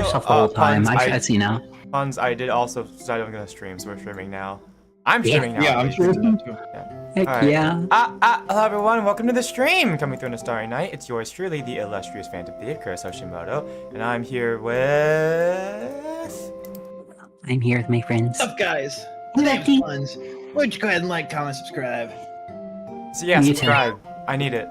yourself the whole time. Puns, I see now. Puns, I did also decide I'm gonna stream, so we're streaming now. I'm streaming now. Yeah, I'm streaming now too. Heck Alright. yeah. Hello everyone, welcome to the stream! Coming through on a starry night, it's yours truly, the illustrious Phantom Thief, Kurtis Hoshimoto, and I'm here with... I'm here with my friends. What's up, guys? Becky. Puns. Why don't you go ahead and like, comment, subscribe? So yeah, Me too. subscribe. I need it.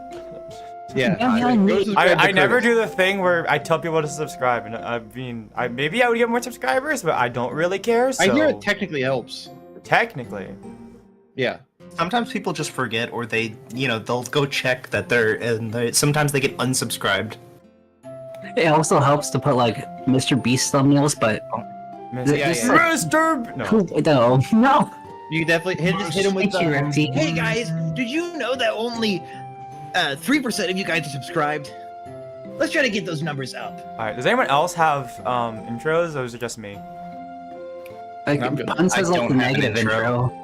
Yeah. Go subscribe I to never Kurtis. do the thing where I tell people to subscribe, and maybe I would get more subscribers, but I don't really care, so... I hear it technically helps. Technically. Yeah. Sometimes people just forget, or they, they'll go check that sometimes they get unsubscribed. It also helps to put like Mr. Beast thumbnails, but Mr. No. no. You definitely just hit him with Thank you, Rexy. Hey guys, did you know that only 3% of you guys are subscribed? Let's try to get those numbers up. Alright, does anyone else have intros, or is it just me? Like, I'm good. Puns has I like don't the have an negative intro. intro.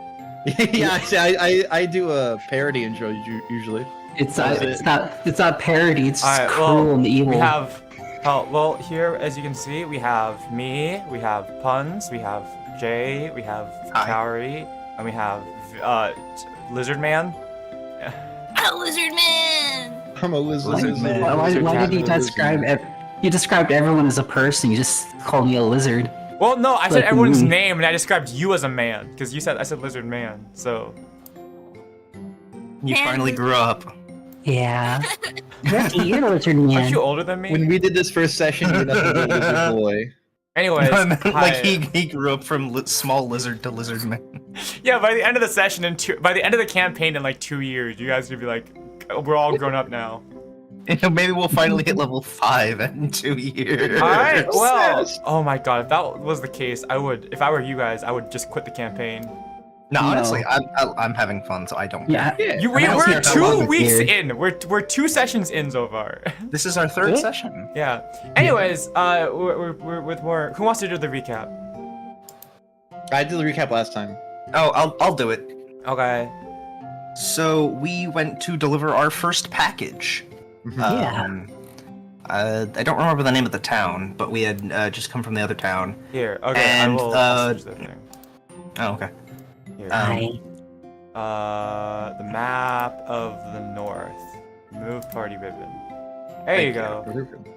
Yeah, actually, I do a parody intro usually. It's not parody. It's Alright, cruel and evil. we have... Oh, well, here, as you can see, we have me, we have Puns, we have Jay, we have Hi. Kaori, and we have Lizard Man. A lizard man! I'm a lizard man. Why did you Cat. describe? You described everyone as a person. You just called me a lizard. Well, no, I said Like everyone's me. name, and I described you as a man, because I said Lizard Man, so... You Man. finally grew up. Yeah. Rexy, you're a lizard Aren't man. you older than me? When we did this first session, you were nothing but a lizard boy. Anyways, like hi. he grew up from small lizard to lizard man. Yeah, by the end of the session, by the end of the campaign in like 2 years, you guys would be like, we're all grown up now. Maybe we'll finally hit level 5 in 2 years. Alright, well, oh my god, if that was the case, if I were you guys, I would just quit the campaign. No, No. honestly, I'm having fun, so I don't. Yeah. Yeah. We're see 2 how weeks long in. We're 2 sessions in so far. This is our third Really? session. Yeah. Anyways, we're with more. Who wants to do the recap? I did the recap last time. Oh, I'll do it. Okay. So we went to deliver our first package. Yeah. I don't remember the name of the town, but we had just come from the other town. Here. Okay. And, I'll switch the thing. Oh, okay. Here. Hi. The map of the north. Move party ribbon. There you go.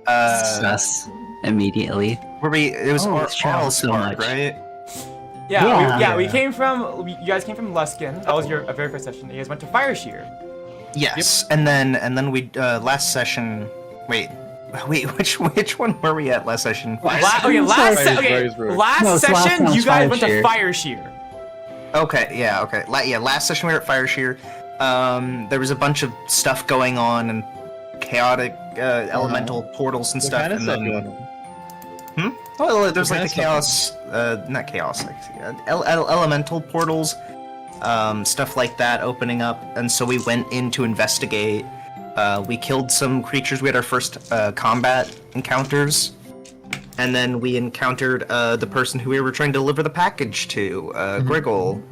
Sus. Immediately. It was Oh, Ar- it's traveled so Arlspark, much. right? Yeah. We Yeah. came from. You guys came from Luskin. That was your very first session. You guys went to Fireshear. Yes, and then we last session. Wait, which one were we at last session? Last Fire- No, it's last session, time you was guys went to Fireshear. Fireshear. Okay, yeah, okay. Last session we were at Fireshear. There was a bunch of stuff going on and chaotic elemental portals and What stuff. kind of And stuff then, going on? well, there's What like the kind of chaos, not chaos, like elemental portals, stuff like that opening up. And so we went in to investigate. We killed some creatures. We had our first combat encounters. And then we encountered the person who we were trying to deliver the package to, Griggle.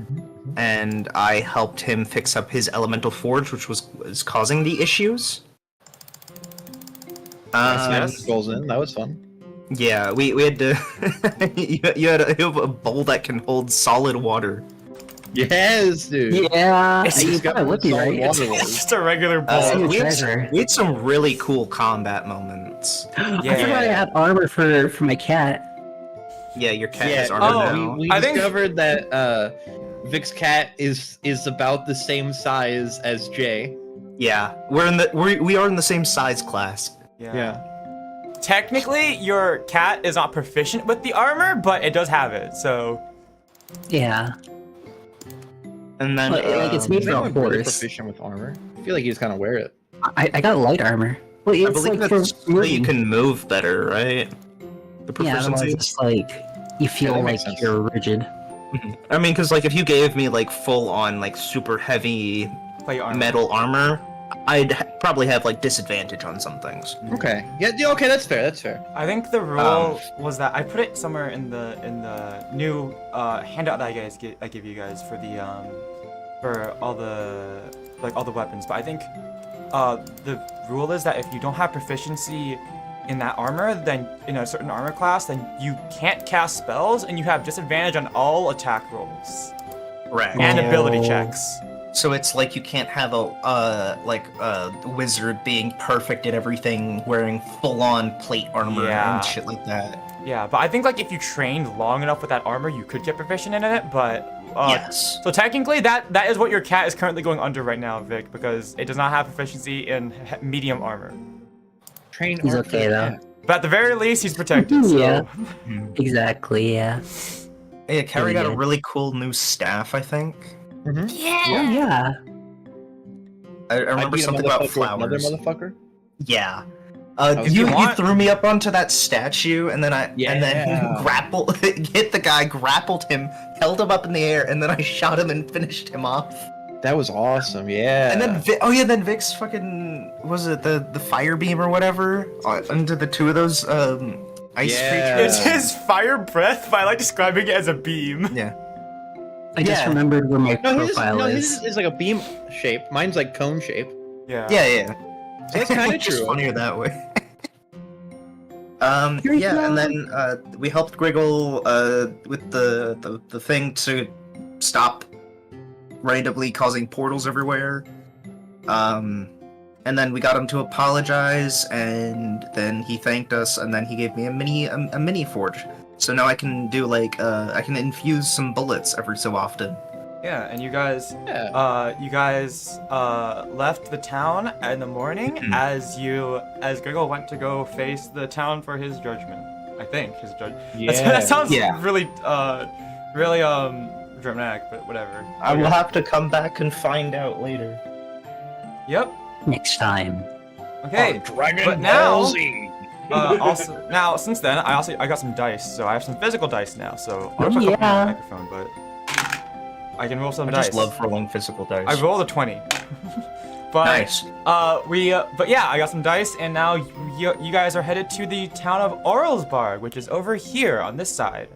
And I helped him fix up his elemental forge, which was causing the issues. Yes. Goals in. That was fun. Yeah, we had to. you have a bowl that can hold solid water. Yes, dude. Yeah. It's You just got got with you, solid right? water. It's just a regular bowl. Oh, we, treasure. had, we had some really cool combat moments. I forgot I had armor for my cat. Yeah, your cat Yeah, has armor Oh, now. we I think- discovered that Vic's cat is about the same size as Jay. Yeah, we are in the same size class. Yeah. Technically, your cat is not proficient with the armor, but it does have it, so... Yeah. And then Like, it's made He's for not a really horse. proficient with armor. I feel like you just kind of wear it. I got light armor. Well, I it's believe like that's for so you moving. can move better, right? The Yeah, otherwise proficiency. it's like you feel that like makes sense. you're rigid. I mean, because like if you gave me like full on like super heavy Play armor. metal armor, I'd probably have like disadvantage on some things. Okay. Yeah. Okay. That's fair. That's fair. I think the rule was that I put it somewhere in the new handout that I give you guys for the for all the weapons. But I think the rule is that if you don't have proficiency in that armor, then in a certain armor class, then you can't cast spells and you have disadvantage on all attack rolls Correct. and Oh. ability checks. So it's like you can't have a wizard being perfect at everything, wearing full-on plate armor Yeah. and shit like that. Yeah, but I think like if you trained long enough with that armor, you could get proficient in it. But Yes. so technically, that is what your cat is currently going under right now, Vic, because it does not have proficiency in medium armor. Train He's arc okay, for the though. cat. But at the very least, he's protected. So. Yeah. Exactly, yeah. Yeah, Kaori got a Yeah. really cool new staff, I think. Yeah. Oh, yeah. I remember beat a something about motherfucker with another flowers. motherfucker. Yeah. was You good. threw me up onto that statue, and then Yeah. grappled, hit the guy, grappled him, held him up in the air, and then I shot him and finished him off. That was awesome. Yeah. And then then Vic's fucking, was it the fire beam or whatever into the two of those ice Yeah. creatures? It's his fire breath, but I like describing it as a beam. Yeah. I just Yeah. remembered where my profile his is. is like a beam shape. Mine's like cone shape. Yeah. Yeah. So that's kind of It's just true. funnier that way. Here we yeah, go. and then we helped Griggle with the thing to stop randomly causing portals everywhere. And then we got him to apologize, and then he thanked us, and then he gave me a mini forge. So now I can do like I can infuse some bullets every so often. Yeah, and you guys Yeah. left the town in the morning as Griggle went to go face the town for his judgment. I think his judgment. That sounds Yeah. really dramatic, but whatever. I will have to come back and find out later. Yep. Next time. Okay. Dragon But now- Ball Z. Also, now since then, I got some dice, so I have some physical dice now. So I'll Oh, fuck up my yeah. microphone, but I can roll some I dice. just love rolling physical dice. I rolled a 20. But Nice. but yeah, I got some dice, and now you guys are headed to the town of Orlsbarg, which is over here on this side.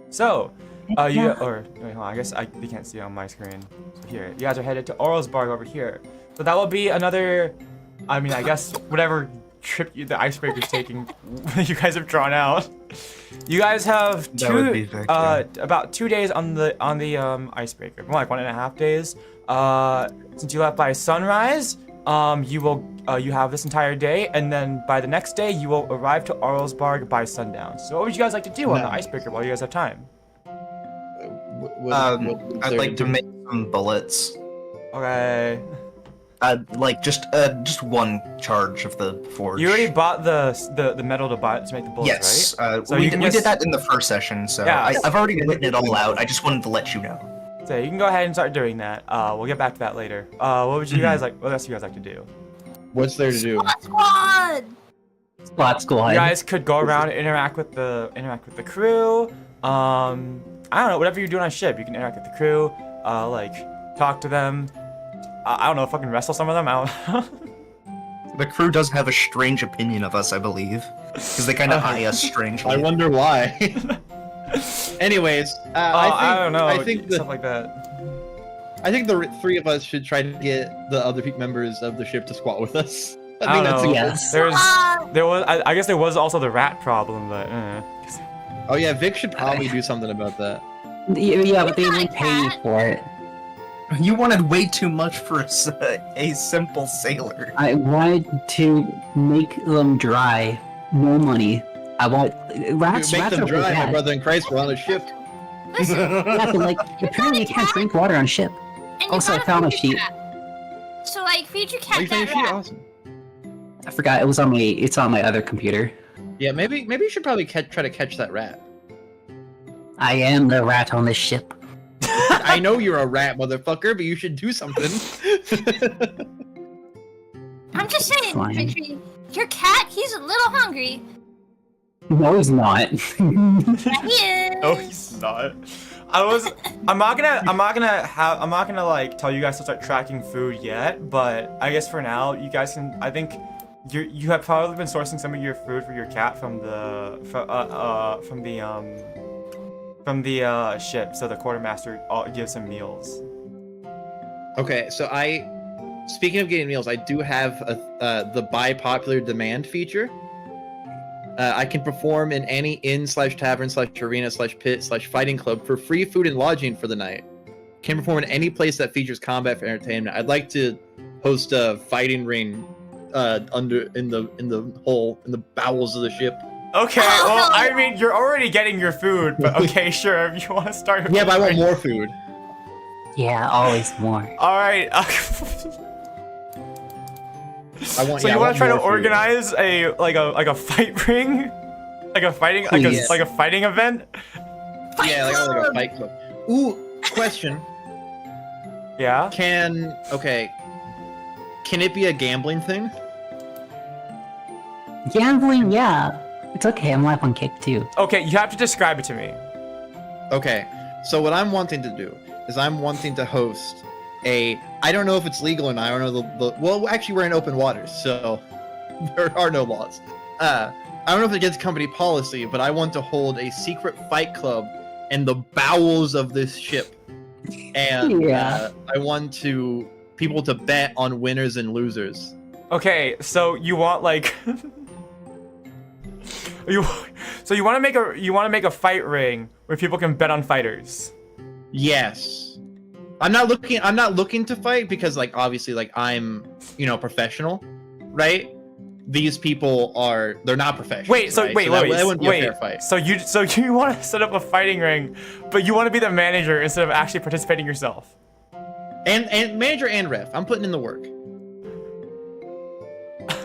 So, wait, hold on, I guess you can't see it on my screen. So here, you guys are headed to Orlsbarg over here. So that will be another, I guess whatever trip the icebreaker's taking, you guys have drawn out. You guys have That would be Vic, yeah. about 2 days on the icebreaker, more like 1.5 days. Since you left by sunrise, you have this entire day, and then by the next day you will arrive to Orlsbarg by sundown. So what would you guys like to do on the Nice. icebreaker while you guys have time? I'd like to make some bullets. Okay. Like just one charge of the forge. You already bought the metal to make the bullets, Yes, right? So we, you did, can we just- did that in the first session, so Yeah. I've already written it all out. I just wanted to let you know. So you can go ahead and start doing that. We'll get back to that later. What would you guys like? What else do you guys like to do? What's there to do? Squad! Spot squad. You guys could go around and interact with the crew. I don't know, whatever you're doing on ship, you can interact with the crew. Like talk to them. I don't know, fucking wrestle some of them. I don't. The crew does have a strange opinion of us, I believe, because they kind of eye us strangely. I wonder why. Anyways, I don't know. I think stuff like that. I think the three of us should try to get the other members of the ship to squat with us. I don't know. Yes. There was. I guess there was also the rat problem, but. Oh yeah, Vic should probably do something about that. Yeah, but they You wouldn't got pay you that. for it. You wanted way too much for a simple sailor. I wanted to make them dry. No money. I want rats. Make Rats them are dry, my bad. brother in Christ. We're on a ship. Listen, Yeah, but like apparently you can't drink water on ship. and you Also, I gotta found a feed your sheet. cat. So like, feed your Oh, cat you that finished it? rat. Awesome. I forgot it was on my. It's on my other computer. Yeah, maybe you should probably try to catch that rat. I am the rat on this ship. I know you're a rat, motherfucker, but you should do something. I'm just saying, Fine. Victory, your cat, he's a little hungry. No, he's not. Yeah, he is. No, he's not. I'm not gonna like tell you guys to start tracking food yet, but I guess for now you guys can. I think you have probably been sourcing some of your food for your cat from the ship, so the quartermaster gives him meals. Okay, so speaking of getting meals, I do have the buy popular demand feature. I can perform in any inn/tavern/arena/pit/fighting club for free food and lodging for the night. Can perform in any place that features combat for entertainment. I'd like to host a fighting ring in the bowels of the ship. Okay, well, I mean, you're already getting your food, but okay, sure, if you want to start. Yeah, but I want more food. Yeah, always more. All right. So you want to try to organize a fight ring, like a fighting event? Yeah, like a fight club. Ooh, question. Yeah. Can it be a gambling thing? Gambling, yeah. It's okay, I'm live on kick too. Okay, you have to describe it to me. Okay, so what I'm wanting to do is I'm wanting to host I don't know if it's legal or not. I don't know well, actually we're in open waters, so there are no laws. I don't know if it's against company policy, but I want to hold a secret fight club in the bowels of this ship. And Yeah. I want people to bet on winners and losers. Okay, so you want like you want to make a fight ring where people can bet on fighters. Yes. I'm not looking to fight because obviously I'm, professional, right? These people they're not professional. Wait, so right? wait, that wouldn't be a fair fight. So you want to set up a fighting ring, but you want to be the manager instead of actually participating yourself. And manager and ref. I'm putting in the work.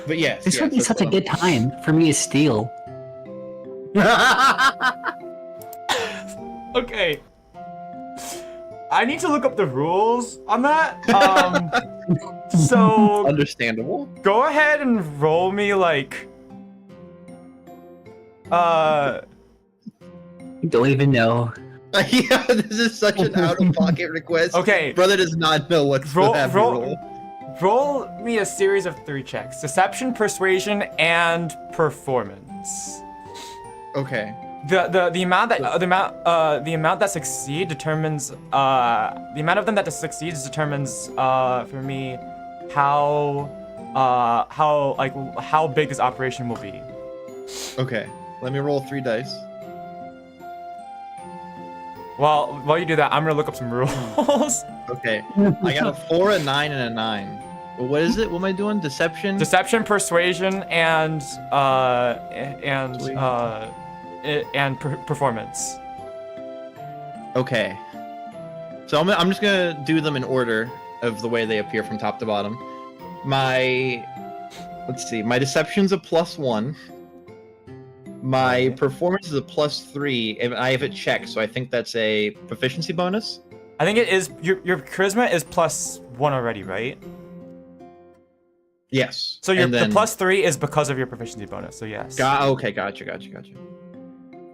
But yes. This would be such a good time for me to steal. Okay. I need to look up the rules on that. So Understandable. go ahead and roll me Don't even know. Yeah, this is such an out-of-pocket request. Okay. Brother does not know what to have you roll. Roll me a series of 3 checks: deception, persuasion, and performance. Okay. The amount that succeed determines the amount of them that succeeds determines for me how big this operation will be. Okay. Let me roll 3 dice. Well, while you do that, I'm gonna look up some rules. Okay. I got a 4, a 9, and a 9. Well, what is it? What am I doing? Deception? Deception, persuasion, and performance. Okay. So I'm just gonna do them in order of the way they appear from top to bottom. Let's see. My deception's a +1. My performance is a +3, and I have it checked, so I think that's a proficiency bonus. I think it is. Your charisma is +1 already, right? Yes. So the +3 is because of your proficiency bonus. So yes. Okay, gotcha.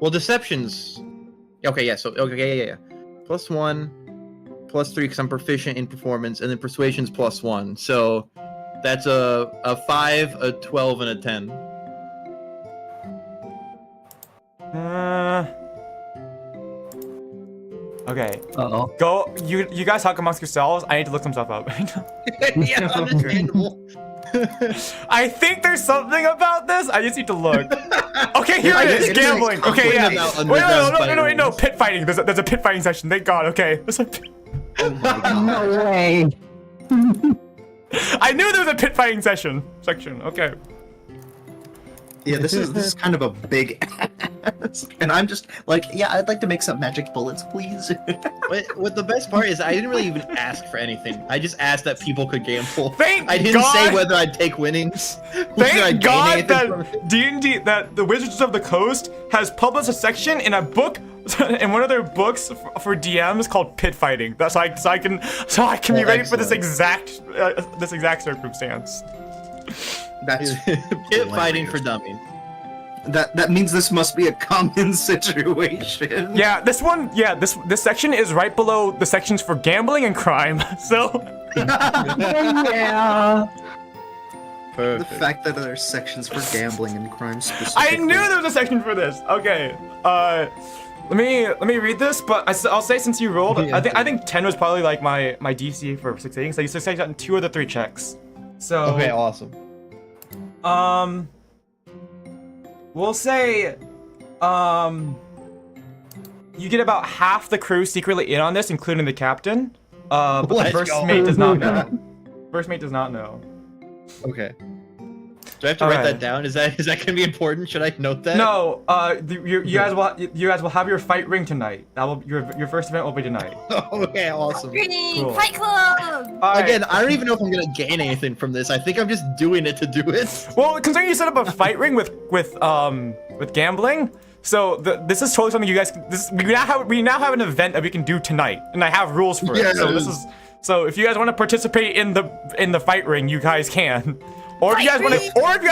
Well, deception's okay. Yeah. So okay, yeah. +1, +3 because I'm proficient in performance, and then persuasion's +1. So that's a 5, a 12, and a 10. Okay. Uh-oh. Go. You guys talk amongst yourselves. I need to look some stuff up. Yeah, understandable. I think there's something about this. I just need to look. Okay, here it is. Gambling. Okay, yeah. Wait, no. Pit fighting. There's a pit fighting section. Thank God. Okay. Oh my god. No way. I knew there was a pit fighting section. Okay. Yeah, this is kind of a big ass. And I'm just I'd like to make some magic bullets, please. What the best part is, I didn't really even ask for anything. I just asked that people could gamble. Thank I didn't God. say whether I'd take winnings. Thank God that D&D, that the Wizards of the Coast has published a section in a book, in one of their books for DMs called Pit Fighting. That's so I can be ready for this exact circumstance. That's Pit fighting for dummies. That means this must be a common situation. Yeah, this section is right below the sections for gambling and crime. So Yeah. The fact that there are sections for gambling and crime specifically. I knew there was a section for this. Okay, let me read this. But I'll say, since you rolled, Yeah. I think 10 was probably like my DC for succeeding. So you succeeded on 2 of the 3 checks. So Okay, awesome. we'll say, you get about half the crew secretly in on this, including the captain. But the Let's first go. mate does not know. First mate does not know. Okay. Do I have to write that down? Is that gonna be important? Should I note that? No, you guys will have your fight ring tonight. That will your first event will be tonight. Okay, awesome. Green Cool. Fight Club. All right. Again, I don't even know if I'm gonna gain anything from this. I think I'm just doing it to do it. Well, considering you set up a fight ring with gambling, so this is totally something you guys. We now have an event that we can do tonight, and I have rules for it. So this is if you guys want to participate in the fight ring, you guys can. Or if you guys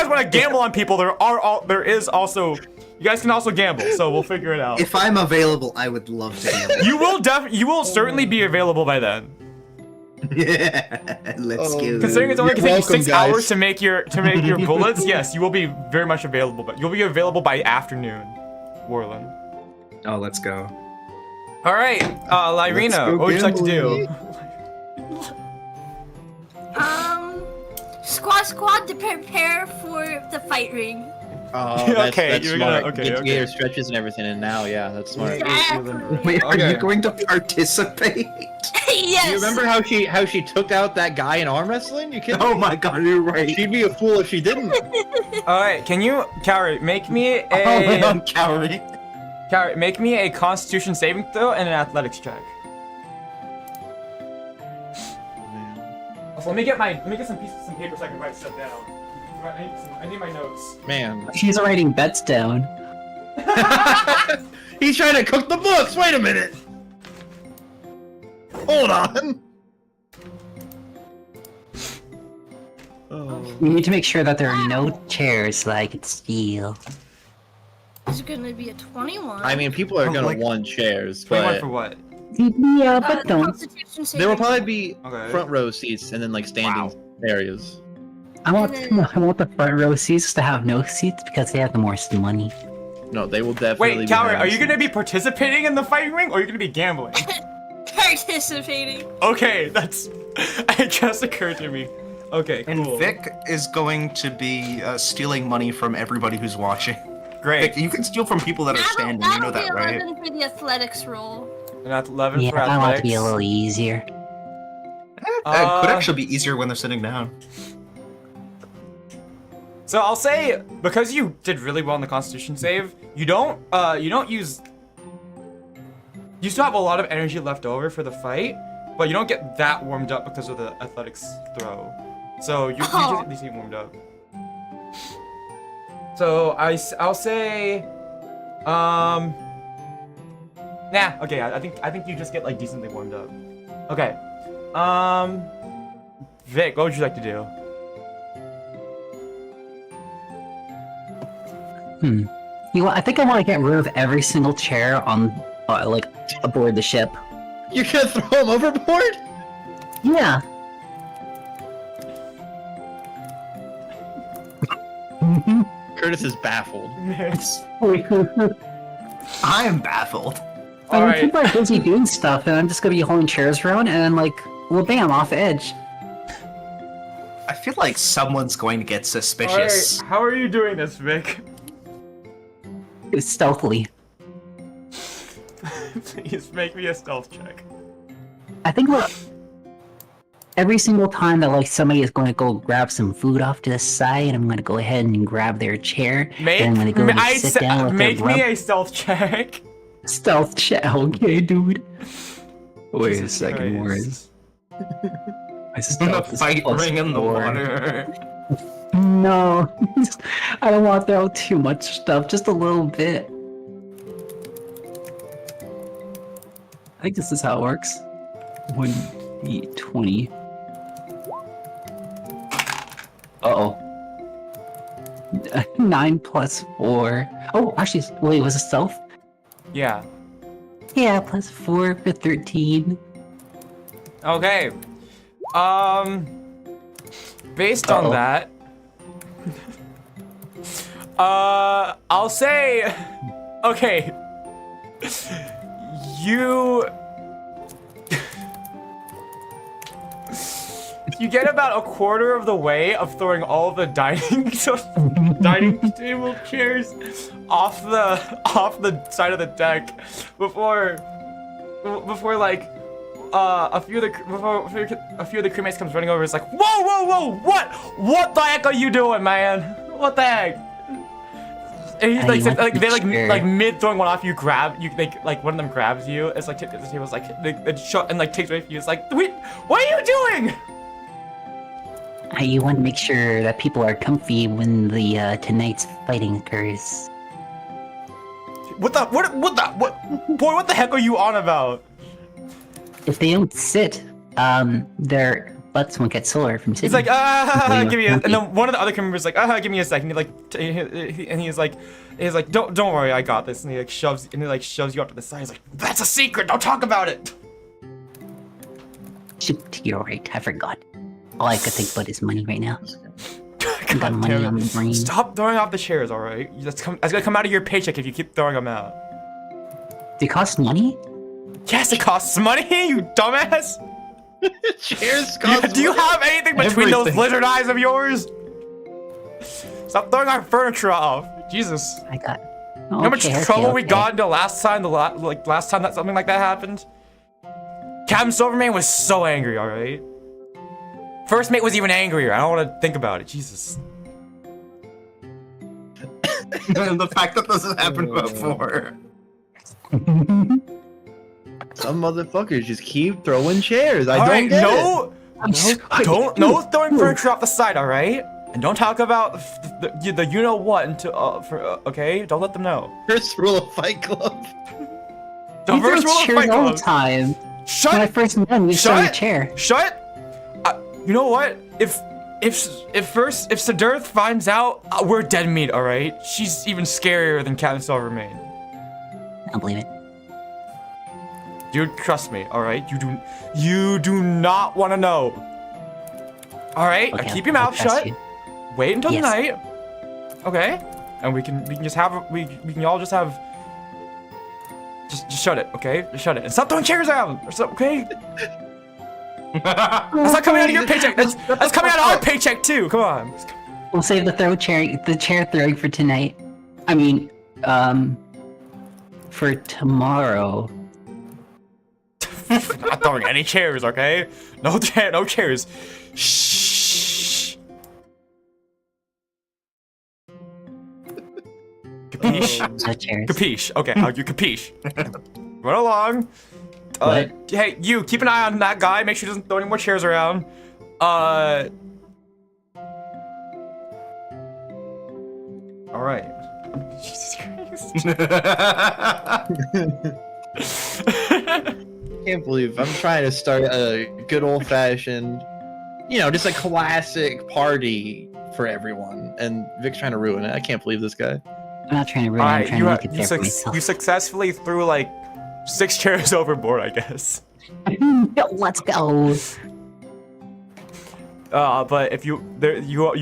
want to gamble on people, there is also you guys can also gamble. So we'll figure it out. If I'm available, I would love to gamble. You will certainly be available by then. Yeah, let's go. Considering it's only You're gonna take you welcome, 6 guys. hours to make your bullets, yes, you will be very much available. But you'll be available by afternoon, Warlen. Oh, let's go. All right, Lyryna, what would you like to do? Squad to prepare for the fight ring. Oh, that's, Okay, that's you're smart. gonna- okay, Get okay. your stretches and everything, and now, yeah, that's smart. Exactly. Wait, are Okay. you going to participate? Yes. Do you remember how she took out that guy in arm wrestling? You kidding? Oh my god, you're right. She'd be a fool if she didn't. All right, can you, Kaori, make me Oh, a I'm Kaori. Kaori, make me a Constitution saving throw and an Athletics check. Also, let me get some paper so I can write stuff down. I need my notes. Man. He's writing bets down. He's trying to cook the books! Wait a minute! Hold on! Oh. We need to make sure that there are no chairs so I can steal. It's gonna be a 21. I mean, people are gonna like- want chairs, 21 but for what? Yeah, but don't. Constitution there will saving probably be Okay. front row seats and then like standing areas. I want the front row seats to have no seats because they have the most money. No, they will definitely. Wait, be Kaori, having are you gonna seats. be participating in the fighting ring, or are you gonna be gambling? participating. Okay, that's. It just occurred to me. Okay, And cool. Vic is going to be stealing money from everybody who's watching. Great. Vic, you can steal from people that are standing. You know that, That'll right? be 11 for the athletics roll. And that's 11 Yeah, for I want it to be a athletics. little easier. It could actually be easier when they're sitting down. So I'll say, because you did really well in the Constitution save, you don't use. You still have a lot of energy left over for the fight, but you don't get that warmed up because of the athletics throw. So you just at least get warmed up. So I'll say, nah. Okay, I think you just get like decently warmed up. Okay. Vic, what would you like to do? You know, I think I want to get rid of every single chair on, like, aboard the ship. You're gonna throw him overboard? Yeah. Kurtis is baffled. I am baffled. I mean, Alright. people are busy doing stuff, and I'm just gonna be holding chairs around, and then, like, well, bam, off edge. I feel like someone's going to get suspicious. Alright, how are you doing this, Vic? Stealthily. Please make me a stealth check. I think, like, every single time that, like, somebody is going to go grab some food off to the side, I'm gonna go ahead and grab their chair, and I'm gonna go and sit down with make their me a stealth check. stealth check. Okay, dude. Wait a Jesus second, Christ. My The stealth is fight plus ring in the 4. water. No, I don't want to throw too much stuff, just a little bit. I think this is how it works. 1d20. Uh-oh. 9 plus 4. Oh, actually, wait, was it stealth? Yeah. Yeah, plus 4 for 13. Okay. Based on Uh-oh. that, I'll say, okay, you get about a quarter of the way of throwing all the dining table chairs off the side of the deck before like a few of the crewmates comes running over. It's like, whoa, what the heck are you doing, man? What the heck? And he's like mid throwing one off, you like one of them grabs you. It's like the table's like and like takes away from you. It's like, wait, what are you doing? You want to make sure that people are comfy when the tonight's fighting occurs. What boy, what the heck are you on about? If they don't sit, their butts won't get sore from sitting. He's like, give me a, and then one of the other crewmembers is like, give me a second. He's like, don't worry, I got this. And he shoves you up to the side. He's like, that's a secret, don't talk about it. Shoot, you're right, I forgot. All I could think about is money right now. God got money on the brain. Stop throwing off the chairs, all right? That's gonna come out of your paycheck if you keep throwing them out. Do they cost money? Yes, it costs money, you dumbass. Chairs cost Do you have anything between those Everything. lizard eyes of yours? Stop throwing our furniture off. Jesus. I got. You know how much trouble we got into last time that something like that happened? Captain Silvermane was so angry, all right? First mate was even angrier. I don't want to think about it. Jesus. The fact that this has happened before. Some motherfuckers just keep throwing chairs. I don't get it. No throwing furniture off the side, all right? And don't talk about the you know what until okay? Don't let them know. First rule of Fight Club. The You first throw rule of chairs Fight all Club. the time. Shut. When I first met him, we threw a chair. Shut. You know what? If Sidirth finds out, we're dead meat, all right? She's even scarier than Captain Silvermane. I don't believe it. Dude, trust me, all right? You do not want to know. All right? Okay, Keep your I'll mouth trust shut. you. Wait until Yes. tonight. Okay? And we can just have we can all just have just shut it, okay? Just shut it. And stop throwing chairs out. Okay? That's not coming out of your paycheck. That's coming out of our paycheck too. Come on. We'll save the chair throwing for tonight. I mean, for tomorrow. Not throwing any chairs, okay? No chairs. Shh. Capiche? No chairs. Capiche. Okay, you capiche. Run along. What? Hey, you, keep an eye on that guy. Make sure he doesn't throw any more chairs around. Alright. Jesus Christ. Can't believe I'm trying to start a good old-fashioned, just a classic party for everyone, and Vic's trying to ruin it. I can't believe this guy. I'm not trying to ruin it. I'm Alright, trying to make it fair for you myself. successfully threw like 6 chairs overboard, I guess. Let's go. But if you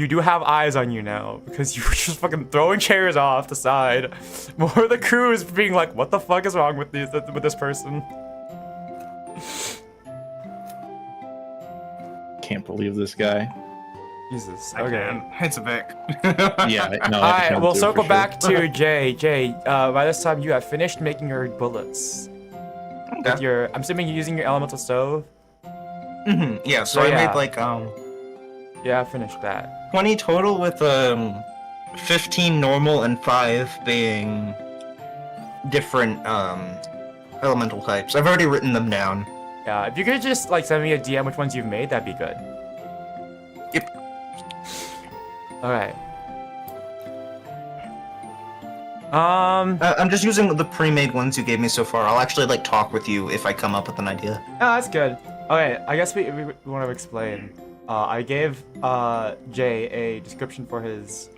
do have eyes on you now because you were just fucking throwing chairs off the side. More of the crew is being like, "What the fuck is wrong with this person?" Can't believe this guy. Jesus. I Okay. can. It's a Vic. Yeah, no. All right, we'll do circle for back sure. to Jay. Jay, by this time you have finished making your bullets. With your, I'm assuming you're using your elemental stove. Yeah, so So I yeah. made like Yeah, I finished that. 20 total with 15 normal and 5 being different elemental types. I've already written them down. Yeah, if you could just like send me a DM which ones you've made, that'd be good. Yep. All right. I'm just using the pre-made ones you gave me so far. I'll actually like talk with you if I come up with an idea. Oh, that's good. Okay, I guess we want to explain. I gave Jay a description for his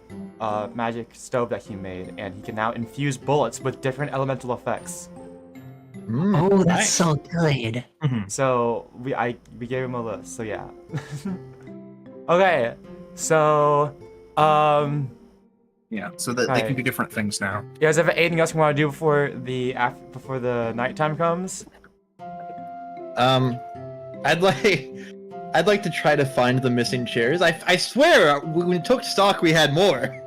magic stove that he made, and he can now infuse bullets with different elemental effects. Oh, that's nice. so good. So we gave him a list. So yeah. Okay. So Yeah, so that they can do different things now. you guys have anything else you want to do before the nighttime comes? I'd like I'd like to try to find the missing chairs. I swear, when we took stock, we had more.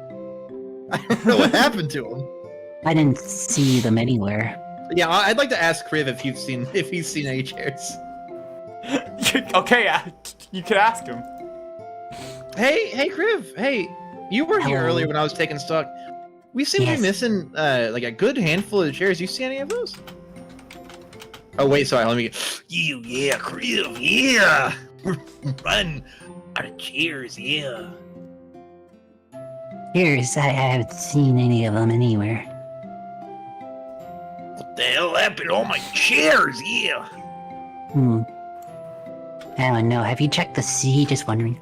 I don't know what happened to them. I didn't see them anywhere. Yeah, I'd like to ask Kriv if he's seen any chairs. Okay, you can ask him. Hey, Kriv. Hey, you were here Hello. earlier when I was taking stock. We seem to be missing like a good handful of the chairs. You see any of those? Oh wait, sorry. Let me get. Yeah, Kriv. Yeah, run out of chairs. Yeah. Here's, I haven't seen any of them anywhere. What the hell happened to all my chairs? Yeah. I don't know. Have you checked the sea? Just wondering.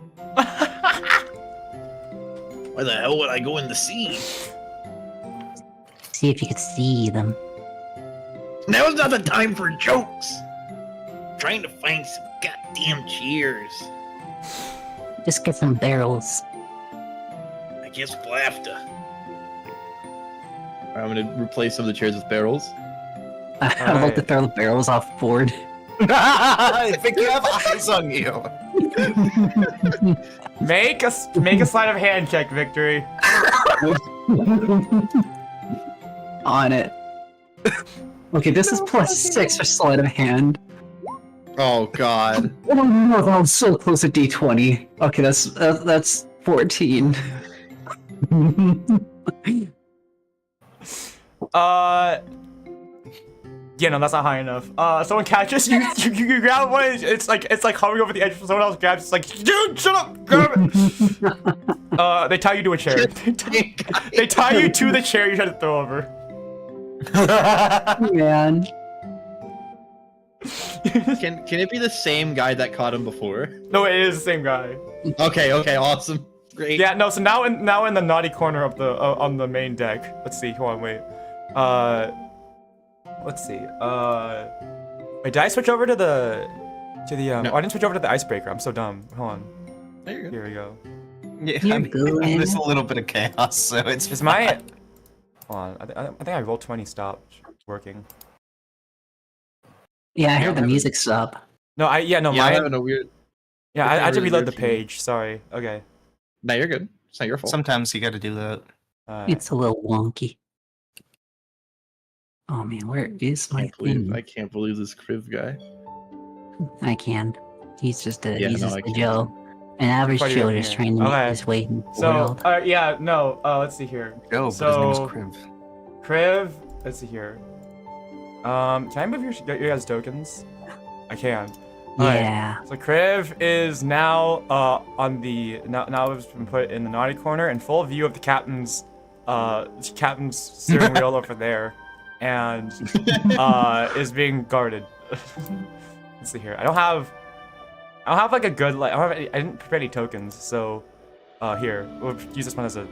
Why the hell would I go in the sea? See if you could see them. Now's not the time for jokes. I'm trying to find some goddamn chairs. Just get some barrels. I guess we'll have to. Alright, I'm gonna replace some of the chairs with barrels. I'd like to throw the barrels off board. I think you have eyes on you. Make a sleight of hand check, Victory. On it. Okay, this is +6 for sleight of hand. Oh god. Oh no, that was so close to D20. Okay, that's 14. Yeah, no, that's not high enough. Someone catches you, you grab one. It's like hovering over the edge. Someone else grabs. It's like, dude, shut up, grab it. They tie you to a chair. They tie you to the chair you tried to throw over. Man. Can it be the same guy that caught him before? No, it is the same guy. Okay, awesome. Great. Yeah, no. So now in the naughty corner of the on the main deck. Let's see. Hold on, wait. Let's see. Wait, did I switch over to the No. oh, I didn't switch over to the icebreaker. I'm so dumb. Hold on. There you go. Here we go. Yeah, You're I mean, good. there's a little bit of chaos, so it's Is my hold on. I think I rolled 20 stopped working. Yeah, I heard the I'm music stop. No, Yeah, I'm mine. having a weird. Yeah, I had to really reload the weird feeling. page. Sorry. Okay. No, you're good. It's not your fault. Sometimes you gotta do that. It's a little wonky. Oh man, where is my thing? I can't believe this Kriv guy. I can. He's just a Yeah, he's no, just I a can't. Joe. An average Quite Joe here. just trying to Okay. make his way in the So, world. yeah, no. Let's see here. Joe, but So- his name is Kriv. Kriv. Let's see here. Can I move your guys' tokens? I can. Alright. Yeah. So Kriv is now on the now it's been put in the naughty corner in full view of the captain's steering wheel over there, and is being guarded. Let's see here. I don't have like a good like I didn't prepare any tokens, so here we'll use this one as a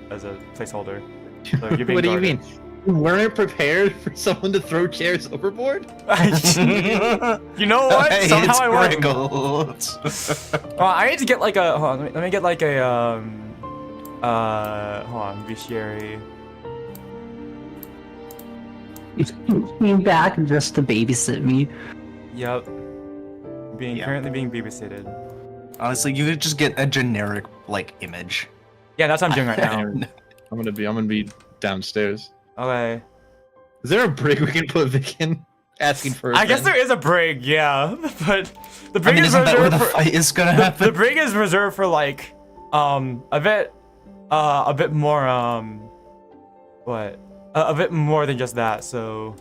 placeholder. So you're being What do you guarded. mean? You weren't prepared for someone to throw chairs overboard? You know what? Somehow It's I won. wriggled. I need to get like a. Hold on, let me get like a hold on, Viciary. He came back just to babysit me. Yep. Yeah. Currently being babysitted. Honestly, you could just get a generic like image. Yeah, that's what I'm doing right now. I'm gonna be downstairs. Okay. Is there a brig we can put Vic in? Asking for. I guess there is a brig, yeah, but the I brig mean, is isn't that where reserved the for fight is gonna the happen? brig is reserved for like a bit more a bit more than just that. So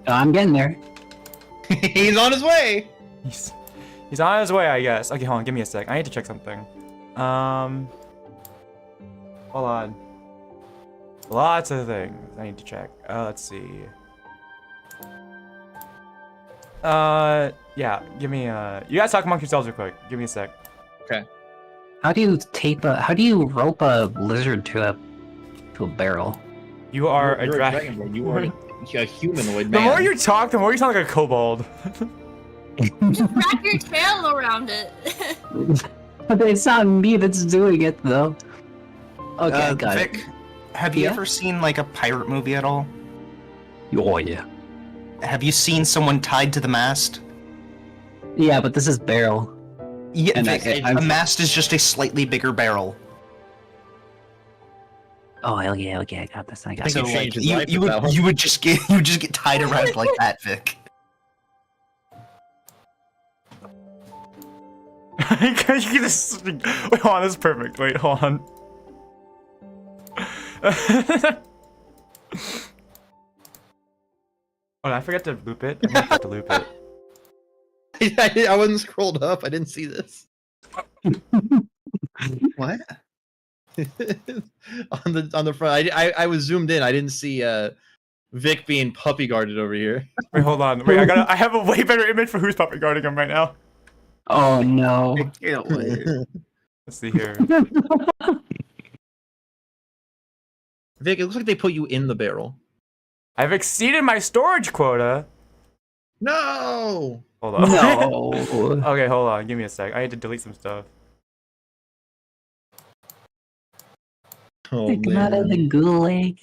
Oh, I'm getting there. He's on his way. he's on his way, I guess. Okay, hold on, give me a sec. I need to check something. Hold on. Lots of things I need to check. Let's see. Yeah, give me you guys talk amongst yourselves real quick. Give me a sec. How do you rope a lizard to a barrel? You are You're a dragon. dragonborn. You are a humanoid The man. more you talk, the more you sound like a kobold. Just wrap your tail around it. But it's not me that's doing it though. Okay, I got Vic, have you Yeah? ever seen like a pirate movie at all? it. Oh yeah. Have you seen someone tied to the mast? Yeah, but this is barrel. Yeah, And a mast is just a slightly bigger barrel. Oh, okay, I got this. I got think this. it So changed like, his life with that one. you would just get tied around like that, Vic. Wait, hold on, this is perfect. Wait, hold on. Oh, I forgot to loop it. I forgot to loop it. I wasn't scrolled up. I didn't see this. What? on the front, I was zoomed in. I didn't see Vic being puppy guarded over here. Wait, hold on. Wait, I have a way better image for who's puppy guarding him right now. Oh no. I can't wait. Let's see here. Vic, it looks like they put you in the barrel. I've exceeded my storage quota. No. Hold on. No. Okay, hold on. Give me a sec. I need to delete some stuff. Oh Come out of the man, gulag.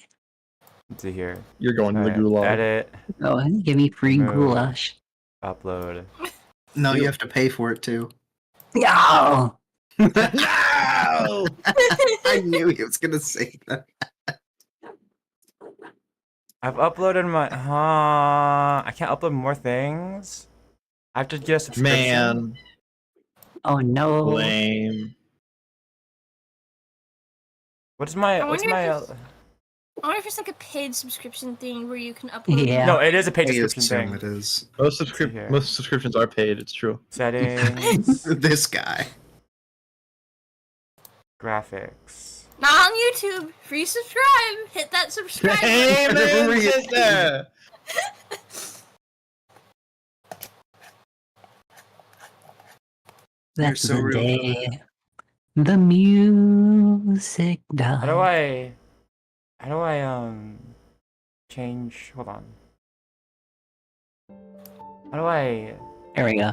Let's see here. you're going to the Alright, gulag. Edit. Oh, give me free No. goulash. Upload. No, you have to pay for it too. Yeah. No. I knew he was gonna say that. I've uploaded my. I can't upload more things. I have to get a subscription. Man, Oh no. lame. What's my? I What's wonder my? if I wonder if it's like a paid subscription thing where you can upload. Yeah. No, it is a paid I subscription assume thing. it is. here. Most subscriptions are paid. It's true. Settings, This guy. graphics. Not on YouTube. Free subscribe. Hit that subscribe. button. Amen, sister. That's so the real. day. The music died. How do I change? Hold on. There we go.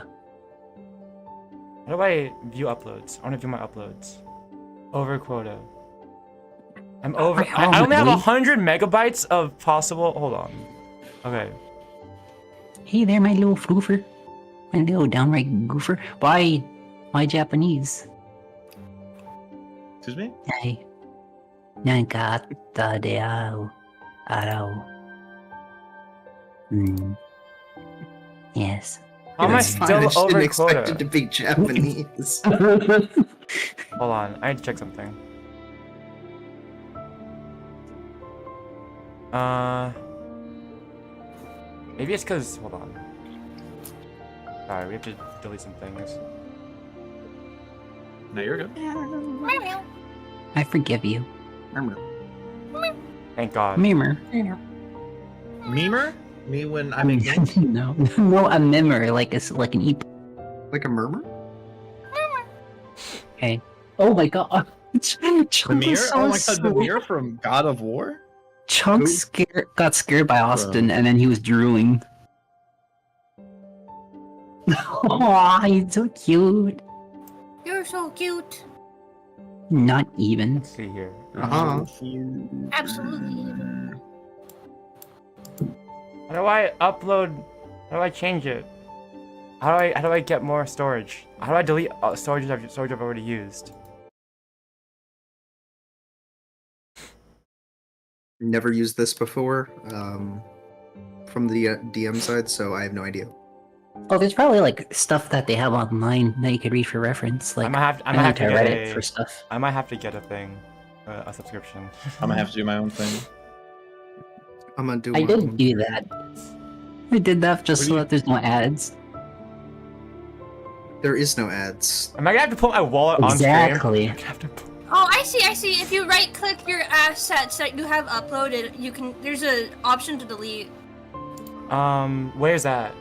How do I view uploads? I want to view my uploads. Over quota. I'm over. I only have 100 megabytes of possible. Hold on. Okay. Hey there, my little floofer. My little downright goofer. Why Japanese? Excuse me? Hey. Nankata de ao. Arao. Yes. How am I It's fine, still shouldn't over expect quota? it to be Japanese. Hold on. I need to check something. Maybe it's because. Hold on. Sorry, we have to delete some things. No, you're good. I forgive you. Thank God. Memer. Memer? Me when I make games? No, a memer, like an e. Like a murmur? Okay. Oh my god. The Chunk mirror? was so Oh my god, the slow. mirror from God of War? Chunk Who? got scared by Austin, and then he was drooling. Aw, he's so cute. You're so cute. Not even. Let's see here. Absolutely. How do I upload? How do I change it? How do I get more storage? How do I delete storage I've already used? Never used this before from the DM side, so I have no idea. Oh, there's probably like stuff that they have online that you could read for reference. Like I might have to get Reddit for stuff. I might have to get a thing, a subscription. I'm gonna have to do my own thing. I'm gonna do I my did own. do that. I did that just What do so you- that there's no ads. There is no ads. Am I gonna have to put my wallet on stream? Exactly. I'm gonna have to put- Oh, I see. If you right click your assets that you have uploaded, you can. There's an option to delete. Where's that?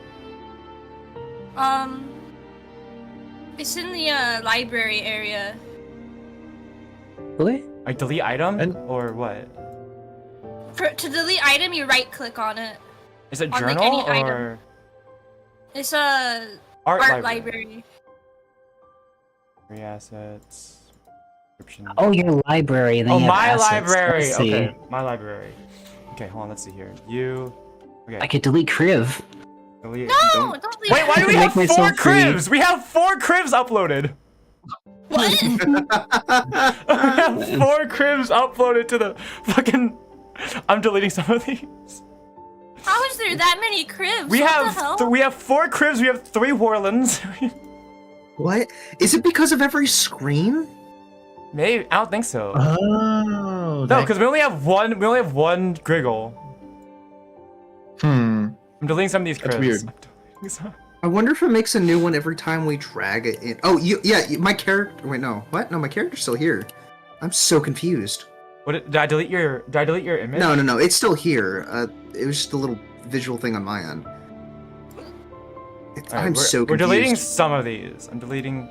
It's in the library area. What? Like delete item And- or what? To delete item, you right click on it. Is it On, like, journal any or It's a art library. Free assets. Subscription. Oh, your library. And then Oh, you have my assets. library. Let's see. Okay, my library. Okay, hold on. Let's see here. You. Okay. I could delete Kriv. Delete. No, don't leave. Wait, why do we Make have 4 myself free. Krivs? We have 4 Krivs uploaded. What? We have 4 Krivs uploaded to the fucking. I'm deleting some of these. How is there that many cribs? We what have the hell? we have 4 Krivs. We have 3 Warlens. What? Is it because of every screen? Maybe I don't think so. Oh. No, because we only have one. We only have one Griggle. I'm deleting some of these Krivs. That's weird. I'm deleting some. I wonder if it makes a new one every time we drag it in. Oh, my character. Wait, no. What? No, my character's still here. I'm so confused. What did I delete your? Did I delete your image? No. It's still here. It was just a little visual thing on my end. Alright, I'm so confused. We're deleting some of these. I'm deleting.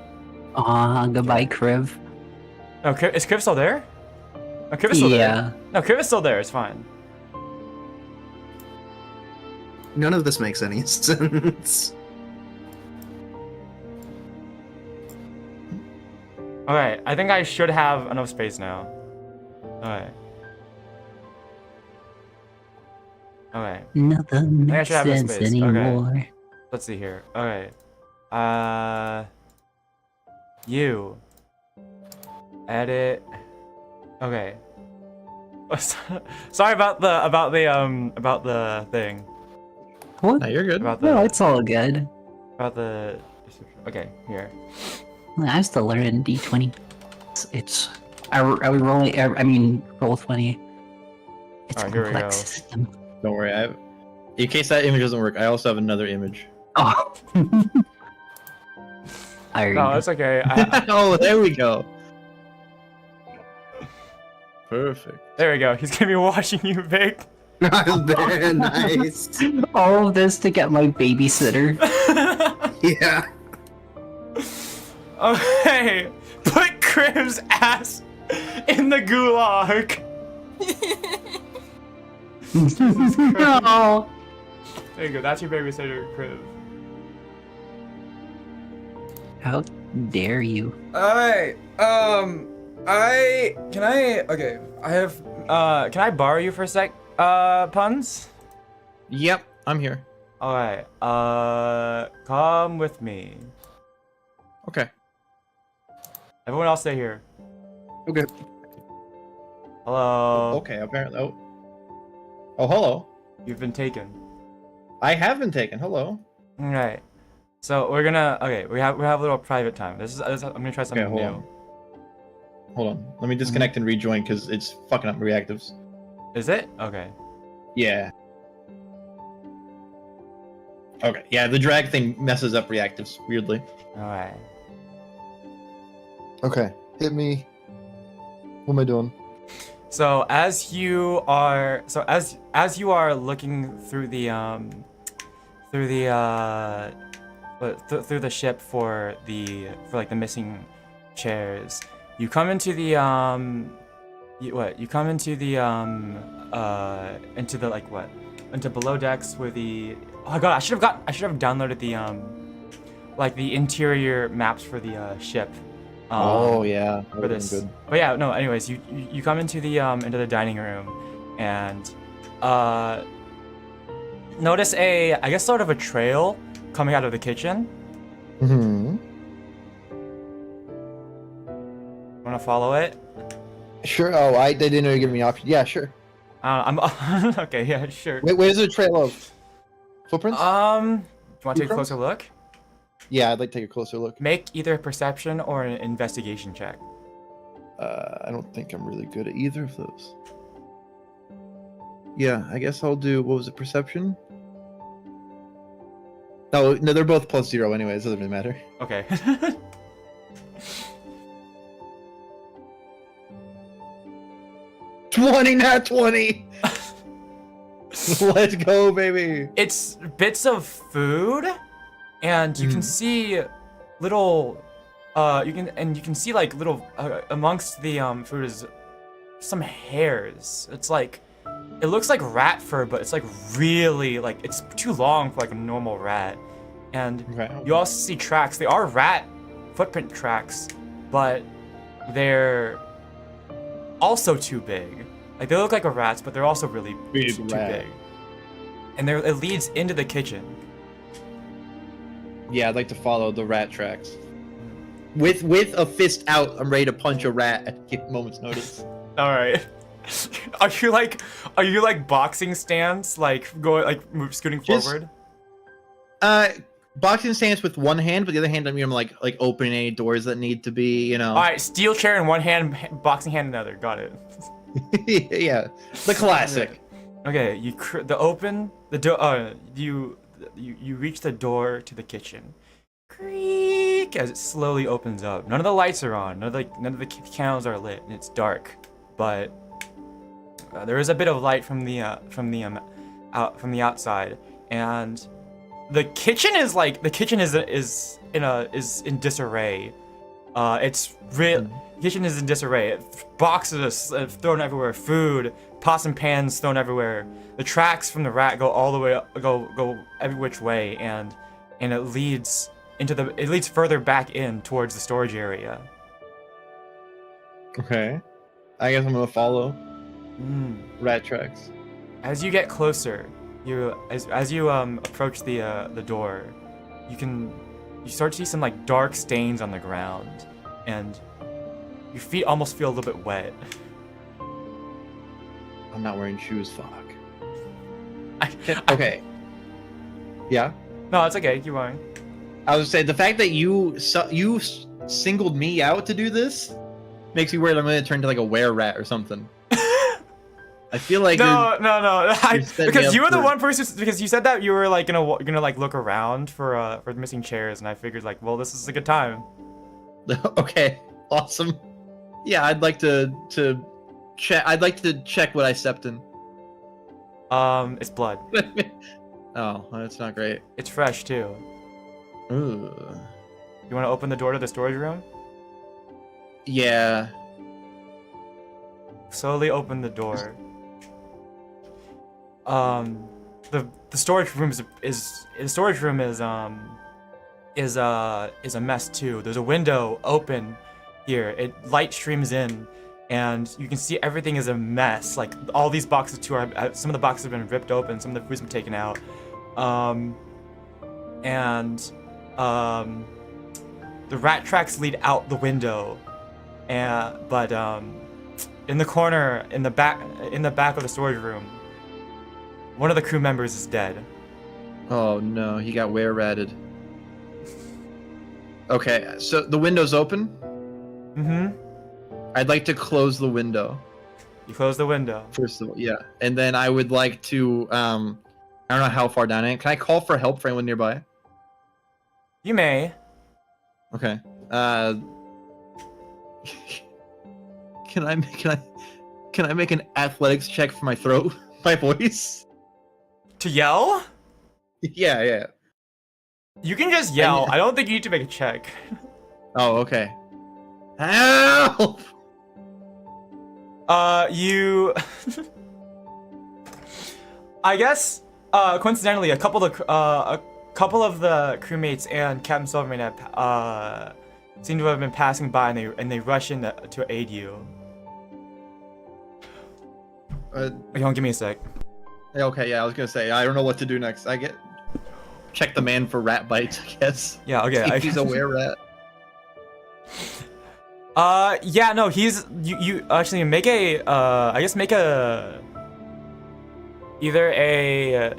Goodbye, Kriv. Oh, is Kriv still there? Oh, Kriv is still Yeah. there. No, Kriv is still there. It's fine. None of this makes any sense. Alright, I think I should have enough space now. Alright. Alright. Nothing I makes should have this sense space. Okay. anymore. Let's see here. Alright. You. Edit. Okay. Sorry about the thing. What? No, you're good. About the No, it's all good. about the okay, here. I'm still learning D20. Are we rolling? I mean, roll 20. It's a Alright, here we complex go. system. Don't worry. In case that image doesn't work, I also have another image. Oh. No, it's okay. Oh, there we go. Perfect. There we go. He's gonna be watching you, Vic. Very nice. All of this to get my babysitter. Yeah. Okay. Put Kriv's ass in the gulag. No. There you go. That's your babysitter, Kriv. How dare you? Alright, can I borrow you for a sec, Puns? Yep, I'm here. Alright, come with me. Okay. Everyone else stay here. Okay. Hello. Okay, apparently. Oh, hello. You've been taken. I have been taken. Hello. Alright. So we're gonna, we have a little private time. I'm gonna try something hold new. on. Hold on. Let me disconnect and rejoin because it's fucking up reactives. Is it? Okay. Yeah. Okay. Yeah, the drag thing messes up reactives weirdly. Alright. Okay. Hit me. What am I doing? So as you are looking through the through the ship for like the missing chairs, you come into the into below decks where the oh god I should have downloaded the like the interior maps for the ship. Oh yeah, that For would've this, been good. but yeah, no. Anyways, you come into the dining room, and notice I guess sort of a trail coming out of the kitchen. Mm-hmm. Wanna follow it? Sure. Oh, they didn't know you were giving me options. Yeah, sure. I'm okay. Yeah, sure. Wait, where's the trail of footprints? Do you want to take a Footprints? closer look? Yeah, I'd like to take a closer look. Make either a perception or an investigation check. I don't think I'm really good at either of those. Yeah, I guess I'll do. What was it? Perception? No, they're both +0 anyways. Doesn't really matter. Okay. 20, not 20. Let's go, baby. It's bits of food, and you can see little, you can see like little amongst the food is some hairs. It's like, it looks like rat fur, but it's like really like it's too long for like a normal rat. And you also see tracks. They are rat footprint tracks, but they're also too big. Like they look like a rat's, but they're also really too big. And it leads into the kitchen. Yeah, I'd like to follow the rat tracks. With a fist out, I'm ready to punch a rat at a moment's notice. All right. Are you like boxing stance, like scooting forward? Boxing stance with one hand, but the other hand I'm like opening any doors that need to be, you know. All right, steel chair in one hand, boxing hand in another. Got it. Yeah, the classic. Okay, you reach the door to the kitchen. Creak as it slowly opens up. None of the lights are on. None of the candles are lit, and it's dark. But there is a bit of light from the outside, and the kitchen is in disarray. The kitchen is in disarray. Boxes are thrown everywhere. Food, pots and pans thrown everywhere. The tracks from the rat go all the way up, go every which way, and it leads further back in towards the storage area. Okay, I guess I'm gonna follow rat tracks. As you get closer, as you approach the door, you start to see some like dark stains on the ground, and your feet almost feel a little bit wet. I'm not wearing shoes. Fuck. Okay. Yeah. No, it's okay. Keep going. I was saying the fact that you singled me out to do this makes me worried I'm gonna turn into like a were-rat or something. I feel like no. Because you were the for... one person. Because you said that you were like gonna like look around for the missing chairs, and I figured like, well, this is a good time. Okay, awesome. Yeah, I'd like to check. I'd like to check what I stepped in. It's blood. Oh, that's not great. It's fresh too. Ooh. You want to open the door to the storage room? Yeah. Slowly open the door. The storage room is a mess too. There's a window open here. Light streams in, and you can see everything is a mess. Like all these boxes too some of the boxes have been ripped open, some of the food's been taken out. The rat tracks lead out the window, but in the corner, in the back of the storage room, one of the crew members is dead. Oh no, he got were-ratted. Okay, so the window's open? Mm-hmm. I'd like to close the window. You close the window. First of all, yeah. And then I would like to, I don't know how far down I am. Can I call for help for anyone nearby? You may. Okay. Can I make an athletics check for my throat? My voice? To yell? Yeah. You can just yell. I don't think you need to make a check. Oh, okay. Help! You... I guess, coincidentally, a couple of the crewmates and Captain Silverman seem to have been passing by, and they rush in to aid you. Give me a sec. Okay, yeah, I was gonna say, I don't know what to do next. Check the man for rat bites, I guess. Yeah, okay. See if he's a were-rat. Yeah, no, you actually make either a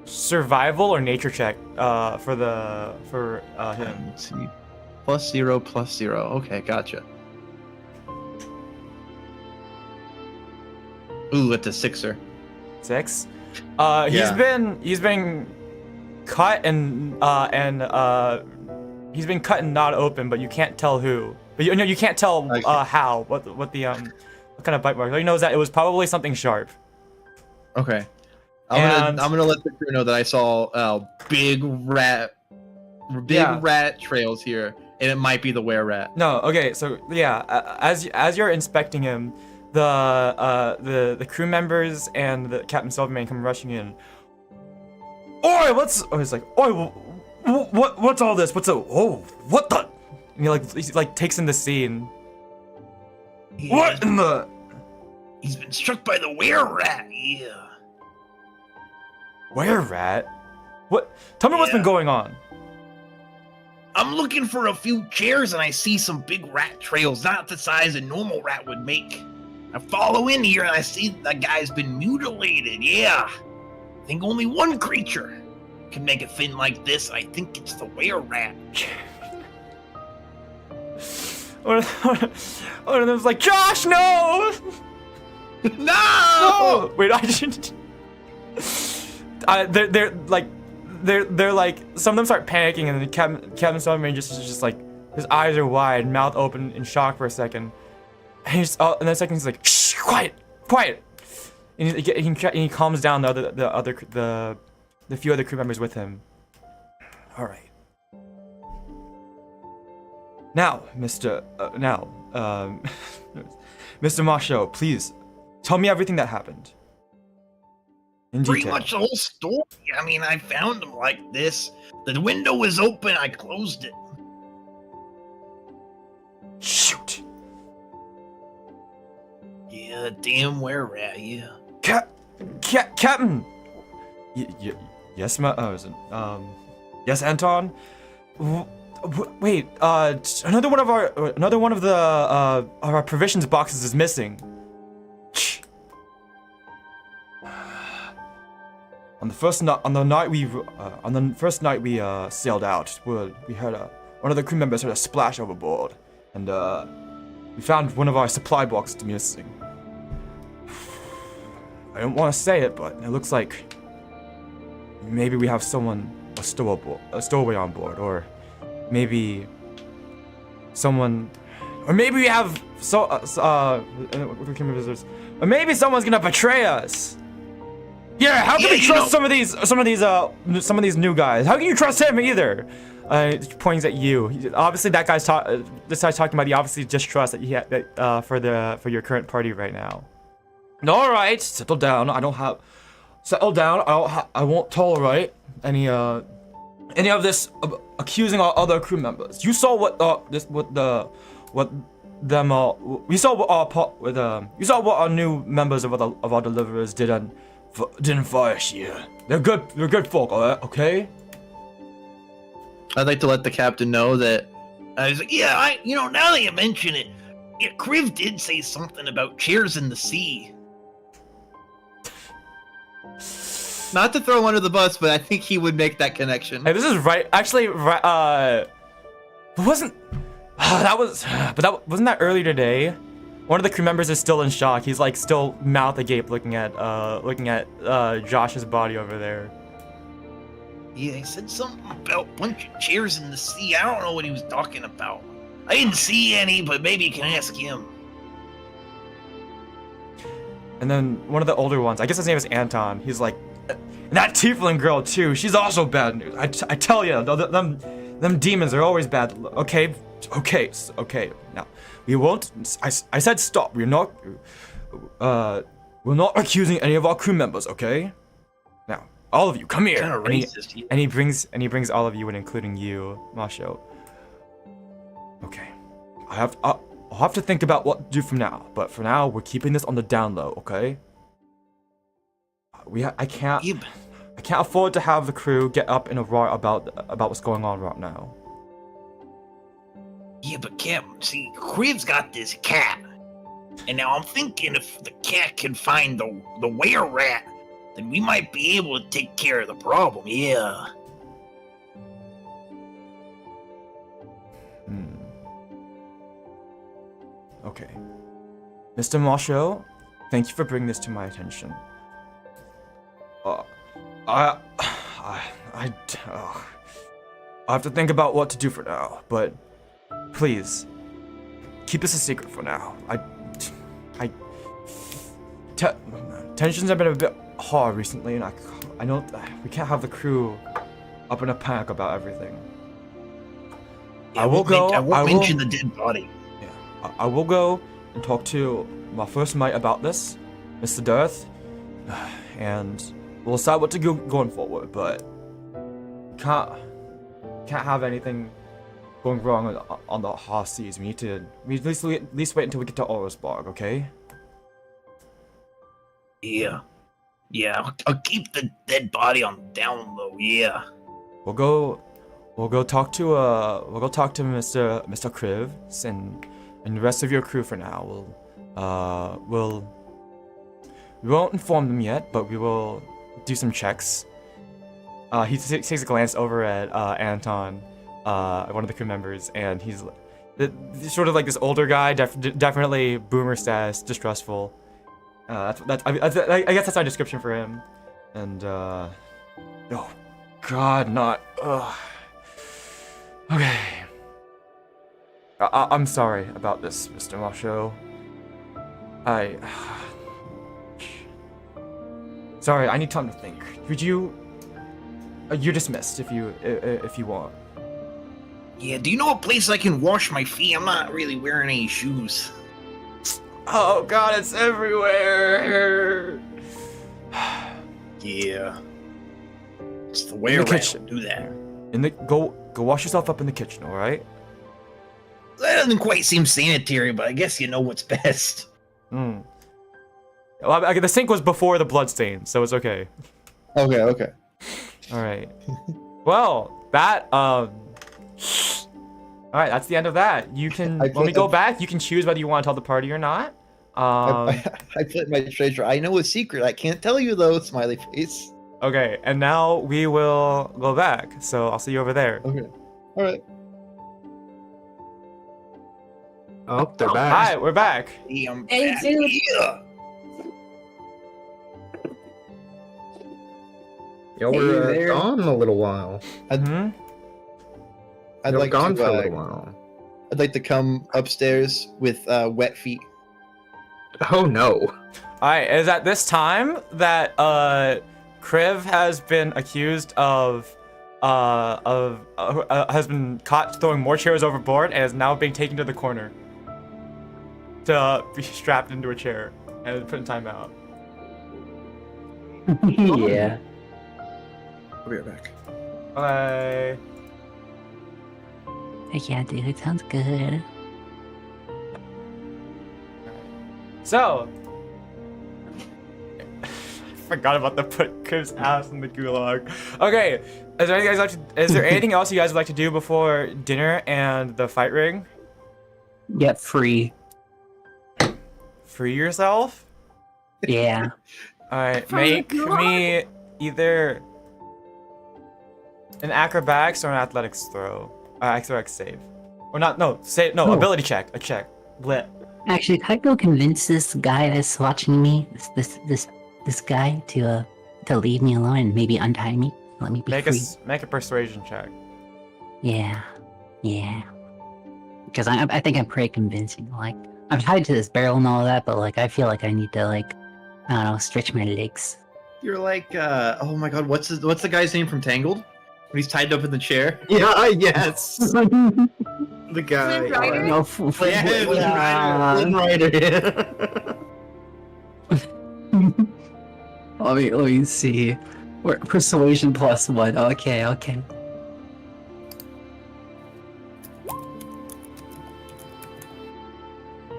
survival or nature check for him. Let's see. +0, okay, gotcha. Ooh, it's a 6er. 6? Yeah. He's been cut and he's been cut and not open, but you can't tell who. But you can't tell how. What kind of bite mark. All you know is that it was probably something sharp. Okay. I'm gonna let the crew know that I saw big rat trails here, and it might be the were-rat. No, okay, so yeah, as you're inspecting him, the crew members and the Captain Silverman come rushing in. Oi, he's like, oi, what's all this? What the? And he like takes in the scene. What in the? He's been struck by the were-rat. Yeah. Were-rat? What? Tell me what's been going on. I'm looking for a few chairs and I see some big rat trails, not the size a normal rat would make. I follow in here and I see that guy's been mutilated. Yeah. I think only one creature can make a fin like this. I think it's the were-rat. One of them's like, Josh, no! No! Wait, I didn't. They're like, some of them start panicking, and then Captain Submarine just like, his eyes are wide, mouth open in shock for a second, and and then a second he's like, shh, quiet, and he calms down the few other crew members with him. All right. Now, Mr. Mawsho, please tell me everything that happened. In Pretty detail. much the whole story. I mean, I found him like this. The window was open, I closed it. Shoot. Yeah, damn were-rat, yeah. Captain. Yes, yes, Anton. Wait, another one of our provisions boxes is missing. On the first night we sailed out, we heard one of the crew members heard a splash overboard, and we found one of our supply boxes missing. I don't want to say it, but it looks like maybe we have a stowaway on board, or maybe someone, or maybe we have or maybe someone's gonna betray us. Yeah, how can we trust some of these new guys? How can you trust him either? Points at you. Obviously, this guy's talking about the obviously distrust that he had for your current party right now. All right, settle down. I won't tolerate any of this accusing our other crew members. You saw what our new members of our deliverers didn't fire here. They're good folk, alright, okay? I'd like to let the captain know that I was like, yeah, now that you mention it, yeah, Kriv did say something about chairs in the sea. not to throw under the bus, but I think he would make that connection. Hey, this is right. Actually, wasn't that earlier today? One of the crew members is still in shock. He's like still mouth agape, looking at Josh's body over there. Yeah, he said something about a bunch of chairs in the sea. I don't know what he was talking about. I didn't see any, but maybe you can ask him. And then one of the older ones, I guess his name is Anton. He's like, that tiefling girl too. She's also bad news. I tell you, them demons are always bad. Okay. Now, we won't. I said stop. We're not accusing any of our crew members. Okay. Now, all of you, come here. Kind of racist. And he brings all of you in, including you, Mawsho. Okay. I'll have to think about what to do from now, but for now, we're keeping this on the down low, okay? I can't afford to have the crew get up in a roar about what's going on right now. Yeah, but Captain, see, Kriv's got this cat, and now I'm thinking if the cat can find the were-rat, then we might be able to take care of the problem. Yeah. Okay. Mr. Mawsho, thank you for bringing this to my attention. I have to think about what to do for now, but please, keep this a secret for now. Tensions have been a bit hard recently, and I know we can't have the crew up in a panic about everything. Yeah, I won't mention the dead body. I will go and talk to my first mate about this, Mr. Dearth, and we'll decide what to do going forward, but can't have anything going wrong on the high seas. We need to at least wait until we get to Orosbarg, okay? Yeah, I'll keep the dead body on the down low, yeah. We'll we'll go talk to Mr. Kriv and the rest of your crew for now. We won't inform them yet, but we will do some checks. He takes a glance over at Anton, one of the crew members, and he's sort of like this older guy, definitely boomer status, distrustful. I guess that's my description for him. And oh God, not. Okay. I'm sorry about this, Mr. Mawsho. Sorry, I need time to think. Would you? You're dismissed if you want. Yeah, do you know a place I can wash my feet? I'm not really wearing any shoes. Oh God, it's everywhere. Yeah. It's the way In the around. kitchen. Do that. Go wash yourself up in the kitchen, all right? That doesn't quite seem sanitary, but I guess you know what's best. Hmm. Well, the sink was before the bloodstain, so it's okay. Okay. All right. Well, that all right. That's the end of that. You can when we go back, you can choose whether you want to tell the party or not. I put my treasure. I know a secret. I can't tell you though. Smiley face. Okay, and now we will go back. So I'll see you over there. Okay. All right. Oh, they're back. Hi, we're back. Hey, I'm Hey, back. dude. Yeah. Yeah, Hey we're there. gone a little while. I'd Hmm? We're like gone to. for a little while. I'd like to come upstairs with wet feet. Oh no. All right. Is at this time that Kriv has been accused of has been caught throwing more chairs overboard and is now being taken to the corner to be strapped into a chair and put in timeout. Yeah. I'll be right back. Bye. Yeah, dude, it sounds good. So, I forgot about the put Kriv's ass in the gulag. Okay, is there anything else you guys would like to do before dinner and the fight ring? Get free. Free yourself? Yeah. All right, From the make me either an acrobatics or an athletics throw. Athletics save. Or not, no, save, no, Oh. ability check, a check. Lit. Actually, can I go convince this guy that's watching me, this guy, to leave me alone and maybe untie me? Let me be free. Make a persuasion check. Yeah. Because I think I'm pretty convincing. Like, I'm tied to this barrel and all that, but like, I feel like I need to like, I don't know, stretch my legs. You're like, oh my God, what's the guy's name from Tangled? When he's tied up in the chair. Yeah, yes. The guy. Flynn Rider? No, Flynn Rider. Let me see. Persuasion +1. Okay.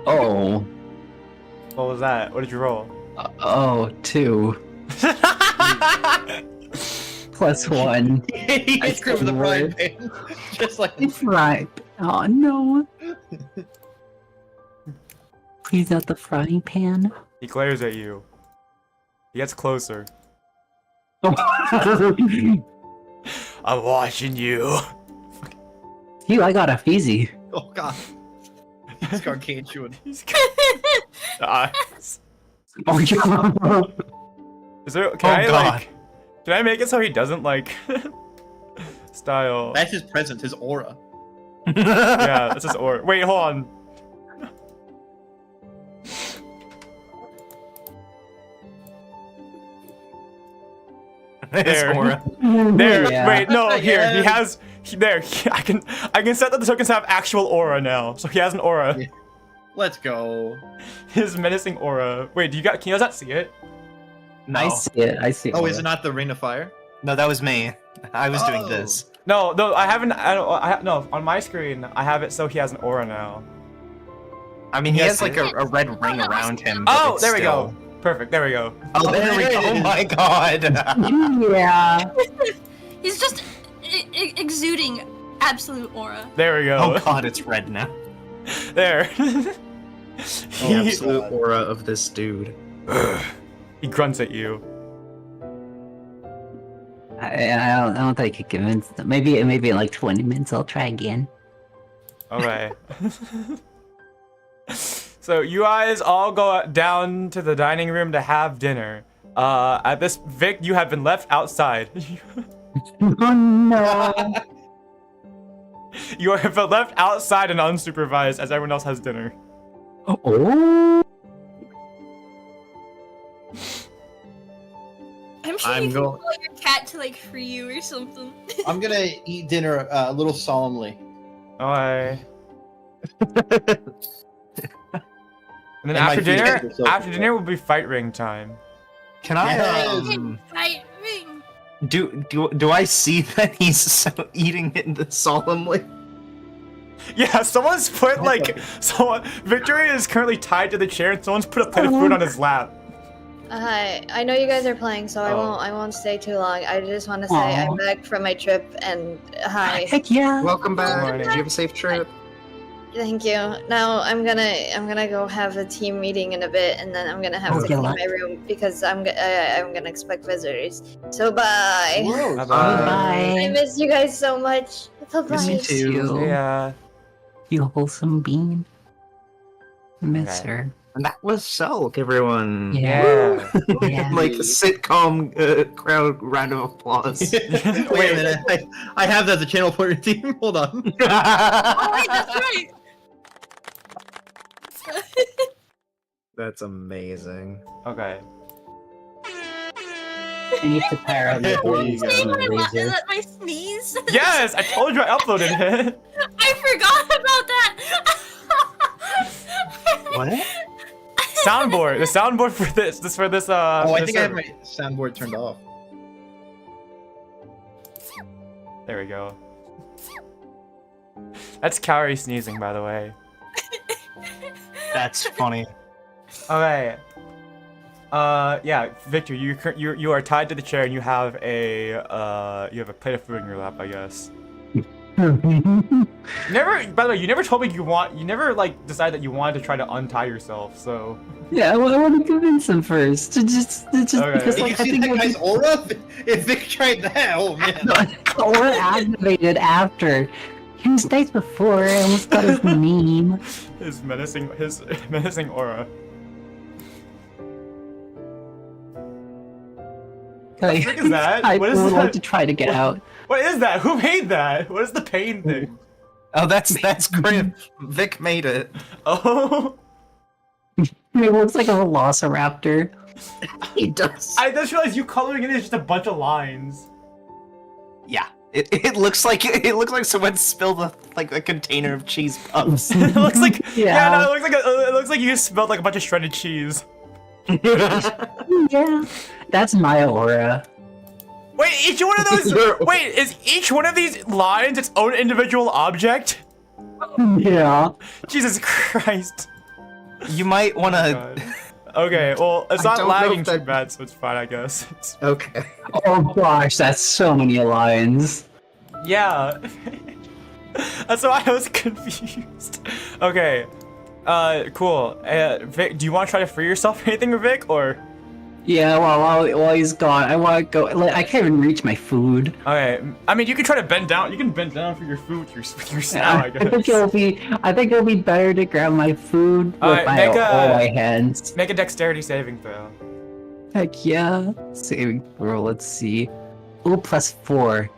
Oh. What was that? What did you roll? 2. +1. He hits Kriv with a frying pan. Just like It's right. Oh no. Please not the frying pan. He glares at you. He gets closer. You, I'm watching you. I got a easy. oh God. He's gargantuan. He's eyes. Oh yeah. Is there? Can I God. like? Can I make it so he doesn't like style? That's his presence, his aura. Yeah, that's his aura. Wait, hold on. His There. aura. There. Yeah. Wait, no. Here, Yeah. he has. There. I can set that the tokens have actual aura now. So he has an aura. Yeah. Let's go. His menacing aura. Wait, can you guys not see it? No. I see it. I see it. Oh, is it not the Ring of Fire? No, that was me. I was doing Oh. this. No, I haven't. No, on my screen, I have it so he has an aura now. I mean, he Yes, has like a red ring around him. but Oh, it's there we still- go. Perfect. There we go. Oh, there we go. Oh my god. Yeah. He's just. exuding absolute aura. There we go. Oh god, it's red now. There. The absolute aura of this dude. He grunts at you. I don't think I could convince them. Maybe in like 20 minutes I'll try again. Okay. So you guys all go down to the dining room to have dinner. At this, Vic, you have been left outside. Oh no! You have been left outside and unsupervised as everyone else has dinner. Oh! I'm sure I'm you can going- call your cat to like free you or something. I'm gonna eat dinner a little solemnly. Alright. And then And my after feet dinner will be fight ring time. Can I Right, ring. do I see that he's eating it solemnly? Yeah, someone's put Victoria is currently tied to the chair and someone's put a plate of food on his lap. Hi, I know you guys are playing, so I won't stay too long. I just want to say I'm back from my trip, and hi. Heck yeah! Welcome back. Morning. Did you have a safe trip? Thank you. Now I'm gonna go have a team meeting in a bit, and then I'm gonna have to Okay. clean my room because I'm gonna expect visitors. So bye. Whoa. Bye-bye. I Bye. miss you guys so much. Bye bye. Me too. Yeah. You wholesome bean. Miss Okay. her. And that was Selk, everyone. Yeah. Yeah. Like a sitcom crowd round of applause. Wait a minute. I have that as a channel pointer team. Hold on. Oh wait, that's right. That's amazing. Okay. And you have to fire out your blades Say and my the razor. Let my sneeze. Yes, I told you I uploaded it. I forgot about that. What? Soundboard. The soundboard for this. This for this. Oh, I this think I have server. my soundboard turned off. There we go. That's Kaori sneezing, by the way. That's funny. Okay. Yeah, Victor, you are tied to the chair and you have a plate of food in your lap, I guess. Never. By the way, you never told me you never like decided that you wanted to try to untie yourself. So. Yeah, I want to convince him first. Just Okay. because Did you like I see think that guy's aura? If Vic tried that, oh man. or activated after. He was nice before. I almost got his name. His menacing aura. What the frick is that? I What is would that? like to try to get out. What is that? Who made that? What is the pain thing? Oh, that's Kriv. Vic made it. Oh. It looks like a velociraptor. He does. I just realized you coloring it is just a bunch of lines. Yeah. It looks like someone spilled a container of cheese puffs. It looks like Yeah. no, it looks like you just smelled like a bunch of shredded cheese. Yeah, that's my aura. Wait, each one of those. Wait, is each one of these lines its own individual object? Yeah. Jesus Christ. You might want to. God. Okay, well, it's I not don't know lagging if too that- bad, so it's fine, I guess. Okay. Oh gosh, that's so many lines. Yeah. That's why I was confused. Okay. Cool. Vic, do you want to try to free yourself or anything, Vic, or? Yeah, while he's gone, I want to go. Like, I can't even reach my food. Okay. I mean, you can try to bend down. You can bend down for your food with your snout, I guess. I think it'll be better to grab my food with Alright, my all my hands. Make a dexterity saving throw. Heck yeah. Saving throw. Let's see. Ooh, +4.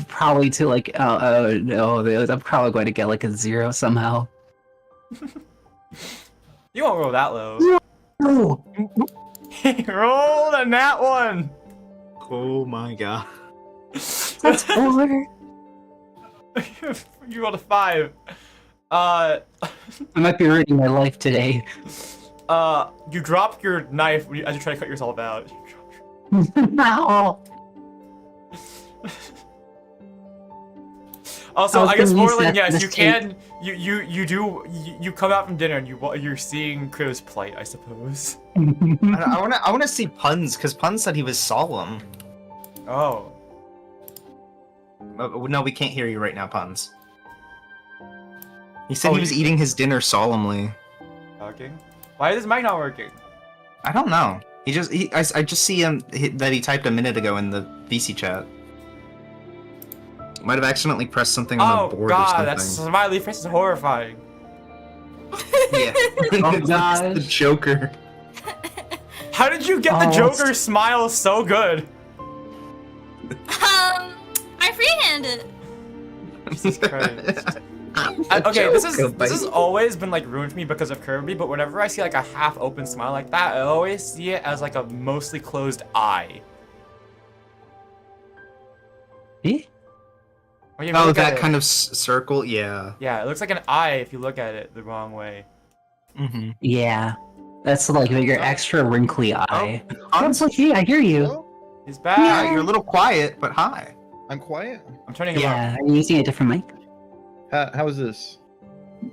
Probably to like. No, I'm probably going to get like a 0 somehow. You won't roll that low. Oh. Roll a nat 1. Oh my god. That's 4. You rolled a 5. I might be ruining my life today. You drop your knife as you try to cut yourself out. No. Also, I was I guess gonna use Warlen, that yes, you mistake. can. You come out from dinner and you're seeing Kriv's plight, I suppose. I want to see Puns because Puns said he was solemn. Oh. No, we can't hear you right now, Puns. He said he was eating his dinner solemnly. Talking? Why is his mic not working? I don't know. I just see him that he typed a minute ago in the VC chat. Might have accidentally pressed something on the board or something. Oh god, that smiley face is horrifying. Yeah. Oh gosh. The Joker. How did you get the Joker smile so good? I freehanded. Jesus Christ. Okay, this has always been like ruined for me because of Kirby, but whenever I see like a half open smile like that, I always see it as like a mostly closed eye. Eh? Oh, that kind of circle, yeah. Yeah, it looks like an eye if you look at it the wrong way. Mm-hmm. Yeah. That's like your extra wrinkly eye. Hey, I hear you. He's back. Yeah, you're a little quiet, but hi. I'm quiet. I'm turning him up. Are you using a different mic? How is this?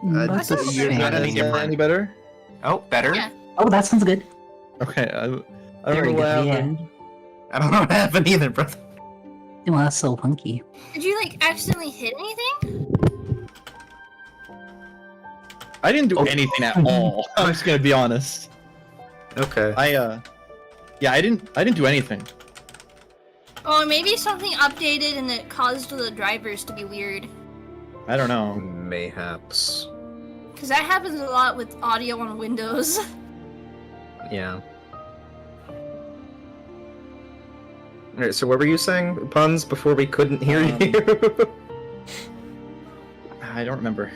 That's the you're same. not Is that any better? Oh, better? Yeah. Oh, that sounds good. Okay, I don't There know we what go. happened. Yeah. I don't know what happened either, brother. Well, that's so funky. Did you like accidentally hit anything? I didn't do anything at all. I'm just gonna be honest. Okay. Yeah, I didn't do anything. Oh, maybe something updated and it caused the drivers to be weird. I don't know. Mayhaps. Because that happens a lot with audio on Windows. Yeah. Alright, so what were you saying, Puns, before we couldn't hear you? I don't remember.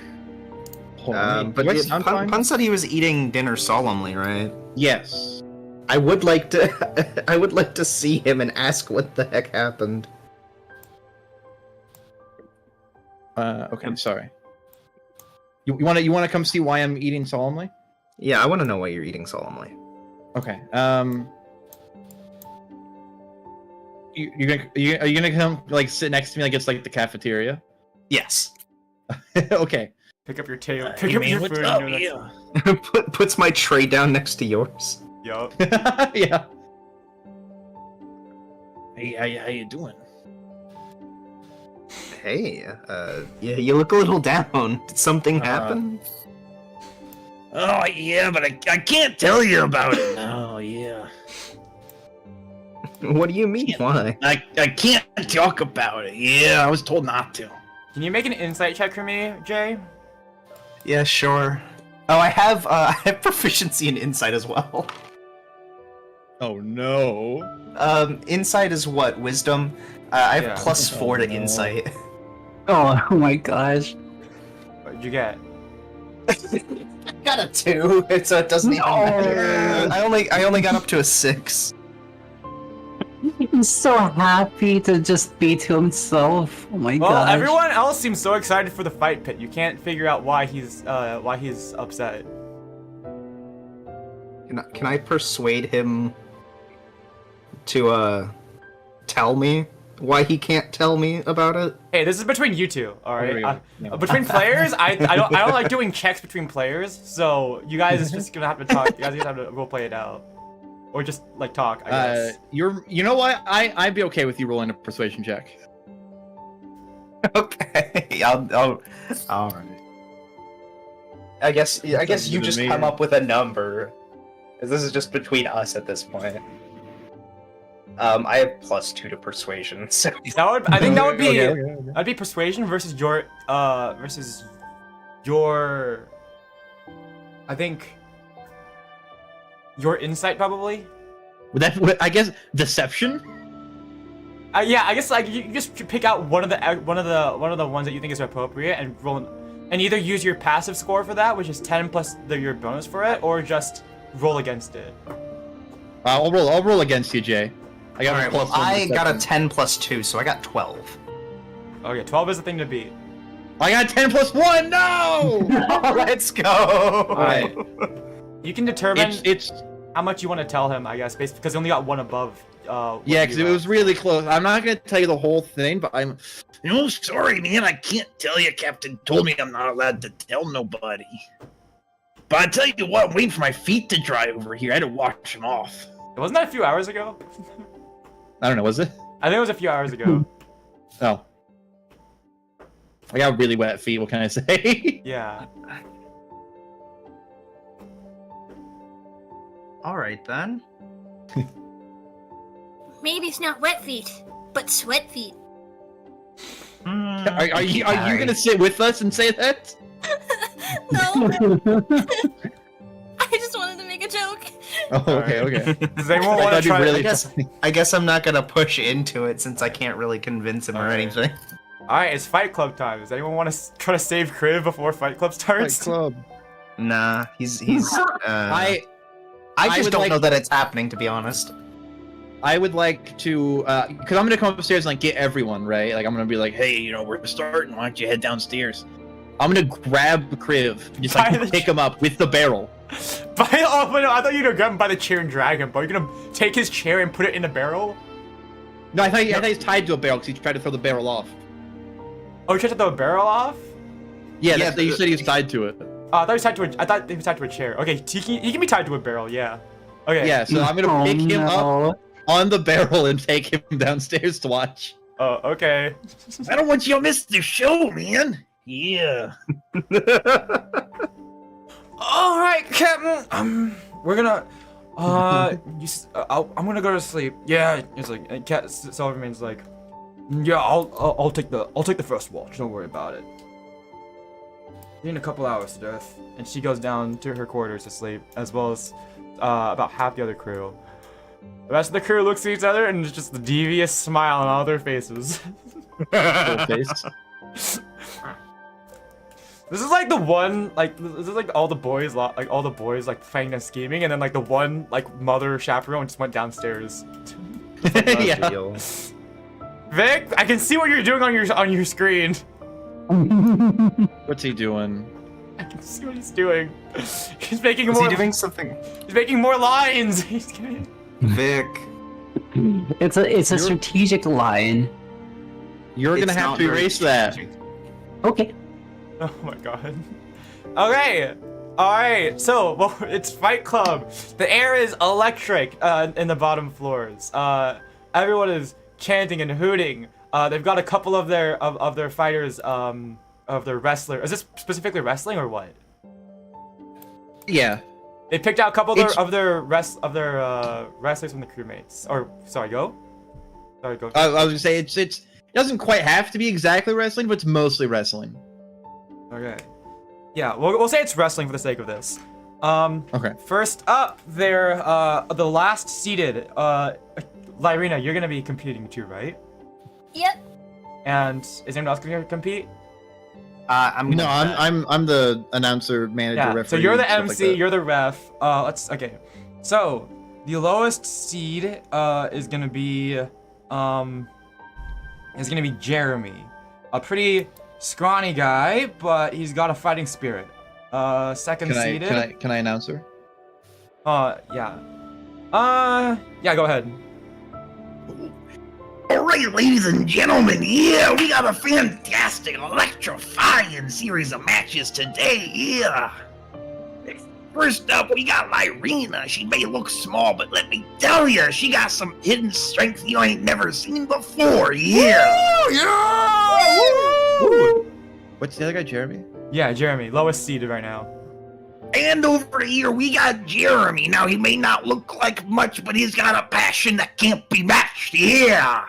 Hold on. But Do I yeah, sound fine? Pun said he was eating dinner solemnly, right? Yes. I would like to I would like to see him and ask what the heck happened. Okay, sorry. You wanna come see why I'm eating solemnly? Yeah, I want to know why you're eating solemnly. Okay. Are you gonna come like sit next to me like it's like the cafeteria? Yes. Okay. Pick up your tail. Pick up your food. And Yeah. Puts my tray down next to yours. Yup. Yeah. Hey, how you doing? Hey, Yeah, you look a little down. Did something happen? Oh yeah, but I can't tell you about it. Oh yeah. what do you mean? Why? I can't talk about it. Yeah, I was told not to. Can you make an insight check for me, Jay? Yeah, sure. Oh, I have proficiency in insight as well. Oh no. Insight is what? Wisdom? I have Yeah. +4 to no. insight. Oh my gosh. What did you get? I got a 2. So it doesn't even matter. I only got up to a 6. He's so happy to just be to himself. Oh my Well, gosh. everyone else seems so excited for the fight pit. You can't figure out why he's upset. Can I persuade him to tell me why he can't tell me about it? Hey, this is between you two, all There we right? go. No. Between players, I don't like doing checks between players. So you guys is just gonna have to talk. You guys just have to role play it out, or just like talk. I guess. You know what? I'd be okay with you rolling a persuasion check. Okay, I'll all right. I guess you just come up with a number, 'cause this is just between us at this point. I have +2 to persuasion, so I think that would be Okay. that'd be persuasion versus your I think your insight probably. I guess deception. Yeah, I guess like you just pick out one of the ones that you think is appropriate and roll, and either use your passive score for that, which is 10 plus your bonus for it, or just roll against it. I'll roll against you, Jay. I got Alright, a plus well, one I got a deception. 10 +2, so I got 12. Okay, 12 is the thing to beat. I got 10 plus 1. No. Let's go! Alright. You can determine It's how much you want to tell him, I guess, based because you only got one above. yeah, because it was really close. I'm not gonna tell you the whole thing, but I'm. No, sorry, man. I can't tell you. Captain told me I'm not allowed to tell nobody. But I tell you what, I'm waiting for my feet to dry over here. I had to wash them off. Wasn't that a few hours ago? I don't know. Was it? I think it was a few hours ago. Oh. I got really wet feet. What can I say? Yeah. All right then. Maybe it's not wet feet, but sweat feet. Are you gonna sit with us and say that? No. I just wanted to make a joke. Oh, okay. Does anyone want to try? Really I guess I'm not gonna push into it since I can't really convince him or Alright. anything. All right, it's Fight Club time. Does anyone want to try to save Kriv before Fight Club starts? Club. Nah, he's. I I just would don't like- know that it's happening, to be honest. I would like to, because I'm gonna come upstairs and like get everyone, right? Like I'm gonna be like, hey, you know, we're starting. Why don't you head downstairs? I'm gonna grab Kriv, and just By the like pick him up with the barrel. Oh, but no, I thought you were gonna grab him by the chair and drag him, but you're gonna take his chair and put it in a barrel? No, I thought he's tied to a barrel because he tried to throw the barrel off. Oh, you tried to throw a barrel off? Yeah, Yeah, you said he was tied to it. Oh, I thought he was tied to a. I thought he was tied to a chair. Okay, he can be tied to a barrel. Yeah. Okay. Yeah, so I'm gonna pick him up on the barrel and take him downstairs to watch. Oh, okay. I don't want you to miss the show, man. Yeah. All right, Captain. We're gonna. I'm gonna go to sleep. Yeah. It's like, and Silverman's like, yeah, I'll take the first watch. Don't worry about it. In a couple hours to death, and she goes down to her quarters to sleep, as well as about half the other crew. The rest of the crew looks at each other, and it's just the devious smile on all their faces. Full face. This is like the one, like this is like all the boys, like fighting and scheming, and then like the one like mother chaperone just went downstairs. Yeah. Deal. Vic, I can see what you're doing on your screen. What's he doing? I can see what he's doing. He's making Is more. he doing something? He's making more lines. He's getting. Vic. It's a strategic line. You're gonna It's have not to very erase that. strategic. Okay. Oh my god. Okay. Alright, so well, it's Fight Club. The air is electric in the bottom floors. Everyone is chanting and hooting. They've got a couple of their fighters, of their wrestler. Is this specifically wrestling or what? Yeah. They picked out a couple It's- of their wrestlers from the crewmates. Or sorry, go. Sorry, go. I was gonna say it doesn't quite have to be exactly wrestling, but it's mostly wrestling. Okay. Yeah, we'll say it's wrestling for the sake of this. Okay. First up, they're the last seated. Lyryna, you're gonna be competing too, right? Yep. And is anyone else gonna compete? I'm No, gonna- I'm the announcer, manager, Yeah. referee. So you're the stuff like MC, that. you're the ref. Okay. So the lowest seed is gonna be Jeremy, a pretty scrawny guy, but he's got a fighting spirit. Second seeded. Can I announce her? Yeah. Yeah, go ahead. All right, ladies and gentlemen, yeah, we got a fantastic, electrifying series of matches today, yeah. First up, we got Lyryna. She may look small, but let me tell you, she got some hidden strength you ain't never seen before, yeah. What's the other guy, Jeremy? Yeah, Jeremy, lowest seeded right now. And over here, we got Jeremy. Now, he may not look like much, but he's got a passion that can't be matched, yeah.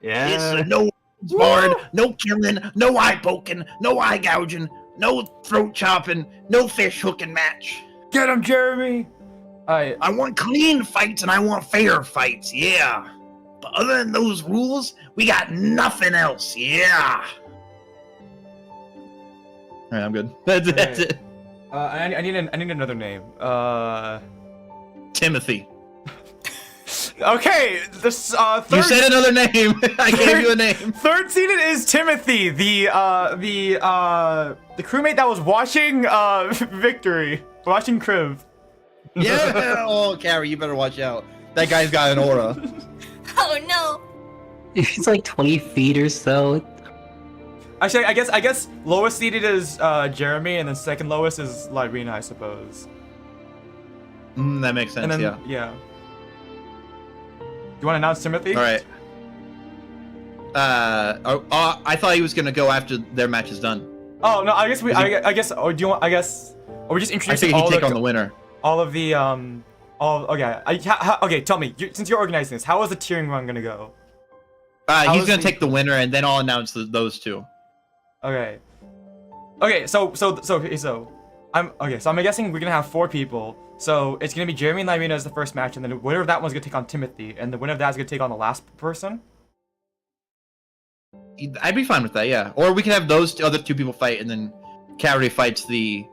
It's a no barred, no killing, no eye poking, no eye gouging, no throat chopping, no fish hooking match. Get him, Jeremy! I want clean fights and I want fair fights, yeah. But other than those rules, we got nothing else, yeah. All right, I'm good. That's it. I need another name. Timothy. Okay, this third. You said another name. I gave you a name. Third seeded is Timothy, the crewmate that was watching Victory, watching Kriv. Yeah. Oh, Kaori, you better watch out. That guy's got an aura. Oh no. It's like 20 feet or so. Actually, I guess lowest seeded is Jeremy, and then second lowest is Lyryna, I suppose. That makes sense. And then yeah. You want to announce Timothy? All right. I thought he was gonna go after their match is done. Oh no, I guess we. I guess. Or do you want? I guess. Or we just I introducing think all he'd take on the winner. all of the Okay. Okay. Tell me. Since you're organizing this, how is the tiering run gonna go? He's gonna take the winner, and then I'll announce those two. Okay. Okay. So I'm guessing we're gonna have 4 people. So it's gonna be Jeremy and Lyryna as the first match, and then the winner of that one's gonna take on Timothy, and the winner of that is gonna take on the last person. I'd be fine with that, yeah. Or we can have those other 2 people fight, and then Kaori fights the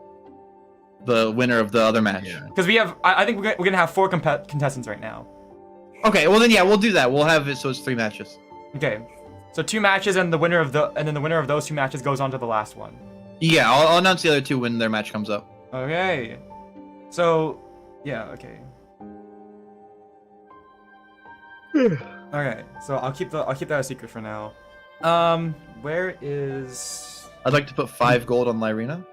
winner of the other match. Because we have, I think we're gonna have 4 contestants right now. Okay, well then yeah, we'll do that. We'll have it so it's 3 matches. Okay, so 2 matches, and the winner of those 2 matches goes on to the last one. Yeah, I'll announce the other 2 when their match comes up. Okay. So, yeah, okay. Okay, so I'll keep that a secret for now. Where is? I'd like to put 5 gold on Lyryna.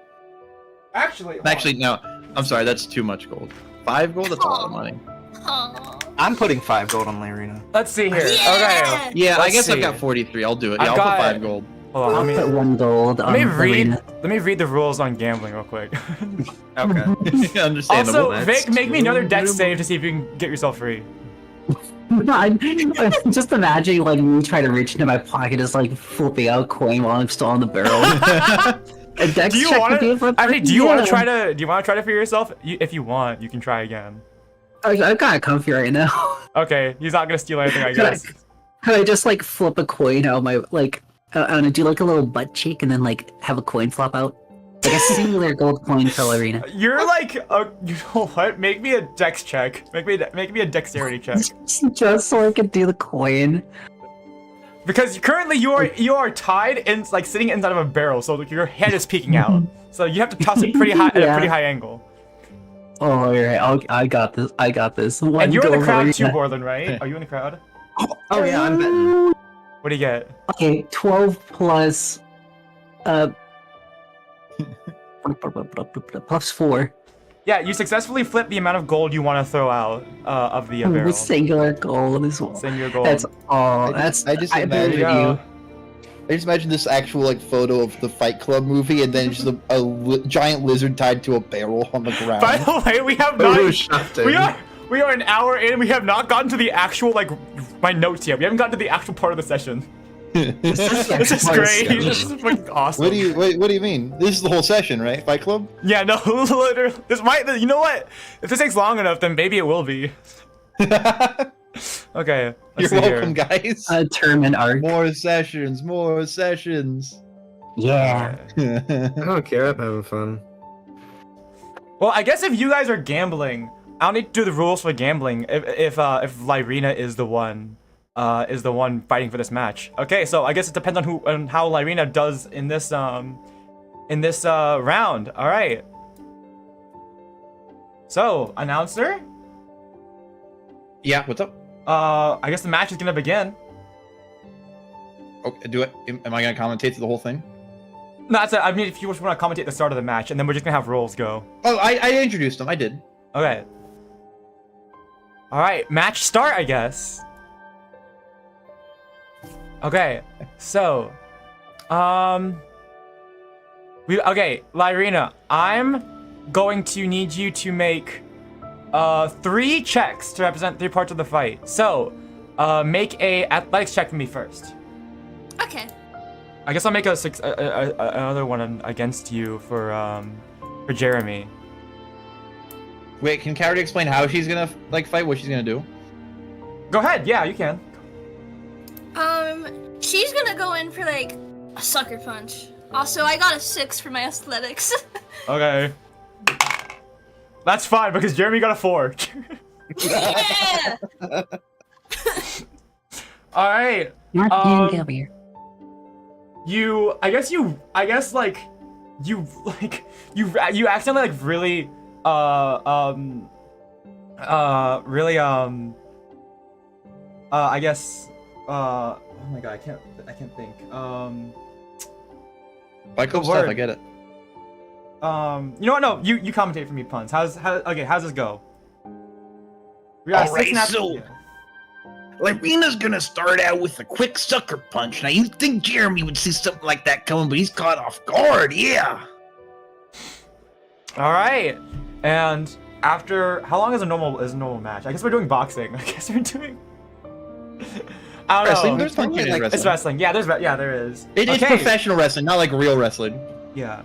Actually, no. I'm sorry, that's too much gold. 5 gold? That's a lot of money. Aw. I'm putting 5 gold on Lyryna. Let's see here. Yeah! Okay. Yeah, I Let's guess see. I've got 43. I'll do it. I've Yeah, I'll got- put 5 gold. Hold on. I'll put 1 gold on Let me read the rules on gambling real quick. Okay. Understandable. Also, Vic, make me another dex save to see if you can get yourself free. No, I'm just imagining like me trying to reach into my pocket, just like flipping out coin while I'm still on the barrel. A dex Do you check want would be a to? fun Actually, thing. do you want Yeah. to try to? Do you want to try to for yourself? If you want, you can try again. I'm kind of comfy right now. Okay, he's not gonna steal anything, I Could I- guess. Could I just like flip a coin out of my like? I'm gonna do like a little butt cheek and then like have a coin flop out, like a singular gold coin for Lyryna. You're like, you know what? Make me a dex check. Make me a dexterity check. Just so I can do the coin. Because currently you are tied and like sitting inside of a barrel, so like, your head is peeking out. So you have to toss it pretty high at a pretty high angle. Oh, alright. I got this. I got this. One And you're in the gold, crowd too, Lyryna. Warlen, right? Are you in the crowd? Oh yeah, I'm betting. What do you get? Okay, 12 plus plus 4. Yeah, you successfully flip the amount of gold you want to throw out of the The barrel. singular gold as well. Singular gold. That's all. I just I imagine believe you. I just imagine this actual like photo of the Fight Club movie, and then just a giant lizard tied to a barrel on the ground. By the way, we have not. We are an hour in. We have not gotten to the actual like my notes yet. We haven't gotten to the actual part of the session. This is great. This is fucking awesome. What do you mean? This is the whole session, right? Fight Club? Yeah, no, literally. This might. You know what? If this takes long enough, then maybe it will be. Okay. You're Let's see welcome, here. guys. A tournament arc. More sessions. Yeah. I don't care. I'm having fun. Well, I guess if you guys are gambling, I don't need to do the rules for gambling. If Lyryna is the one fighting for this match. Okay, so I guess it depends on how Lyryna does in this round. All right. So, announcer. Yeah. What's up? I guess the match is gonna begin. Okay, do it. Am I gonna commentate through the whole thing? No, that's it. I mean, if you just want to commentate the start of the match, and then we're just gonna have rolls go. Oh, I introduced them. I did. Okay. All right, match start, I guess. Okay, so, Lyryna, I'm going to need you to make 3 checks to represent 3 parts of the fight. So, make a athletics check for me first. Okay. I guess I'll make another one against you for Jeremy. Wait, can Kaori explain how she's gonna like fight? What she's gonna do? Go ahead. Yeah, you can. She's gonna go in for like a sucker punch. Also, I got a 6 for my athletics. Okay. That's fine because Jeremy got a 4. Yeah! All right. Not over here. You accidentally like really I guess oh my god, I can't think. Fight Club The stuff. word. I get it. You know what? No, you commentate for me, Puns. How's this go? We got Alright, 6 and a half- so- yeah. Lyryna's gonna start out with a quick sucker punch. Now, you'd think Jeremy would see something like that coming, but he's caught off guard, yeah. All right. And after how long is a normal match? I guess we're doing boxing. I guess we're doing. I don't Wrestling? know. There's plenty of wrestling. It's wrestling. Yeah, there is. It's professional wrestling, not like real wrestling. Yeah.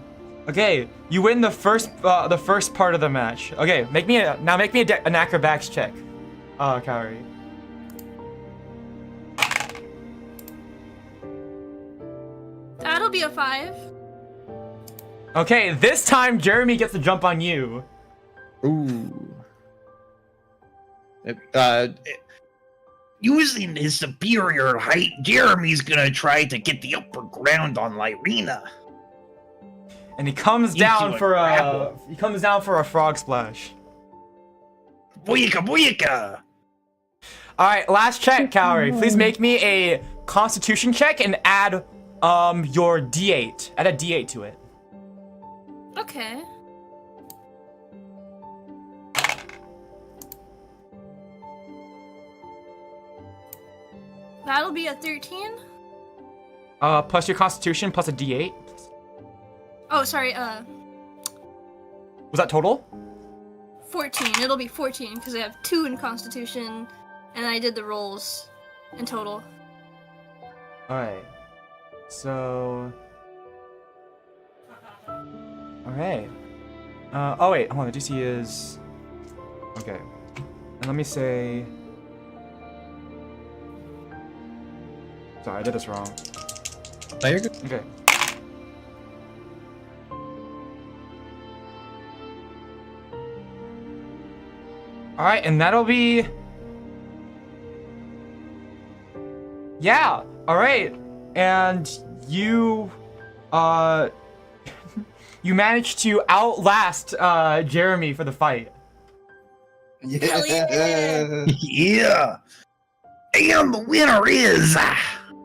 Okay, you win the first part of the match. Okay, make me an acrobatics check. Kaori. That'll be a 5. Okay, this time Jeremy gets to jump on you. Ooh. Using his superior height, Jeremy's gonna try to get the upper ground on Lyryna. And he comes down for a frog splash. Booyaka, booyaka! All right, last check, Kaori. Please make me a Constitution check and add your D8. Add a D8 to it. Okay. That'll be a 13. Plus your Constitution plus a D8. Oh, sorry. Was that total? 14. It'll be 14 because I have 2 in Constitution, and I did the rolls in total. All right. So. All right. Oh wait, hold on. The DC is. Okay. And let me say. Sorry, I did this wrong. No, you're good. Okay. All right, and that'll be. Yeah. All right, and you, you managed to outlast Jeremy for the fight. Hell yeah! Yeah! And the winner is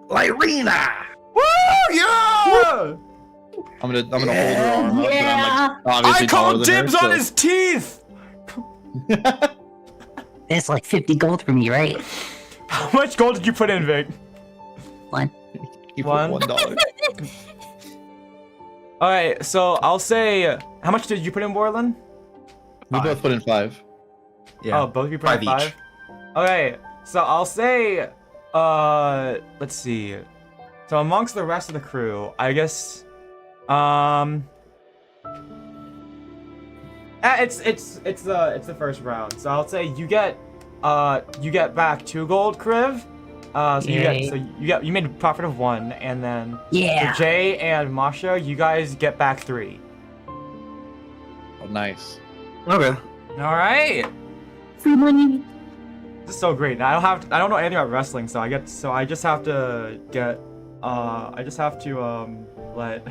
Lyryna! Woo! Yeah! I'm gonna hold her arm up. Yeah. But I'm, like, obviously I call taller than her, dibs on so- his teeth. That's like 50 gold for me, right? How much gold did you put in, Vic? 1. He put One. $1. All right, so I'll say, how much did you put in, Warlen? We both put in 5. Yeah. Oh, both of you put in 5 5? each. Okay, so I'll say, let's see. So amongst the rest of the crew, I guess, it's the first round. So I'll say you get back 2 gold, Kriv. You made a profit of 1, and then Yeah. for Jay and Mawsho, you guys get back 3. Oh, nice. Okay. All right. Free money. This is so great. Now I don't know anything about wrestling, so I just have to let Yeah, I just have to let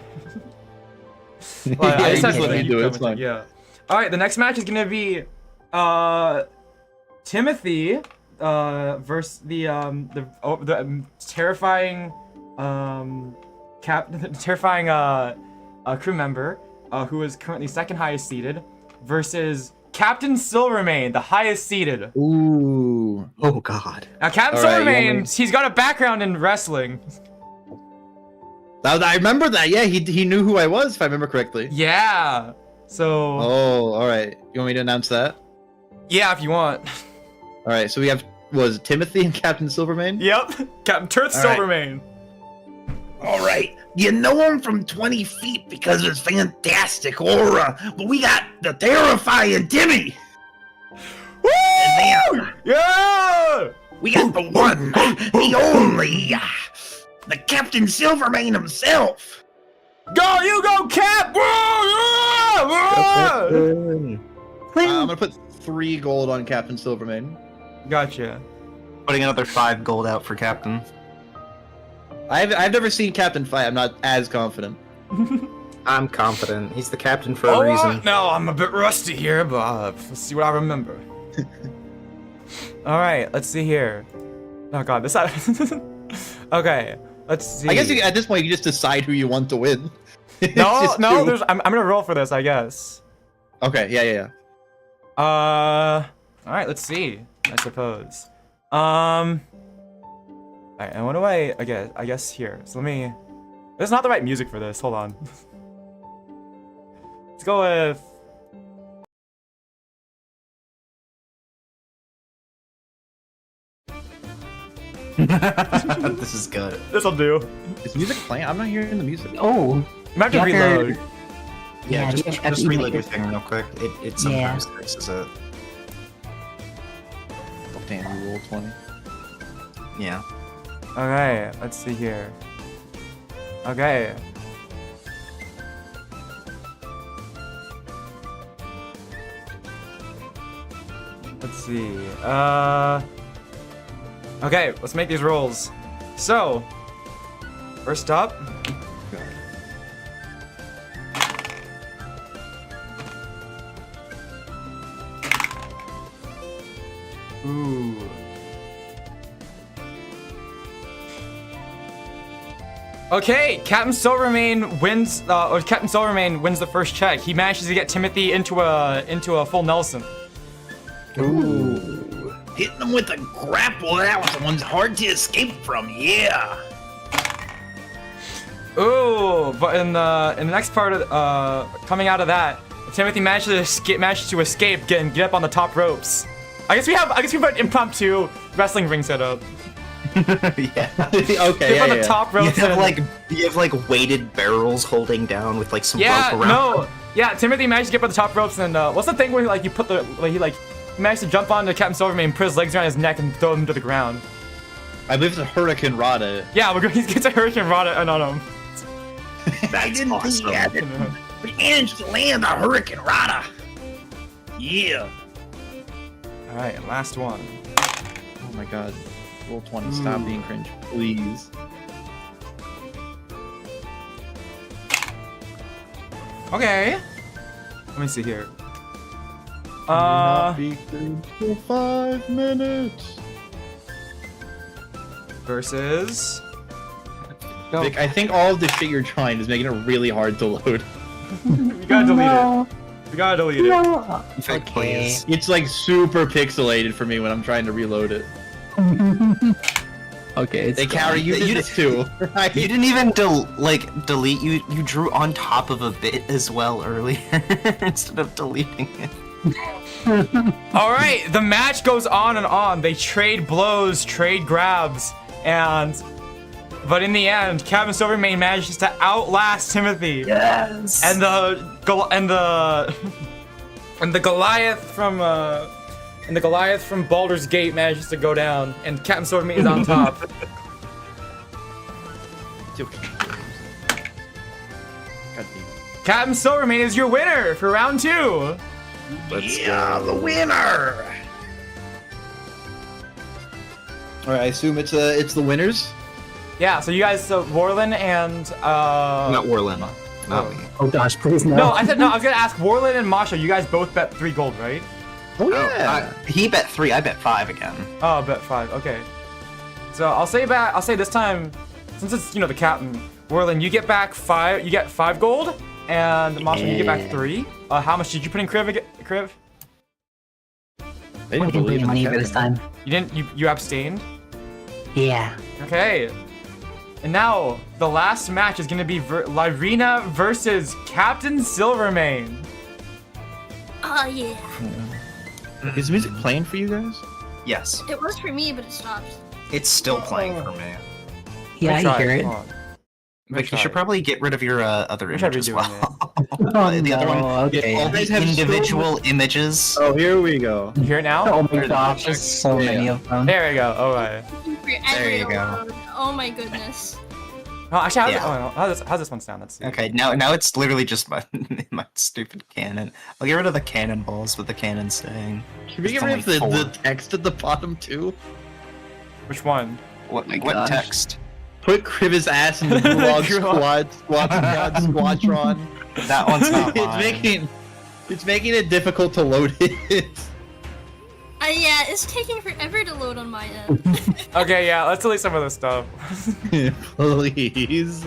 me do it. It's fine. Yeah. All right. The next match is gonna be Timothy versus the terrifying crew member who is currently 2nd highest seeded versus Captain Silvermane, the highest seeded. Ooh. Oh God. Now Captain All right, you Silvermane, want he's got a background in wrestling. I remember that. Yeah, he knew who I was, if I remember correctly. Yeah. So Oh, all right. You want me to announce that? yeah, if you want. All right. So we have was it Timothy and Captain Silvermane? Yep. Captain Turth All right. Silvermane. Alright, you know him from 20 feet because of his fantastic aura, but we got the terrifying Timmy! Woo! And then Yeah! we got the one, the only, the Captain Silvermane himself! Go, you go, Cap! Woo! Yeah! Woo! I'm gonna put 3 gold on Captain Silvermane. Gotcha. Putting another 5 gold out for Captain. I've never seen Captain fight. I'm not as confident. I'm confident. He's the captain for a reason. No, I'm a bit rusty here, but let's see what I remember. All right, let's see here. Oh God, this. Okay, let's see. I guess at this point you can just decide who you want to win. It's No, just no. two. I'm gonna roll for this, I guess. Okay, yeah. All right, let's see. I suppose. Alright, and what do I guess here. So let me. This is not the right music for this. Hold on. Let's go with. This is good. This'll do. Is music playing? I'm not hearing the music. Oh, You might have to you have to- reload. Yeah, you just have to reload make your it- thing real quick. It sometimes fixes it. Oh, damn, you roll 20. Yeah. Okay, let's see here. Okay. Let's see. Okay, let's make these rolls. So, first up. Ooh. Okay, Captain Silvermane wins. Captain Silvermane wins the first check. He manages to get Timothy into a full Nelson. Ooh. Hitting them with a grapple, that one's hard to escape from, yeah. Ooh, but in the next part of coming out of that, Timothy managed to escape, get up on the top ropes. I guess we have an impromptu wrestling ring set up. Yeah. Okay, Get on the top You ropes. have and- like weighted barrels holding down with like some yeah, rope around. no, yeah. Timothy managed to get up on the top ropes, and what's the thing where like you put the he managed to jump onto Captain Silvermane and put his legs around his neck and throw him to the ground. I believe it's a Hurricane Rada. Yeah, he gets a hurricane rod on him. I didn't awesome. think he had it. We managed to land a Hurricane Rada. Yeah. All right, and last one. Oh my god. Roll 20. Stop being cringe, please. Okay. Let me see here. Not be cringe for 5 minutes. Versus. Vic, I think all of the shit you're trying is making it really hard to load. You gotta delete it. You gotta delete it. No. In fact, Okay. please. It's like super pixelated for me when I'm trying to reload it. Okay, it's Hey, Kaori, you did this too, right? You didn't even delete. You drew on top of a bit as well earlier instead of deleting it. All right, the match goes on and on. They trade blows, trade grabs, but in the end, Captain Silvermane manages to outlast Timothy. Yes. And the Goliath from Baldur's Gate manages to go down, and Captain Silvermane is on top. God damn it. Captain Silvermane is your winner for round 2. Yeah, the winner. Alright, I assume it's the winners? Yeah, so you guys, Warlen and Not Warlen. Not me. Oh gosh, please no. No, I said no. I was gonna ask Warlen and Mawsho. You guys both bet 3 gold, right? Oh yeah! He bet 3. I bet 5 again. Oh, bet 5. Okay. So I'll say this time, since it's the captain, Warlen, you get back 5. You get 5 gold, and Mawsho, you get back 3. How much did you put in Kriv? Kriv? They I didn't didn't put believe in money the for this captain. time. You didn't. You abstained. Yeah. Okay. And now the last match is gonna be Lyryna versus Captain Silvermane. Oh yeah. Is music playing for you guys? Yes. It was for me, but it stopped. It's still playing for me. Yeah, Try I hear it. Come on. Vic, you should probably get rid of your other Wish I'd image as redo well. Oh, The other no, one. okay. All these individual images. Oh, here we go. You hear it now? Oh my gosh, there's so many of them. There we go. All right. There you go. Everyone. Oh my goodness. Oh, actually, Yeah. how's this one sound? Let's see. Okay, now it's literally just my my stupid cannon. I'll get rid of the cannonballs with the cannon staying. Can we It's get rid of only the 4. text at the bottom too? Which one? What my what gosh. text? Put Kriv's ass in the Gulag Squadron. That one's not mine. It's making it difficult to load it. Yeah, it's taking forever to load on my end. Okay, yeah, let's delete some of this stuff. Please.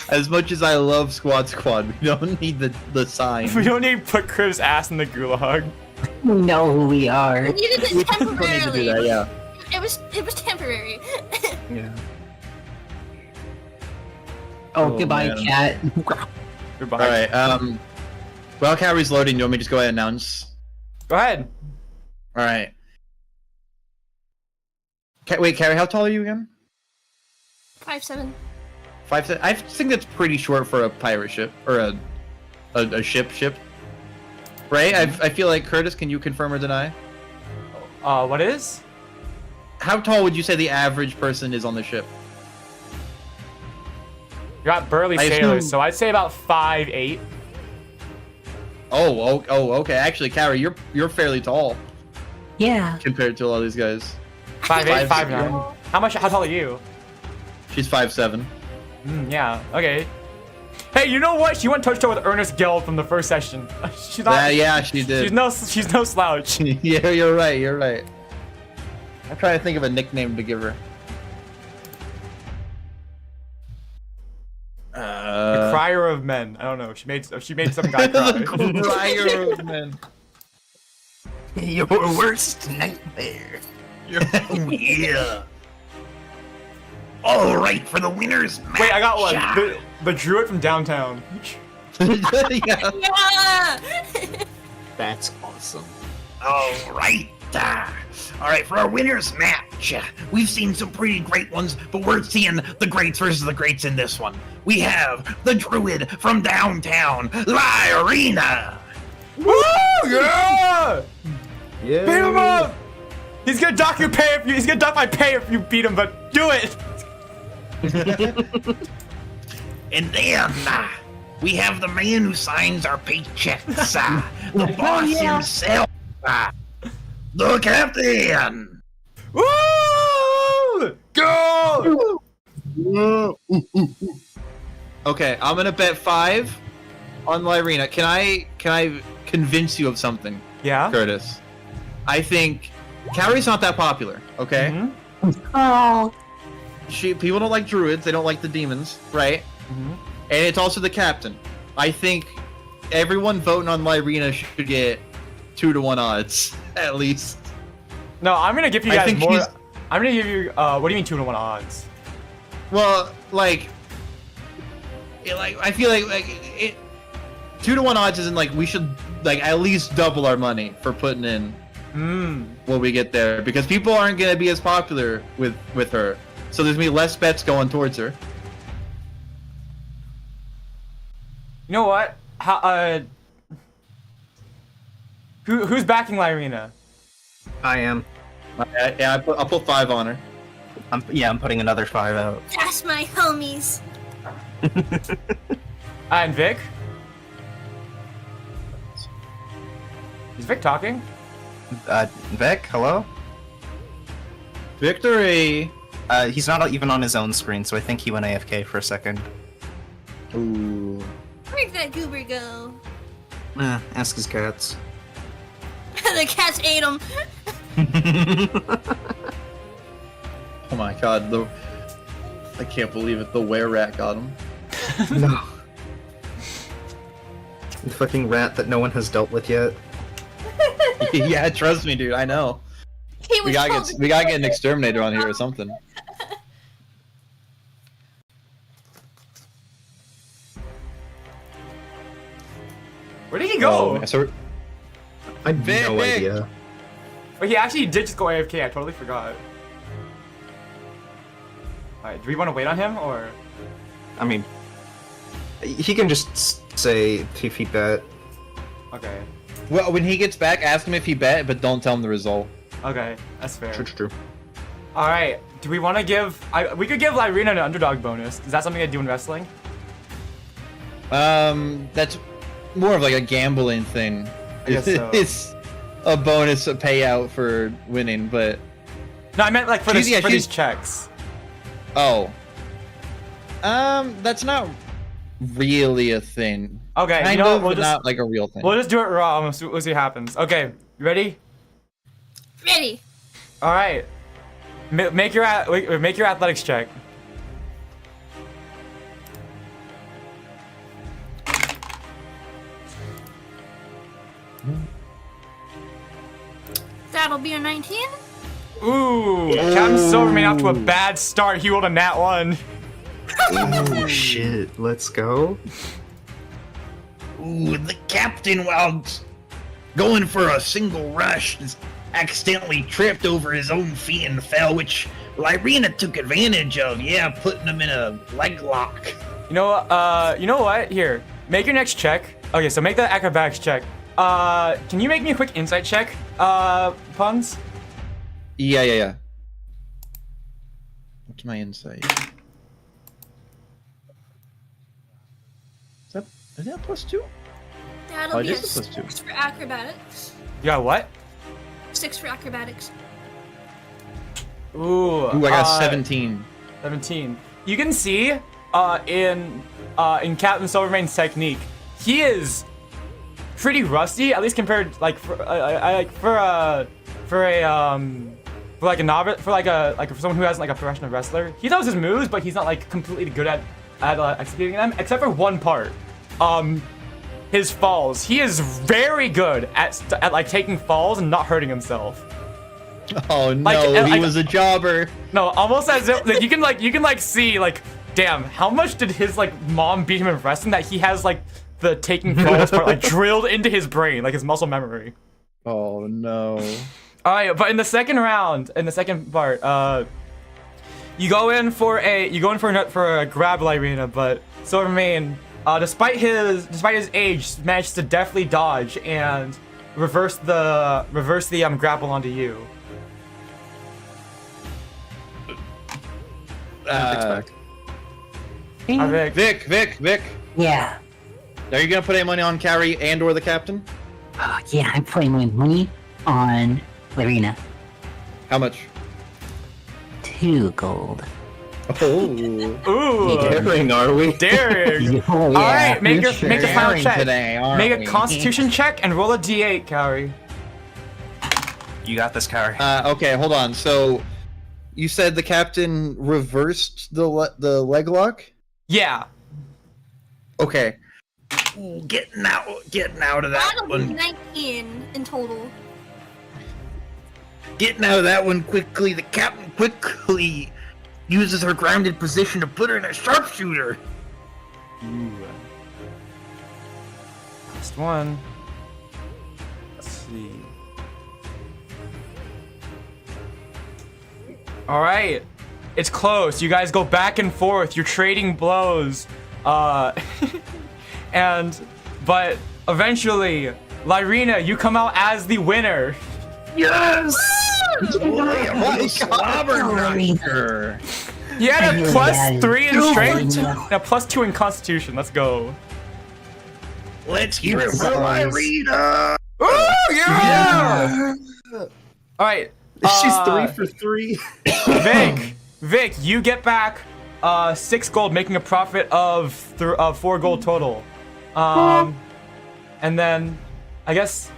As much as I love Squad, we don't need the sign. We don't need to put Kriv's ass in the gulag. We know who we are. We needed it We don't need to do temporarily. that, yeah. It was temporary. Yeah. Oh, goodbye, man. cat. Goodbye. All right. While Kaori's loading, you want me to just go ahead and announce? Go ahead. All right. Wait, Kaori, how tall are you again? 5'7". 5'7". I think that's pretty short for a pirate ship or a ship. Right? I feel like Kurtis. Can you confirm or deny? What is? How tall would you say the average person is on the ship? You got burly I sailors, assume- so I'd say about 5'8". Oh, okay. Actually, Kaori, you're fairly tall Yeah. compared to a lot of these guys. 5'8", 5'9". 5'9". How tall are you? She's 5'7". Yeah, okay. Hey, you know what? She went toe-to-toe with Ernest Gell from the first session. She's not. Yeah, she did. She's no slouch. Yeah, you're right. I'm trying to think of a nickname to give her. The crier of men. I don't know. She made some guy cry. The crier of men. Your worst nightmare. Yeah. All right, for the winners match. Wait, I got one. The druid from downtown. Yeah. Yeah! That's awesome. All right. All right, for our winners match, we've seen some pretty great ones, but we're seeing the greats versus the greats in this one. We have the druid from downtown, Lyryna. Woo! Yeah! Yeah. Beat him up! He's gonna dock your pay if you. He's gonna dock my pay if you beat him. But do it. And then we have the man who signs our paychecks, the boss himself, the captain. Woo! Go! Okay, I'm gonna bet 5 on Lyryna. Can I convince you of something, Yeah. Kurtis? I think Kaori's not that popular. Okay. Mhm. Oh. People don't like druids. They don't like the demons, right? Mhm. And it's also the captain. I think everyone voting on Lyryna should get 2-to-1 odds at least. No, I'm gonna give you I guys think more. she's- I'm gonna give you. What do you mean 2-to-1 odds? Well, I feel like 2-to-1 odds isn't like we should at least double our money for putting in when we get there, because people aren't gonna be as popular with her, so there's gonna be less bets going towards her. You know what? Who's backing Lyryna? I am. Yeah, I'll put 5 on her. I'm putting another 5 out. That's my homies. And Vic? Is Vic talking? Vic, hello? Victory! He's not even on his own screen, so I think he went AFK for a second. Ooh. Where'd that goober go? Ask his cats. The cats ate him. Oh my god, I can't believe it. The were-rat got him. No. The fucking rat that no one has dealt with yet. Yeah, trust me, dude. I know. He We was gotta get an exterminator on here or something. Where did he go? Oh, so I have Vic, no Vic. idea. Wait, he actually did just go AFK. I totally forgot. Alright, do we want to wait on him or? I mean, he can just say if he bet. Okay. well, when he gets back, ask him if he bet, but don't tell him the result. Okay, that's fair. True. All right. Do we want to give? We could give Lyryna an underdog bonus. Is that something I do in wrestling? That's more of like a gambling thing. I guess so. It's a bonus, a payout for winning, but No, I meant like for, She's- yeah, for these she's- checks. oh, that's not really a thing. Okay, Kind you know, of, we'll but just not like a real thing. we'll just do it raw. We'll see what happens. Okay, you ready? ready. All right. Make your athletics check. That'll be a 19. Ooh, Captain Silverman off to a bad start. He rolled a nat 1. Oh shit, let's go. Ooh, the captain, while going for a single rush, accidentally tripped over his own feet and fell, which Lyryna took advantage of. Yeah, putting him in a leg lock. You know what? Here, make your next check. Okay, so make the acrobatics check. Can you make me a quick insight check, Puns? Yeah. What's my insight? Is that +2? That'll it be a is a +2. 6 for acrobatics. You got what? 6 for acrobatics. Ooh, I got 17. 17. You can see, in Captain Silvermane's technique, he is pretty rusty, at least compared, like, for someone who hasn't like a professional wrestler. He knows his moves, but he's not like completely good at executing them, except for one part. His falls. He is very good at like taking falls and not hurting himself. Oh no, he was a jobber. No, almost as if like, you can see like, damn, how much did his like mom beat him in wrestling that he has like the taking falls part like drilled into his brain, like his muscle memory. Oh no. All right, but in the second round, in the second part, you go in for a grab Lyryna, but Silvermane, despite his age, managed to deftly dodge and reverse the grapple onto you. Vic. Yeah. Are you gonna put any money on Kaori and/or the captain? Yeah, I'm putting my money on Lyryna. How much? 2 gold. Oh. Ooh. Daring, are we? Daring. Oh, yeah. All right, make your final Daring check. today, aren't Make a we? Constitution check and roll a D8, Kaori. You got this, Kaori. Okay, hold on. So, you said the captain reversed the leg lock? Yeah. Okay. Ooh, getting out of that That'll be one. 19 in total. Getting out of that one quickly. The captain quickly uses her grounded position to put her in a sharpshooter. Ooh. Last one. Let's see. All right, it's close. You guys go back and forth. You're trading blows, but eventually, Lyryna, you come out as the winner. Yes! Lyryna. You had a really plus had it. 3 in strength Lyryna. and a plus 2 in constitution. Let's go. Let's hear it for Lyryna! Oh yeah! All right. She's 3 for 3. Vic, you get back 6 gold, making a profit of 4 gold total. And then I guess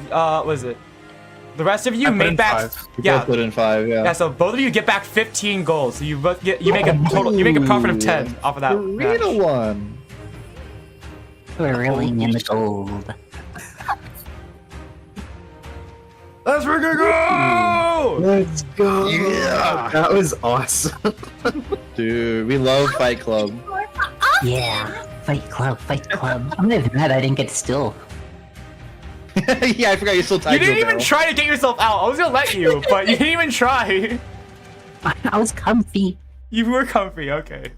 what is it? The rest of you made back. Both put in 5, yeah. Yeah, so both of you get back 15 gold. So you both make a total. You make a profit of 10 off of that. Lyryna one. We're reeling in the gold. Let's go! Let's go. Yeah. That was awesome. Dude, we love Fight Club. Yeah. Fight Club. I'm not even mad I didn't get still. Yeah, I forgot you're still tied You to a didn't even barrel. try to get yourself out. I was gonna let you, but you didn't even try. I was comfy. You were comfy, okay.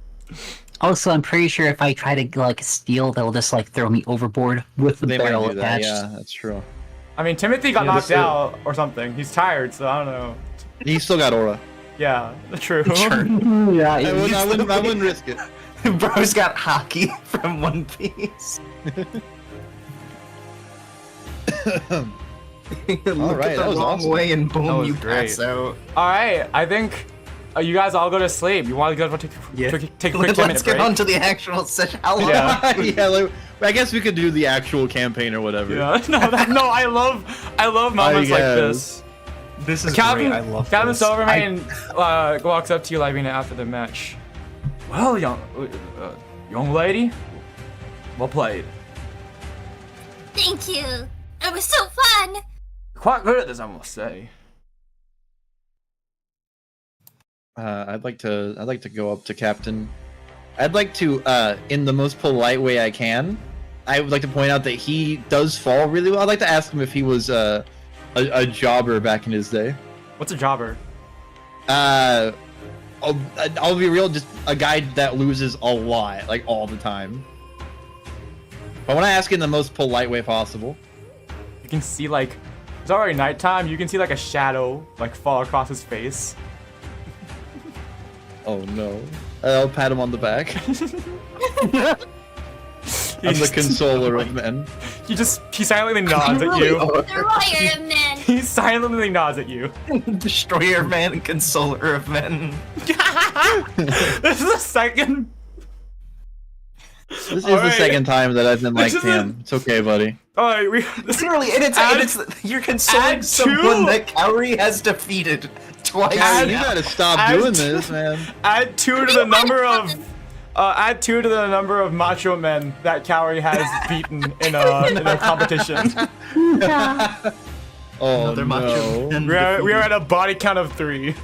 Also, I'm pretty sure if I try to like steal, they'll just like throw me overboard with the They barrel might do that, attached. yeah, that's true. I mean, Timothy got knocked this- out or something. He's tired, so I don't know. He still got aura. Yeah, true. Yeah, I wouldn't risk it. Bro's got hockey from One Piece. Look right, at that the was wrong awesome. way and boom, That was you great. pass out. All right, I think you guys all go to sleep. You want to go take Yeah. a quick 10-minute Let's get break? on to the actual session. How long? Yeah. Yeah, like, I guess we could do the actual campaign or whatever. Yeah, no, I love moments like this. This is Captain, great. I love Captain this. Silvermane walks up to you, Lyryna, after the match. Well, young lady, well played. Thank you. It was so fun. Quite good at this, I must say. I'd like to go up to Captain I'd like to, in the most polite way I can, I would like to point out that he does fall really well. I'd like to ask him if he was a jobber back in his day. What's a jobber? I'll be real, just a guy that loses a lot, like all the time. I want to ask in the most polite way possible. You can see like, it's already nighttime. You can see like a shadow like fall across his face. Oh no. I'll pat him on the back. I'm the consoler of men. He silently nods at you. Destroyer of men. He silently nods at you. Destroyer of man and consoler of men. This is the second. This is the second time that I've been like him. It's okay, buddy. Alright, Literally, and it's you're consoling someone that Kaori has defeated twice. You gotta stop doing this, man. Add 2 to the number of macho men that Kaori has beaten in a competition. Oh no. We are at a body count of 3.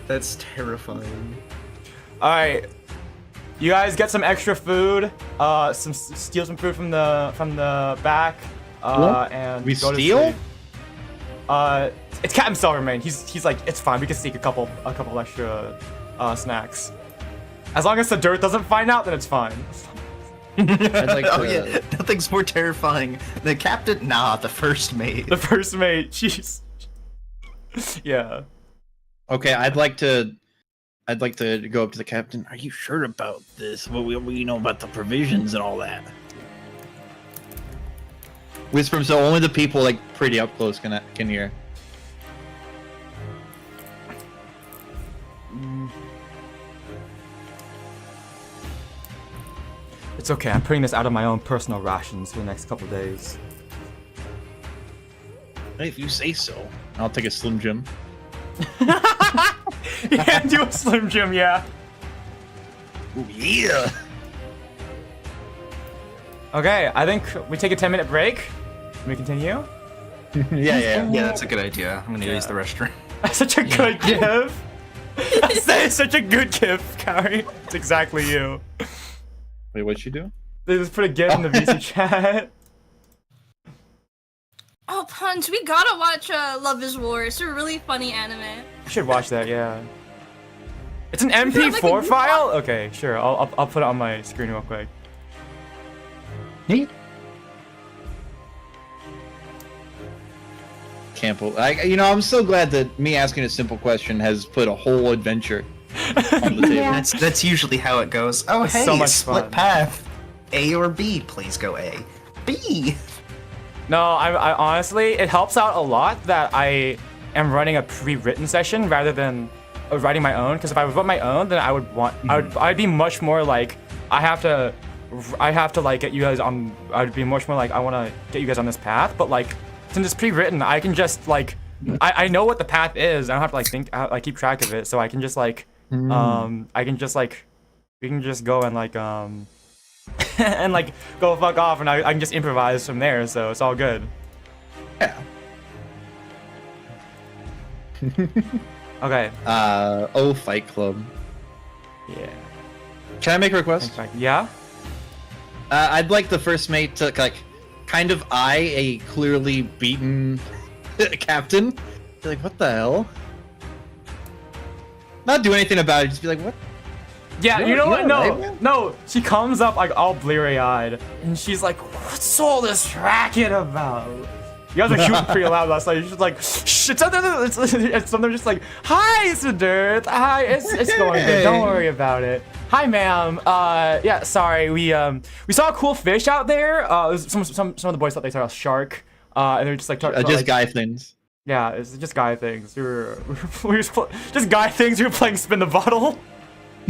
That's terrifying. Alright. You guys get some extra food. Steal some food from the back. And we go steal? to sleep. It's Captain Silvermane. He's like, it's fine. We can sneak a couple extra snacks. As long as the dirt doesn't find out, then it's fine. Oh yeah, nothing's more terrifying. The captain? Nah, the first mate. The first mate. Jeez. Yeah. Okay, I'd like to go up to the captain. Are you sure about this? What we know about the provisions and all that? Whisper him so only the people like pretty up close can hear. It's okay. I'm putting this out of my own personal rations for the next couple days. If you say so. I'll take a Slim Jim. Yeah, do a Slim Jim, yeah. Ooh, yeah. Okay, I think we take a 10-minute break. Can we continue? Yeah. Yeah, that's a good idea. I'm gonna use the restroom. That's such a good gift. That is such a good gift, Kaori. It's exactly you. Wait, what'd she do? They just put a gift in the VC chat. Oh, Punch, we gotta watch Love is War. It's a really funny anime. You should watch that, yeah. It's an MP4 file? Okay, sure. I'll put it on my screen real quick. Can't believe, I'm so glad that me asking a simple question has put a whole adventure on the table. Yeah. That's usually how it goes. Oh, It's hey, so much split fun. path. A or B? Please go A. B. No, I honestly, it helps out a lot that I am running a pre-written session rather than writing my own. Because if I wrote my own, then I'd be much more like I have to like get you guys on. I'd be much more like I want to get you guys on this path. But like since it's pre-written, I can just like I know what the path is. I don't have to like think like keep track of it. So I can just like I can just like we can just go and like and like go fuck off, and I can just improvise from there, so it's all good. Yeah. Okay. Fight Club. Yeah. Can I make a request? Yeah. I'd like the first mate to like kind of eye a clearly beaten captain. Be like, what the hell? Not do anything about it. Just be like, what? Yeah, you know what? Right, No. She comes up like all bleary-eyed, and she's like, "What's all this racket about?" You guys were shooting pretty loud last night. You're just like, "Shh!" It's something just like, "Hi, Siddharth. Hi, it's going good. Don't worry about it. Hi, ma'am. Yeah, sorry. We saw a cool fish out there. Some of the boys thought they saw a shark. And they're just like just guy things. Yeah, it's just guy things. We were just guy things. We were playing spin the bottle."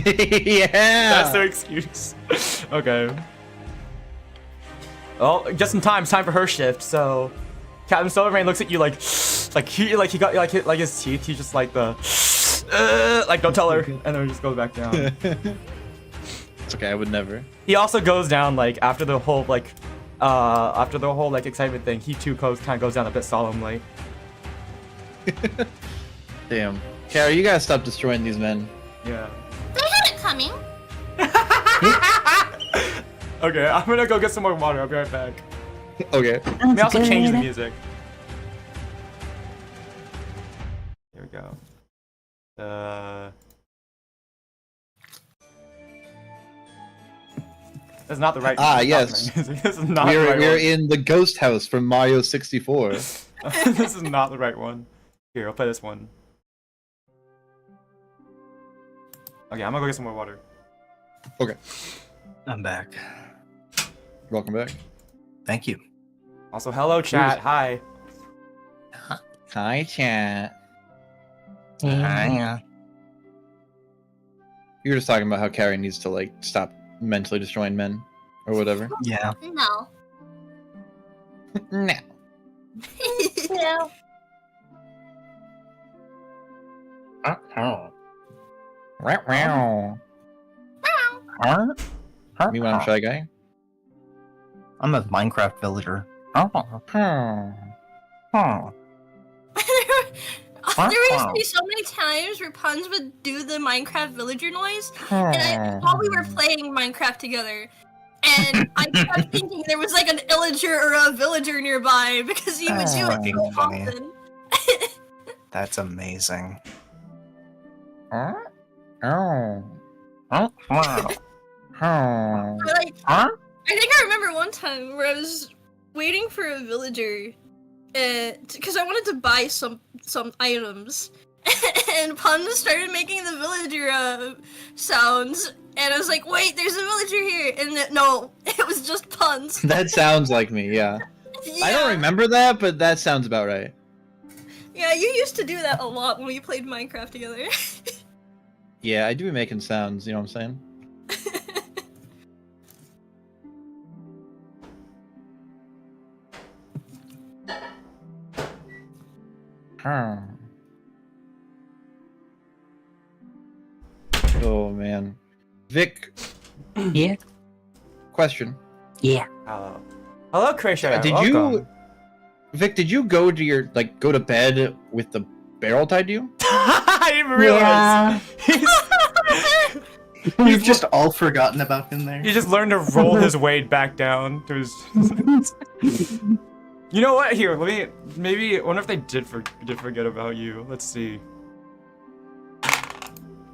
Yeah. That's their excuse. Okay. Well, just in time. It's time for her shift. So, Captain Silvermane looks at you like he got like his teeth. He's just like the like don't tell her, and then he just goes back down. It's okay. I would never. He also goes down like after the whole excitement thing. He too kind of goes down a bit solemnly. Damn. Kaori, you gotta stop destroying these men. Yeah. They had it coming. Okay, I'm gonna go get some more water. I'll be right back. Okay. Let me also change the music. Here we go. That's not the right. Yes. Music. This is not We're, the right we're one. in the ghost house from Mario 64. This is not the right one. Here, I'll play this one. Okay, I'm gonna go get some more water. Okay. I'm back. Welcome back. Thank you. Also, hello chat. Hi. Hi, chat. Yeah. You were just talking about how Kaori needs to like stop mentally destroying men, or whatever. Yeah. No. No. No. Me when I'm Shy Guy. I'm a Minecraft villager. There used to be so many times where Puns would do the Minecraft villager noise, and while we were playing Minecraft together, and I kept thinking there was like an illager or a villager nearby because he would do it so funny. often. That's amazing. But I think I remember one time where I was waiting for a villager, because I wanted to buy some items, and Puns started making the villager sounds, and I was like, wait, there's a villager here, and no, it was just Puns. That sounds like me, yeah. Yeah. I don't remember that, but that sounds about right. Yeah, you used to do that a lot when we played Minecraft together. Yeah, I do be making sounds, you know what I'm saying? Oh man. Vic, Yeah. question. Yeah. Hello. Hello, Krisha. Did Welcome. you Vic, did you go to your go to bed with the barrel tied to you? I didn't realize. You've just all forgotten about him there. He just learned to roll his weight back down to his. You know what? Here, let me. Maybe. I wonder if they did forget about you. Let's see.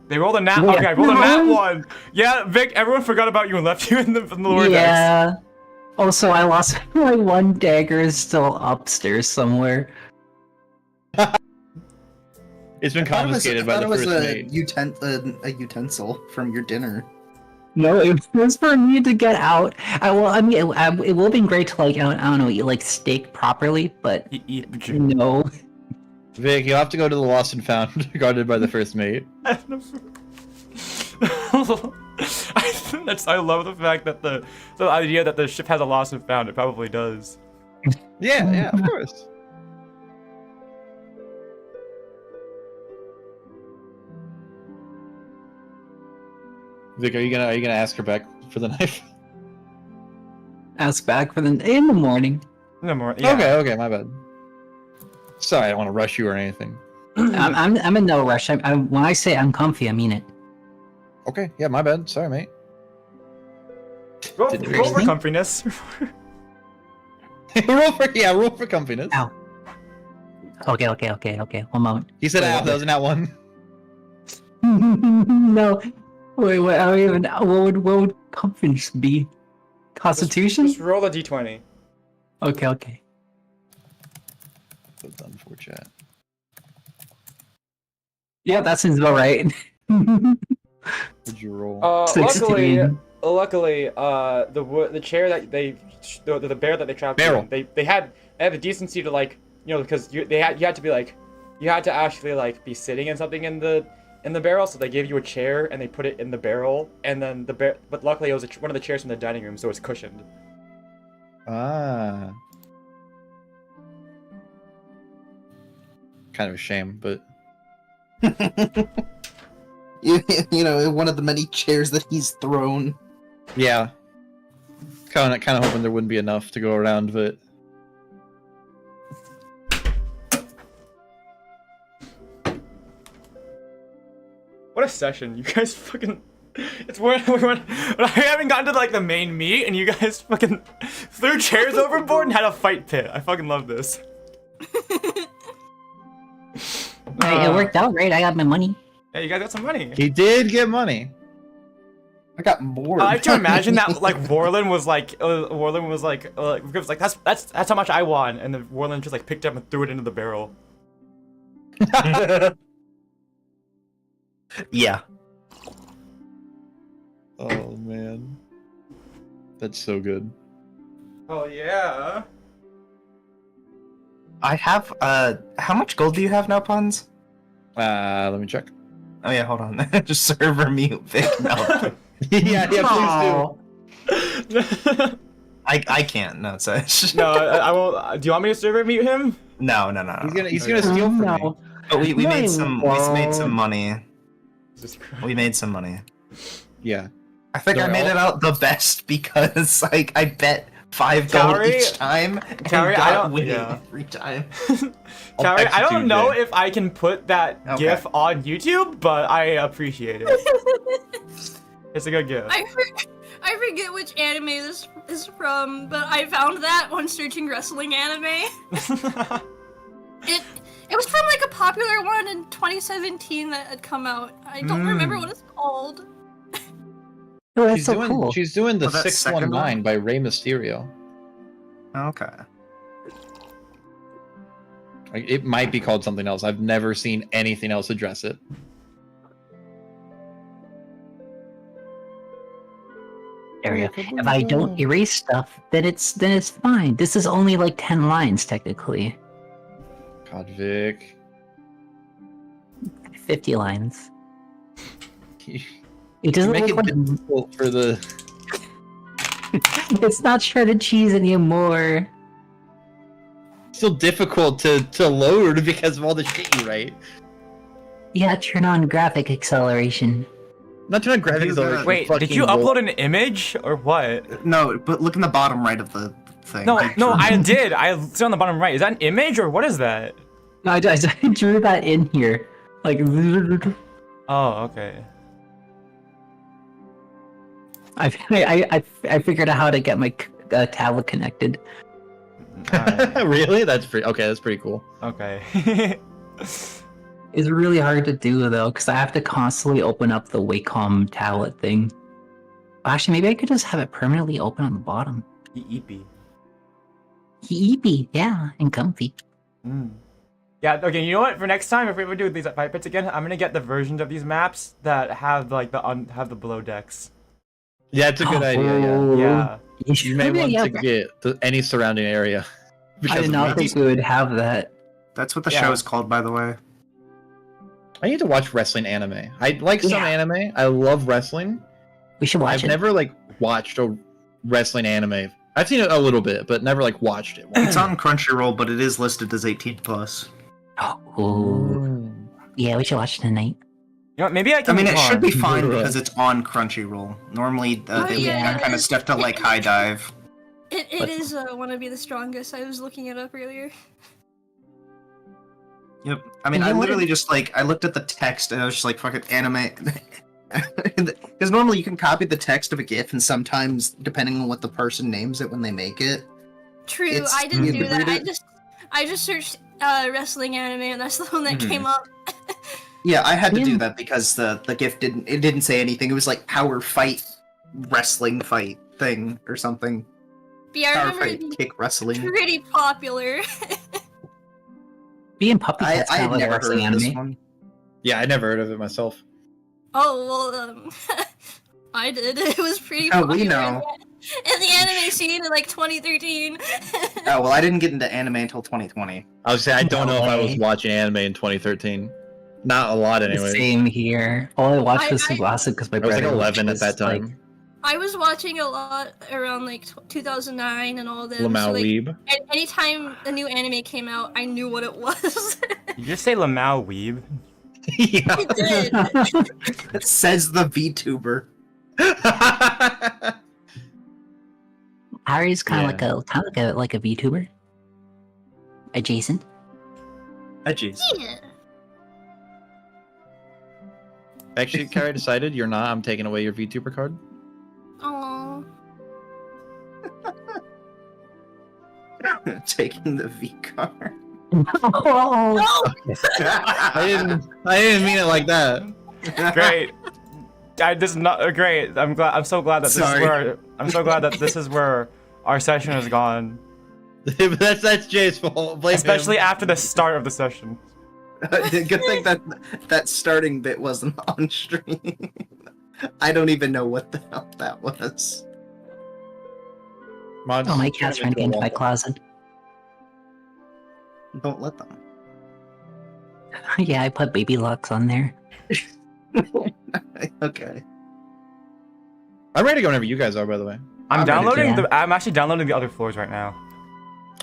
They rolled a nat. Yeah. Okay, I rolled a nat one. Yeah, Vic. Everyone forgot about you and left you in the lower decks. Yeah. Also, I lost my one dagger is still upstairs somewhere. It's been confiscated by the first mate. A utensil from your dinner. No, it was for me to get out. It would have been great to I don't know, eat steak properly, but no. Vic, you'll have to go to the lost and found guarded by the first mate. I love the fact that the idea that the ship has a lost and found. It probably does. Yeah, of course. Vic, are you gonna ask her back for the knife? Ask back in the morning. No more. Yeah. Okay, my bad. Sorry, I don't want to rush you or anything. I'm in no rush. When I say I'm comfy, I mean it. Okay, yeah, my bad. Sorry, mate. Roll Did you for actually? comfiness. roll for comfiness. Ow. Okay. 1 moment. He said, "Ow, that was an out one." No. Wait. I don't even. What would comfiness be? Constitution? Just roll a d20. Okay. That's done for chat. Yeah, that seems about right. Did you roll? Luckily, the chair that the bear that they trapped Barrel. in, they had the decency to because you had to actually be sitting in something in the barrel, so they gave you a chair and they put it in the barrel, and then but luckily it was one of the chairs from the dining room, so it's cushioned. Ah. Kind of a shame, but you know, one of the many chairs that he's thrown. yeah. Kind of hoping there wouldn't be enough to go around, but What a session! You guys fucking It's when I haven't gotten to like the main meat, and you guys fucking threw chairs overboard and had a fight pit. I fucking love this. It worked out, right? I got my money. Yeah, you guys got some money. He did get money. I got more. I like to imagine that like Warlen was like that's how much I won, and then Warlen just like picked up and threw it into the barrel. Yeah. Oh man, that's so good. Oh yeah. I have how much gold do you have now, Puns? Let me check. Oh yeah, hold on. Just server mute Vic. No. yeah, please do. I can't. No, so no, I won't. Do you want me to server mute him? No. He's gonna steal from me. But we made some money. We made some money. Yeah. I think I made it out the best because like I bet 5 gold each time and Kaori, got winning every time. Kaori, I don't know if I can put that GIF on YouTube, but I appreciate it. It's a good GIF. I forget which anime this is from, but I found that when searching wrestling anime. It was from like a popular one in 2017 that had come out. I don't remember what it's called. Oh, that's so cool. She's doing the that 619 by Rey Mysterio. Okay. It might be called something else. I've never seen anything else address it. Area. If I don't erase stuff, then it's fine. This is only like 10 lines technically. God, Vic. 50 lines. It doesn't make look it like... difficult for the. It's not shredded cheese anymore. Still difficult to load because of all the shit you write. Yeah, turn on graphic acceleration. Not turn on graphic acceleration. Wait, did you upload an image or what? No, but look in the bottom right of the thing. No, I did. I see on the bottom right. Is that an image or what is that? No, I drew that in here. Like. Oh, okay. I figured out how to get my tablet connected. Really? That's pretty cool. Okay. It's really hard to do though, because I have to constantly open up the Wacom tablet thing. Actually, maybe I could just have it permanently open on the bottom. Eepy. Yeah, and comfy. Yeah. Okay. You know what? For next time, if we ever do these fight pits again, I'm gonna get the versions of these maps that have like have the below decks. Yeah, it's a good idea. Yeah. You may want to get any surrounding area. I did not think we would have that. That's what the show is called, by the way. I need to watch wrestling anime. I like some anime. I love wrestling. We should watch it. I've never like watched a wrestling anime. I've seen it a little bit, but never like watched it. It's on Crunchyroll, but it is listed as 18+. Oh. Yeah, we should watch it tonight. You know what, maybe I can. I mean, it should be fine because it's on Crunchyroll. Normally, they leave that kind of stuff to like high dive. It is wanna be the strongest. I was looking it up earlier. Yep. I mean, I literally just like I looked at the text and I was just like, fucking anime. Because normally you can copy the text of a GIF, and sometimes, depending on what the person names it when they make it. True, I didn't do that. I just searched wrestling anime, and that's the one that came up. Yeah, I had to do that because the GIF didn't say anything. It was like power fight, wrestling fight thing or something. But yeah, I Power remember fight, kick wrestling. Pretty popular. Being puppy cats I kind had of like never heard wrestling of this anime. one. Yeah, I never heard of it myself. Oh well, I did. It was pretty popular. We know. In the anime scene in like 2013. Oh well, I didn't get into anime until 2020. I was saying I don't know if I was watching anime in 2013. Not a lot, anyway. Same here. All I watched was Tsubasa because my brother was like 11 at that time. Like, I was watching a lot around like 2009 and all that. Lamau so, like, Weeb. Anytime a new anime came out, I knew what it was. Did you just say Lamau Weeb? Yeah. I did. It says the VTuber. Harry's kind of like a VTuber. Adjacent. Jeez. Yeah. Actually, Kaori decided you're not. I'm taking away your VTuber card. Oh. Taking the V card. Oh, I didn't mean it like that. Great. This is not great. I'm so glad that this is where our session has gone. that's Jay's fault. Blame Especially him. after the start of the session. Good thing that starting bit wasn't on stream. I don't even know what the hell that was. Mods, my cat's trying to get into my closet. Don't let them. Yeah, I put baby locks on there. Okay. I'm ready to go whenever you guys are, by the way. I'm downloading yeah. I'm actually downloading the other floors right now.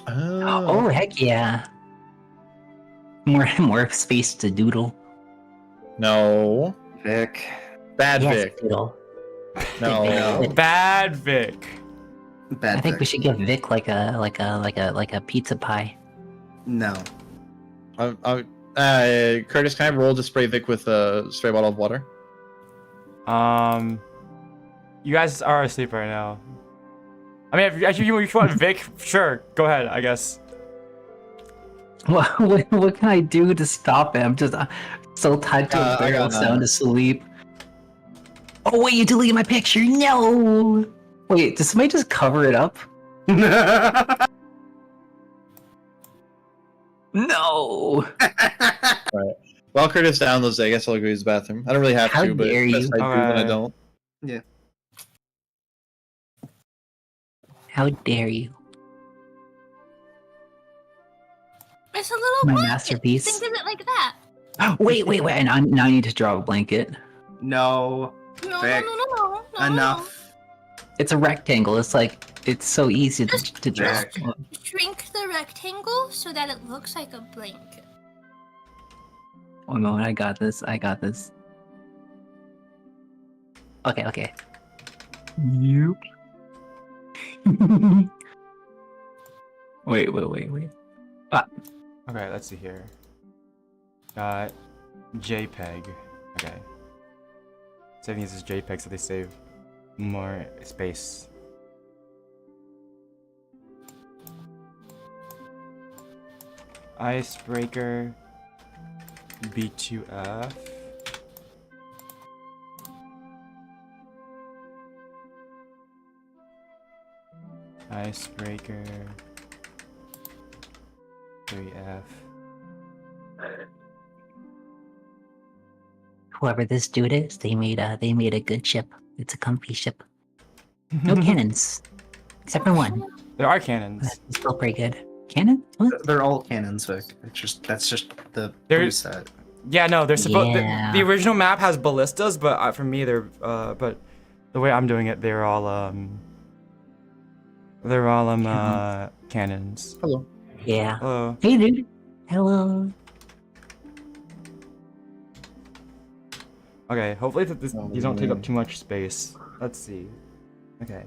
Oh, heck yeah. More space to doodle. No. Vic. Bad Yes, Vic. doodle. No. Bad Vic. Bad I think Vic. we should give Vic like a pizza pie. No. Kurtis, can I roll to spray Vic with a spray bottle of water? You guys are asleep right now. I mean, if you want Vic, sure, go ahead, I guess. What can I do to stop it? I'm just so tied to a barrel sound asleep. Oh wait, you deleted my picture. No. Wait, did somebody just cover it up? No. Right. While Kurtis downloads it, I guess I'll go to his bathroom. I don't really have How to, but dare it's you. best I do than I Alright. don't. How dare you? It's a little My blanket. masterpiece. Think of it like that. Wait. Now I need to draw a blanket. No. No, Vic. no. Enough. It's a rectangle. It's so easy to draw. Vic. Shrink the rectangle so that it looks like a blanket. One moment, I got this. Okay. Yep. Wait. Okay, let's see here. Got JPEG. Okay. Saving these as JPEG so they save more space. Icebreaker B2F. Icebreaker 3F. Whoever this dude is, they made a good ship. It's a comfy ship. No cannons, except for one. There are cannons. It's still pretty good. Cannon? What? They're all cannons, Vic. That's just the There's- preset. Yeah, no, they're supposed. Yeah. The original map has ballistas, but for me, they're. But the way I'm doing it, they're all cannons. Hello. Yeah. Hello. Hey, dude. Hello. Okay, hopefully these don't take up too much space. Let's see. Okay.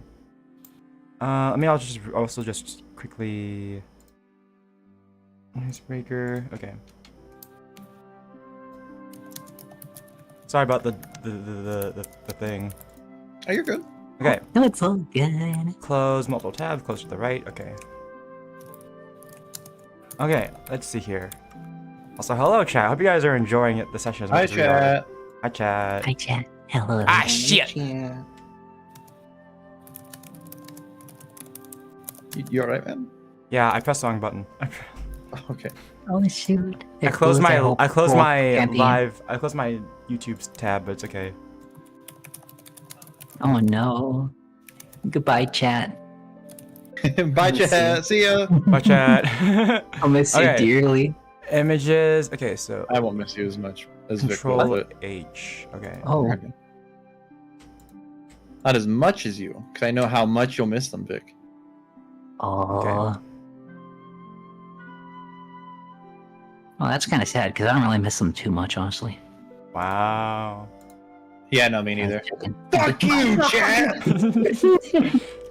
I mean, I'll just also just quickly. Icebreaker. Okay. Sorry about the thing. Oh, you're good. Okay. No, it's all good. Close multiple tabs. Close to the right. Okay. Okay. Let's see here. Also, hello, chat. Hope you guys are enjoying it. The session as much Hi, as we are. chat. Hi, chat. Hi, chat. Hello. Ah, shit. Yeah. You alright, man? Yeah, I pressed the wrong button. Okay. Oh shoot. I closed my campaign. live. I closed my YouTube tab, but it's okay. Oh no. Goodbye, chat. Bye, chat. See ya. Bye, chat. I'll miss Okay. you dearly. Images. Okay, so I won't miss you as much as Vic will, Control but H. Okay. Oh. not as much as you, because I know how much you'll miss them, Vic. Oh. Well, that's kind of sad because I don't really miss them too much, honestly. Wow. Yeah, no, me neither. Fuck you, chat!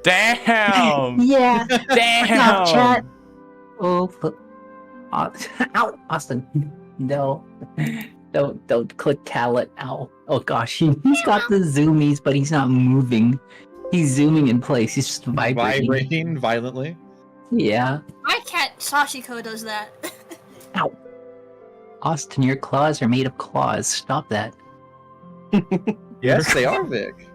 Damn. Yeah. Damn. Oh, ow, Austin. No. Don't click talent. Ow. Oh gosh, he's got the zoomies, but he's not moving. He's zooming in place. He's just vibrating. Vibrating violently. Yeah. My cat Sashiko does that. Ow. Austin, your claws are made of claws. Stop that. Yes, they are, Vic.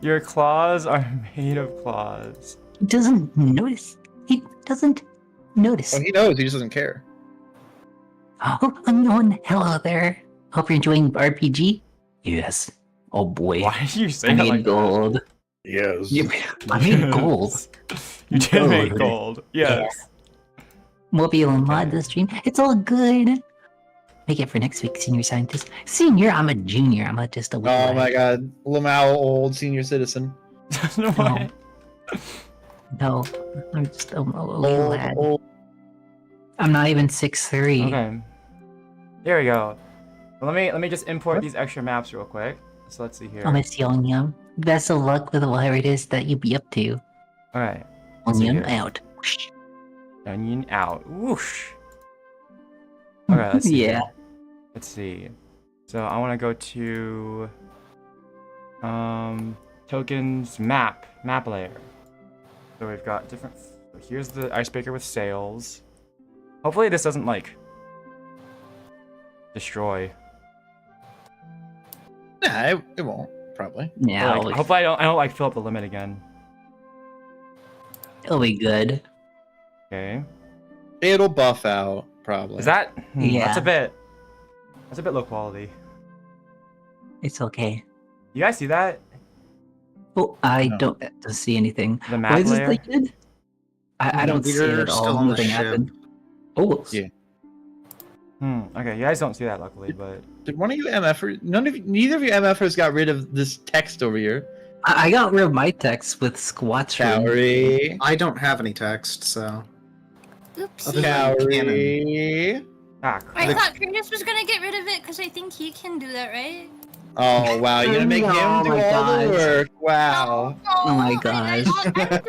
Your claws are made of claws. He doesn't notice. He doesn't notice. Oh, he knows. He just doesn't care. Oh, unknown. Hello there. Hope you're enjoying RPG. Yes. Oh boy. Why did you say I that made like gold. Yes. I made gold. You did make gold. Yes. We'll be able to mod the stream. It's all good. Make it for next week, senior scientist. Senior, I'm a junior. I'm not just a wee Oh lad. my god. Lamau, old senior citizen. What? No, I'm just a wee Old, lad. old. I'm not even 6'3". Okay. There we go. Well, let me just import these extra maps real quick. So let's see here. Oh, Miss Yum. Best of luck with whatever it is that you be up to. Alright. Let's see Onion here. out. Onion out. Whoosh. Alright, let's see. Yeah. Let's see. So I want to go to tokens map layer. So we've got different. Here's the icebreaker with sails. Hopefully this doesn't like destroy. Nah, it won't. Probably. Yeah, Like, hopefully I don't like fill up the limit again. it'll be good. Okay. It'll buff out, probably. Is that? Yeah. That's a bit low quality. It's okay. You guys see that? Oh, I No. don't see anything. The Why map is this layer? like good? I don't see it We're at still all. on the Nothing ship. happened. Oh, Yeah. Okay, you guys don't see that luckily, but Did one of you MFers? Neither of you MFers got rid of this text over here. I got rid of my text with squats. room. Kaori. I don't have any text, so. Oops. Other than Kaori. ah, I crap. thought Kurtis was gonna get rid of it because I think he can do that, right? Oh wow, you're gonna make Oh him do my all the gosh. work. Wow. Oh my I'm gosh. doing it.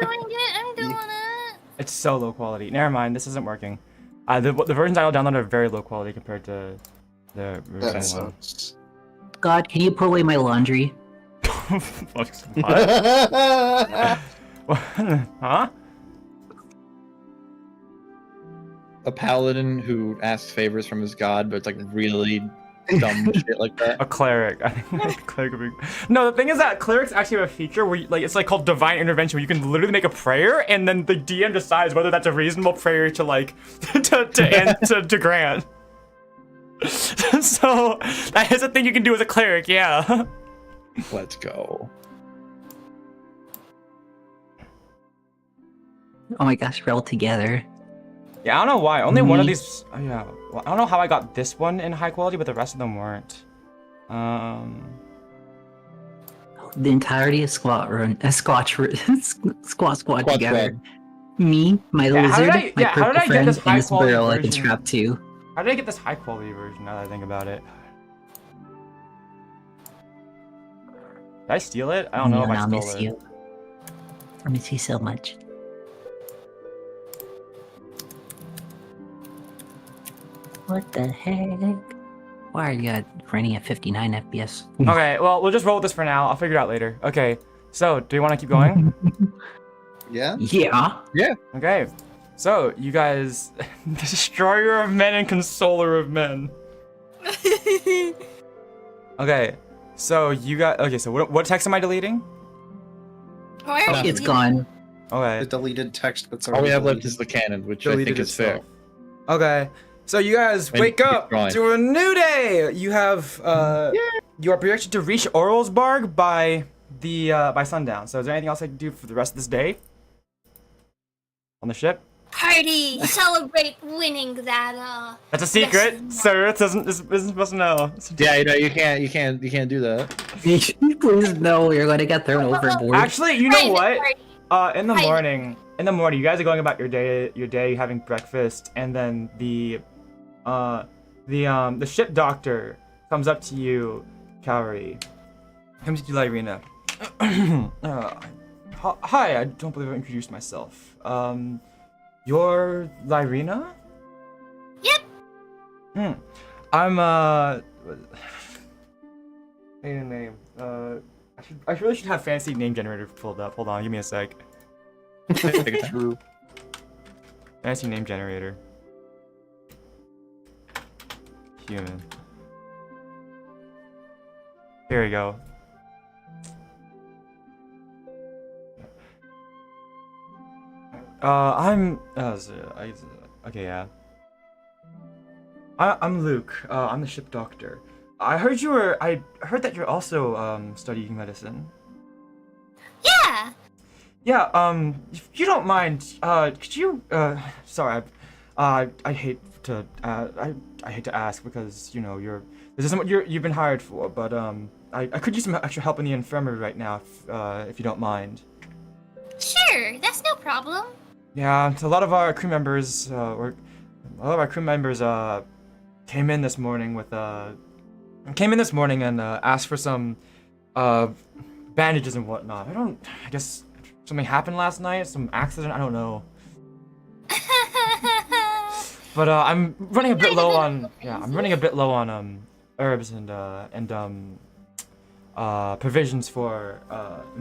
I'm doing it. It's so low quality. Never mind, this isn't working. The versions I downloaded are very low quality compared to the That version one. sucks. God, can you put away my laundry? What? What? Huh? A paladin who asks favors from his god, but it's like really dumb shit like that. A cleric. I think cleric would be... No, the thing is that clerics actually have a feature where you, like it's like called divine intervention, where you can literally make a prayer and then the DM decides whether that's a reasonable prayer to like to grant. So that is a thing you can do as a cleric, yeah. Let's go. Oh my gosh, we're all together. Yeah, I don't know why. Only one of Me? these. Oh, yeah. Well, I don't know how I got this one in high quality, but the rest of them weren't. The entirety of squat run, squat Squad together. Me, my Yeah, how did lizard, I- my yeah, how did purple I get friend, this and this high-quality barrel I can version? trap to. How did I get this high quality version? Now that I think about it, did I steal it? I don't know if I I'll stole miss it. you. I miss you so much. What the heck? Why are you running at 59 FPS? Okay, well, we'll just roll with this for now. I'll figure it out later. Okay, so do you want to keep going? Yeah. Yeah. Okay, so you guys, destroyer of men and consoler of men. Okay, so you got. Okay, so what text am I deleting? Why are Oh, you it's leaving? gone. Okay. The deleted text that's All we already have left deleted. is the canon, which I Deleted think is fair. itself. Okay, so you guys And wake keep up going. to a new day. You have you are projected to reach Orlsbarg by by sundown. So is there anything else I can do for the rest of this day on the ship? Party! Celebrate winning that, That's a secret, Yes. sir. It isn't supposed to know. Yeah, you can't do that. Please no, you're gonna get thrown overboard. Actually, you know what? Party. In the morning, you guys are going about your day, having breakfast, and then the ship doctor comes up to you, Kaori. Comes to you, Lyryna. Hi, I don't believe I introduced myself. You're Lyryna? Yep. I'm need a name. I really should have fancy name generator pulled up. Hold on, give me a sec. True. Fancy name generator. Human. Here we go. Okay, yeah. I'm Luke. I'm the ship doctor. I heard that you're also studying medicine. Yeah. Yeah. If you don't mind, could you? Sorry. I hate to. I hate to ask because this isn't what you've been hired for. But I could use some extra help in the infirmary right now, if you don't mind. Sure, that's no problem. Yeah, a lot of our crew members came in this morning and asked for some bandages and whatnot. I guess something happened last night, some accident, I don't know. But I'm running a bit low on herbs and provisions for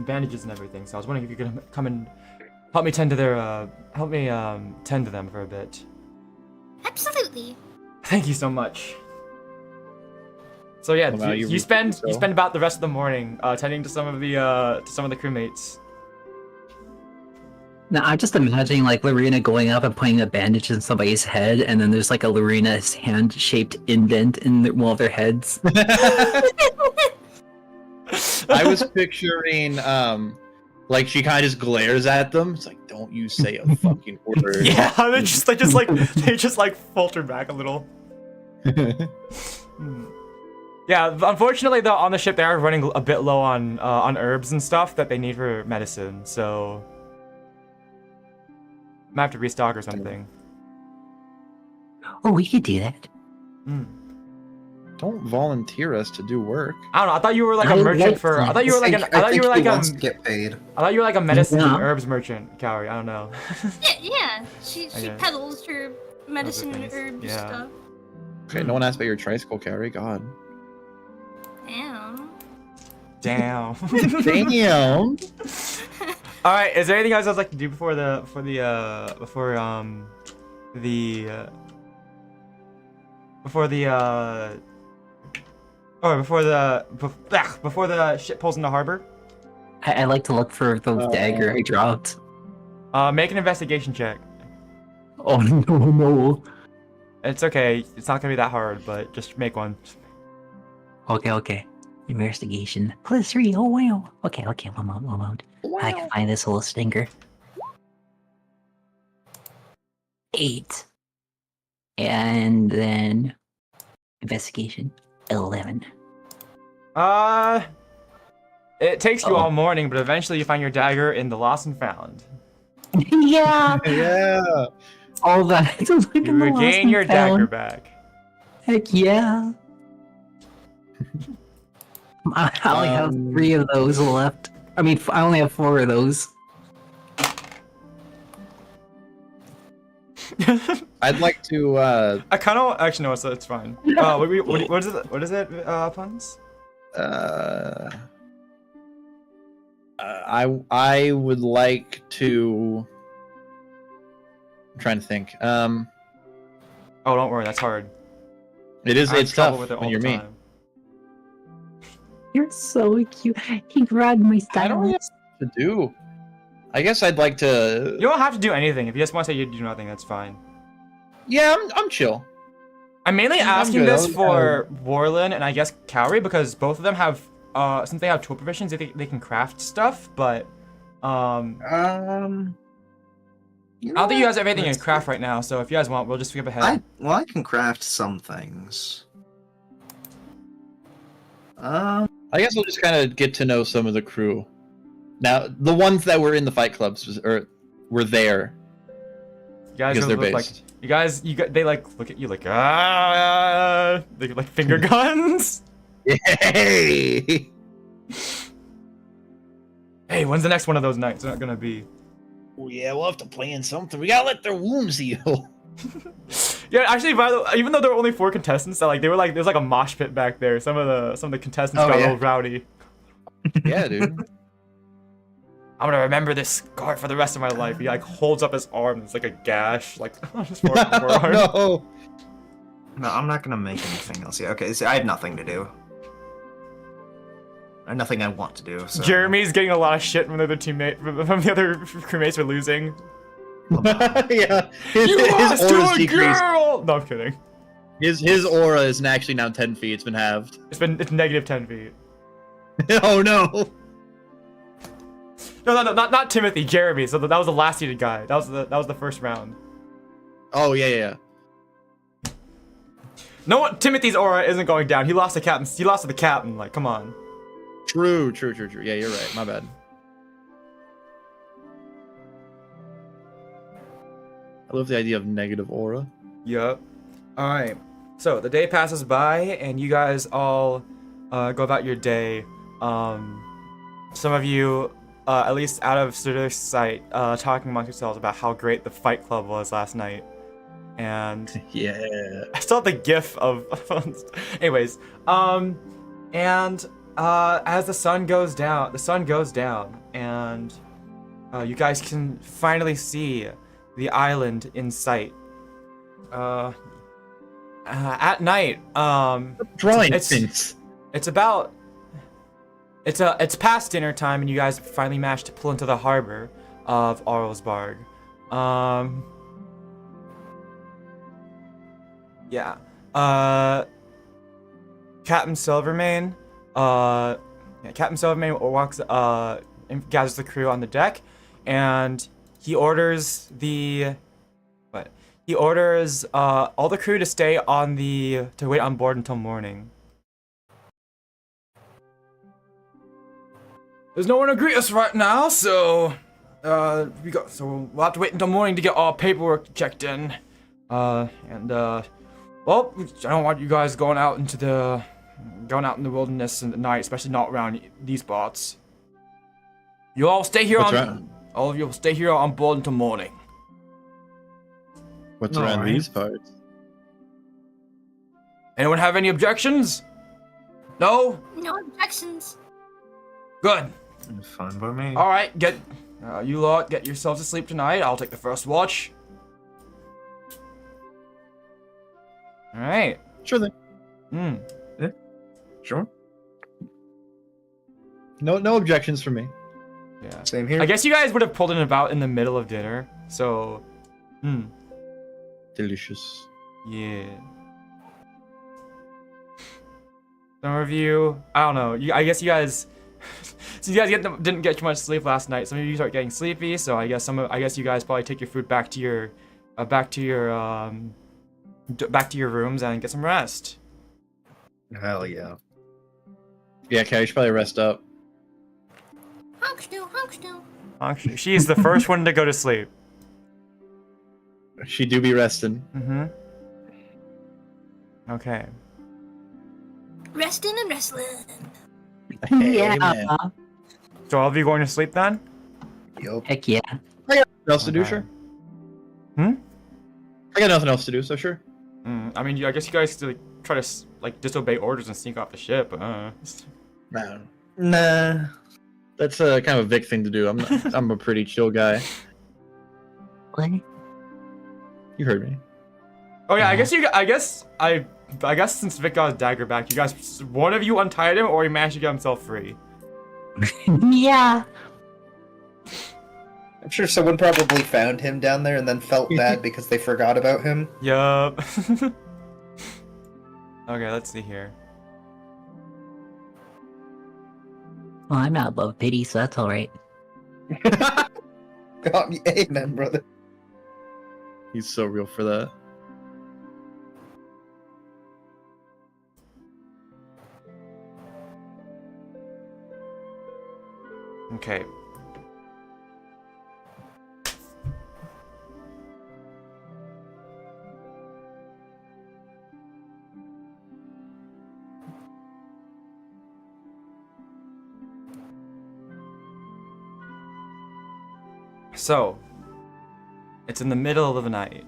bandages and everything. So I was wondering if you could come and help me tend to them for a bit. Absolutely. Thank you so much. So yeah, Well, you spend about the rest of the morning tending to some of the crewmates. Now I'm just imagining like Lyryna going up and putting a bandage in somebody's head, and then there's like a Lyryna's hand-shaped indent in one of their heads. I was picturing, like she kind of just glares at them. It's like, don't you say a fucking word. Yeah, they just falter back a little. Yeah, unfortunately though, on the ship they are running a bit low on herbs and stuff that they need for medicine, so I might have to restock or something. Oh, we could do that. Don't volunteer us to do work. I don't know. I thought you were like a merchant for. I thought you were like get paid. I thought you were like a medicine and herbs merchant, Kaori. I don't know. Yeah. She peddles her medicine and herbs stuff. Okay, no one asked about your tricycle, Kaori. God. Damn. Damn. All right. Is there anything else I'd like to do before the ship pulls into harbor? I like to look for the dagger I dropped. Make an investigation check. Oh no. It's okay. It's not gonna be that hard, but just make one. Okay. Investigation. +3. Oh wow. Okay. One moment. Wow. I can find this little stinker. 8. And then investigation 11. It takes you all morning, but eventually you find your dagger in the lost and found. Yeah. Yeah. All that. You regain your dagger back. Heck yeah. I only have 3 of those left. I mean, I only have 4 of those. I'd like to. I kind of actually no, so it's fine. What is it? What is it? Puns? I would like to. I'm trying to think. Oh, don't worry, that's hard. It's tough with it when you're me. You're so cute. He grabbed my stylus. I don't know what to do. I guess I'd like to. You don't have to do anything. If you just want to say you do nothing, that's fine. Yeah, I'm chill. I'm mainly asking this for Warlen and I guess Kaori because both of them have, since they have tool provisions, they can craft stuff. But I don't think you guys have anything in craft right now. So if you guys want, we'll just skip ahead. I can craft some things. I guess we'll just kind of get to know some of the crew. Now, the ones that were in the fight clubs were there. You guys because they're look based. They look at you like they like finger guns. Hey. Hey, when's the next one of those nights gonna be? Oh yeah, we'll have to plan something. We gotta let their wounds heal. Yeah, actually, by the even though there were only 4 contestants, that like they were like there's like a mosh pit back there. Some of the contestants got a little rowdy. Yeah, dude. I'm gonna remember this scar for the rest of my life. He like holds up his arm. It's like a gash, like on his forearm. No. No, I'm not gonna make anything else. Yeah, okay, so I have nothing to do. I have nothing I want to do. So. Jeremy's getting a lot of shit from the other teammate, from the other crewmates for losing. Yeah. You lost to aura's a decreased. girl! No, I'm kidding. His aura is actually now 10 feet. It's been halved. It's negative 10 feet. Oh no. No, not Timothy. Jeremy. So that was the last seeded guy. That was the first round. Oh yeah. No one. Timothy's aura isn't going down. He lost the captain. He lost to the captain. Like, come on. True. Yeah, you're right. My bad. I love the idea of negative aura. Yup. All right. So the day passes by, and you guys all go about your day. Some of you, at least out of Suzuki's sight, talking amongst yourselves about how great the fight club was last night. And Yeah. I still have the gif of anyways, and as the sun goes down, and you guys can finally see the island in sight. At night, Drawing it's past dinner time, and you guys finally managed to pull into the harbor of Arlsbarg. Yeah. Captain Silvermane walks and gathers the crew on the deck, and he orders all the crew to stay to wait on board until morning. There's no one to greet us right now, so we'll have to wait until morning to get all paperwork checked in. Well, I don't want you guys going out in the wilderness in the night, especially not around these spots. You all stay here all of you will stay here on board until morning. What's around these parts? Anyone have any objections? No? No objections. Good. Fine by me. All right, you lot get yourselves to sleep tonight. I'll take the first watch. All right. Sure thing. Yeah. Sure. No objections from me. Yeah. Same here. I guess you guys would have pulled in about in the middle of dinner, so. Delicious. Yeah. Some of you, I don't know. I guess you guys, since you guys didn't get too much sleep last night, some of you start getting sleepy. So I guess you guys probably take your food back to your rooms and get some rest. Hell yeah. Yeah, Kaori, you should probably rest up. Actually, she's the first one to go to sleep. She do be resting. Okay. Resting and wrestling. Yeah. man. So all of you going to sleep then? Yup. Heck yeah. I got nothing else to do, Okay. sure. Hmm? I got nothing else to do, so sure. I mean, I guess you guys could, try to disobey orders and sneak off the ship. Man. Nah. That's kind of a Vic thing to do. I'm a pretty chill guy. What? You heard me. Oh yeah, I guess since Vic got his dagger back, you guys, one of you untied him, or he managed to get himself free. Yeah. I'm sure someone probably found him down there and then felt bad because they forgot about him. Yup. Okay, let's see here. Well, I'm not above pity, so that's alright. Got me, amen, brother. He's so real for that. Okay. So, it's in the middle of the night,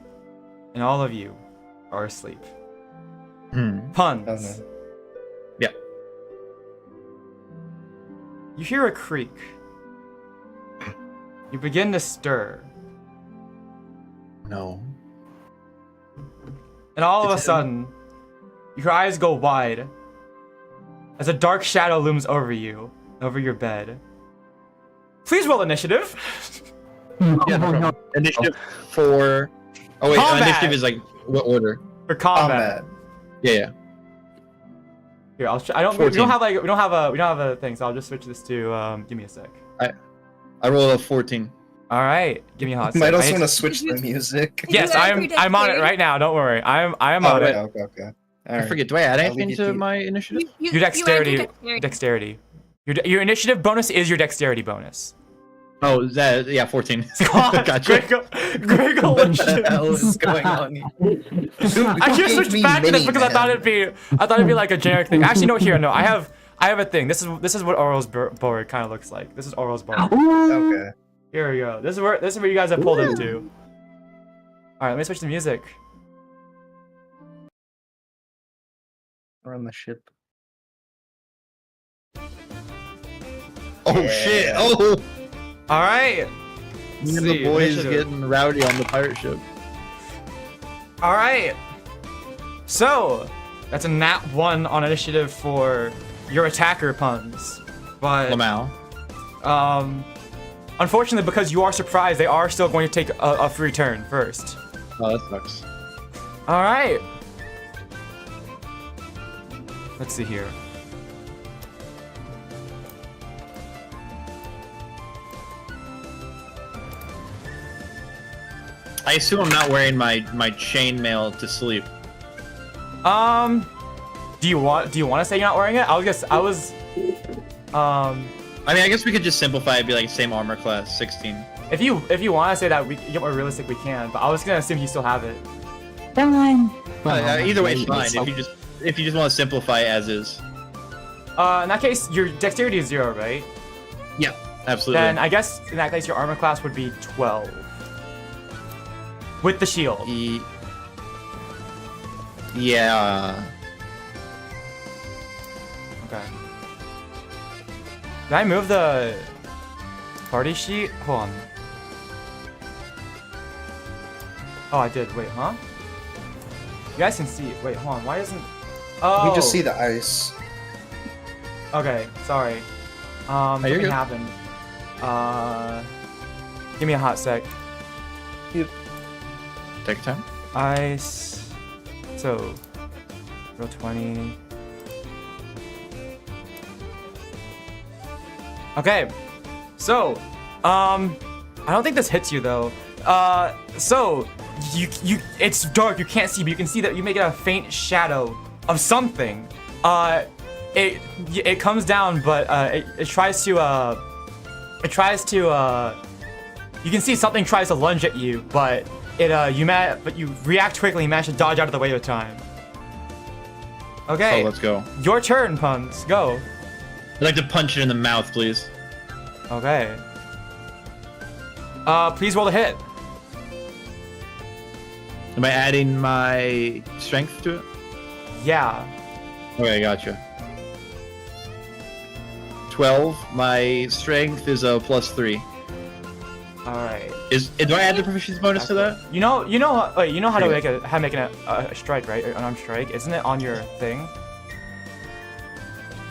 and all of you are asleep. Hmm. Puns. Oh, no. Yeah. You hear a creak. You begin to stir. No. And all of a It's- sudden, your eyes go wide as a dark shadow looms over you, over your bed. Please roll initiative. Yeah, no problem. Initiative for. Oh wait, Combat. initiative is like what order? For combat. Yeah. Here, I'll. I don't. We 14. don't have a thing, so I'll just switch this to. Give me a sec. I rolled a 14. All right, give me a hot You sec. might I also need want to to- switch the music. Yes, I'm on it right now. Don't worry. I'm on it. Okay. I forget. Do I add I'll anything leave you to to- my initiative? Your dexterity. Your initiative bonus is your dexterity bonus. Oh, is that yeah, 14. God, Gotcha. Greg What the hell is going on here? I just switched back to this because I thought it'd be like a generic thing. Actually, no. Here, no. I have a thing. This is what Oral's board kind of looks like. This is Oral's board. Okay. Here we go. This is where you guys have pulled into. All right, let me switch to music. We're on the ship. Oh shit! Oh, All right. me and See, the boys are initiative. getting rowdy on the pirate ship. All right. So that's a nat 1 on initiative for your attacker puns, but Lamau. unfortunately, because you are surprised, they are still going to take a free turn first. Oh, that sucks. All right. Let's see here. I assume I'm not wearing my chainmail to sleep. Do you want to say you're not wearing it? I was. I mean, I guess we could just simplify it, be like same armor class, 16. If you want to say that we get more realistic, we can. But I was gonna assume you still have it. Fine. Either way, it's fine. If you just want to simplify it as is. In that case, your dexterity is 0, right? Yeah, absolutely. Then I guess in that case, your armor class would be 12. With the shield. Yeah. Okay. Did I move the party sheet? Hold on. Oh, I did. Wait, huh? You guys can see it. Wait, hold on. Why isn't... Oh! We just see the ice. Okay, sorry. you're Something good. happened. Give me a hot sec. Take your time. Ice. So, roll 20. Okay. So, I don't think this hits you though. So you it's dark, you can't see, but you can see that you make a faint shadow of something. It comes down, but it tries to you can see something tries to lunge at you, but you react quickly and manage to dodge out of the way of time. Okay. Oh, let's go. Your turn, Puns. Go. I'd like to punch it in the mouth, please. Okay. Please roll a hit. Am I adding my strength to it? Yeah. Okay, gotcha. 12. My strength is a +3. All right. Do I add the proficiency bonus to that? You know how to make a strike, right? An unarmed strike, isn't it on your thing?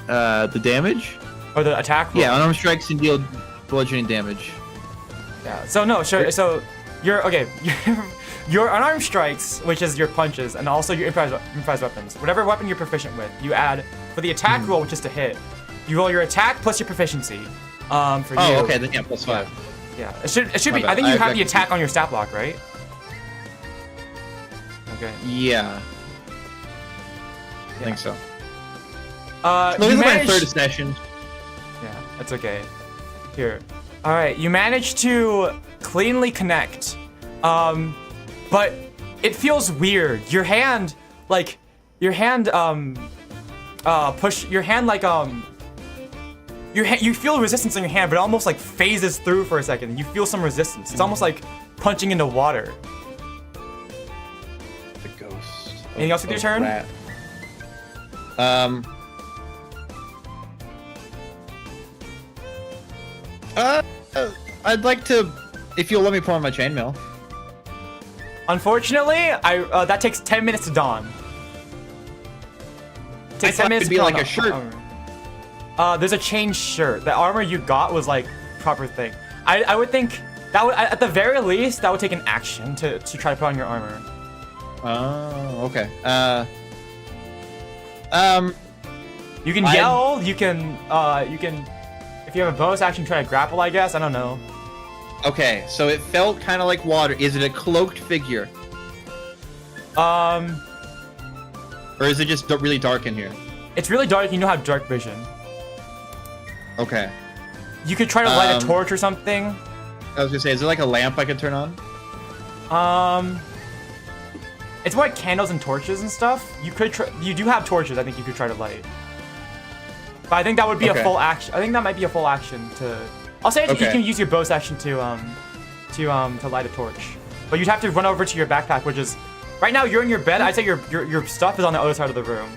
The damage? Or the attack roll? Yeah, unarmed strikes can deal bludgeoning damage. Yeah. So no, sure. So you're okay. Your unarmed strikes, which is your punches, and also your improvised weapons. Whatever weapon you're proficient with, you add for the attack roll, which is to hit. You roll your attack plus your proficiency. For you. Oh, okay, then yeah, +5. Yeah. It should My be. bad. I think you I have the can attack see. on your stat block, right? Okay. Yeah. I think so. You This is my managed- third session. Yeah, that's okay. Here. Alright, you managed to cleanly connect. But it feels weird. Your hand push your hand like you feel resistance in your hand, but it almost like phases through for a second. You feel some resistance. It's almost like punching into water. The ghost. Anything else with your turn? Rat. I'd like to, if you'll let me put on my chainmail. Unfortunately, that takes 10 minutes to don. It takes 10 minutes it'd be to like put on a shirt. armor. There's a chain shirt. The armor you got was like proper thing. I would think that would, at the very least, that would take an action to try to put on your armor. Oh, okay. You can yell. You can. If you have a bonus action, try to grapple. I guess. I don't know. Okay, so it felt kind of like water. Is it a cloaked figure? Or is it just really dark in here? It's really dark. You know, have dark vision. Okay. You could try to light a torch or something. I was gonna say, is there like a lamp I could turn on? It's more like candles and torches and stuff. You could try. You do have torches. I think you could try to light. But I think that would be a full action. I think that might be a full action to. I'll say you can use your bonus action to light a torch. But you'd have to run over to your backpack, which is right now you're in your bed. I'd say your stuff is on the other side of the room.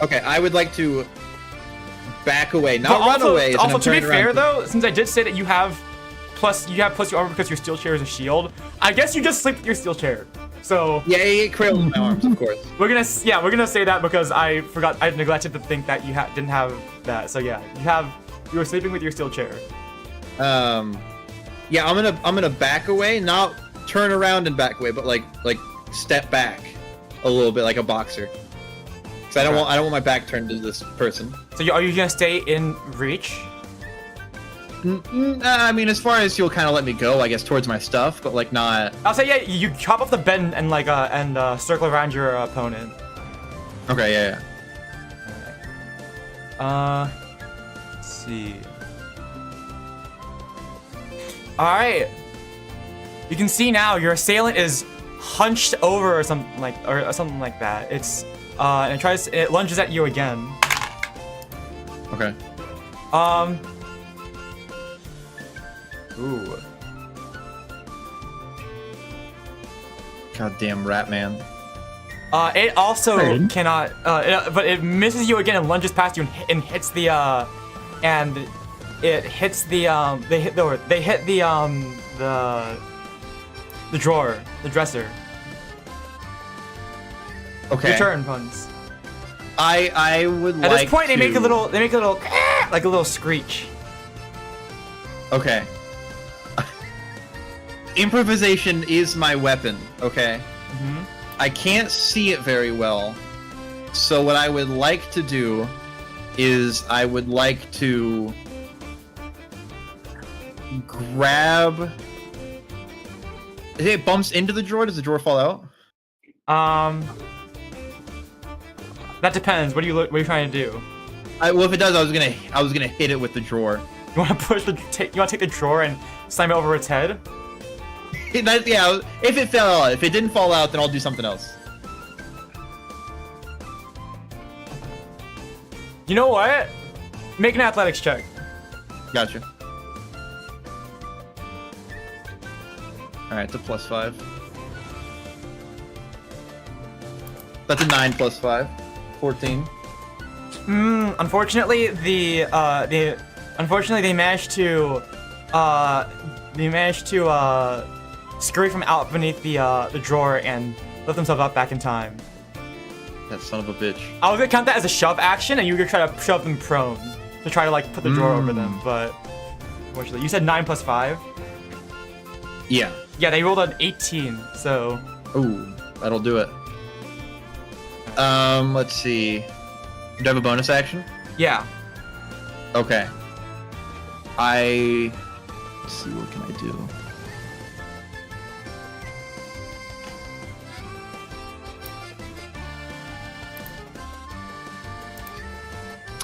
Okay, I would like to back away, not run away. Also, to be fair though, since I did say that you have plus your armor because your steel chair is a shield, I guess you just sleep with your steel chair. So yeah, cradles in my arms, of course. We're gonna say that because I neglected to think that you didn't have that. So yeah, you were sleeping with your steel chair. Yeah, I'm gonna back away, not turn around and back away, but like step back a little bit, like a boxer. Cause I don't want my back turned to this person. So are you gonna stay in reach? I mean, as far as you'll kind of let me go, I guess, towards my stuff, but like not. I'll say yeah. You chop off the bed and circle around your opponent. Okay, yeah. Let's see. All right. You can see now your assailant is hunched over or something like that. It's and it lunges at you again. Okay. Ooh. Goddamn rat man. It also cannot. But it misses you again and lunges past you and hits the It hits the drawer, the dresser. Okay. Your turn, Puns. I would like. At this point, to... they make a little like a little screech. Okay. Improvisation is my weapon. Okay. Mm-hmm. I can't see it very well, so what I would like to do is I would like to grab. It bumps into the drawer. Does the drawer fall out? That depends. What are you trying to do? Well, if it does, I was gonna hit it with the drawer. You want to you want to take the drawer and slam it over its head? Yeah. If it fell out, if it didn't fall out, then I'll do something else. You know what? Make an athletics check. Gotcha. Alright, it's a +5. That's a 9 + 5. 14. Unfortunately, they managed to scurry from out beneath the drawer and lift themselves up back in time. That son of a bitch. I was gonna count that as a shove action, and you were gonna try to shove them prone to try to like put the drawer over them, but unfortunately, you said 9 + 5. Yeah. Yeah, they rolled an 18, so. Ooh, that'll do it. Let's see. Do you have a bonus action? Yeah. Okay. Let's see, what can I do?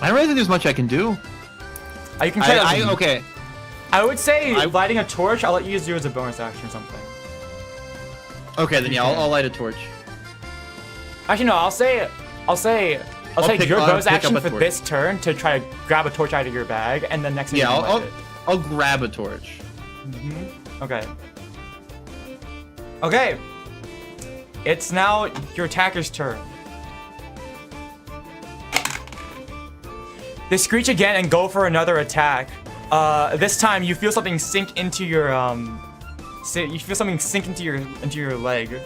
I don't really think there's much I can do. You can try okay. I would say lighting a torch, I'll let you do as a bonus action or something. Okay, then yeah, I'll light a torch. Actually, no, I'll take your bonus action for this turn to try to grab a torch out of your bag, and then next time I'll grab a torch. Okay. Okay. it's now your attacker's turn. They screech again and go for another attack. This time you feel something sink into your into your leg.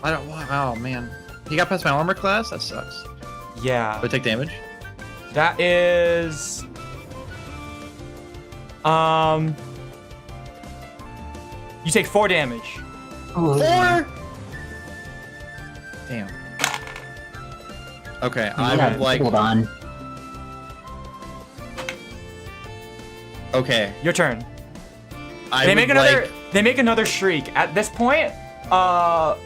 I don't. Oh man, he got past my armor class. That sucks. Yeah. Do I take damage? That is. You take 4 damage. Oh. 4. Damn. Okay, I would like. Hold on. Okay. Your turn. They make another shriek. At this point, I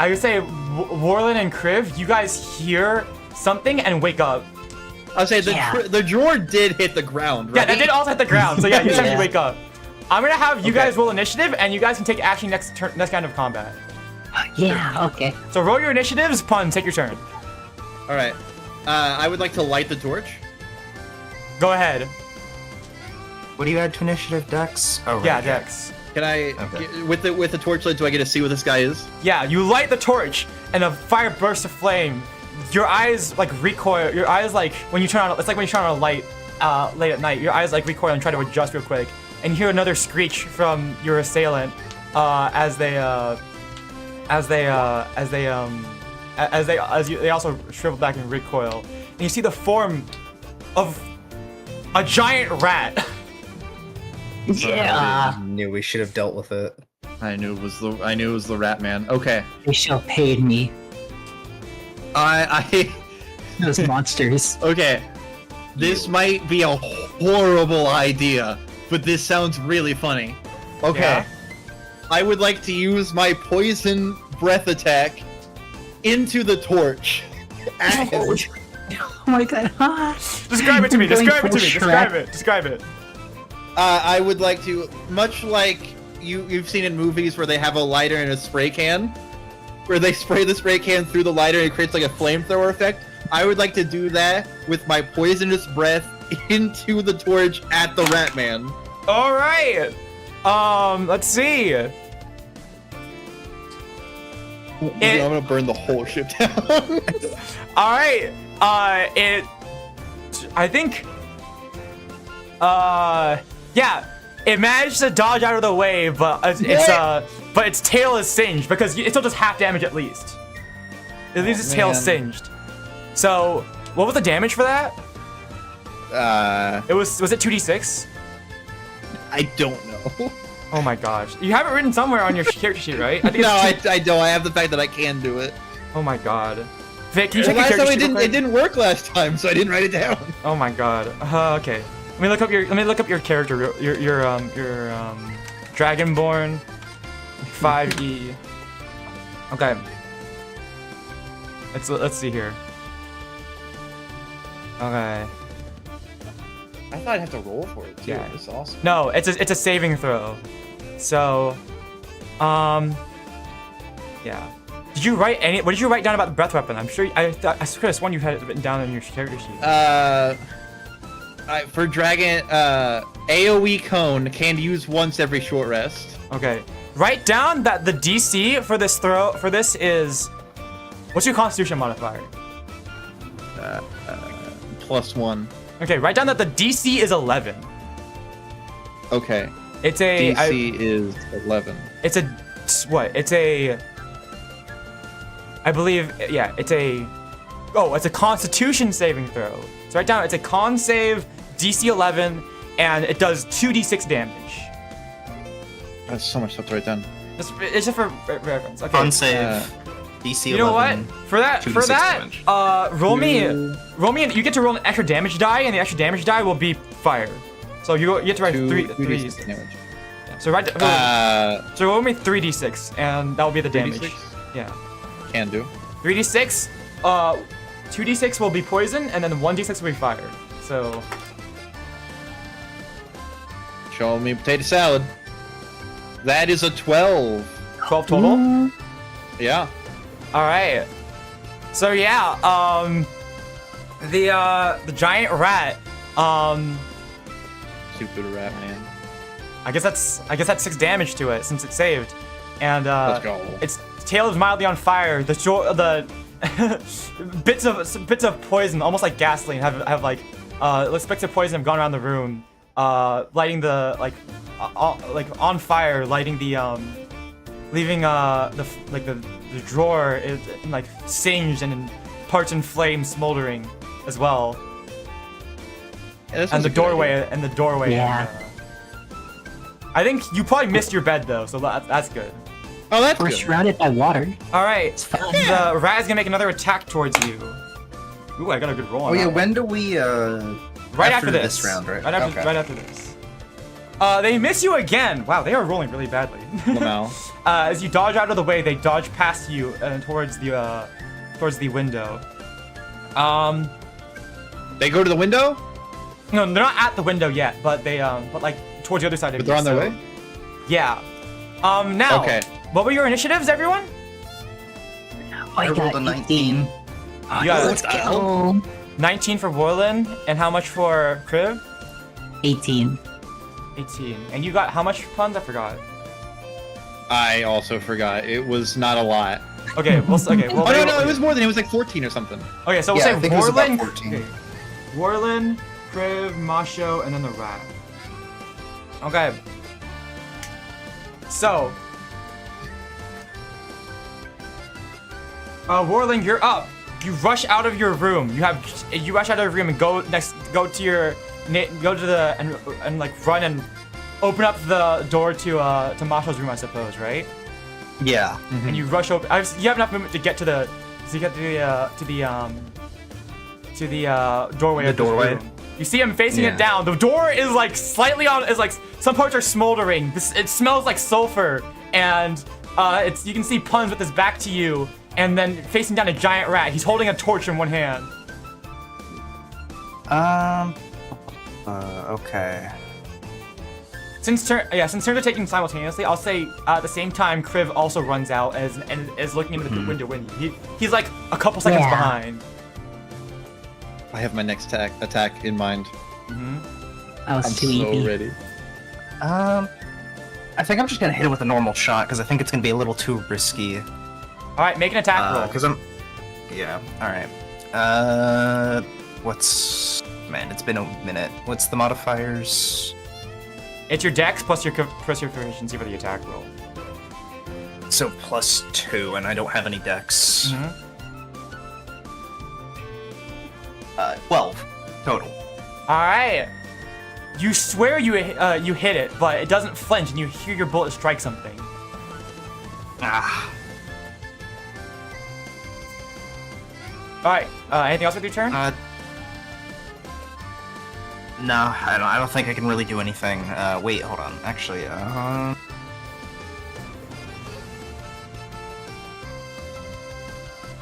would say Warlen and Kriv, you guys hear something and wake up. I'll say the drawer did hit the ground, right? Yeah, that did also hit the ground. So yeah, you said you wake up. I'm gonna have you guys roll initiative, and you guys can take action next kind of combat. Yeah. Okay. So roll your initiatives. Pun, take your turn. All right. I would like to light the torch. Go ahead. What do you add to initiative, Dex? Oh, right. Yeah, Dex. Can I, with the torchlight, do I get to see what this guy is? Yeah, you light the torch, and a fire bursts of flame. Your eyes like recoil. Your eyes like when you turn on. It's like when you turn on a light late at night. Your eyes like recoil and try to adjust real quick, and you hear another screech from your assailant as they also shrivel back and recoil. And you see the form of a giant rat. Yeah. I knew we should have dealt with it. I knew it was the rat man. Okay. They shall pay me. Those monsters. Okay. This might be a horrible idea, but this sounds really funny. Okay. Yeah. I would like to use my poison breath attack into the torch. Oh my god. Describe it to me. Describe it. I would like to, much like you've seen in movies where they have a lighter and a spray can, where they spray the spray can through the lighter and it creates like a flamethrower effect. I would like to do that with my poisonous breath into the torch at the rat man. All right. Let's see. I'm gonna burn the whole ship down. All right. I think. Yeah. It managed to dodge out of the way, but but its tail is singed because it still does half damage at least. At least its tail is singed. So, what was the damage for that? Was it 2d6? I don't know. Oh my gosh. You have it written somewhere on your character sheet, right? I think No, I don't. I have the fact that I can do it. Oh my god. Vic, can you check last your time character sheet? it didn't work last time, so I didn't write it down. Oh my god. Okay. Let me look up your character. Your Dragonborn 5e. Okay. Let's see here. Okay. I thought I'd have to roll for it too. Yeah. That's awesome. No, it's a saving throw. So, yeah. What did you write down about the breath weapon? I'm sure I could have sworn you had it written down on your character sheet. For dragon, AOE cone can use once every short rest. Okay. Write down that the DC for this is. What's your Constitution modifier? +1. Okay, write down that the DC is 11. Okay. It's a DC is 11. It's a what? It's a. I believe, yeah. It's a Constitution saving throw. So write down it's a con save, DC 11, and it does 2d6 damage. That's so much stuff to write down. It's just for reference. Okay. Con save. DC 11. You know what? For that, damage. roll me. You get to roll an extra damage die, and the extra damage die will be fire. So you get to write 3 damage. Yeah. So so roll me 3d6, and that will be the damage. 3d6? Yeah. Can do. 3d6. 2d6 will be poison, and then 1d6 will be fire. So. Show me potato salad. That is a 12. 12 total. Yeah. All right. So yeah, the giant rat, Stupid rat man. I guess that's 6 damage to it since it's saved, and Let's go. Its tail is mildly on fire. The bits of poison, almost like gasoline, have like specks of poison have gone around the room, lighting the like on fire, lighting the leaving the drawer is like singed and in parts in flames, smoldering as well. Yeah, and the doorway. Yeah. I think you probably missed your bed though, so that's good. Oh, that's We're good. surrounded by water. All right, It's fine. the rat is gonna make another attack towards you. Ooh, I got a good roll on Oh yeah, that one. when do we Right after this round, right? Right after, Okay. right after this. They miss you again. Wow, they are rolling really badly. Lamau. As you dodge out of the way, they dodge past you towards the window. They go to the window? No, they're not at the window yet, but they but like towards the other side of But you. they're on their so- way? Yeah. Now. Okay. What were your initiatives, everyone? I rolled got a 19. You got Let's go. 19 for Warlen, and how much for Kriv? 18. 18. And you got how much puns? I forgot. I also forgot. It was not a lot. Okay, well, Oh, no, it was more than it was like 14 or something. Okay, so we'll Yeah, say I think it was about Warlen, 14. okay. Warlen, Kriv, Mawsho, and then the rat. Okay. So, Warlen, you're up. You rush out of your room. You rush out of your room and go to your and like run and open up the door to Mawsho's room, I suppose, right? Yeah. And you rush over. You have enough movement to get to the doorway. The of this doorway? room. You see him facing Yeah. it down. The door is like slightly on. Is like some parts are smoldering. It smells like sulfur, and you can see Puns with his back to you, and then facing down a giant rat. He's holding a torch in one hand. Okay. Since turns are taking simultaneously, I'll say at the same time, Kriv also runs out and is looking into the window with you. He's like a couple seconds Yeah. behind. I have my next attack in mind. I was I'm too so easy. ready. I think I'm just gonna hit it with a normal shot because I think it's gonna be a little too risky. All right, make an attack roll. Because I'm. Yeah. All right. Man, it's been a minute. What's the modifiers? It's your dex plus your proficiency for the attack roll. So +2, and I don't have any dex. 12 total. All right. You swear you hit it, but it doesn't flinch, and you hear your bullet strike something. Ah. All right. Anything else with your turn? No, I don't think I can really do anything. Wait, hold on. Actually,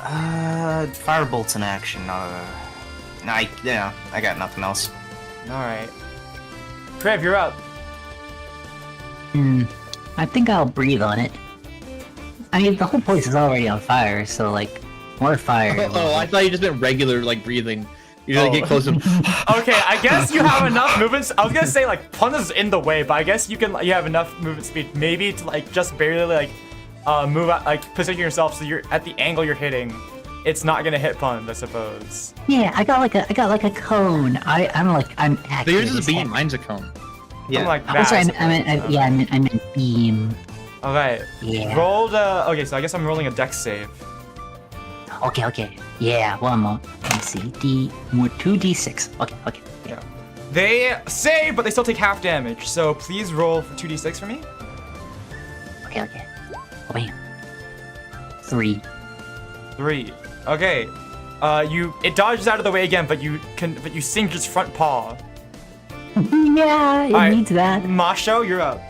Firebolt's in action. I got nothing else. All right. Kriv, you're up. I think I'll breathe on it. I mean, the whole place is already on fire, so like, more fire. Oh, I thought you just meant regular, like, breathing. You gotta get close to Okay, I guess you have enough movement. I was gonna say like Pun is in the way, but I guess you have enough movement speed, maybe to like just barely like move out, like position yourself so you're at the angle you're hitting. It's not gonna hit Pun, I suppose. Yeah, I got like a cone. I'm accurate. So yours is a as beam, heck. mine's a cone. Something like that. I'm sorry, I suppose. I meant beam. Okay. Yeah. Rolled. Okay, so I guess I'm rolling a dex save. Okay. Yeah, one more. Let me see. 2d6. Okay. Yeah. They save, but they still take half damage. So please roll for 2d6 for me. Okay. Oh man. 3. 3. Okay. It dodges out of the way again, but you singe its front paw. Yeah, it Alright. needs that. Mawsho, you're up.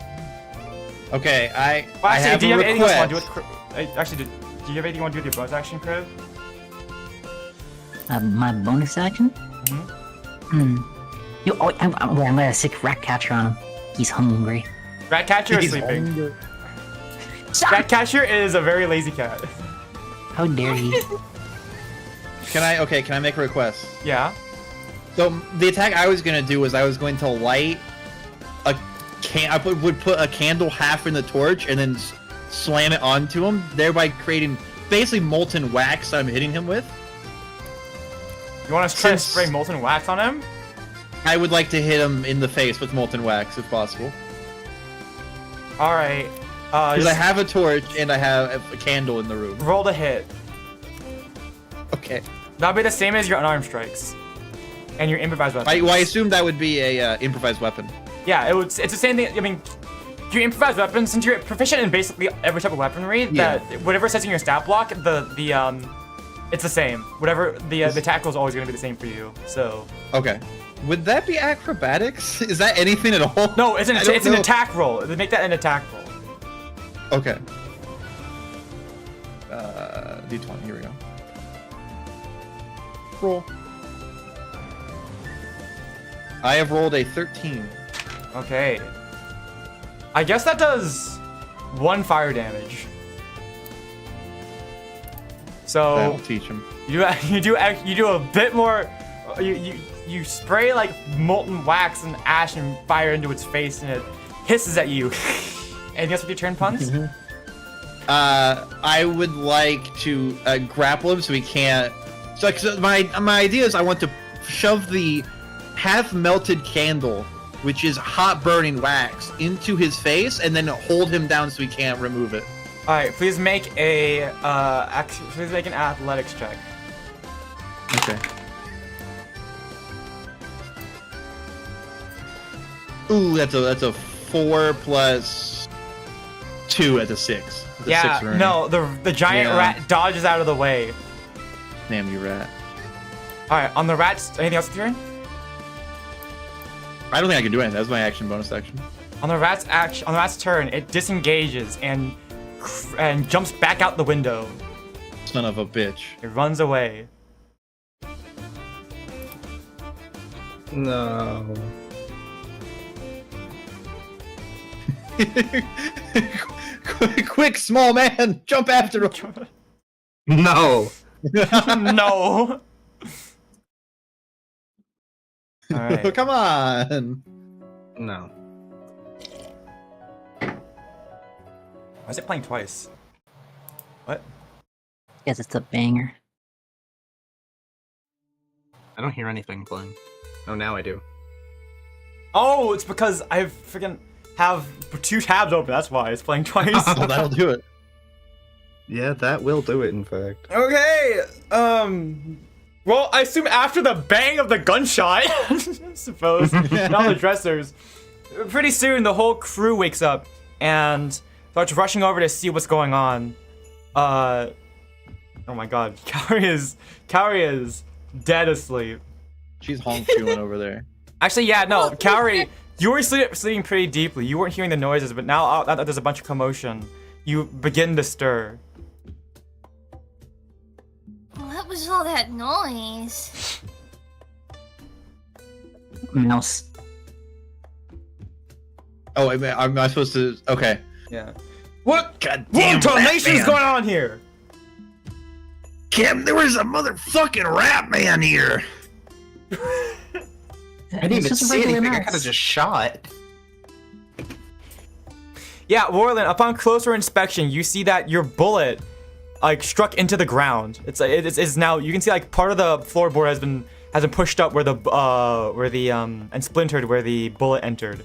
Okay, I Actually, have do you a have anything else you want to do request. with Actually, do you have anything you want to do with your bonus action, Kriv? My bonus action? I'm gonna sick rat catcher on him. He's hungry. Ratcatcher is He's sleeping. hungry. Ratcatcher is a very lazy cat. How dare he? Can I make a request? Yeah. So the attack I was gonna do was I was going to light a would put a candle half in the torch and then slam it onto him, thereby creating basically molten wax I'm hitting him with. You want to try to spray molten wax on him? I would like to hit him in the face with molten wax if possible. All right. Because I have a torch and I have a candle in the room. Roll to hit. Okay. That'll be the same as your unarmed strikes. And your improvised weapon. I assume that would be a improvised weapon. Yeah, it's the same thing. I mean, your improvised weapon, since you're proficient in basically every type of weaponry, that whatever it says in your stat block, it's the same. Whatever the tackle is always going to be the same for you. So. Okay. Would that be acrobatics? Is that anything at all? No, it's an attack roll. They make that an attack roll. Okay. D20. Here we go. Roll. I have rolled a 13. Okay. I guess that does 1 fire damage. So That'll teach him. You do a bit more. You spray like molten wax and ash and fire into its face, and it hisses at you. Anything else with your turn, Puns? I would like to grapple him so he can't. So my idea is I want to shove the half melted candle, which is hot burning wax, into his face, and then hold him down so he can't remove it. All right, please make an athletics check. Okay. Ooh, that's a 4 plus 2 at a 6. Yeah, 6 no, the giant rat dodges out of the way. Damn you, rat. All right, on the rats, anything else with your turn? I don't think I can do anything. That's my action bonus action. On the rat's turn, it disengages and jumps back out the window. Son of a bitch. It runs away. No. Quick, small man, jump after him. No. No. All right. Come on. No. Why is it playing twice? What? Yes, it's a banger. I don't hear anything playing. Oh, now I do. Oh, it's because I freaking have 2 tabs open. That's why it's playing twice. Well, that'll do it. Yeah, that will do it, in fact. Okay. Well, I assume after the bang of the gunshot, I suppose, and all the dressers, pretty soon the whole crew wakes up and starts rushing over to see what's going on. Oh my God, Kaori is dead asleep. She's honk-chewing over there. Actually, yeah, no, Kaori, you were sleeping pretty deeply. You weren't hearing the noises, but now that there's a bunch of commotion, you begin to stir. What was all that noise? Mouse. Oh, am I supposed to? Okay. Yeah. What Goddamn tarnation's Ratman. going on here? Kim, there was a motherfucking rat man here. I didn't even It's just a see regular anything. I mouse. could have just shot. Yeah, Warlen, upon closer inspection, you see that your bullet like struck into the ground. It's now, you can see like part of the floorboard has been pushed up where the and splintered where the bullet entered.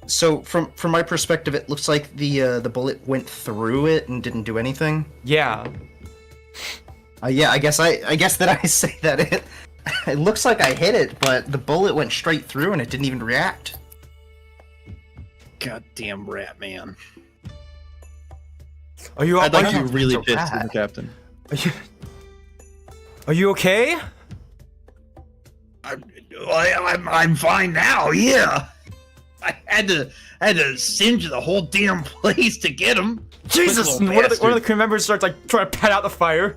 So from my perspective, it looks like the bullet went through it and didn't do anything. Yeah. Yeah, I guess that I say that it looks like I hit it, but the bullet went straight through and it didn't even react. Goddamn rat man. Are you? I'd like are to you, be really it's a pissed at the rat. captain. are you okay? I'm fine now. Yeah. I had to singe the whole damn place to get him. Jesus! Quick little One of the bastard. crew members starts like trying to put out the fire.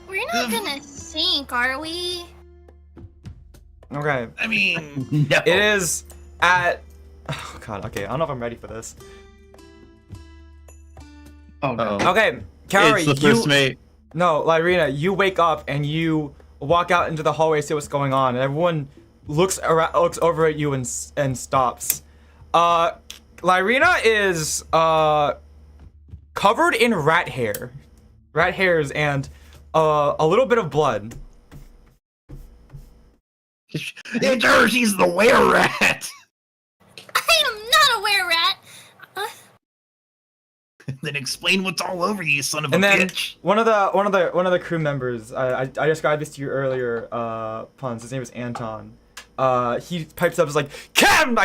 We're not gonna sink, are we? Okay. I mean, no. It is at. Oh God. Okay. I don't know if I'm ready for this. Oh no. Uh-oh. Okay, Kaori, It's the first mate. No, Lyryna, you wake up and you walk out into the hallway to see what's going on, and everyone looks over at you and stops. Lyryna is covered in rat hairs, and a little bit of blood. It's her, she's the were-rat! I am not a were-rat! Then explain what's all over you, son of a And then bitch! one of the crew members, I described this to you earlier, Puns, his name is Anton. He pipes up, is like, Captain,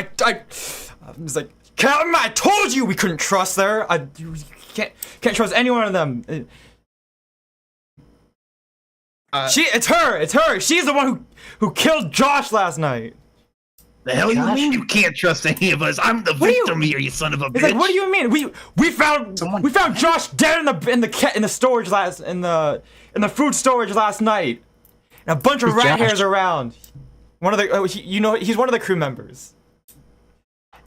he's like, Captain, I told you we couldn't trust her. You can't trust any one of them. It's her. She's the one who killed Josh last night. The hell you mean you can't trust any of us? I'm the victim here, you son of a bitch. It's like, what do you mean? We found Josh dead in the storage in the food storage last night. And a bunch of rat hairs around. One of the he's one of the crew members.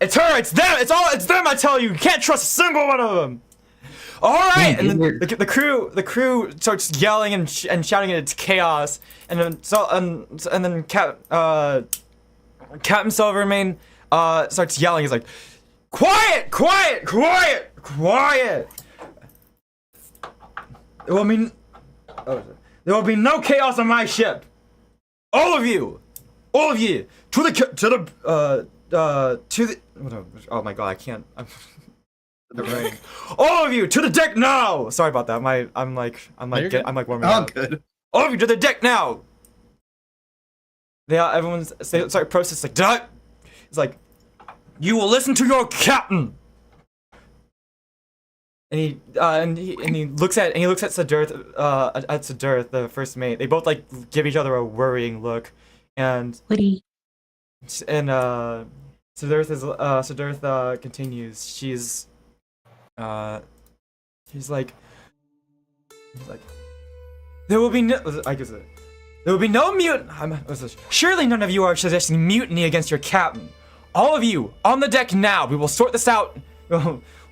It's her. It's them. It's them. I tell you, you can't trust a single one of them. All right, and then the crew starts yelling and shouting, and it's chaos. And then Captain Silvermane starts yelling. He's like, quiet. There will be no chaos on my ship. All of you, to the oh my god, I can't. The rain. All of you to the deck now. Sorry about that. I'm like warming up. Good. All of you to the deck now. Everyone's sorry. Process like, duh. It's like, you will listen to your captain. And he looks at Sidurth, the first mate. They both like give each other a worrying look, and Sidurth continues. She's like, there will be no mutiny. Surely none of you are suggesting mutiny against your captain. All of you on the deck now. We will sort this out.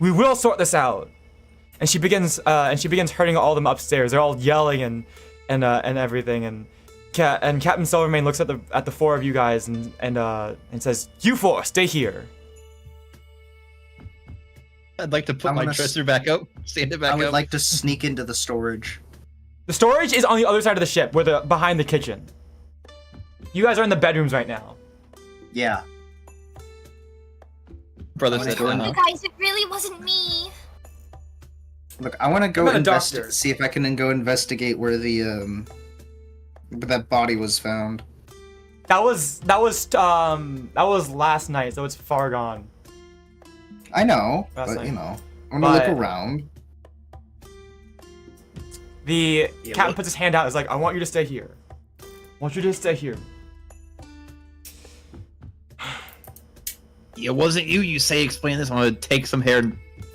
We will sort this out. And she begins hurting all of them upstairs. They're all yelling and everything. And Captain Silvermane looks at the four of you guys and says, "You four, stay here." I'd like to put my dresser back up, stand it back up. I would like to sneak into the storage. The storage is on the other side of the ship, behind the kitchen. You guys are in the bedrooms right now. Yeah. Brother said, You guys, it really wasn't me. Look, I want to go see if I can go investigate where that body was found. That was last night, so it's far gone. I know, but you know, I'm gonna look around. The captain puts his hand out. Is like, I want you to stay here. I want you to stay here. It wasn't you. You say, explain this. I'm gonna take some hair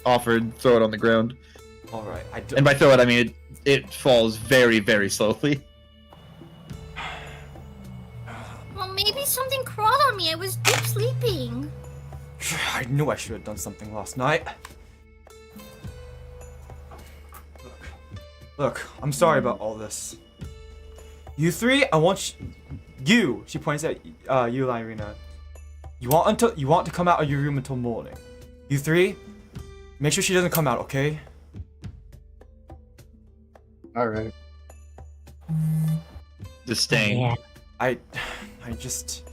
off her and throw it on the ground. All right. And by throw it, I mean it falls very, very slowly. Well, maybe something crawled on me. I was deep sleeping. I knew I should have done something last night. Look, I'm sorry about all this. You three, I want you. She points at you, Lyryna. You want to come out of your room until morning. You three, make sure she doesn't come out, okay? All right. Disdain. Yeah. I just.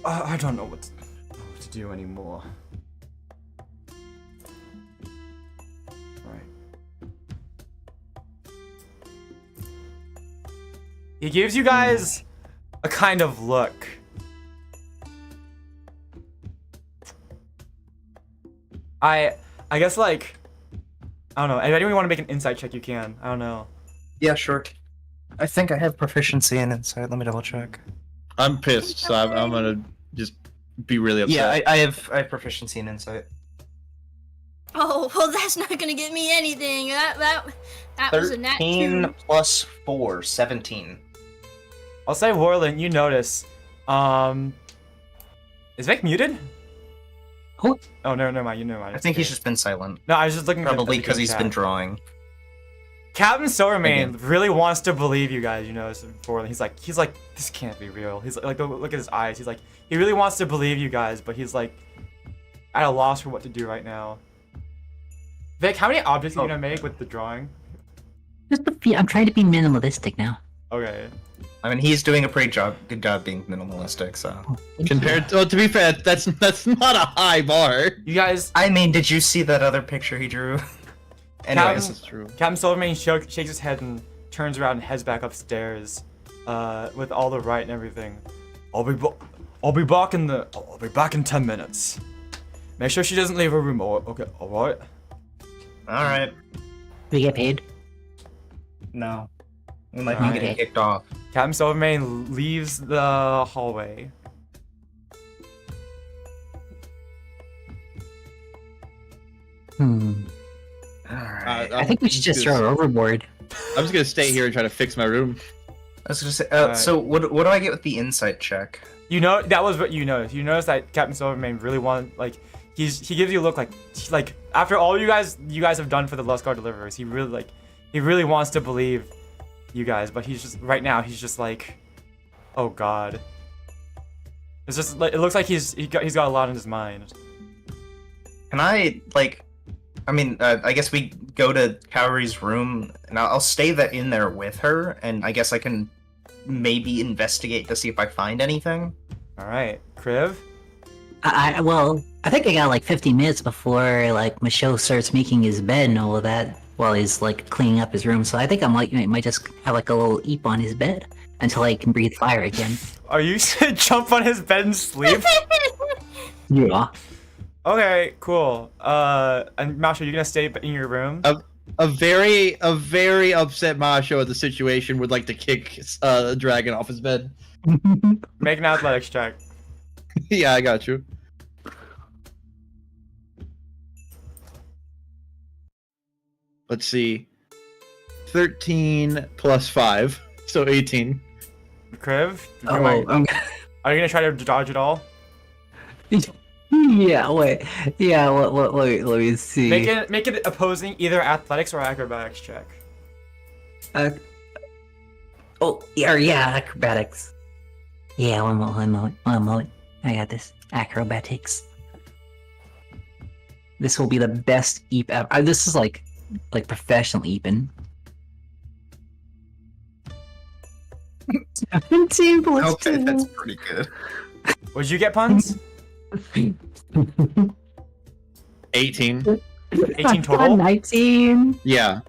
I don't know what to do anymore. Right. He gives you guys a kind of look. I guess, like, I don't know. If anyone want to make an insight check, you can. I don't know. Yeah, sure. I think I have proficiency in insight. Let me double check. I'm pissed, so I'm gonna just be really upset. Yeah, I have proficiency in insight. Oh, well, that's not gonna get me anything. That was a nat 2. 13 plus 4, 17. I'll say, Warlen, you notice. Is Vic muted? Who? Oh, no, never mind. You never mind. I think he's just been silent. No, I was just looking. Probably because he's been drawing. Captain Silvermane really wants to believe you guys, you know, before he's like, this can't be real. He's like, look at his eyes. He's like, he really wants to believe you guys, but he's like, at a loss for what to do right now. Vic, how many objects are you gonna make with the drawing? Just a few. I'm trying to be minimalistic now. Okay. I mean, he's doing a pretty good job being minimalistic, so. Compared to, well, to be fair, that's not a high bar. You guys. I mean, did you see that other picture he drew? Anyway, This is true. Captain Silvermane shakes his head and turns around and heads back upstairs, with all the right and everything. I'll be back in 10 minutes. Make sure she doesn't leave her room. Okay, all right. All right. Do we get paid? No. We might Alright. be getting kicked off. Captain Silvermane leaves the hallway. Alright. I think we should just throw her overboard. I'm just gonna stay here and try to fix my room. I was gonna say, Alright. so what do I get with the insight check? You know, that was what you noticed. You noticed that Captain Silvermane really wanted, like, he gives you a look like after all you guys have done for the Lustguard deliverers, he really wants to believe you guys, but he's just right now he's just like, oh god. It's just like, it looks like he's got a lot in his mind. Can I, like, I mean, I guess we go to Kaori's room, and I'll stay in there with her, and I guess I can maybe investigate to see if I find anything. All right, Kriv. Well, I think I got like 50 minutes before like Mawsho starts making his bed and all of that while he's like cleaning up his room. So I think might just have like a little eep on his bed until I can breathe fire again. Are you gonna jump on his bed and sleep? Yeah. Okay, cool. And Mawsho, you gonna stay in your room? A very upset Mawsho at the situation would like to kick a dragon off his bed. Make an athletics check. Yeah, I got you. Let's see. 13 plus 5, so 18. Kriv, Oh, are you gonna try to dodge it all? yeah. Wait. Yeah. Wait. Let me see. Make it opposing either athletics or acrobatics check. Yeah. Acrobatics. Yeah. One moment. I got this. Acrobatics. This will be the best eep ever. This is like professional eeping. 17 plus Okay, 2. that's pretty good. What'd you get, Puns? 18. 18 total? 19. Yeah.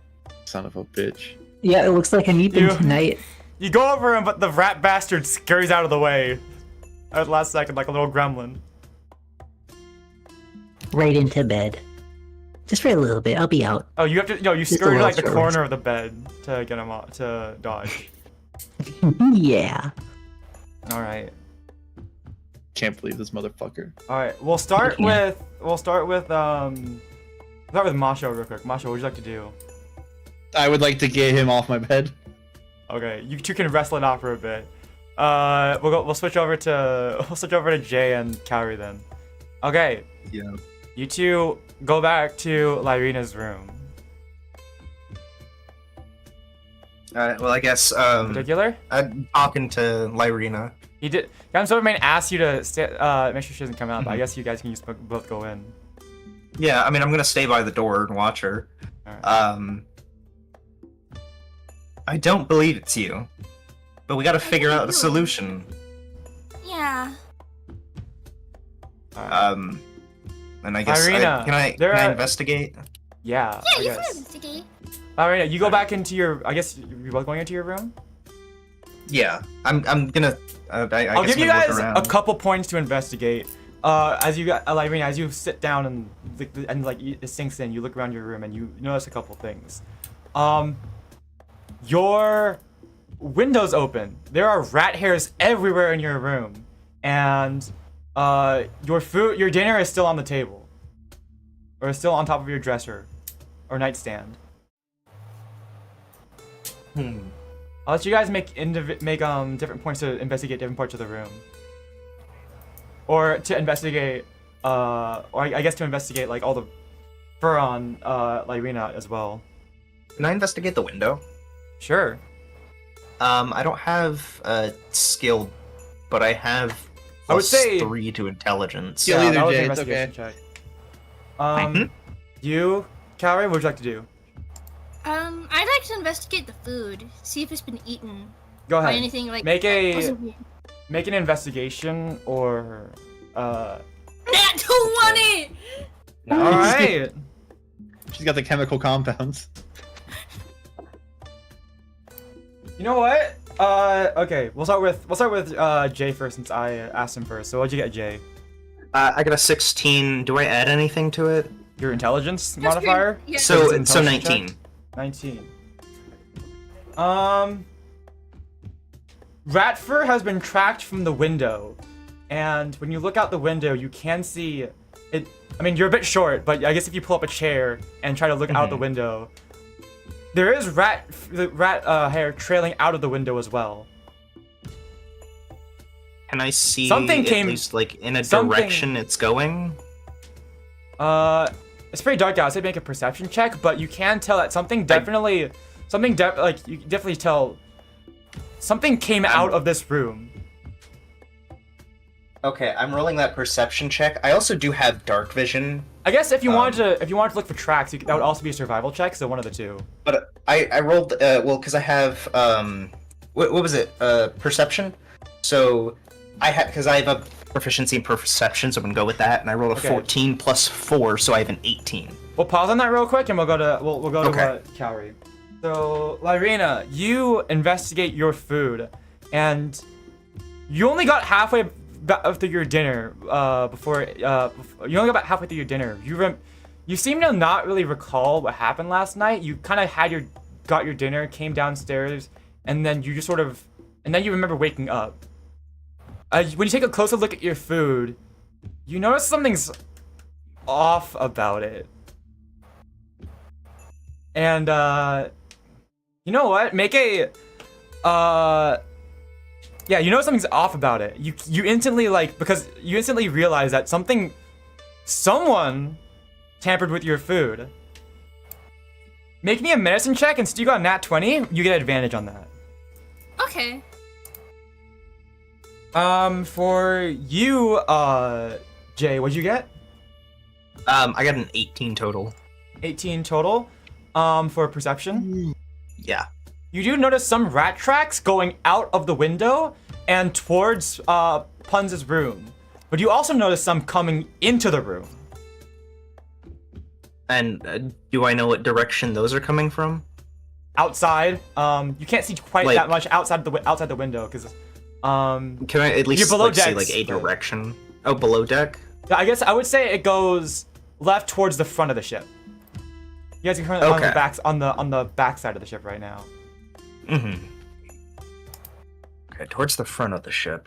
Son of a bitch. Yeah, it looks like I'm eeping tonight. You go over him, but the rat bastard scurries out of the way at the last second like a little gremlin. Right into bed. Just for a little bit. I'll be out. Oh, you have to. No, you Just a scurry to little like the scurry. corner of the bed to get him to dodge. Yeah. All right. Can't believe this motherfucker. All right. We'll start Yeah. with Mawsho real quick. Mawsho, what would you like to do? I would like to get him off my bed. Okay, you two can wrestle it out for a bit. We'll switch over to Jay and Kaori then. Okay. Yeah. You two go back to Lyryna's room. Well, I guess, Particular? I'm talking to Lyryna. He did. Captain Silvermane asked you to make sure she doesn't come out, but I guess you guys can just both go in. Yeah, I mean, I'm gonna stay by the door and watch her. Alright. I don't believe it's you, but we gotta figure out a solution. Yeah. Alright. And I guess, Lyryna, can I investigate? Yeah, Yeah, I you guess. can investigate. Lyryna, you go back into your. I guess you're both going into your room. Yeah, I'm gonna. I'll guess give you I'm gonna guys look a around. couple points to investigate. Lyryna, as you sit down and it sinks in, you look around your room and you notice a couple things. Your window's open. There are rat hairs everywhere in your room, and your dinner is still on the table, or is still on top of your dresser, or nightstand. I'll let you guys make different points to investigate different parts of the room, or to investigate, or I guess to investigate like all the fur on Lyryna as well. Can I investigate the window? Sure. I don't have skill, but I have I would say- +3 to intelligence. Yeah, either, that was Jay, an it's investigation okay. check. You, Kaori, what would you like to do? I'd like to investigate the food, see if it's been eaten Go by ahead. anything like. Make possibly- an investigation or Nat 20! all right. She's got the chemical compounds. You know what? Okay, we'll start with Jay first since I asked him first. So what'd you get, Jay? I got a 16. Do I add anything to it? Your intelligence That's your- modifier? yeah. So It's so intelligence 19. 19. Rat fur has been tracked from the window, and when you look out the window, you can see it. I mean, you're a bit short, but I guess if you pull up a chair and try to look out the window, there is rat hair trailing out of the window as well. Can I see Something at came- least like in a something- direction it's going? It's pretty dark out. So make a perception check, but you can tell that something definitely, you can definitely tell something came out of this room. Okay, I'm rolling that perception check. I also do have dark vision, I guess if you wanted to look for tracks, that would also be a survival check. So one of the two. but I rolled well because I have what was it? Perception. So I had because I have a proficiency in perception, so I'm gonna go with that, and I rolled a Okay. 14 plus 4, so I have an 18. We'll pause on that real quick, and we'll go to Okay. Kaori. So Lyryna, you investigate your food, and you only got halfway through your dinner you only got about halfway through your dinner. You seem to not really recall what happened last night. You kind of got your dinner, came downstairs, and then you just and then you remember waking up. When you take a closer look at your food, you notice something's off about it. And you know what? Make a yeah, you know something's off about it. You instantly because you instantly realize that someone tampered with your food. Make me a medicine check, and since you got a nat 20, you get advantage on that. Okay. For you, Jay, what'd you get? I got an 18 total. 18 total. For perception. Yeah. You do notice some rat tracks going out of the window and towards Punz's room. But you also notice some coming into the room. And do I know what direction those are coming from? Outside. You can't see quite Like- that much outside the window because Can I at least You're below see decks, like a but- direction? Oh, below deck? I guess I would say it goes left towards the front of the ship. You guys are currently Okay. on the back side of the ship right now. Mm-hmm. Okay, towards the front of the ship.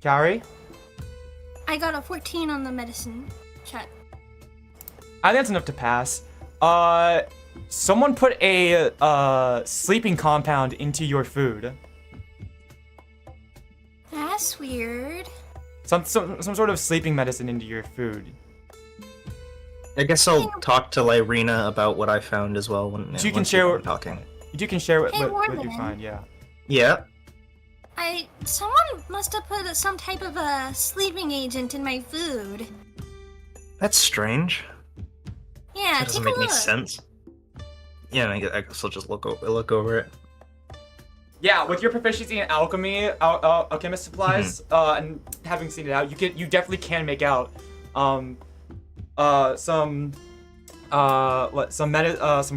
Kaori? I got a 14 on the medicine check. I think that's enough to pass. Someone put a sleeping compound into your food. That's weird. Some sort of sleeping medicine into your food. I guess I'll talk to Lyryna about what I found as well when So you can once share we're what- done talking. You can share what Hey, you Warlen. find, yeah. Yeah. Someone must have put some type of a sleeping agent in my food. That's strange. Yeah, That doesn't take a make look. any sense. Yeah, I guess I'll just look over it. Yeah, with your proficiency in alchemy, alchemist supplies, and having seen it out, you definitely can make out some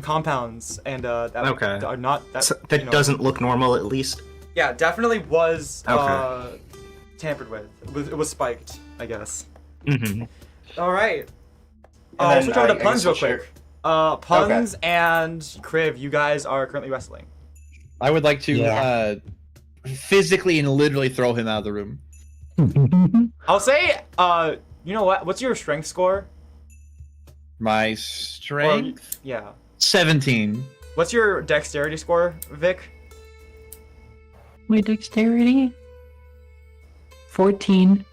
compounds and that Okay. are not that So, that you know- doesn't look normal, at least. Yeah, definitely was Okay. tampered with. It was spiked, I guess. Mm-hmm. All right. And I'll then switch over to I guess Puns real I'll share- quick. Puns and Kriv, you guys are currently wrestling. I would like to Yeah. physically and literally throw him out of the room. I'll say, you know what? What's your strength score? My strength? Yeah. 17. What's your dexterity score, Vic? My dexterity? 14.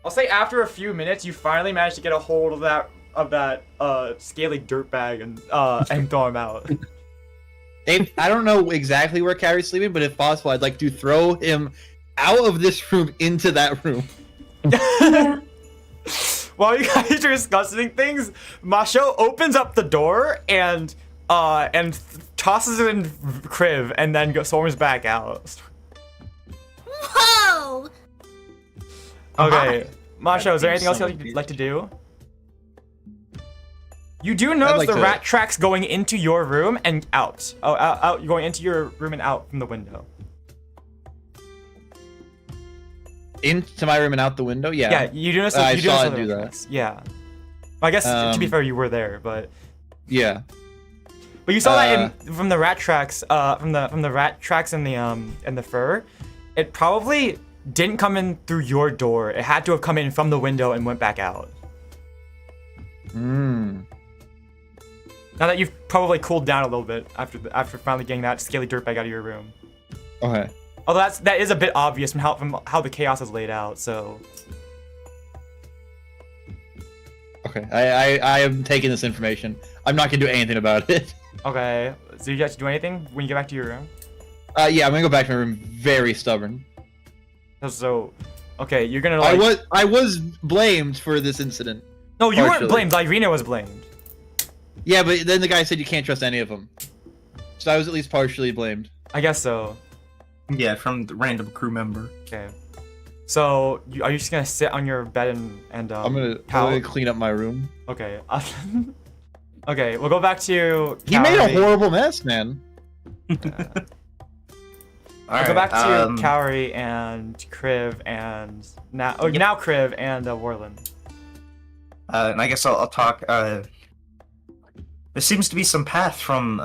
I'll say after a few minutes, you finally managed to get a hold of that scaly dirtbag and throw him out. Dave, I don't know exactly where Kaori's sleeping, but if possible, I'd like to throw him out of this room into that room. While you guys are discussing things, Mawsho opens up the door and tosses it in Kriv and then storms back out. Whoa! Okay, Mawsho, is there anything else you'd like to do? You do notice the rat tracks going into your room and out. Oh, out, going into your room and out from the window. Into my room and out the window? Yeah. Yeah, you do notice. I you saw notice it do that. tracks. Yeah. I guess to be fair, you were there, but Yeah. but you saw that from the rat tracks, from the rat tracks and the fur. It probably didn't come in through your door. It had to have come in from the window and went back out. Hmm. Now that you've probably cooled down a little bit after finally getting that scaly dirtbag out of your room. Okay. Although that is a bit obvious from how the chaos is laid out. So. Okay. I am taking this information. I'm not gonna do anything about it. Okay. So you have to do anything when you get back to your room? Yeah, I'm gonna go back to my room. Very stubborn. So, okay, you're gonna like. I was blamed for this incident. No, you partially. weren't blamed. Lyryna was blamed. Yeah, but then the guy said you can't trust any of them. So I was at least partially blamed. I guess so. Yeah, from the random crew member. Okay. So, are you just gonna sit on your bed and I'm gonna clean up my room. Okay. Okay, we'll go back to. He made a horrible mess, man. We'll go back to Kaori and Kriv and now Kriv and Warlen. And I guess I'll talk. There seems to be some path from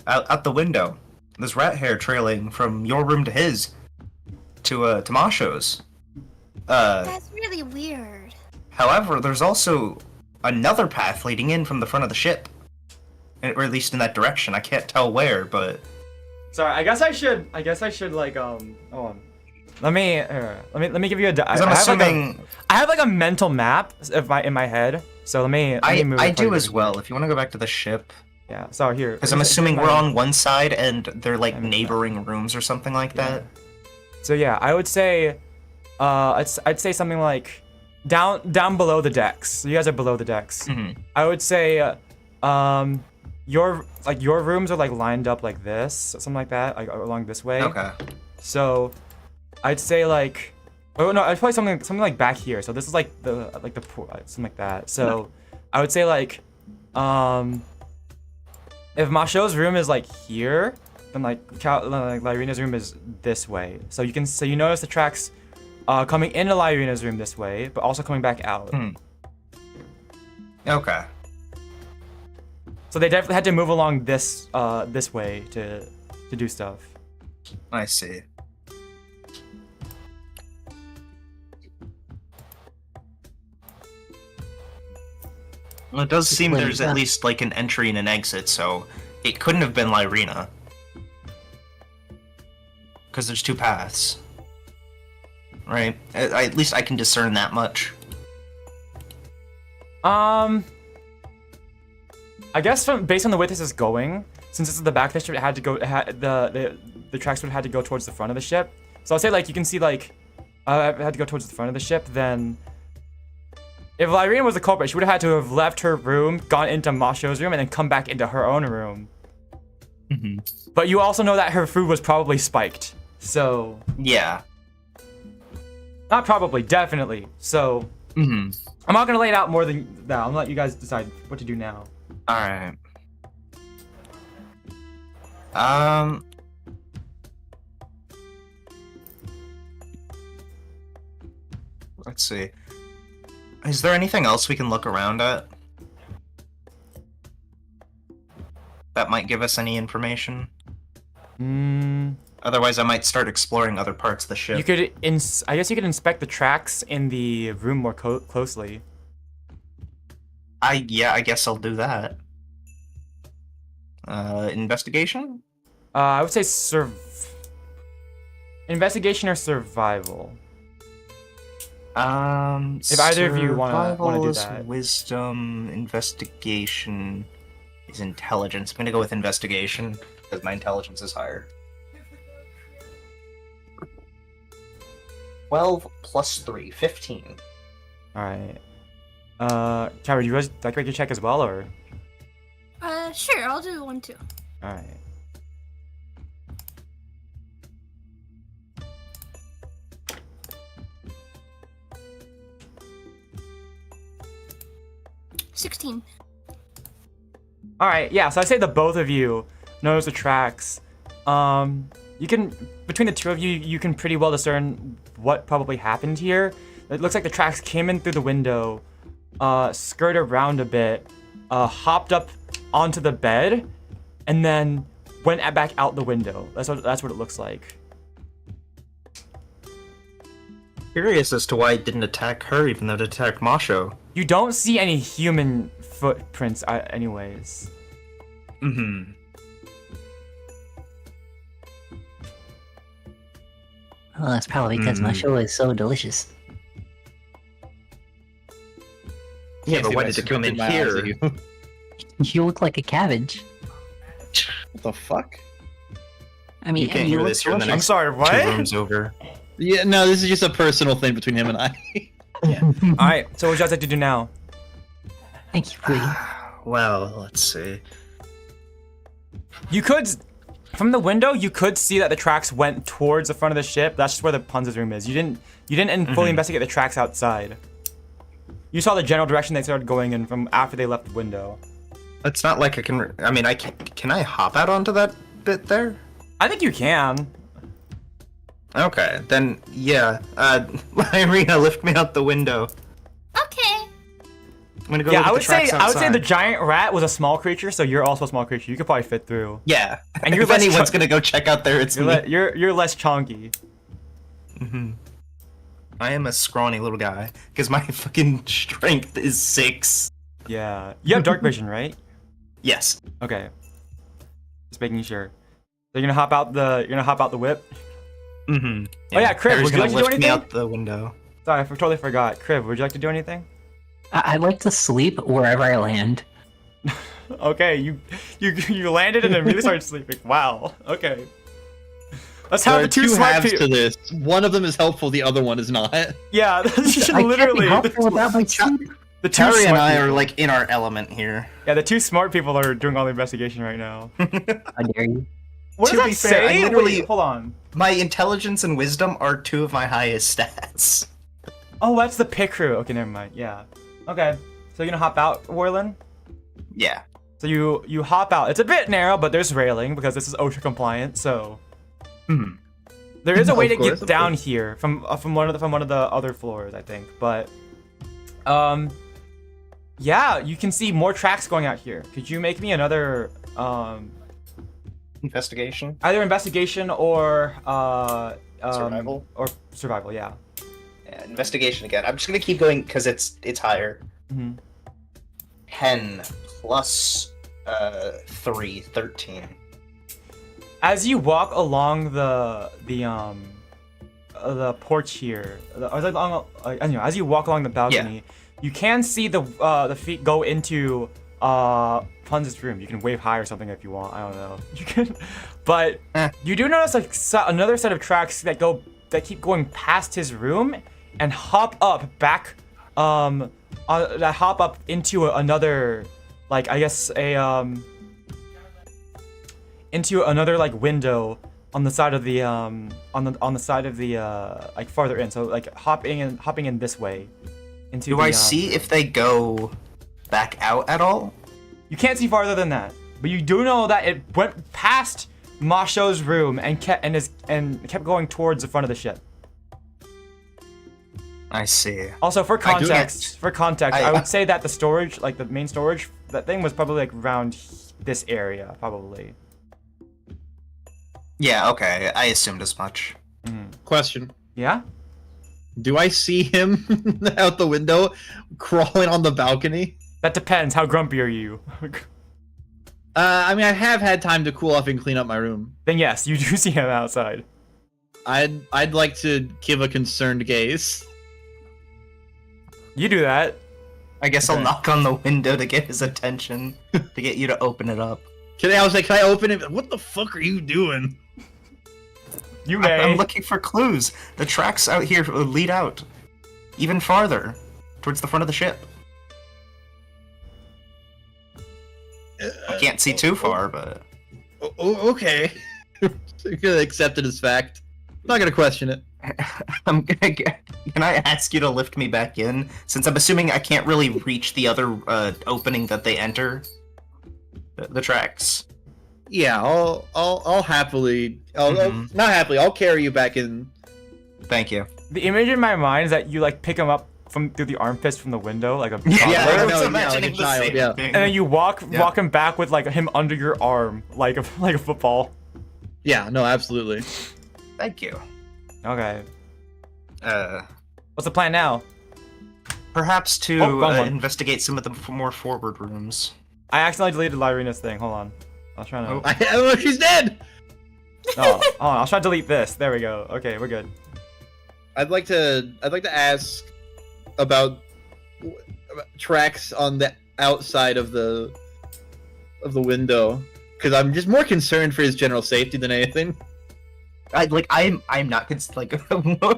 out the window. There's rat hair trailing from your room to his, to Mawsho's. That's really weird. However, there's also another path leading in from the front of the ship, or at least in that direction. I can't tell where, but. Sorry, I guess I should like hold on. Let me give you a. I'm assuming I have like a mental map in my head. So let me move. I do as well. If you want to go back to the ship. Yeah. So here. Because I'm assuming we're on one side and they're like neighboring rooms or something like that. So yeah, I would say, I'd say something like down below the decks. So you guys are below the decks. Mm-hmm. I would say, your rooms are like lined up like this, something like that, like along this way. Okay. So, I'd say like, oh no, I'd probably something like back here. So this is like the something like that. So, I would say like, if Mawsho's room is like here, then like Lyryna's room is this way. So you notice the tracks, coming into Lyryna's room this way, but also coming back out. Okay. So they definitely had to move along this way to do stuff. I see. Well, it does seem there's at least like an entry and an exit, so it couldn't have been Lyryna. Because there's two paths. Right? At least I can discern that much. I guess based on the way this is going, since this is the back of the ship, it had to go. The tracks would have had to go towards the front of the ship. So I'll say like you can see like, it had to go towards the front of the ship. Then, if Lyryna was the culprit, she would have had to have left her room, gone into Mawsho's room, and then come back into her own room. Mm-hmm. But you also know that her food was probably spiked. So yeah, not probably, definitely. So I'm not gonna lay it out more than that. I'm gonna let you guys decide what to do now. All right. Let's see. Is there anything else we can look around at that might give us any information? Otherwise, I might start exploring other parts of the ship. You could, I guess you could inspect the tracks in the room more closely. I guess I'll do that. Investigation? I would say investigation or survival. If either of you wanna do survival is that. Wisdom, investigation is intelligence. I'm gonna go with investigation because my intelligence is higher. 12 plus 3, 15. Alright. Kaori, would you guys like to make a check as well, or? Sure, I'll do 1 too. Alright. $16. Alright, yeah, so I'd say the both of you notice the tracks. You can, between the two of you, you can pretty well discern what probably happened here. It looks like the tracks came in through the window, skirted around a bit, hopped up onto the bed, and then went back out the window. That's what it looks like. Curious as to why it didn't attack her, even though it attacked Mawsho. You don't see any human footprints, anyways. Mm-hmm. Well, that's probably because my show is so delicious. Yeah, but why did it come in here? You look like a cabbage. What the fuck? I mean, You can't and you hear look this. You're in the delicious. I'm sorry, Two what? rooms over. Yeah, no, this is just a personal thing between him and I. Alright, so what would you guys like to do now? Thank you, Pretty. Well, let's see. You could, from the window, you could see that the tracks went towards the front of the ship. That's just where the Punz's room is. You didn't fully investigate the tracks outside. You saw the general direction they started going in from after they left the window. It's not like I can. I mean, can I hop out onto that bit there? I think you can. Okay, then yeah. Lyryna, lift me out the window. Okay. I'm gonna go. Yeah, look at I would the tracks say outside. the giant rat was a small creature, so you're also a small creature. You could probably fit through. Yeah. And you're if less anyone's chunk- gonna go check out there, it's me. You're less chunky. Mm-hmm. I am a scrawny little guy because my fucking strength is 6. Yeah. You have dark vision, right? Yes. Okay. Just making sure. So you're gonna hop out the whip. Mm-hmm. Oh yeah, Kriv, would you like to do lift me anything? out the window? Sorry, I totally forgot. Kriv, would you like to do anything? I'd like to sleep wherever I land. Okay, you landed and immediately started sleeping. Wow. Okay. Let's There have are the two two smart halves to people. this. One of them is helpful, the other one is not. Yeah, that's I literally can't be helpful without my sleep. the two Kaori and smart I people. are like in our element here. Yeah, the two smart people are doing all the investigation right now. How dare you? What To does be that fair, I say? literally- Wait, hold on. My intelligence and wisdom are 2 of my highest stats. Oh, that's the pit crew. Okay, never mind. Yeah. Okay. So you're gonna hop out, Warlen? Yeah. So you hop out. It's a bit narrow, but there's railing because this is OSHA compliant. So Hmm. there is a way Of to course, get of down course. here from one of the other floors, I think. But yeah, you can see more tracks going out here. Could you make me another Investigation. either investigation or Survival? or survival? Yeah. Yeah, investigation again. I'm just gonna keep going because it's higher. hmm 10 plus 3, 13. As you walk along the porch here, as you walk along the balcony, you can see the feet go into Punz's room. You can wave hi or something if you want. I don't know. You can, but you do notice like another set of tracks that keep going past his room and hop up back. That hop up into another, like I guess into another like window on the side of the on the side of the like farther in. So like hopping in this way into. Do I see if they go back out at all? You can't see farther than that, but you do know that it went past Mawsho's room and kept going towards the front of the ship. I see. Also, for I do context, I- I would say that the storage, like the main storage, that thing was probably like around this area, probably. Yeah, okay. I assumed as much. Question. Yeah? Do I see him out the window crawling on the balcony? That depends. How grumpy are you? I mean, I have had time to cool off and clean up my room. Then yes, you do see him outside. I'd like to give a concerned gaze. You do that. I guess I'll knock on the window to get his attention, to get you to open it up. Can I open it? What the fuck are you doing? You may. I'm looking for clues. The tracks out here lead out even farther, towards the front of the ship. I can't see too far, but... Okay. You're gonna accept it as fact. I'm not gonna question it. I'm gonna get... Can I ask you to lift me back in? Since I'm assuming I can't really reach the other opening that they enter. The tracks. Yeah, I'll happily. Not happily. I'll carry you back in. Thank you. The image in my mind is that you like pick him up from through the armpits from the window, like a Yeah, toddler, I I was know, imagining like a the child, same yeah. thing. and then you walk him back with like him under your arm, like a football. Yeah, no, absolutely. Thank you. Okay. Uh, What's the plan now? perhaps to Oh, wrong one. investigate some of the more forward rooms. I accidentally deleted Lyryna's thing. Hold on. I was trying to. Oh, she's dead. Oh, hold on. I was trying to delete this. There we go. Okay, we're good. I'd like to ask about tracks on the outside of the window, because I'm just more concerned for his general safety than anything. I'm not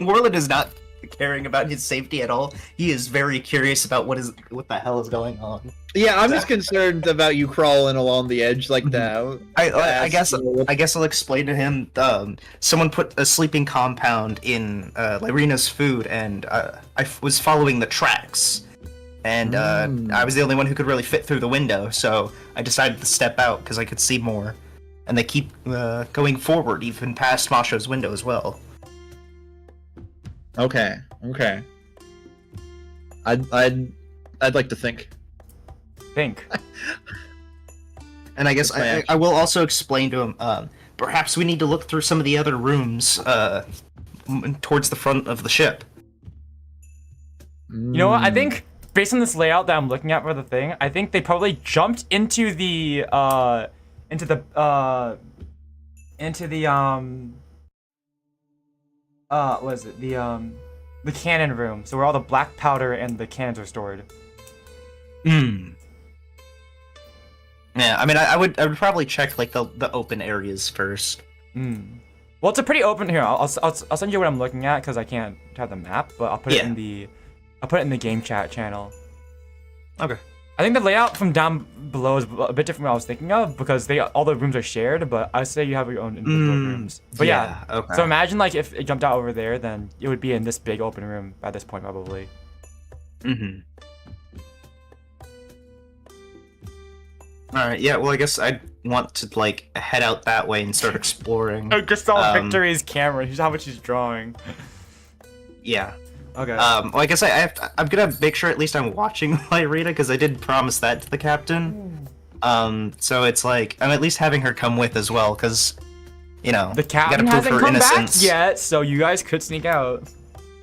Warlen is not caring about his safety at all. He is very curious about what the hell is going on. Yeah, I'm just concerned about you crawling along the edge like that. I guess I'll explain to him. Someone put a sleeping compound in Lyryna's food, and I was following the tracks, and I was the only one who could really fit through the window. So I decided to step out because I could see more, and they keep going forward, even past Mawsho's window as well. Okay. I'd like to think. And I guess I will also explain to him, perhaps we need to look through some of the other rooms towards the front of the ship. You know what? I think based on this layout that I'm looking at for the thing, I think they probably jumped into the what is it? The cannon room. So where all the black powder and the cannons are stored. Yeah, I mean, I would probably check like the open areas first. Well, it's a pretty open here. I'll send you what I'm looking at because I can't have the map, but I'll put it in the game chat channel. Okay. I think the layout from down below is a bit different from what I was thinking of because all the rooms are shared, but I say you have your own individual rooms. But yeah. Okay. So imagine like if it jumped out over there, then it would be in this big open room at this point probably. Alright, yeah, well I guess I'd want to like head out that way and start exploring. I just saw Victory's camera. Here's how much he's drawing. Yeah. Okay. Well I guess I'm gonna make sure at least I'm watching Lyryna because I did promise that to the captain. So it's like I'm at least having her come with as well because, you know, the captain gotta prove hasn't her come innocence. back yet, so you guys could sneak out.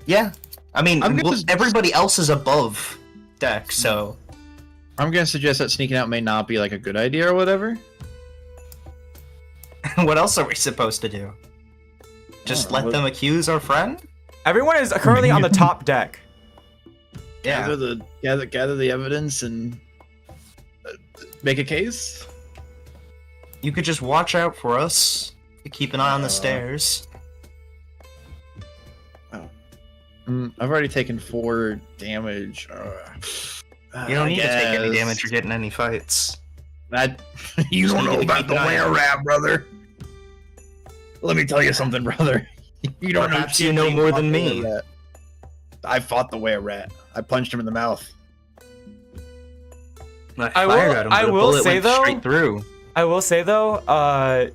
Yeah. I mean, everybody else is above deck, so... I'm gonna suggest that sneaking out may not be like a good idea or whatever. What else are we supposed to do? Just let them accuse our friend? Everyone is currently on the top deck. Yeah. Gather the evidence and make a case. You could just watch out for us. Keep an eye on the stairs. I've already taken 4 damage. You don't need to take any damage or get in any fights. You don't know about the were-rat, brother. Let me tell you something, brother. You don't know. Perhaps you know more than me. I fought the were-rat. I punched him in the mouth. I will say though. Straight through. I will say though.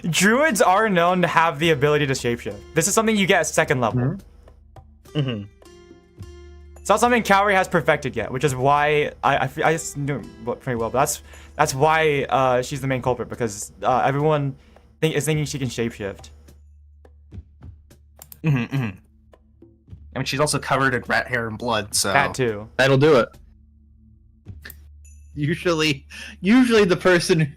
Druids are known to have the ability to shapeshift. This is something you get at 2nd level. It's not something Kaori has perfected yet, which is why I just knew it pretty well. But that's why she's the main culprit because everyone is thinking she can shapeshift. I mean, she's also covered in rat hair and blood, so That too. That'll do it. Usually the person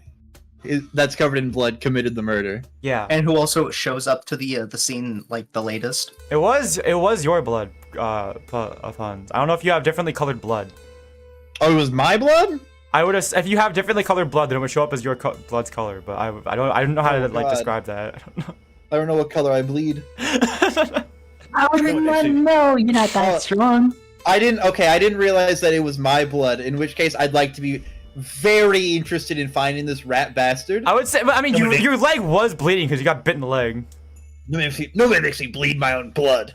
that's covered in blood committed the murder. Yeah. And who also shows up to the scene like the latest. It was your blood, Puns. I don't know if you have differently colored blood. Oh, it was my blood? I would have, if you have differently colored blood, then it would show up as your blood's color. But I don't know how to like God. describe that. I don't know what color I bleed. I wouldn't know. You're not that strong. I didn't realize that it was my blood. In which case, I'd like to be very interested in finding this rat bastard. I would say, but I mean, your leg was bleeding because you got bit in the leg. Nobody makes me bleed my own blood.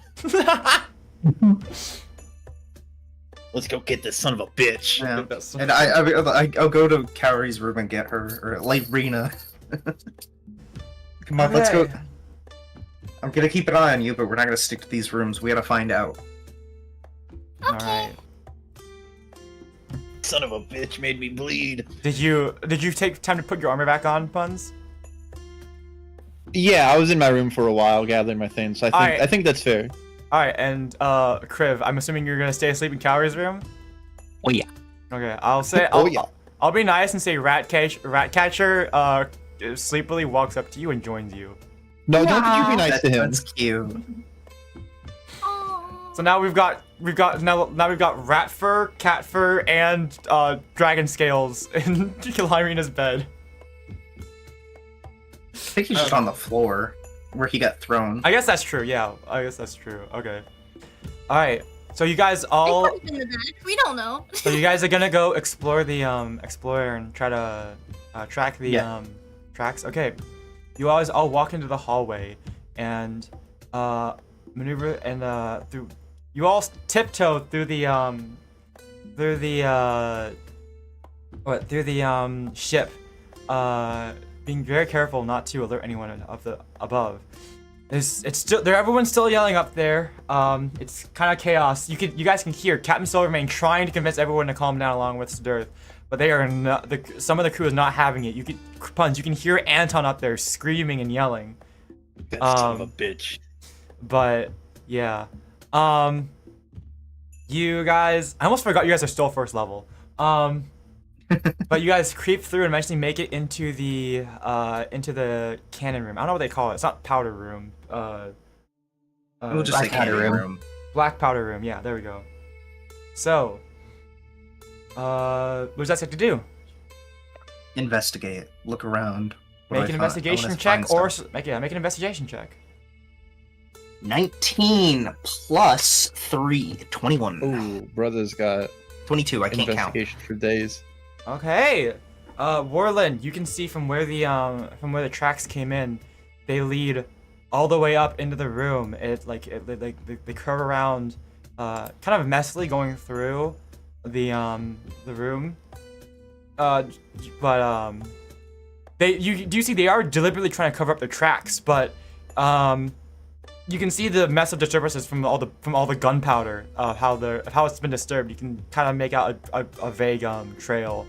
Let's go get this son of a bitch. Yeah. And I'll go to Kaori's room and get her, or Lyryna. Come on, let's go. I'm gonna keep an eye on you, but we're not gonna stick to these rooms. We gotta find out. All right. Son of a bitch made me bleed. Did you take time to put your armor back on, Puns? Yeah, I was in my room for a while gathering my things. So I think that's fair. All right, and Kriv, I'm assuming you're gonna stay asleep in Kaori's room. Oh yeah. Okay, I'll say. I'll be nice and say Ratcatcher sleepily walks up to you and joins you. No, don't you be nice to him. That's cute. So now we've got rat fur, cat fur, and dragon scales in Lyryna's bed. I think he's just on the floor where he got thrown. I guess that's true. Yeah, I guess that's true. Okay. All right. So you guys all. We don't know. So you guys are gonna go explore the explorer and try to track the tracks. Okay. You guys all walk into the hallway and maneuver and through. You all tiptoe through the ship, being very careful not to alert anyone of the above. It's still there. Everyone's still yelling up there. It's kind of chaos. You guys can hear Captain Silvermane trying to convince everyone to calm down along with Sturth, but they are not. Some of the crew is not having it. You can hear Anton up there screaming and yelling. That son of a bitch. But yeah. You guys, I almost forgot you guys are still first level. But you guys creep through and eventually make it into the cannon room. I don't know what they call it. It's not powder room. We'll just say cannon room. Black powder room. Yeah, there we go. So, what does that say to do? Investigate. Look around. Make an investigation check, or make an investigation check. 19 plus 3, 21. Ooh, brother's got 22. I can't count. investigation for days. Okay, Warlen, you can see from where the tracks came in, they lead all the way up into the room. They curve around, kind of messily going through the room. You see they are deliberately trying to cover up the tracks, but you can see the mess of disturbances from all the gunpowder, how it's been disturbed. You can kind of make out a vague trail,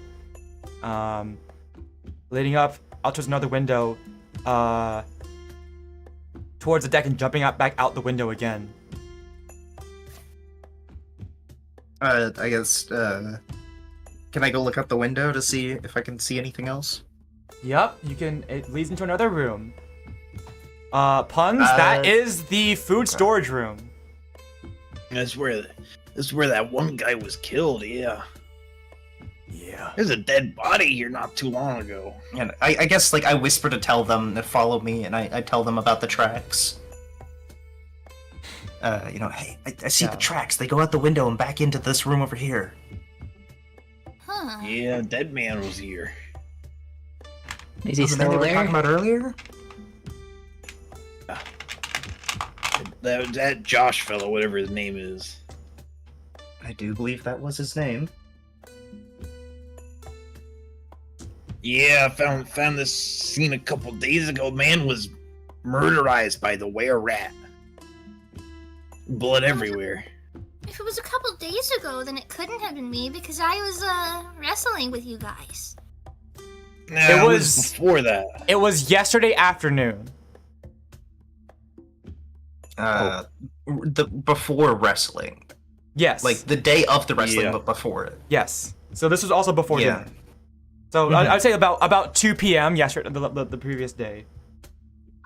leading up out towards another window, towards the deck and jumping back out the window again. I guess. Can I go look out the window to see if I can see anything else? Yep, you can. It leads into another room. Puns, that is the food storage room. That's where that one guy was killed. Yeah. There's a dead body here not too long ago. And I guess I whisper to tell them to follow me, and I tell them about the tracks. Hey, I see the tracks. They go out the window and back into this room over here. Huh. Yeah, dead man was here. Is he the man still they were there? talking about earlier? That Josh fellow, whatever his name is. I do believe that was his name. Yeah, I found this scene a couple days ago. Man was murderized by the were-rat. Blood everywhere. If it was a couple days ago, then it couldn't have been me because I was wrestling with you guys. Nah, it was before that. It was yesterday afternoon. Before wrestling. Yes. Like the day of the wrestling, but before it. Yes. So this was also before Yeah. So I'd say about 2 p.m. yesterday, the previous day.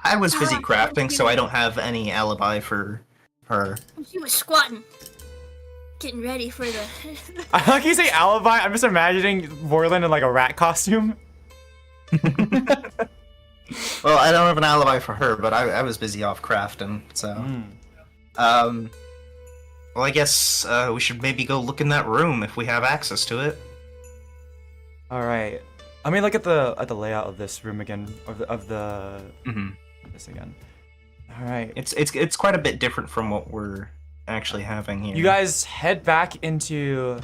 I was busy crafting, so I don't have any alibi for her. She was squatting, getting ready for the. I like you say alibi. I'm just imagining Warlen in like a rat costume. Well, I don't have an alibi for her, but I was busy off crafting, so. Well, I guess we should maybe go look in that room if we have access to it. All right. Let me look at the layout of this room again, of the this again. All right. It's quite a bit different from what we're actually having here. You guys head back into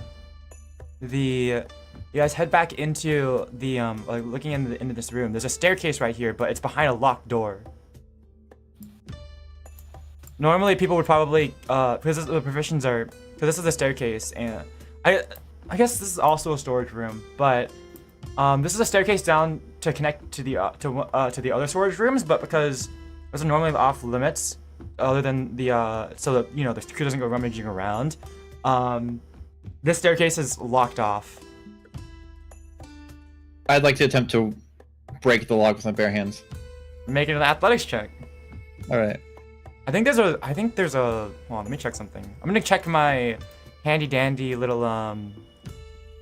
the. Like looking into this room. There's a staircase right here, but it's behind a locked door. Normally, people would probably because the provisions are because this is a staircase, and I guess this is also a storage room, but this is a staircase down to connect to the other storage rooms, but because those are normally off limits, other than the so that the crew doesn't go rummaging around. This staircase is locked off. I'd like to attempt to break the lock with my bare hands. Make it an athletics check. All right. I think there's a. Hold on, let me check something. I'm gonna check my handy dandy little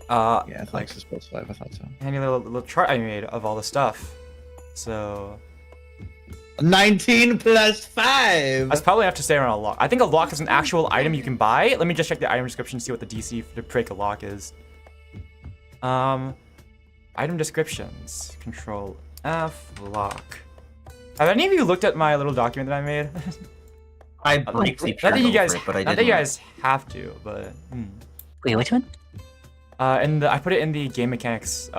Yeah, athletics is plus 5. I thought so. handy little chart I made of all the stuff. So 19 plus 5. that's probably enough to say around a lock. I think a lock is an actual item you can buy. Let me just check the item description, see what the DC to break a lock is. Item descriptions. Control F, lock. Have any of you looked at my little document that I made? I briefly Not that you guys, over it, but I not that didn't. you guys have to, but. Wait, which one? I put it in the game mechanics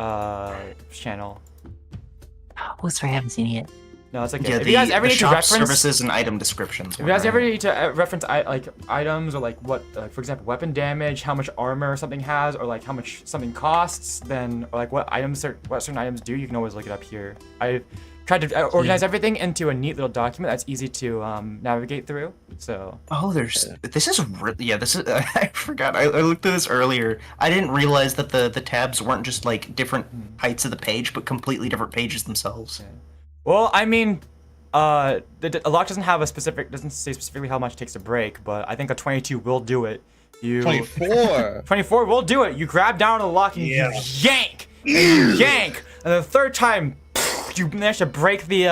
channel. Oh, sorry, I haven't seen it yet. No, it's okay. Yeah, If you guys ever the need to shop reference services and item descriptions. If you guys ever need to reference like items or like what, for example, weapon damage, how much armor something has, or like how much something costs, then or like what certain items do, you can always look it up here. I tried to organize everything into a neat little document that's easy to navigate through. So. Oh, this is really this is. I forgot. I looked at this earlier. I didn't realize that the tabs weren't just like different heights of the page, but completely different pages themselves. Okay. Well, I mean, a lock doesn't say specifically how much it takes to break, but I think a 22 will do it. 24. 24 will do it. You grab down on the lock and you yank, and you yank, and the third time, you manage to break the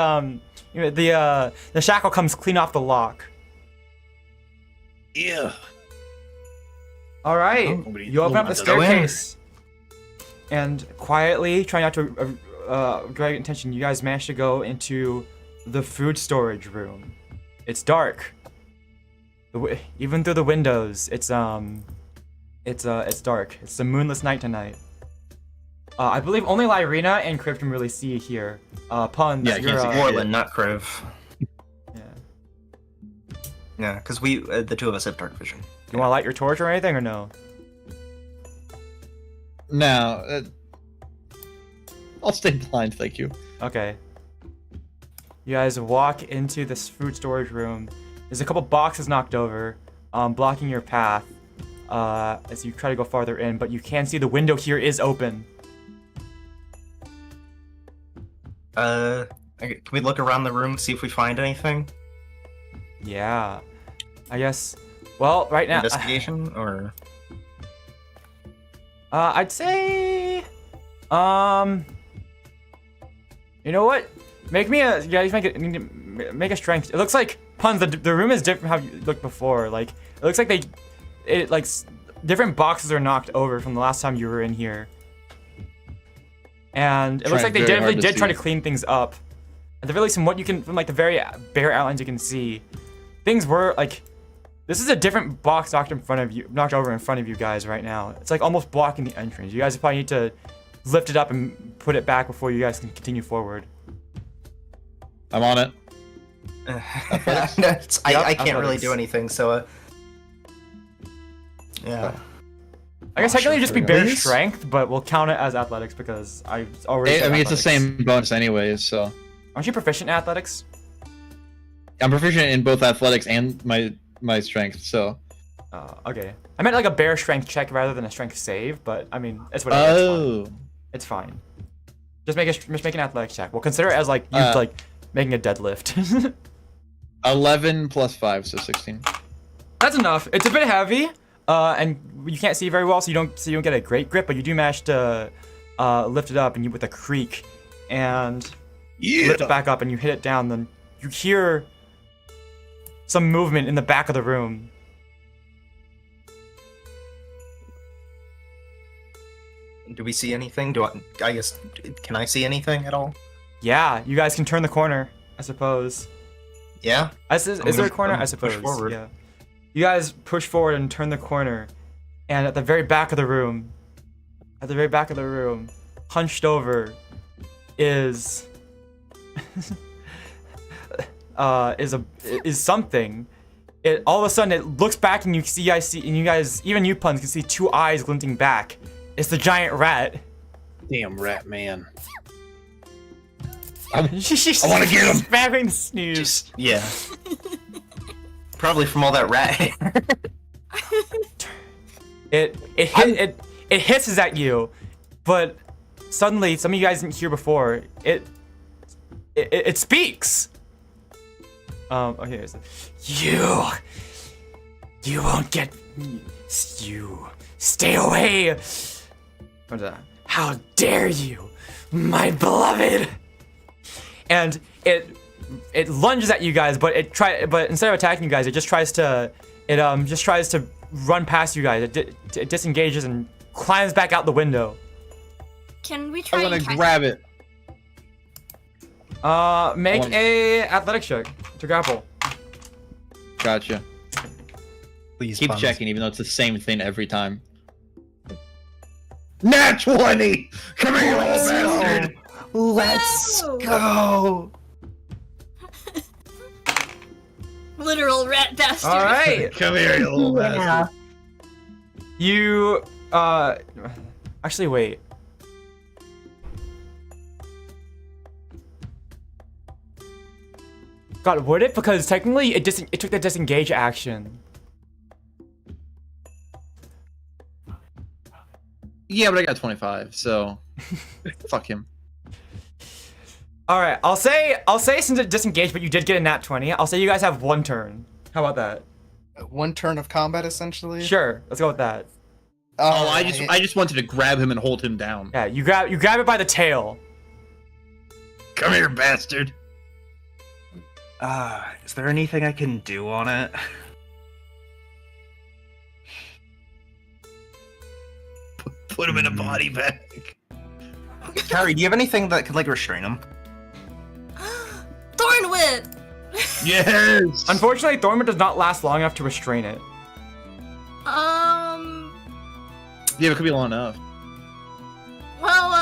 the shackle comes clean off the lock. Yeah. All right, you open up the Go in. staircase, and quietly, try not to drag attention, you guys manage to go into the food storage room. It's dark. Even through the windows, it's dark. It's a moonless night tonight. I believe only Lyryna and Kriv can really see here. Puns, Yeah, I you're can't see Warlen, not Kriv. yeah. Yeah, because we the two of us have dark vision. You want to light your torch or anything, or no? Now, I'll stay blind, thank you. Okay. You guys walk into this food storage room. There's a couple boxes knocked over, blocking your path as you try to go farther in, but you can see the window here is open. Can we look around the room, see if we find anything? Yeah. I guess. Well, right now. Investigation or? I'd say. You know what? Make me a. Yeah, you make a strength. It looks like Puns. The room is different from how you looked before. Like it looks like different boxes are knocked over from the last time you were in here. And it looks like they definitely did try to clean things up. At the very least, from like the very bare outlines you can see, things were like. This is a different box knocked over in front of you guys right now. It's like almost blocking the entrance. You guys probably need to lift it up and put it back before you guys can continue forward. I'm on it. I can't really do anything, so yeah. I guess technically just be bare Please? strength, but we'll count it as athletics because I already. I mean, it's the athletics. same bonus anyways, so. Aren't you proficient in athletics? I'm proficient in both athletics and my strength, so. Okay. I meant like a bare strength check rather than a strength save, but I mean, it's whatever. Oh. It's fine. Just make an athletics check. We'll consider it as like you like making a deadlift. 11 plus 5, so 16. That's enough. It's a bit heavy, and you can't see very well, so you don't get a great grip, but you do manage to lift it up and with a creak, and lift it back up, and you hit it down. Then you hear some movement in the back of the room. Do we see anything? I guess, can I see anything at all? Yeah, you guys can turn the corner, I suppose. Yeah? Is there a corner? I suppose. Forward. Yeah. You guys push forward and turn the corner, and at the very back of the room, hunched over, is something. It all of a sudden it looks back and you guys, even you puns can see two eyes glinting back. It's the giant rat. Damn rat man. I want to get him. Spamming the snooze. Yeah. Probably from all that rat hair. It hisses at you, but suddenly some of you guys didn't hear before. It speaks. Okay. You won't get me. You stay away. How dare you, my beloved? And it lunges at you guys, but instead of attacking you guys, it just tries to run past you guys. It disengages and climbs back out the window. Can we try? I'm and gonna catch grab it. Make a athletics check to grapple. Gotcha. Please, Keep Puns. checking, even though it's the same thing every time. Nat 20! Come here, you old bastard! Let's No! go! Literal rat bastard. All right. Come here, you little bastard. You actually wait. God, would it? Because technically it took the disengage action. Yeah, but I got 25, so fuck him. All right, I'll say since it disengaged, but you did get a nat 20. I'll say you guys have one turn. How about that? One turn of combat, essentially. Sure, let's go with that. Oh, I just wanted to grab him and hold him down. Yeah, you grab it by the tail. Come here, bastard. Is there anything I can do on it? Put him in a body bag. Kaori, do you have anything that could, like, restrain him? Thorn whip. Yes! Unfortunately, Thornwood does not last long enough to restrain it. Yeah, but it could be long enough. Well,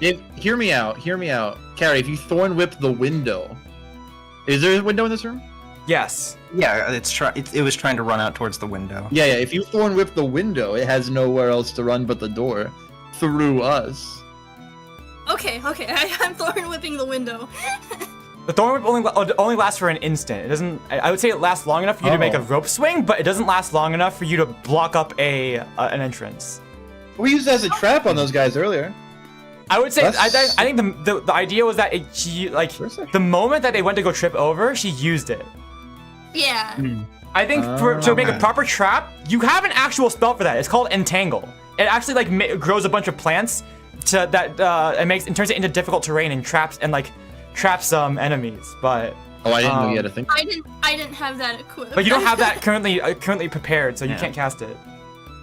Hear me out. Kaori, if you thorn whip the window... Is there a window in this room? Yes. Yeah, it was trying to run out towards the window. Yeah, if you thorn whip the window, it has nowhere else to run but the door. Through us. okay. I'm thorn whipping the window. The thorn whip only lasts for an instant. It doesn't. I would say it lasts long enough for you to make a rope swing, but it doesn't last long enough for you to block up an entrance. We used it as a trap on those guys earlier. I would say I think the idea was that the moment that they went to go trip over, she used it. Yeah. I think to make a proper trap, you have an actual spell for that. It's called Entangle. It actually grows a bunch of plants it turns it into difficult terrain and traps enemies. But I didn't know you had a thing. I didn't have that equipped. But you don't have that currently prepared, so you can't cast it.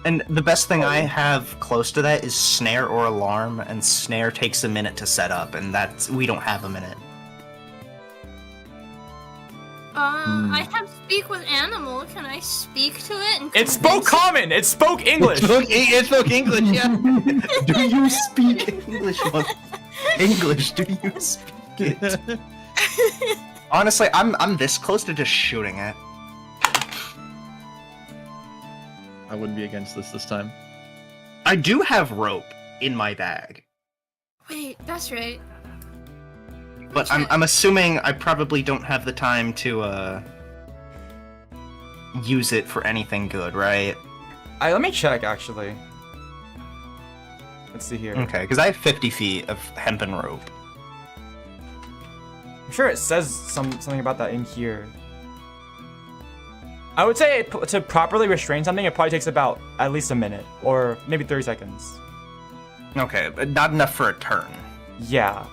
And the best thing I have close to that is snare or alarm, and snare takes a minute to set up, and we don't have a minute. I have speak with animal. Can I speak to it? And It spoke common. It spoke English. It spoke English, yeah. Do you speak English? English, do you speak it? Honestly, I'm this close to just shooting it. I wouldn't be against this time. I do have rope in my bag, Wait, that's right. but I'm assuming I probably don't have the time to use it for anything good, right? Let me check actually. Let's see here. Okay, because I have 50 feet of hempen rope. I'm sure it says something about that in here. I would say to properly restrain something, it probably takes about at least a minute or maybe 30 seconds. Okay, but not enough for a turn. Yeah.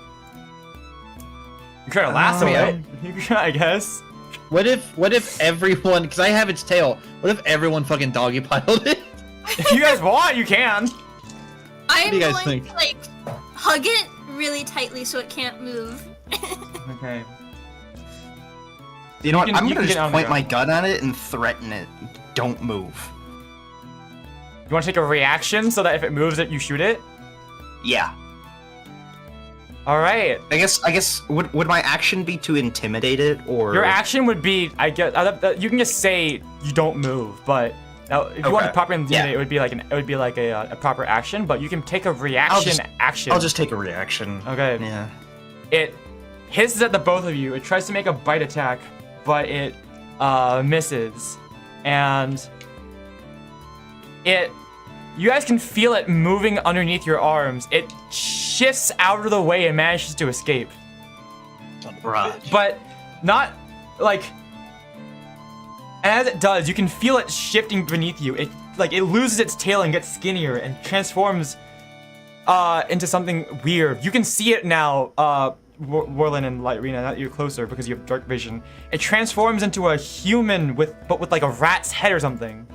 You're trying to lasso it. You can, I guess. What if everyone? Because I have its tail. What if everyone fucking doggy piled it? If you guys want, you can. I'm do you guys going think? to like hug it really tightly so it can't move. Okay. You know what? can- I'm you gonna can get just on the point my ground. gun at it and threaten it. Don't move. You want to take a reaction so that if it moves, it you shoot it. Yeah. All right. I guess would my action be to intimidate it or Your action would be, I guess, you can just say you don't move, but now, if you want to Okay. properly intimidate, Yeah. it would be like a proper action. But you can take a reaction action. I'll just take a reaction. Okay. Yeah. It hisses at the both of you. It tries to make a bite attack, but it misses, and you guys can feel it moving underneath your arms. It shifts out of the way and manages to escape. Right. But not like, as it does, you can feel it shifting beneath you. It loses its tail and gets skinnier and transforms into something weird. You can see it now, Warlen and Lyryna, now that you're closer because you have dark vision. It transforms into a human with like a rat's head or something.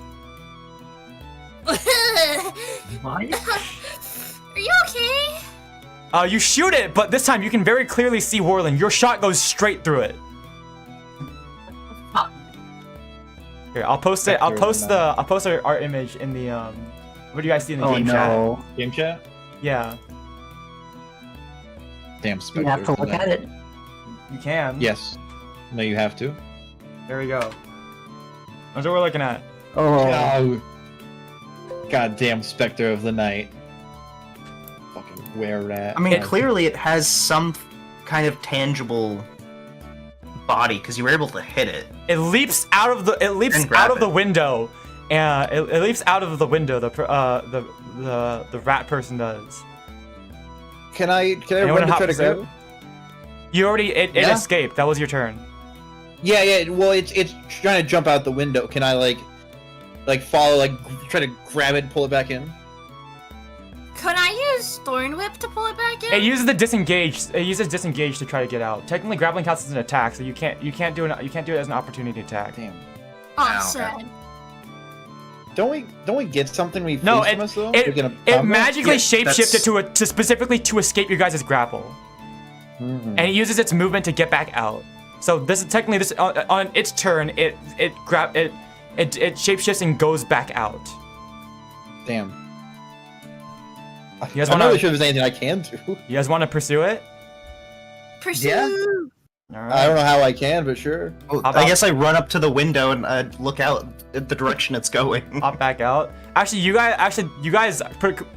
What? Are you okay? You shoot it, but this time you can very clearly see Warlen. Your shot goes straight through it. Here, I'll post it. I'll post our image in the What do you guys see in the Oh game no. Game chat. chat? Yeah, Damn You specters. have to look at it. you can. Yes. No, you have to. There we go. That's what we're looking at. Oh. Oh. Goddamn specter of the night. Fucking were-rat. I mean, It- clearly it has some kind of tangible body because you were able to hit it. It leaps out of the. It leaps And grab out of the it. window, and it leaps out of the window. The rat person does. Can I Anyone run to hop try to grab pursuit? it? You already. It Yeah. escaped. That was your turn. Yeah. Well, it's trying to jump out the window. Can I like follow, try to grab it and pull it back in? Could I use Thorn Whip to pull it back in? It uses the disengage. It uses disengage to try to get out. Technically, grappling counts as an attack, so you can't do it as an opportunity attack. Damn. Oh, okay. sad. Don't we get something we No, face from us though? it Like in a it combat? magically Yeah, shapeshifted to specifically to escape your guys' grapple, Mhm. and it uses its movement to get back out. So this is technically on its turn. It shapeshifts and goes back out. Damn. You guys I'm wanna- not really sure if there's anything I can do. You guys want to pursue it? Pursue. Yeah. All I right. don't know how I can, but sure. Well, How about- I guess I run up to the window and look out at the direction it's going. Hop back out. Actually, you guys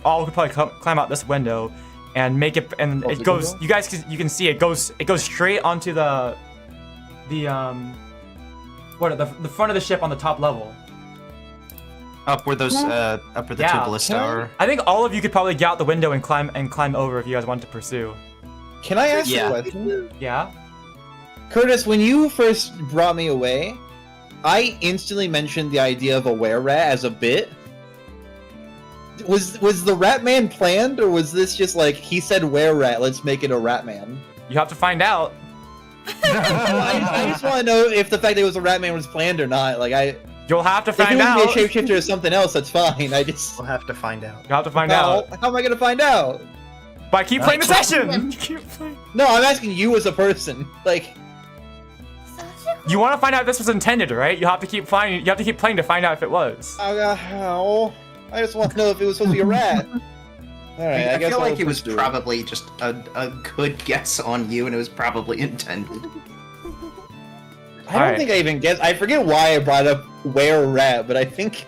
all could probably climb out this window and make it, and Oh, it the goes. window? You can see it goes straight onto the front of the ship on the top level. Up where the Yeah. two ballista are. I think all of you could probably get out the window and climb over if you guys want to pursue. Can I ask Yeah. a question? Yeah. Curtis, when you first brought me away, I instantly mentioned the idea of a were-rat as a bit. Was the rat man planned, or was this just like he said were-rat, let's make it a rat man? You have to find out. I just want to know if the fact that it was a rat man was planned or not. You'll have to If it find was out. a shapeshifter or something else, that's fine. I just We'll have to find out. You have to find out. How am I gonna find out? But keep playing the Right. session. Keep playing. No, I'm asking you as a person. You want to find out if this was intended, right? You have to keep playing to find out if it was. I just want to know if it was supposed to be a rat. All right, I guess feel I'll like it was pursue probably just a good guess on you, and it was probably intended. I don't Alright. think I even guessed. I forget why I brought up were-rat, but I think.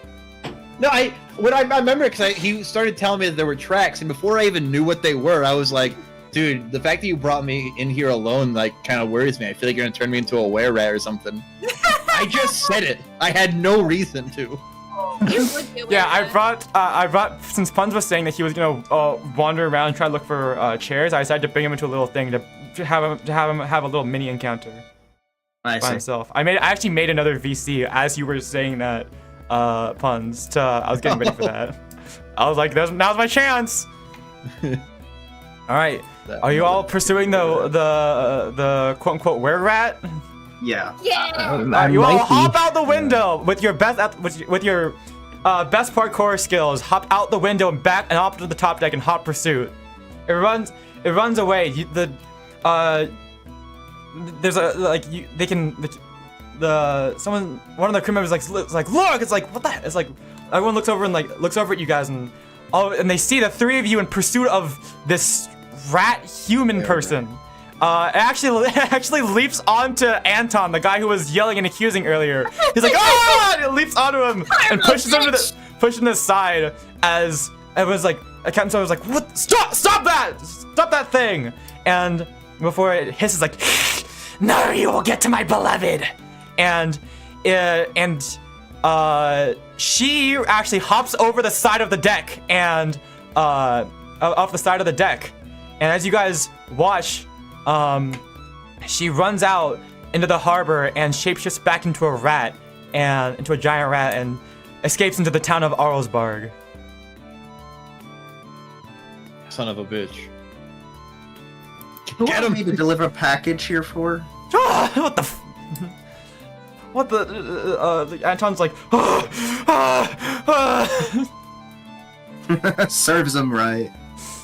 No, I remember because he started telling me that there were tracks, and before I even knew what they were, I was like, dude, the fact that you brought me in here alone kind of worries me. I feel like you're gonna turn me into a were-rat or something. I just said it. I had no reason to. You would be aware Yeah, of that. I brought since Puns was saying that he was gonna wander around and try to look for chairs. I decided to bring him into a little thing to have him have a little mini encounter I by see. himself. I actually made another VC as you were saying that, Puns. I was getting ready for that. I was like, now's my chance. All right, are you all pursuing the quote unquote were rat? Yeah. Yeah. You all hop out the window with your best best parkour skills. Hop out the window and back and up to the top deck and hot pursuit. It runs away. There's a one of the crew members like look. It's like what the heck? It's like everyone looks over at you guys and they see the three of you in pursuit of this rat human person. Actually leaps onto Anton, the guy who was yelling and accusing earlier. He's like, ah! And it leaps onto him and pushes him to the side as it was like, Captain Silver was like, what? Stop that thing! And before it hisses like, now you will get to my beloved. And she actually hops over the side of the deck and off the side of the deck. And as you guys watch, she runs out into the harbor and shapeshifts back into a giant rat and escapes into the town of Arlsbarg. Son of a bitch. Who wanted me to deliver a package here for? What the? What the? Anton's like, Serves him right.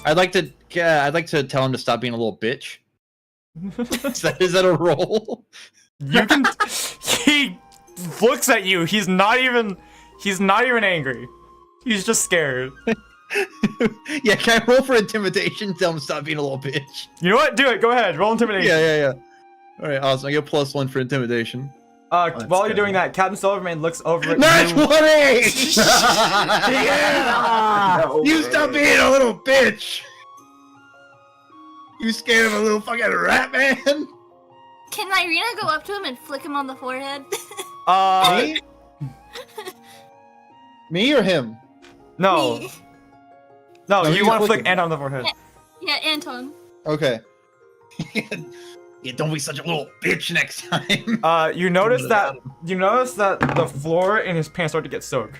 I'd like to tell him to stop being a little bitch. Is that a roll? You can. He looks at you. He's not even angry. He's just scared. Yeah, can I roll for intimidation? Tell him to stop being a little bitch. You know what? Do it. Go ahead. Roll intimidation. Yeah. All right, awesome. I get +1 for intimidation. While you're doing that, Captain Silverman looks over at That's you. 1-8! Yeah! You stop being a little bitch! You scared of a little fucking rat, man? Can Lyryna go up to him and flick him on the forehead? Me? Me or him? No. Me. No, No, you he's want to flicking. flick Anton on the forehead. Yeah, Anton. Okay. Yeah, don't be such a little bitch next time. You notice that the floor in his pants start to get soaked.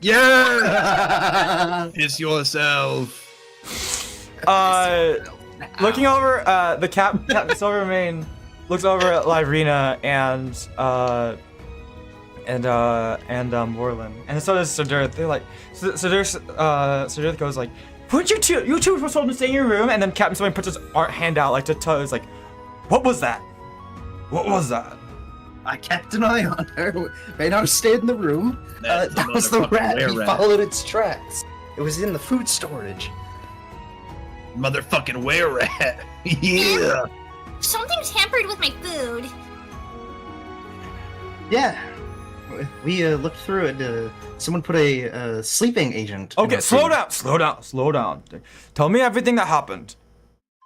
Yeah! Piss yourself. Looking over, the Captain Silvermane looks over at Lyryna and Warlen, and so does Sidurth. They're like, Sidurth goes like, "Weren't you two were supposed to stay in your room?" And then Captain Silvermane puts his hand out like to tell us like, "What was that? What was that?" I kept an eye on her. May not have stayed in the room. That's That a was the motherfucking rat. We were-rat. followed its tracks. It was in the food storage. Motherfucking were-rat. Yeah. Something tampered with my food. Yeah. We looked through it. Someone put a sleeping agent. in Okay, our slow food. down. Tell me everything that happened.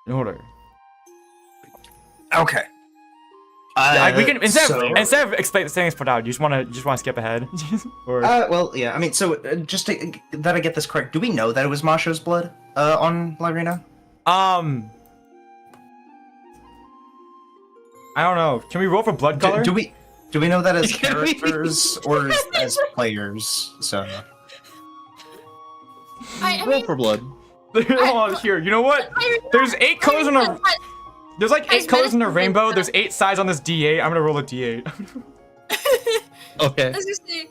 In order. Okay. We can instead so- of explaining things put out. You just want to skip ahead. Or well, yeah. I mean, so just that I get this correct. Do we know that it was Mawsho's blood on Lyryna? I don't know. Can we roll for blood color? Do we know that as Can we- characters or as players? So I Roll mean, for blood. Hold on, here. You know what? There's 8 colors in a. There's like 8 colors in a rainbow. There's 8 sides on this D8. I'm gonna roll a D8. Okay. I was gonna say,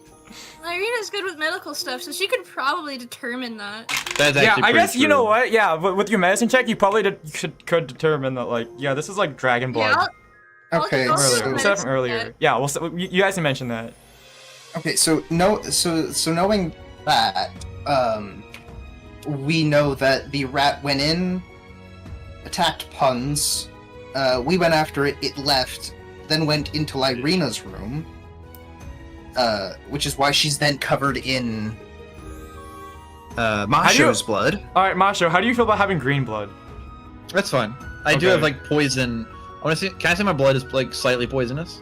Lyryna's good with medical stuff, so she could probably determine that. That's Yeah, actually I guess pretty you know true. what? Yeah, but with your medicine check, you probably could determine that like, yeah, this is like dragon blood. Yeah, I'll okay. do Earlier. the We said it from medicine earlier. check. Yeah, well, you guys can mention that. okay. So knowing that, we know that the rat went in, attacked Puns. We went after it. It left, then went into Lyryna's room. Which is why she's then covered in Mawsho's blood. All right, Mawsho, how do you feel about having green blood? That's fine. I do Okay. have like poison. I want to see. Can I say my blood is like slightly poisonous?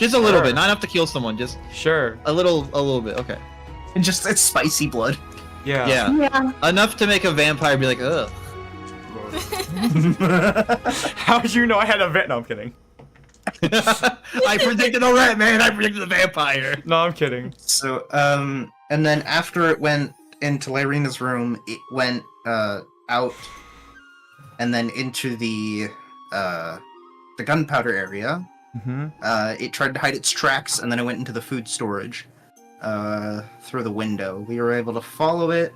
Just a little Sure. bit, not enough to kill someone. Just Sure. a little bit. Okay. And just it's spicy blood. Yeah. Yeah. Enough to make a vampire be like, ugh. How did you know I had a vet? No, I'm kidding. I predicted a rat, man. I predicted a vampire. No, I'm kidding. So, and then after it went into Lyryna's room, it went out, and then into the gunpowder area. Mm-hmm. It tried to hide its tracks, and then it went into the food storage through the window. We were able to follow it,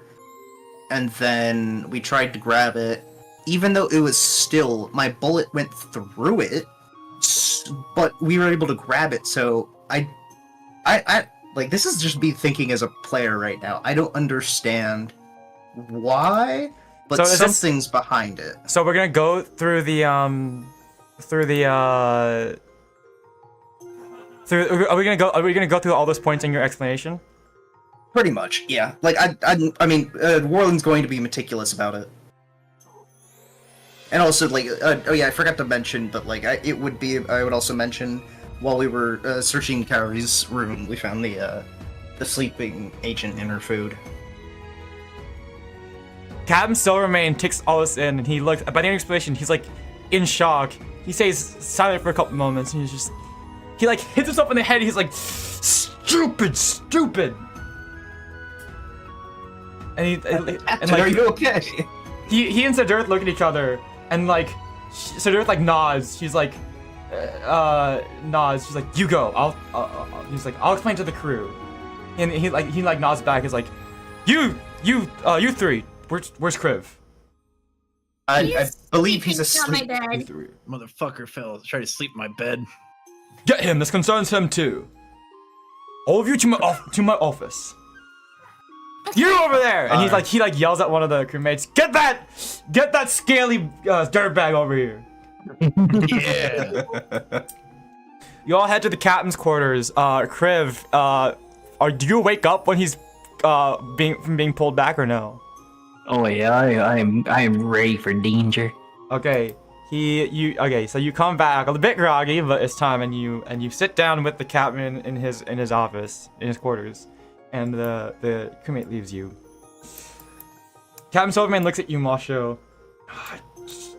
and then we tried to grab it. Even though it was still, my bullet went through it, but we were able to grab it. So I like, this is just me thinking as a player right now. I don't understand why, but So is this- something's behind it. So we're gonna go through the are we gonna go through all those points in your explanation? Pretty much, yeah. Like I mean, Warlen's going to be meticulous about it. And also, like, oh yeah, I forgot to mention, but like, I would also mention, while we were searching Kaori's room, we found the sleeping agent in her food. Captain Silvermane takes all this in, and he looks. By the end of the explanation, he's like in shock. He stays silent for a couple moments, and he like hits himself in the head. And he's like, stupid. And and like, are you okay? He and Sidurth look at each other, and like Sidurth like nods. She's like nods. She's like, you go. He's like, I'll explain to the crew. And he nods back. He's like, you three. Where's Kriv? I believe he's Not my asleep. dad. Motherfucker fell. Tried to sleep in my bed. Get him. This concerns him too. All of you to my office. You over there! And he yells at one of the crewmates. Get that scaly dirtbag over here. Yeah. You all head to the captain's quarters. Kriv, do you wake up when he's being pulled back or no? Oh yeah, I am ready for danger. Okay. So you come back a bit groggy, but it's time, and you sit down with the captain in his office, in his quarters, and the crewmate leaves you. Captain Silverman looks at you, Mawsho. Ah,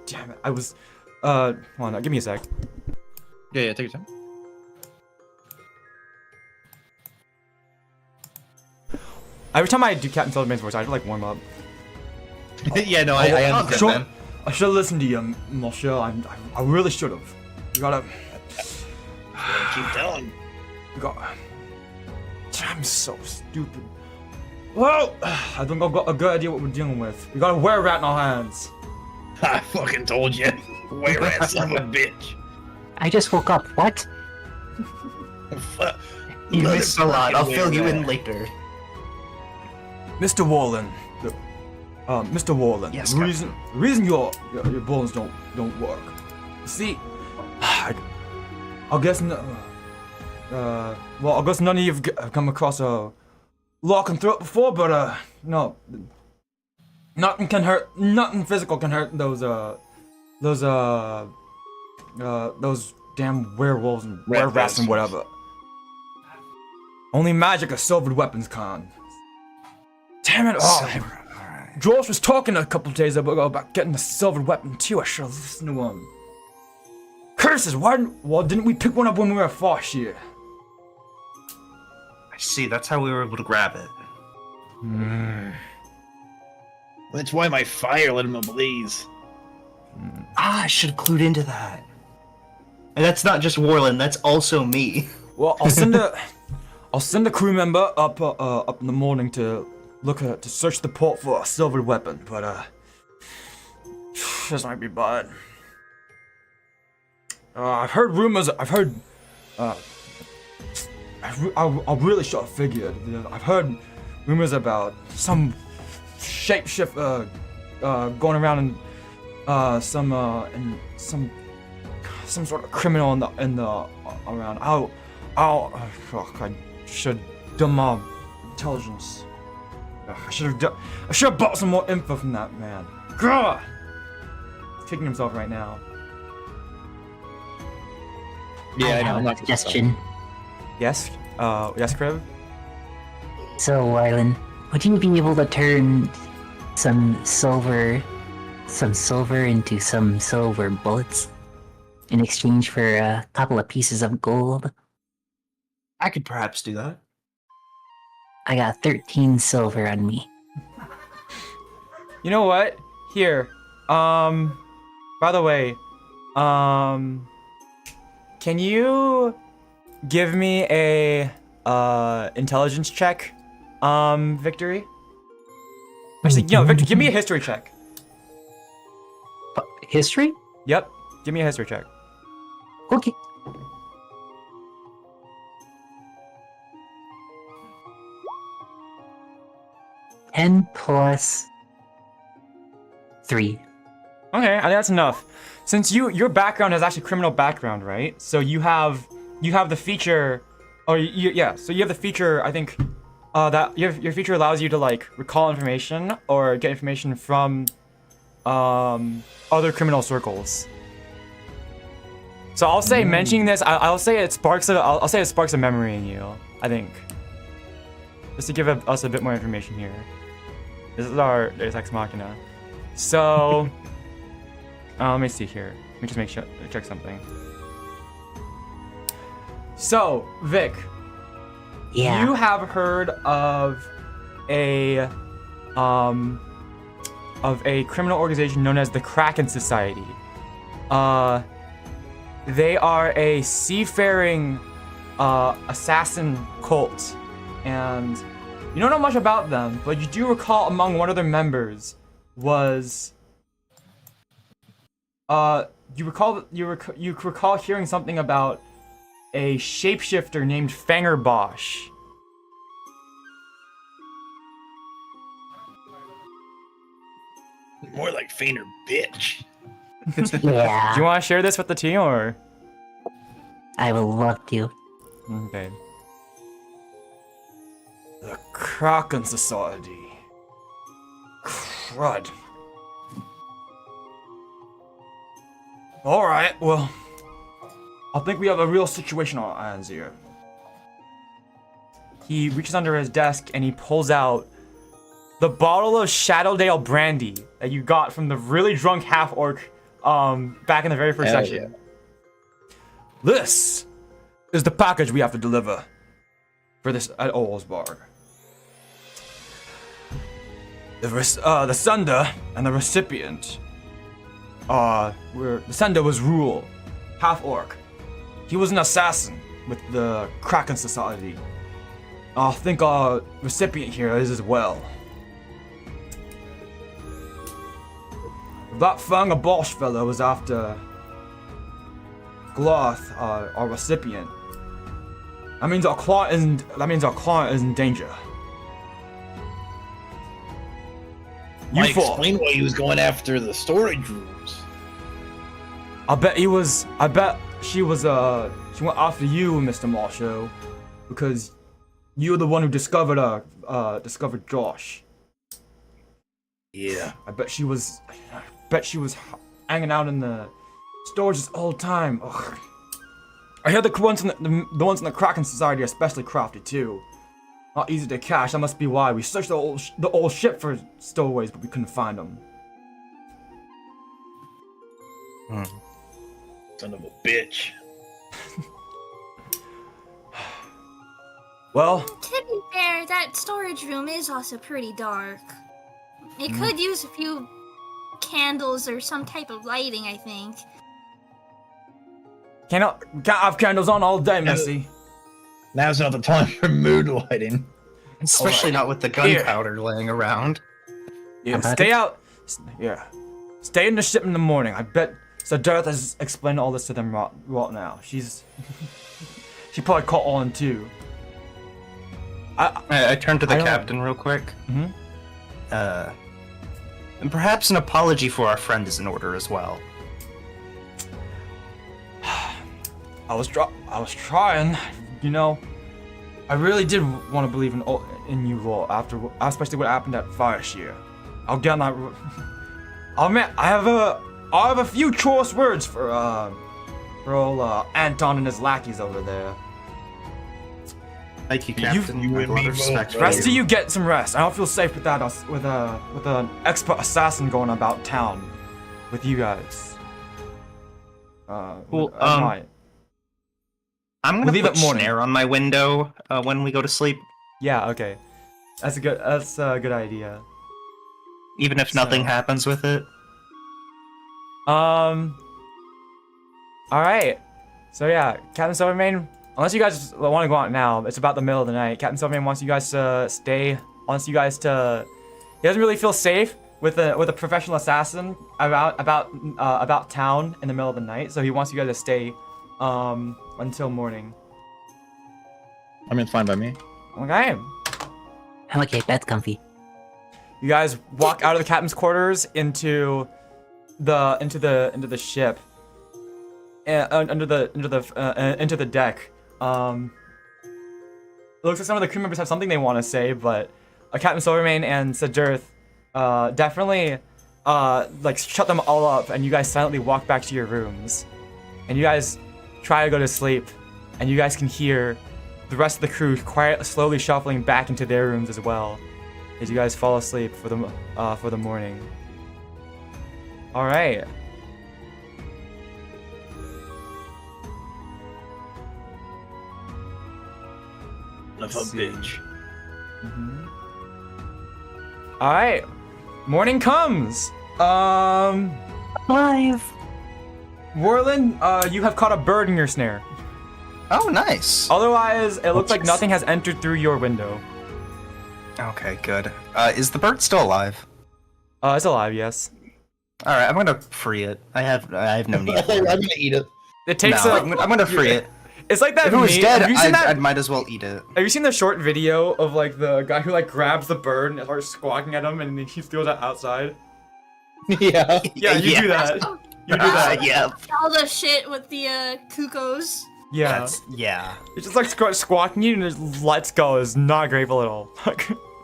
damn it! I was hold on, give me a sec. Yeah, take your time. Every time I do Captain Silverman's voice, I have to like warm up. Yeah, no, I understand, man. I should have listened to you, Mawsho. I really should have. You gotta. Keep telling. You got. I'm so stupid. Well, I think I've got a good idea what we're dealing with. We got a were-rat in our hands. I fucking told you. Where rat son of a bitch. I just woke up. What? You missed a lot. I'll fill you in later. Mr. Warlen. Mr. Warlen. Yes, the reason your bones don't work. You see, I guess I guess none of you have come across a lock and throat before, but no, nothing physical can hurt those damn werewolves and were-rats and whatever. Only magic or silvered weapons can. Damn it all! George was talking a couple days ago about getting a silvered weapon too. I should have listened to him. Curses! Why didn't we pick one up when we were at Fosh here? I see. That's how we were able to grab it. That's why my fire let him ablaze. I should have clued into that. And that's not just Warlen. That's also me. Well, I'll send a crew member up in the morning to search the port for a silvered weapon, but this might be bad. I've heard rumors. I really should have figured. I've heard rumors about some shapeshifter going around and some sort of criminal in the around. I should do my intelligence. I should have bought some more info from that man. God! He's kicking himself right now. Yeah, I know. have I'm a not suggestion. Yes. Yes, Kriv. So, Warlen, would you be able to turn some silver into some silver bullets in exchange for a couple of pieces of gold? I could perhaps do that. I got 13 silver on me. You know what? Here. By the way, can you give me a intelligence check, Victory? Actually, no, Victor, give me a history check. History? Yep, give me a history check. Okay. Ten plus 3. Okay, I think that's enough. Since your background is actually criminal background, right? So you have the feature, or so you have the feature. I think that your feature allows you to like recall information or get information from other criminal circles. So I'll say mentioning this, I'll say it sparks a memory in you. I think, just to give us a bit more information here. This is our Deus Ex Machina. So, let me see here. Let me just check something. So, Vic. Yeah. You have heard of a criminal organization known as the Kraken Society. They are a seafaring assassin cult, and you don't know much about them, but you do recall among one of their members was you recall hearing something about a shapeshifter named Fanger Bosch. More like fainter bitch. Yeah. Do you want to share this with the team, or? I will love to. Okay. The Kraken Society. Crud. Alright, well, I think we have a real situation on our hands here. He reaches under his desk and he pulls out the bottle of Shadowdale brandy that you got from the really drunk half-orc back in the very first session. Yeah. This is the package we have to deliver for this at Orlsbarg. The sender and the recipient the sender was Rule, half-orc. He was an assassin with the Kraken Society. I think our recipient here is as well. That Fanger Bosch fellow was after Gloth, our recipient. That means our client is in danger. Might explain why he was going after the storage rooms. I bet she went after you, Mr. Mawsho, because you're the one who discovered Josh. Yeah. I bet she was hanging out in the storage this whole time. Ugh. I hear the ones in the Kraken Society are especially crafty too. Not easy to catch. That must be why we searched the old ship for stowaways, but we couldn't find them. Son of a bitch. Well, To be fair, that storage room is also pretty dark. It could use a few candles or some type of lighting, I think. can't have candles on all day, Missy. Now's not the time for mood lighting. Especially not with the gunpowder laying around. Yeah, stay out. Yeah, stay in the ship in the morning. I bet. So Darth has explained all this to them right now. She probably caught on too. I turned to the captain real quick. Mm-hmm. And perhaps an apology for our friend is in order as well. I was trying, you know. I really did want to believe in you all after, especially what happened at Fireshear. I'll get on that. I have a few choice words for old Anton and his lackeys over there. Thank you, Captain. you I have and a lot me of respect both, for Rest you. of you get some rest. I don't feel safe with that with an expert assassin going about town with you guys. Well, at night. I'm gonna We'll leave put it morning. snare on my window when we go to sleep, Yeah. Okay. That's a good idea. even if nothing So- happens with it. All right. So yeah, Captain Silvermane. Unless you guys want to go out now, it's about the middle of the night. Captain Silvermane wants you guys to stay. Wants you guys to. He doesn't really feel safe with a professional assassin about town in the middle of the night. So he wants you guys to stay until morning. I mean, it's fine by me. Okay. I'm okay, bed's comfy. You guys walk out of the captain's quarters into the ship. Into the deck. It looks like some of the crew members have something they want to say, but Captain Silvermane and Sajurth definitely like shut them all up, and you guys silently walk back to your rooms. And you guys try to go to sleep, and you guys can hear the rest of the crew slowly shuffling back into their rooms as well, as you guys fall asleep for the morning. All right. Of a bitch. All right. Morning comes. Live. Warlen, you have caught a bird in your snare. Oh, nice. Otherwise, it looks like nothing has entered through your window. Okay, good. Is the bird still alive? It's alive, yes. All right, I'm gonna free it. I have no need. I'm For it. gonna eat it. It takes No, I'm gonna free it. It's like that. If it was meme- dead, have you seen I that? might as well eat it. Have you seen the short video of like the guy who like grabs the bird and starts squawking at him, and then he throws it outside? Yeah. Yeah, you do that. You do that. Yeah. All the shit with the cuckoos. Yeah. Yeah. It's just like squawking you and it just lets go. It's not grateful at all.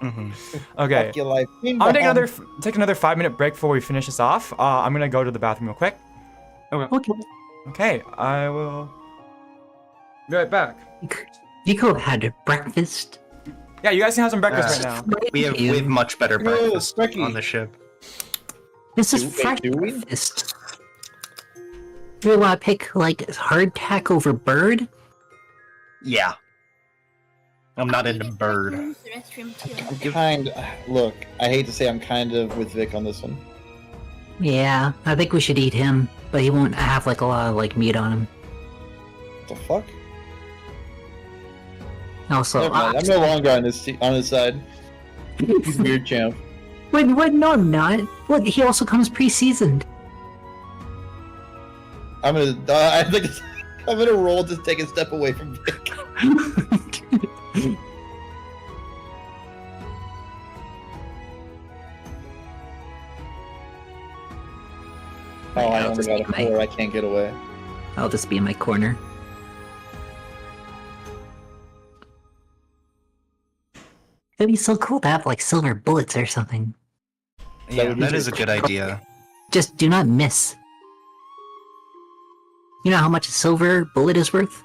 Okay. Fuck your life. I'm gonna take another 5-minute break before we finish this off. I'm gonna go to the bathroom real quick. Okay. Okay, I will be right back. You could have had breakfast. Yeah, you guys can have some breakfast right now. We have much better No, breakfast Sprecky. on the ship. This is Do- wait, fresh do we? breakfast. Do you want to pick like hardtack over bird? Yeah. I'm not into bird. The restroom too. Look, I hate to say I'm kind of with Vic on this one. Yeah, I think we should eat him, but he won't have like a lot of like meat on him. What the fuck? Also, Never mind, I'm no longer on his side. He's weird champ. Wait, no, I'm not. Look, he also comes pre-seasoned. I'm gonna. I think I'm gonna roll to take a step away from Vic. Oh, I I'll only just got a eat my- 4. I can't get away. I'll just be in my corner. It'd be so cool to have like silver bullets or something. Yeah, would be that is a good idea. Just do not miss. You know how much a silver bullet is worth?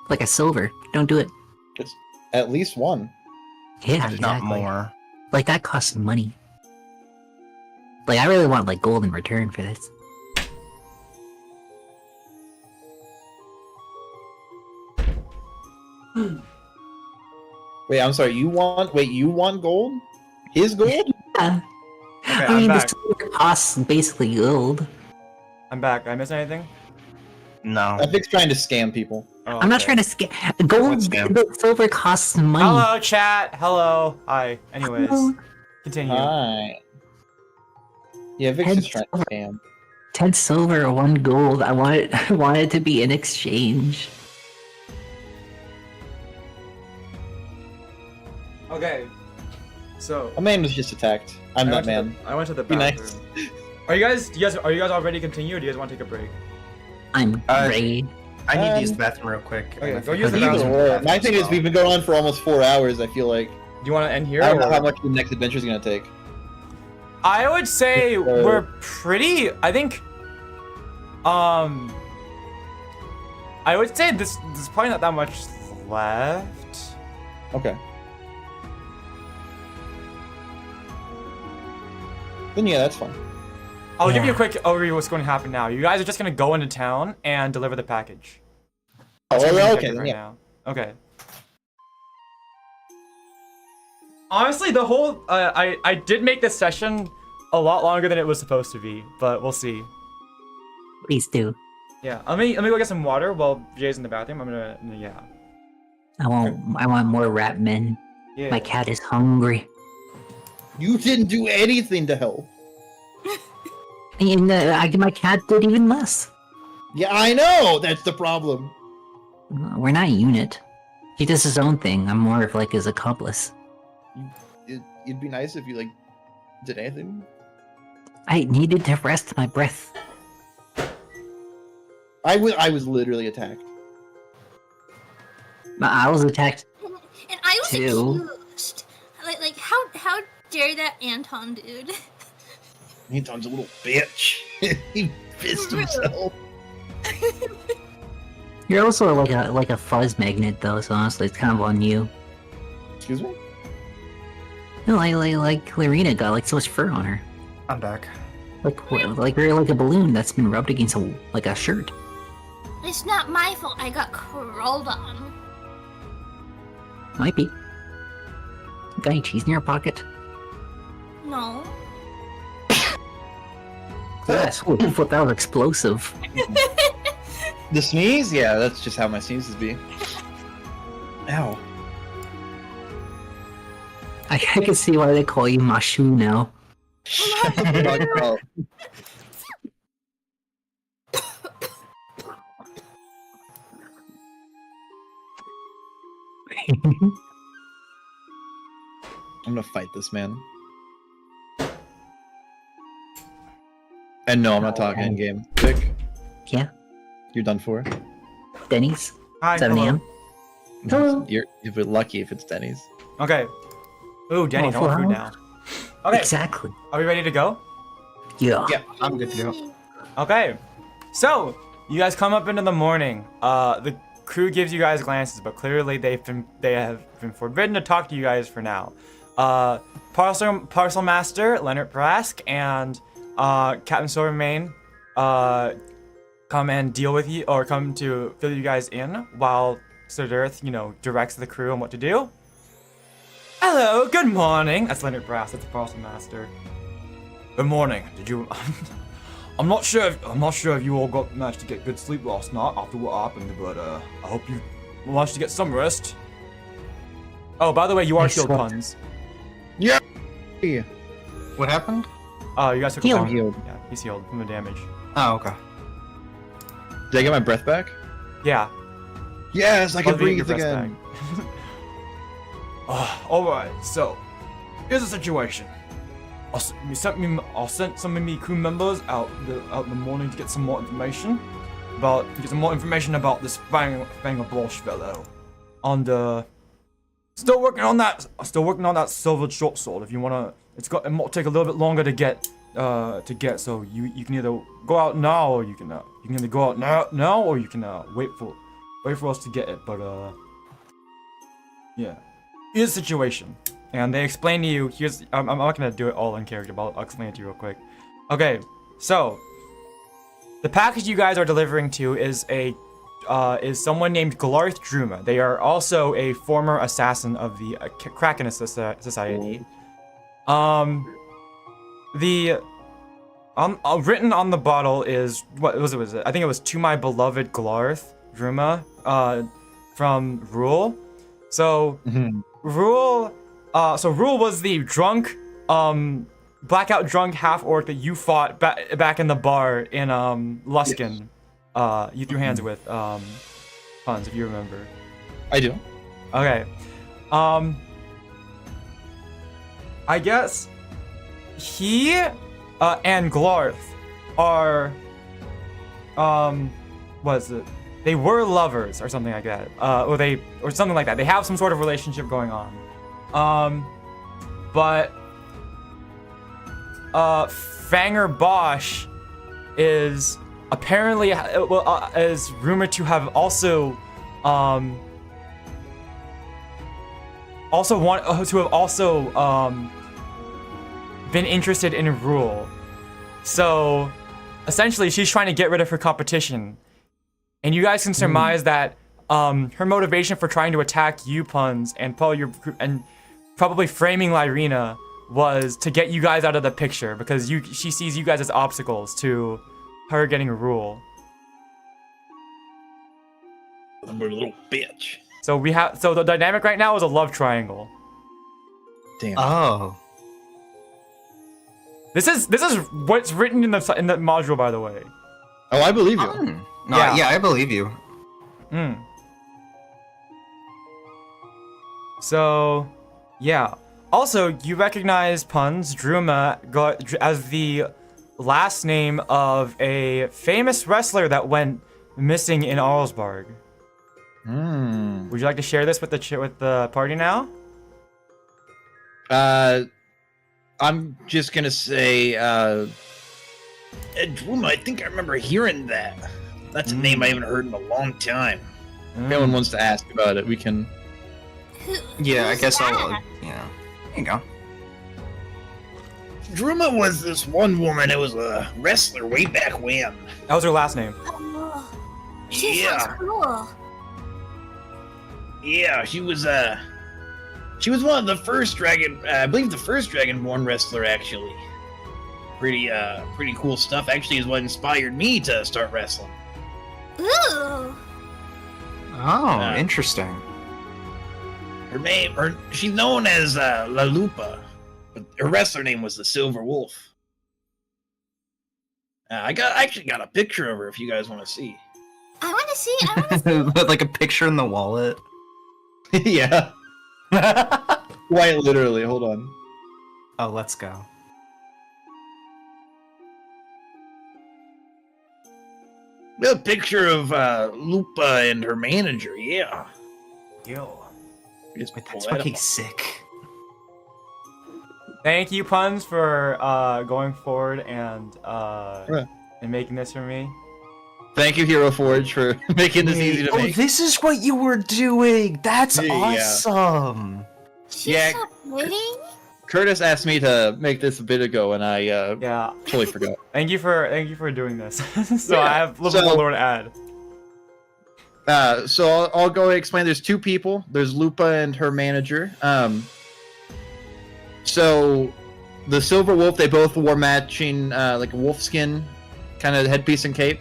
Like a silver. Don't do it. It's at least one. Yeah, If exactly. not more. Like that costs money. Like I really want like gold in return for this. Wait, I'm sorry. You want gold? His gold? Yeah. Okay, I I'm mean, the back. silver costs basically gold. I'm back. Did I miss anything? No. I think trying to scam people. Oh, I'm not okay. trying to scam. Gold, What's scam? the silver costs money. Hello, chat. Hello. Hi. Anyways, Hello. continue. Hi. Yeah, Vic's just trying to scam. 10 silver, 1 gold. I want it to be in exchange. Okay. So. A man was just attacked. I'm that man. I went to the Be nice. bathroom. Are you guys all ready to continue, or do you guys want to take a break? I'm great. I need to use the bathroom real quick. Okay, go use the Either bathroom. or. My thing is, we've been going on for almost 4 hours. I feel like Do you want to end here? I don't know or- how much the next adventure is gonna take. I would say we're pretty. I think. I would say this. There's probably not that much left. Okay. Then yeah, that's fine. I'll give you a quick overview of what's going to happen now. You guys are just going to go into town and deliver the package. That's what Oh, we're gonna okay, do then, right yeah. now. Okay. Honestly, the whole I did make this session a lot longer than it was supposed to be, but we'll see. Please do. Yeah, let me go get some water while Jay's in the bathroom. I'm gonna yeah. I want more rat men. Yeah. My cat is hungry. You didn't do anything to help. And my cat did even less. Yeah, I know. That's the problem. We're not a unit. He does his own thing. I'm more of like his accomplice. It'd be nice if you like did anything. I needed to rest my breath. I was literally attacked. I was attacked. And I was Two. accused. Like how dare that Anton dude? Anton's a little bitch. He pissed himself. You're also like a fuzz magnet though, so honestly it's kind of on you. Excuse me? You know, like Lyryna got like so much fur on her. I'm back. Like you're like a balloon that's been rubbed against a shirt. It's not my fault I got crawled on. Might be. Got any cheese in your pocket? No. Yes, holy fuck, that was explosive. The sneeze? Yeah, that's just how my sneezes be. Ow. I can see why they call you Mawsho now. Fuck up. I'm gonna fight this man. And no, I'm not talking in game. Vic, Yeah, you're done for. Denny's, Hi. 7 hello. a.m. Hello. You're lucky if it's Denny's. Okay. Ooh, Denny, Oh, don't want full food house? now. Okay. Exactly. Are we ready to go? Yeah. Yeah. I'm good to go. Okay. So you guys come up into the morning. The crew gives you guys glances, but clearly they have been forbidden to talk to you guys for now. Parcel Master Leonard Brask and Captain Silvermane come and deal with you, or come to fill you guys in while Sir Dirth, directs the crew on what to do. Hello, good morning. That's Leonard Brask. That's the Parcel Master. Good morning. Did you? I'm not sure if you all managed to get good sleep last night after what happened, but I hope you managed to get some rest. Oh, by the way, you are I shield slept. puns. Yeah. What happened? Oh, you guys took Healed. a long. Healed. Yeah, he's healed from the damage. Oh, okay. Did I get my breath back? Yeah. Yes, I can Love to get your breathe breath again. back. All right. So, here's the situation. I'll send some of me crew members out in the morning to get some more information about this Banger Bosch fellow. And still working on that silvered short sword. If you wanna, it might take a little bit longer to get. So you can either go out now, or you can either go out now, or you can wait for us to get it. But yeah, here's the situation. And they explain to you, I'm not gonna do it all in character, but I'll explain it to you real quick. Okay, so the package you guys are delivering to is is someone named Glarth Druma. They are also a former assassin of the Kraken Society. Written on the bottle is, what was it? I think it was "To my beloved Glarth Druma," from Rule. So Rule was the drunk, blackout drunk half orc that you fought back in the bar in Luskin. Yes. You threw hands with Puns, if you remember. I do. Okay. I guess he and Glarth are they were lovers or something like that. Or something like that. They have some sort of relationship going on. But Fanger Bosch is apparently is rumored to have also been interested in rule. So essentially, she's trying to get rid of her competition, and you guys can surmise that her motivation for trying to attack you, Puns, and probably framing Lyryna was to get you guys out of the picture because she sees you guys as obstacles to her getting rule. I'm a little bitch. So the dynamic right now is a love triangle. Damn. Oh. This is what's written in the module, by the way. Oh, I believe you. No, Yeah. yeah, I believe you. So, yeah. Also, you recognize Puns Druma as the last name of a famous wrestler that went missing in Arlsbarg. Would you like to share this with the party now? I'm just gonna say, Druma, I think I remember hearing that. That's a name I haven't heard in a long time. If anyone wants to ask about it, we can. Yeah, I Who's guess that? I'll. Yeah. There you go. Druma was this one woman that was a wrestler way back when. That was her last name. Oh, she Yeah. sounds cool. Yeah, she was one of the first I believe the first Dragonborn wrestler, actually. Pretty cool stuff. Actually, is what inspired me to start wrestling. Ooh. Oh, interesting. She's known as La Lupa, but her wrestler name was the Silver Wolf. I actually got a picture of her if you guys want to see. I want to see. I want to see. Like a picture in the wallet. Yeah. Quite literally. Hold on. Oh, let's go. A picture of Lupa and her manager. Yeah. Yo. Just Wait, pull that's that fucking up. sick. Thank you, Puns, for going forward and Yeah. making this for me. Thank you, Hero Forge, for making this easy to Oh, make. this is what you were doing. That's Yeah. awesome. She's Yeah. so pretty. Curtis asked me to make this a bit ago, and I Yeah. totally forgot. Thank you for doing this. So Yeah. I have a little So- more to add. So I'll go and explain. There's two people. There's Lupa and her manager. So the Silver Wolf, they both wore matching like a wolf skin kind of headpiece and cape.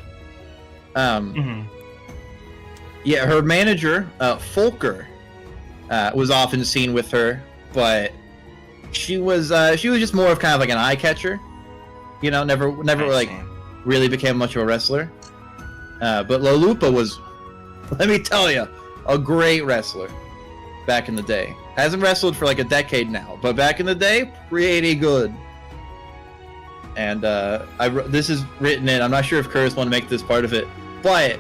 Yeah, her manager, Folker, was often seen with her, but she was just more of kind of like an eye catcher. You know, never like really became much of a wrestler. But La Lupa was, let me tell you, a great wrestler back in the day. Hasn't wrestled for like a decade now, but back in the day, pretty good. And this is written in. I'm not sure if Curtis want to make this part of it, but,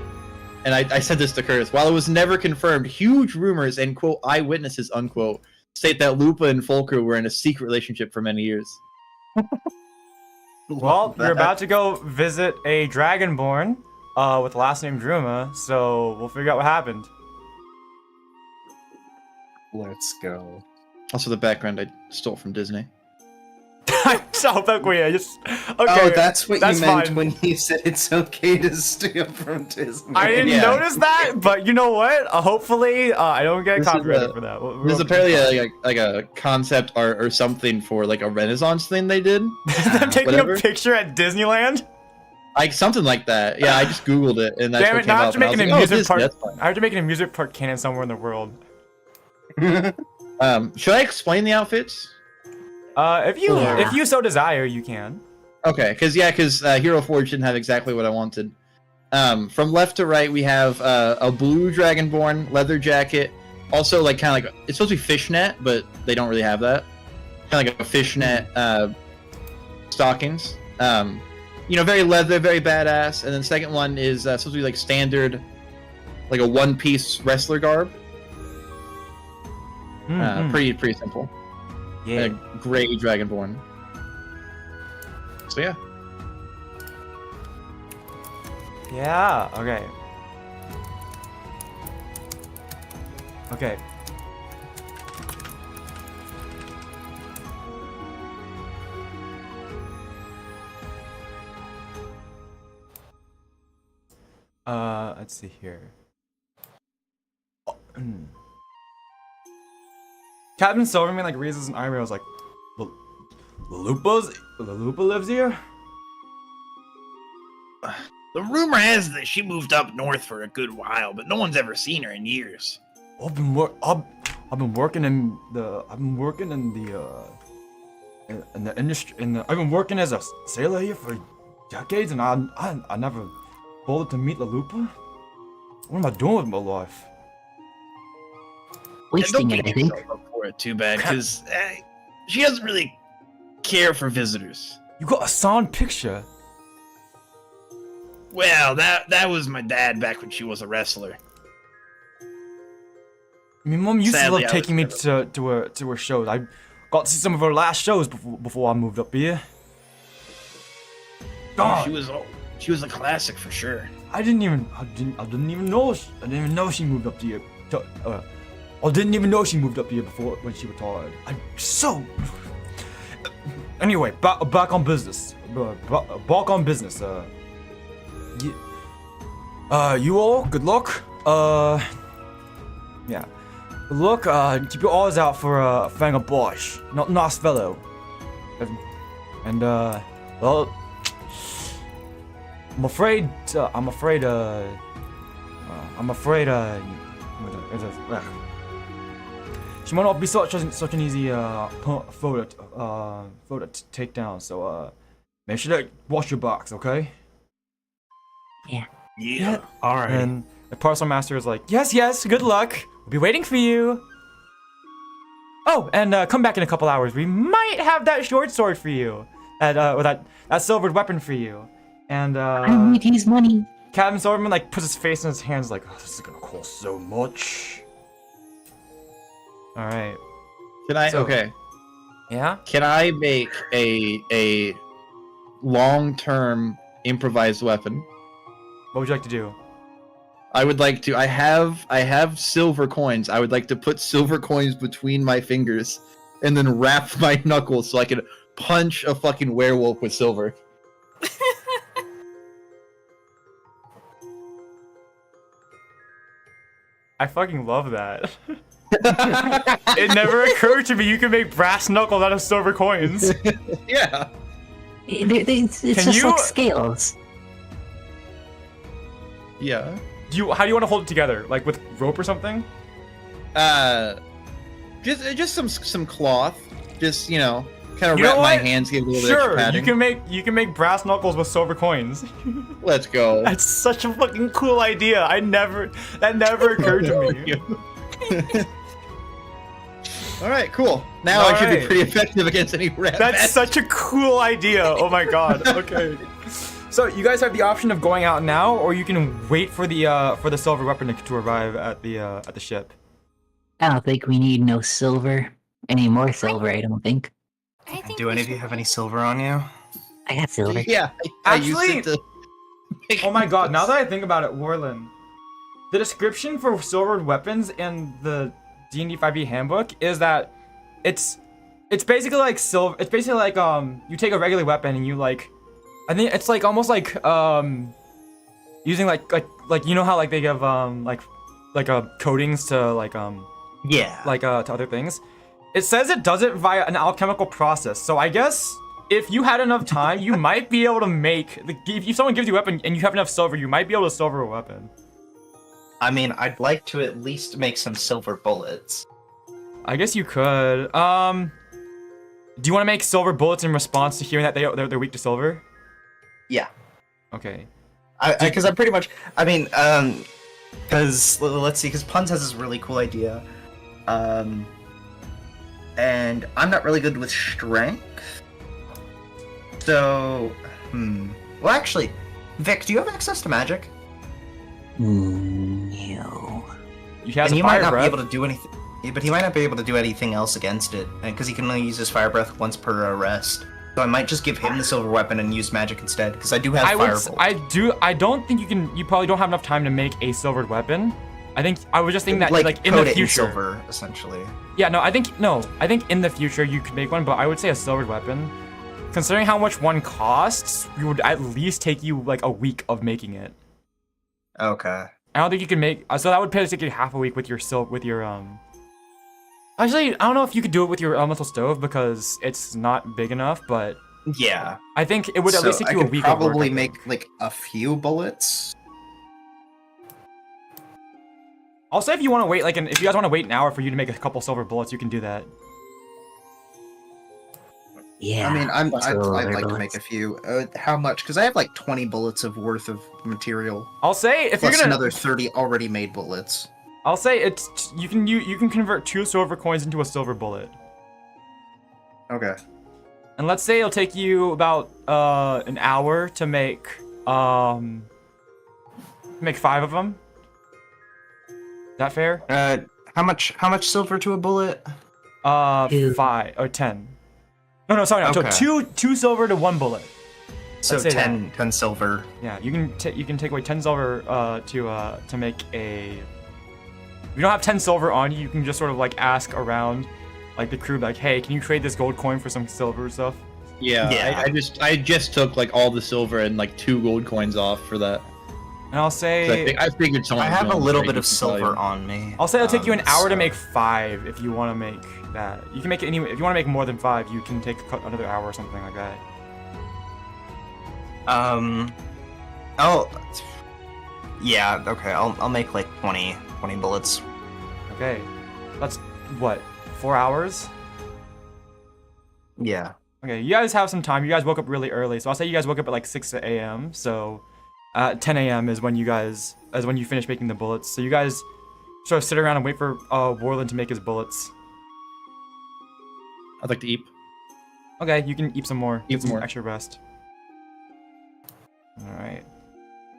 and I said this to Curtis, while it was never confirmed, huge rumors and quote eyewitnesses unquote state that Lupa and Folker were in a secret relationship for many years. Well, you're about to go visit a Dragonborn with the last name Druma, so we'll figure out what happened. Let's go. Also, the background I stole from Disney. So just okay. Oh, that's what that's you meant fine. when you said it's okay to steal from Disney. I didn't Yeah. notice that, but you know what? Hopefully, I don't get This is copyrighted a- for that. There's apparently a concept art or something for like a Renaissance thing they did. I'm taking whatever. a picture at Disneyland. Like something like that. Yeah, I just googled it and that's Damn what it! came Now I up. have to and I make was an like, oh, amusement Disney, park. that's fine. I have to make an amusement park canon somewhere in the world. Should I explain the outfits? If you so desire, you can. Okay, because Hero Forge didn't have exactly what I wanted. From left to right, we have a blue Dragonborn leather jacket. Also, like kind of like it's supposed to be fishnet, but they don't really have that. Kind of like a fishnet stockings. Very leather, very badass. And then second one is supposed to be like standard, like a one-piece wrestler garb. Pretty simple. Yeah. A gray Dragonborn. So yeah. Yeah. Okay. Okay. Let's see here. Captain Silverman like raises an eyebrow. Like, Lupa lives here. The rumor has that she moved up north for a good while, but no one's ever seen her in years. I've been working in the industry. I've been working as a sailor here for decades, and I never bothered to meet La Lupa. What am I doing with my life? Wasting Don't it, I beat think. yourself up for it too bad, because she doesn't really care for visitors. You got a sound picture. Well, that was my dad back when she was a wrestler. I mean, Mom used Sadly, to love I taking me was to her shows. I got to see some of her last shows before I moved up here. God. She was a classic for sure. I didn't even know she moved up here. I didn't even know she moved up here before when she retired. Anyway, back on business. Back on business. You all, good luck. Yeah. Good luck. Keep your eyes out for Fang of Bosch. Not nice fellow. And well, I'm afraid. She might not be such an easy photo to take down. So make sure to wash your box, okay? Yeah. All right. And the parcel master is like, yes, good luck. We'll be waiting for you. Oh, and come back in a couple hours. We might have that short sword for you, or that silvered weapon for you. And I need his money. Captain Silverman like puts his face in his hands, like, oh, this is gonna cost so much. All right. Can I? So- Okay. Yeah. Can I make a long-term improvised weapon? What would you like to do? I would like to. I have silver coins. I would like to put silver coins between my fingers and then wrap my knuckles so I can punch a fucking werewolf with silver. I fucking love that. It never occurred to me you can make brass knuckles out of silver coins. Yeah. It's Can just you- like scales. Yeah. How do you want to hold it together? Like with rope or something? Just some cloth. Just kind of You know wrap my what? hands, give it a little extra Sure, padding. you can make brass knuckles with silver coins. Let's go. That's such a fucking cool idea. That never occurred to me. All right, cool. Now I should be Alright. pretty effective against any rat. That's such a cool idea. Oh my god. Okay. So you guys have the option of going out now, or you can wait for the silver weapon to arrive at the ship. I don't think we need no silver. Any more silver, I don't think. I think Do we any of should- you have any silver on you? I got silver. Yeah. I used Actually- it to make Oh my god, now that I think about it, Warlen, the description for silvered weapons in the D&D 5e handbook is that it's basically like silver. It's basically like you take a regular weapon and you like, I think it's like almost like using like you know how like they give coatings to like Yeah. to other things. It says it does it via an alchemical process. So I guess if you had enough time, you might be able to make if someone gives you a weapon and you have enough silver, you might be able to silver a weapon. I mean, I'd like to at least make some silver bullets. I guess you could. Do you want to make silver bullets in response to hearing that they're weak to silver? Yeah. Okay. Because I'm pretty much. I mean, because let's see, because Puns has this really cool idea, and I'm not really good with strength. So, Well, actually, Vic, do you have access to magic? No. You have And he fire might not breath. be able to do anything. Yeah, but he might not be able to do anything else against it, because he can only use his fire breath once per rest. So I might just give him the silver weapon and use magic instead, because I do have firebolt. I don't think you can. You probably don't have enough time to make a silvered weapon. I was just thinking that like in coat the it future. silver, essentially. Yeah, no, I think in the future you could make one, but I would say a silvered weapon. Considering how much one costs, it would at least take you like a week of making it. Okay. I don't think you can make. So that would probably take you half a week with your Actually, I don't know if you could do it with your elemental stove because it's not big enough, but Yeah. I think it would at least take you a week. I of could work, probably I think. make like a few bullets. Also, if you want to wait, if you guys want to wait an hour for you to make a couple silver bullets, you can do that. Yeah. I mean, I'd like to bullets. make a few. How much? Because I have like 20 bullets of worth of material. I'll say if Plus you're gonna another 30 already made bullets. I'll say it's you can convert 2 silver coins into a silver bullet. Okay. And let's say it'll take you about an hour to make 5 of them. Is that fair? How much silver to a bullet? 2. 5 or 10. No, sorry, no. Okay. So 2 silver to 1 bullet. So Let's say 10 silver. Yeah, you can take away 10 silver to make a. If you don't have 10 silver on you, you can just sort of like ask around, like the crew, like, hey, can you trade this gold coin for some silver stuff? Yeah, Yeah. I just took like all the silver and like 2 gold coins off for that. And I'll 'Cause say I figured someone. I was have a gonna little trade bit of you some silver value. on me. I'll say it'll take you an hour to so- make 5 if you want to make that. You can make it anyway. If you want to make more than 5, you can take another hour or something like that. Oh. Yeah. Okay. I'll make like 20 bullets. Okay, that's what 4 hours. Yeah. Okay, you guys have some time. You guys woke up really early, so I'll say you guys woke up at like 6 a.m. So, 10 a.m. is when you finish making the bullets. So you guys sort of sit around and wait for Warlen to make his bullets. I'd like to eat. Okay, you can eat some more. Eat Get some more. extra rest. All right.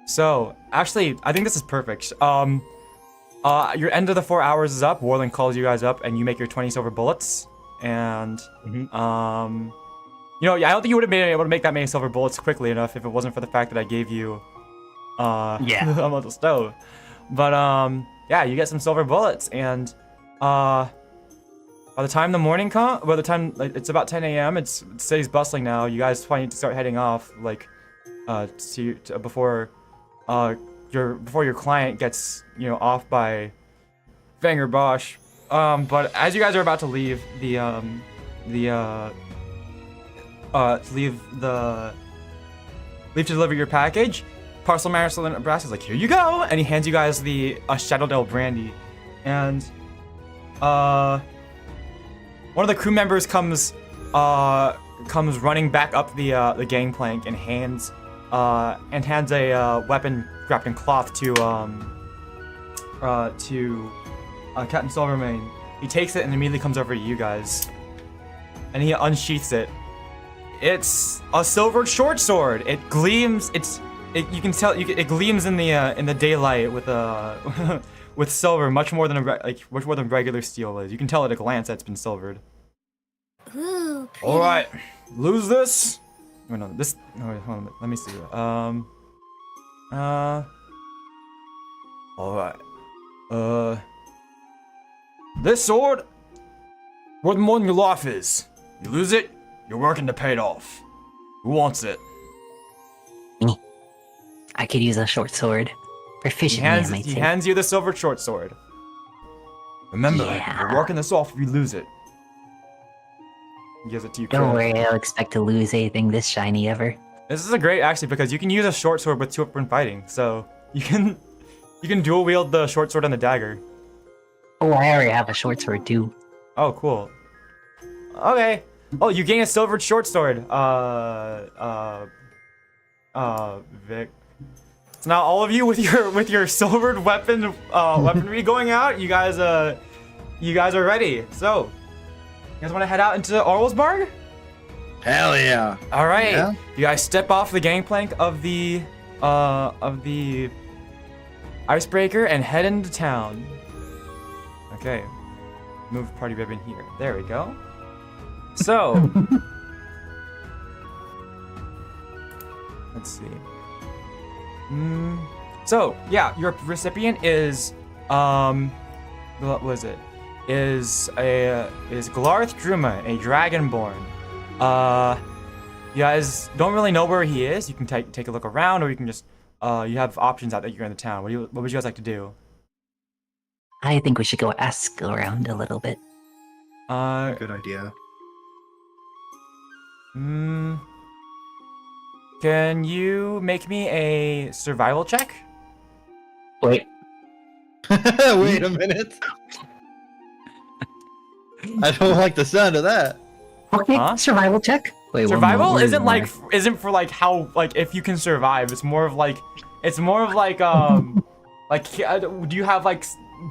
So actually, I think this is perfect. Your end of the 4 hours is up. Warlen calls you guys up, and you make your 20 silver bullets. And I don't think you would have been able to make that many silver bullets quickly enough if it wasn't for the fact that I gave you a little stove. But yeah, you get some silver bullets, and by the time the morning comes, by the time it's about 10 a.m., the city's bustling now. You guys probably need to start heading off, before your client gets off by Vanger Bosch. But as you guys are about to leave leave to deliver your package, Parcel Master Brass is like, here you go, and he hands you guys the Shadowdale brandy, and one of the crew members comes running back up the gangplank and hands a weapon wrapped in cloth to Captain Silvermane. He takes it and immediately comes over to you guys, and he unsheaths it. It's a silvered short sword. It gleams. You can tell. It gleams in the daylight with with silver, much more than regular steel is. You can tell at a glance that it's been silvered. Ooh, pretty. All right, lose this. Oh, no, this. No, wait, hold on. Let me see. All right. This sword, worth more than your life is. You lose it, you're working to pay it off. Who wants it? I could use a short sword. Proficiently, I might He say. hands you the silver short sword. Remember, Yeah. you're working this off if you lose it. He gives it to you. Don't Kriv. worry, I don't expect to lose anything this shiny ever. This is a great actually because you can use a short sword with 2 weapon fighting, so you can dual wield the short sword and the dagger. Oh, I already have a short sword too. Oh, cool. Okay. Oh, you gain a silvered short sword. Vic. So now all of you with your silvered weaponry going out, you guys are ready. So, you guys want to head out into Orlsbarg? Hell yeah. All right. Yeah. You guys step off the gangplank of the icebreaker and head into town. Okay. Move party ribbon here. There we go. So, let's see. So yeah, your recipient is what was it? Is Glarth Druma, a dragonborn. You guys don't really know where he is. You can take a look around, or you can just you have options out that you're in the town. What would you guys like to do? I think we should go ask around a little bit. Good idea. Can you make me a survival check? Wait. Wait a minute. I don't like the sound of that. Okay, Huh? survival check. Wait, one Survival more, isn't one more. isn't for like how like if you can survive. It's more of like like do you have like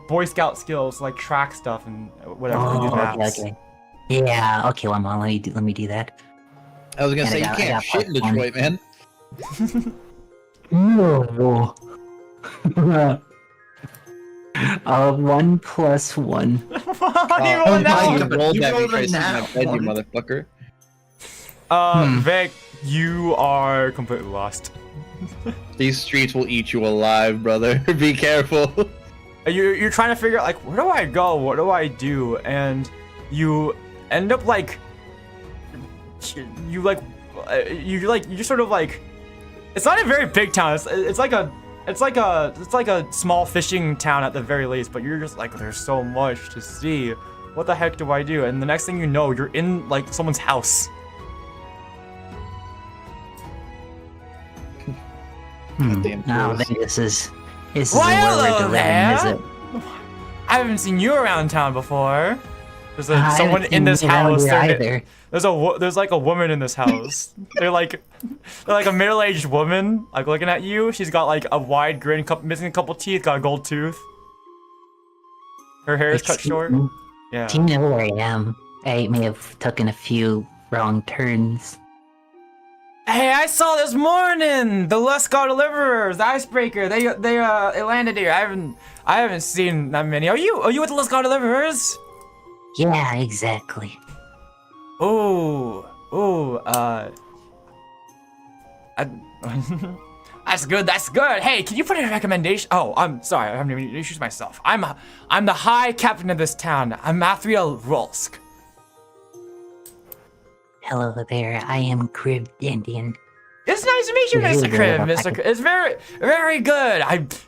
Boy Scout skills like track stuff and whatever? Oh, do maps? okay. Yeah. Okay, one more. Let me do that. I was gonna And say I you got can't shit in +1. Detroit, man. No. 1 plus 1. How do you Oh, roll my now? God, you rolled You that rolled a because nat I fed you, one. motherfucker. Vic, you are completely lost. These streets will eat you alive, brother. Be careful. You're trying to figure out like where do I go? What do I do? And you end up like you sort of like it's not a very big town. It's like a small fishing town at the very least. But you're just like there's so much to see. What the heck do I do? And the next thing you know, you're in like someone's house. Goddamn I don't tourists. think this is Why, where we're hello going, is there. it? I haven't seen you around town before. There's I someone haven't in seen this you around house. here either. There's like a woman in this house. they're like a middle-aged woman, like looking at you. She's got like a wide grin, missing a couple teeth, got a gold tooth. Her hair is cut Excuse short. me? Yeah. Do you know where I am? I may have taken a few wrong turns. Hey, I saw this morning the Luscar Deliverers, the Icebreaker. They landed here. I haven't seen that many. Are you with the Luscar Deliverers? Yeah, exactly. That's good. That's good. Hey, can you put in a recommendation? Oh, I'm sorry. I haven't even introduced myself. I'm the High Captain of this town. I'm Mathriel Rolsk. Hello there, I am Kriv Indian. It's nice to meet you, Hey Mr. there, Kriv. Mr. Kriv. It's very good.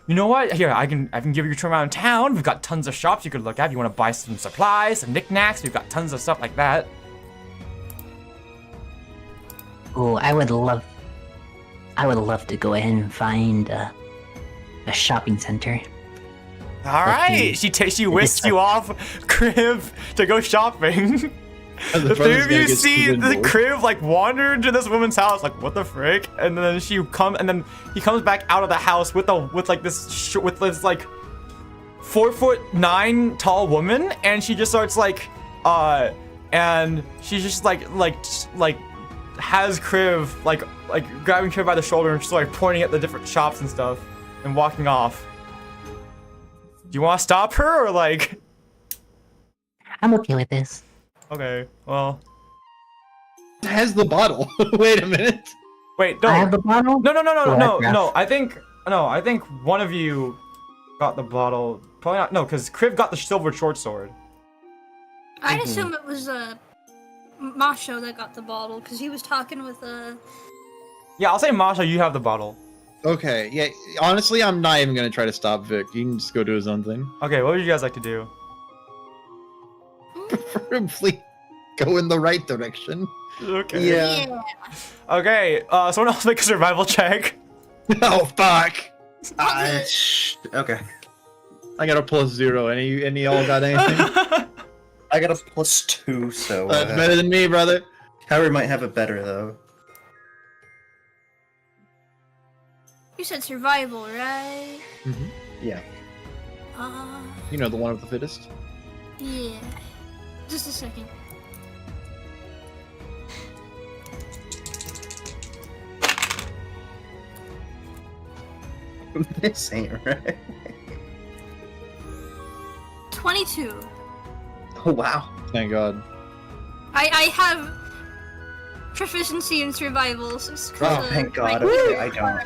You know what? Here, I can give you a tour around town. We've got tons of shops you could look at. If you want to buy some supplies, some knickknacks, we've got tons of stuff like that. Oh, I would love to go ahead and find a shopping center. All right. She whisks you off, Kriv, to go shopping. The three of you see the Kriv like wander into this woman's house, like what the frick, and then he comes back out of the house with this 4'9" tall woman, and she just starts like and she just like has Kriv like grabbing Kriv by the shoulder and just like pointing at the different shops and stuff and walking off. Do you want to stop her or like? I'm okay with this. Okay, well. It has the bottle. Wait a minute. Wait, don't. I have the bottle? No. I think one of you got the bottle. Probably not. No, because Kriv got the silver short sword. I'd assume it was Mawsho that got the bottle because he was talking with Yeah, I'll say Mawsho, you have the bottle. Okay, yeah. Honestly, I'm not even gonna try to stop Vic. You can just go do his own thing. Okay, what would you guys like to do? Preferably go in the right direction. Okay. Yeah. Okay, someone else make a survival check. Oh fuck! Okay. I got a +0. Any y'all got anything? I got a +2, so That's better than me, brother. Kaori might have it better though. You said survival, right? Yeah. You know, the one with the fittest. Yeah. Just a second. This ain't right. 22. Oh wow. Thank God. I have proficiency in survival. So Oh, thank God. Okay, I don't.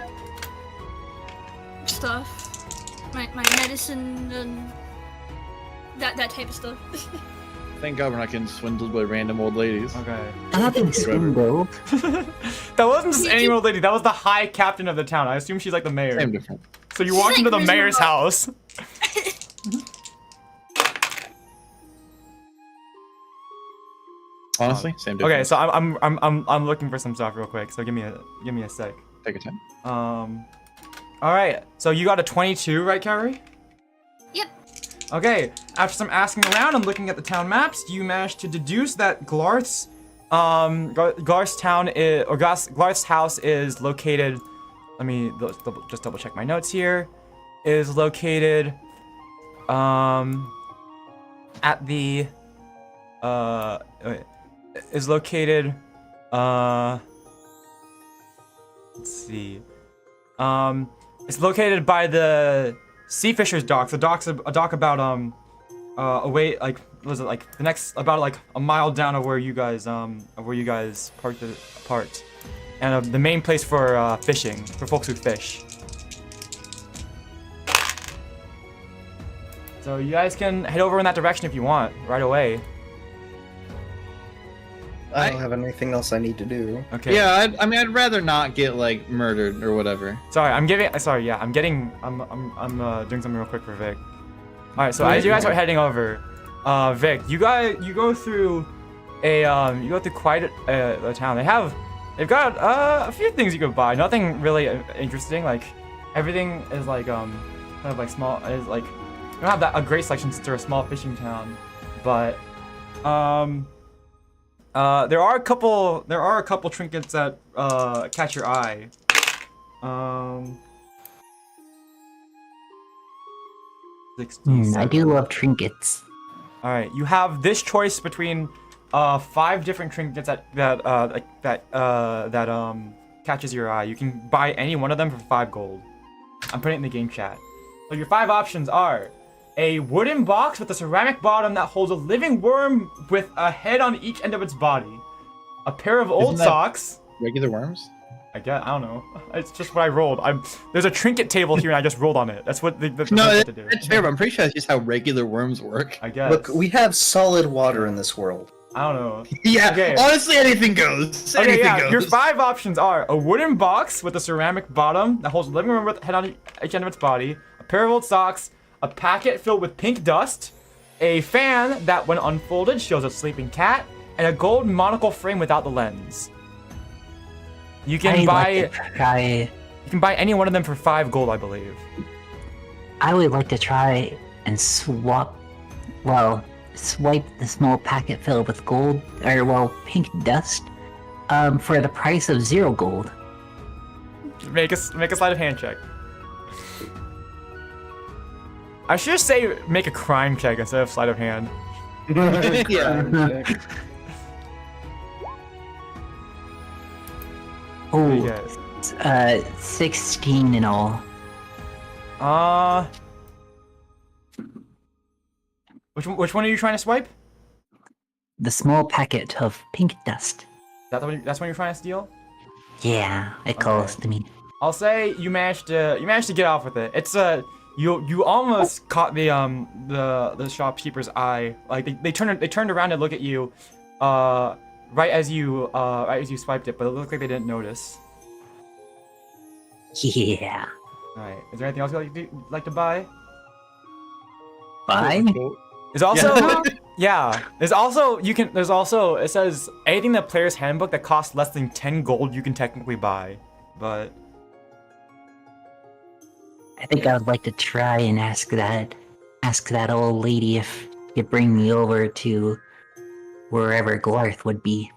Stuff. My medicine and that type of stuff. Thank God we're not getting swindled by random old ladies. Okay. I'm not being swindled. That wasn't just any old lady. That was the high captain of the town. I assume she's like the mayor. Same difference. So you walk into the mayor's house. Honestly, same difference. Okay, so I'm looking for some stuff real quick. So give me a sec. Take your time. All right. So you got a 22, right, Kaori? Yep. Okay. After some asking around and looking at the town maps, you managed to deduce that Glarth's house is located. Let me just double check my notes here. Is located at the is located let's see. It's located by the Sea Fisher's Dock. The dock's a dock about away, like, was it like the next, about like a mile down of where you guys parked, and the main place for fishing for folks who fish. So you guys can head over in that direction if you want right away. I don't have anything else I need to do. Okay. Yeah, I'd rather not get like murdered or whatever. Sorry, I'm doing something real quick for Vic. All right, so as you guys are heading over, Vic, you go through quite a town. They've got a few things you could buy. Nothing really interesting. Like everything is like kind of like small. Is like you don't have a great selection since they're a small fishing town, but there are a couple trinkets that catch your eye. I do love trinkets. All right, you have this choice between 5 different trinkets that catches your eye. You can buy any one of them for 5 gold. I'm putting it in the game chat. So your 5 options are a wooden box with a ceramic bottom that holds a living worm with a head on each end of its body, a pair of old socks. Regular worms? I don't know. It's just what I rolled. There's a trinket table here and I just rolled on it. That's what the No, to do. that's fair, but I'm pretty sure that's just how regular worms work. I guess. Look, we have solid water in this world. I don't know. Yeah, Okay. honestly, anything goes. Okay, Anything yeah, goes. your 5 options are a wooden box with a ceramic bottom that holds a living room with a head on each end of its body, a pair of old socks, a packet filled with pink dust, a fan that when unfolded shows a sleeping cat, and a gold monocle frame without the lens. You can buy any one of them for 5 gold, I believe. I would like to try and swipe the small packet filled with gold, pink dust, for the price of 0 gold. Make a sleight of hand check. I should say make a crime check instead of sleight of hand. Yeah. What do you Oh, get? 16 in all. Which one are you trying to swipe? The small packet of pink dust. That's one you're trying to steal? Yeah, it calls to me. I'll say you managed to get off with it. It's you almost caught the shopkeeper's eye. Like they turned around to look at you, right as you swiped it, but it looked like they didn't notice. Yeah. All right. Is there anything else you'd like to buy? Buy? There's also There's also it says anything in the player's handbook that costs less than 10 gold you can technically buy, but I think I would like to try and ask that old lady if you bring me over to wherever Glarth would be.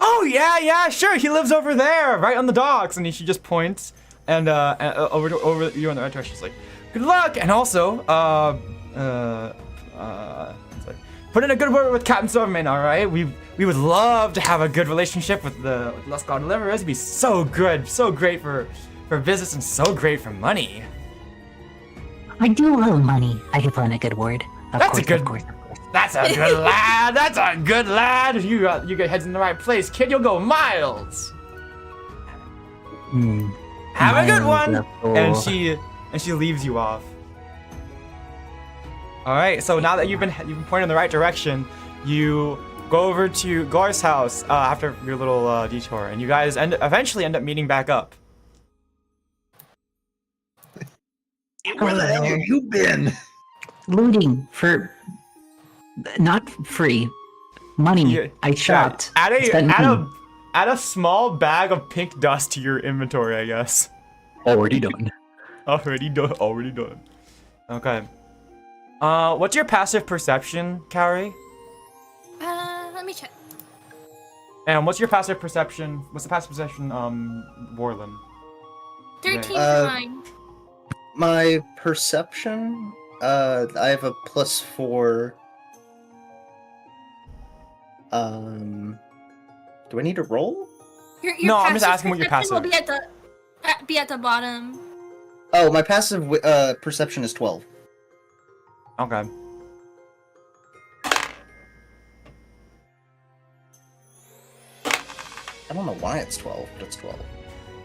oh yeah, sure. He lives over there, right on the docks, and she just points and over you in the right direction. She's like, "Good luck," and also it's like, put in a good word with Captain Silverman. All right, we would love to have a good relationship with the Lost God Deliverers. It'd be so good, so great for business, and so great for money. I do love money. I could put in a good word. Of That's a course, good- Of course, of course. That's a good lad. That's a good lad. You get heads in the right place, kid. You'll go miles. Have a good one. And she leaves you off. All right. So now that you've been pointing in the right direction, you go over to Gar's house after your little detour, and you guys eventually end up meeting back up. Where the hell have you been? Looting for not free money. Yeah, I shot. Add Spent money. a small bag of pink dust to your inventory, I guess. Already done. Already done. Okay. What's your passive perception, Kaori? Let me check. And what's your passive perception? What's the passive perception, Warlen? 13 for Uh, mine. My perception, I have a +4. Do I need to roll? Your No, I'm just passive asking what your perception passive. will be at the bottom. Oh, my passive perception is 12. Okay. I don't know why it's 12, but it's 12.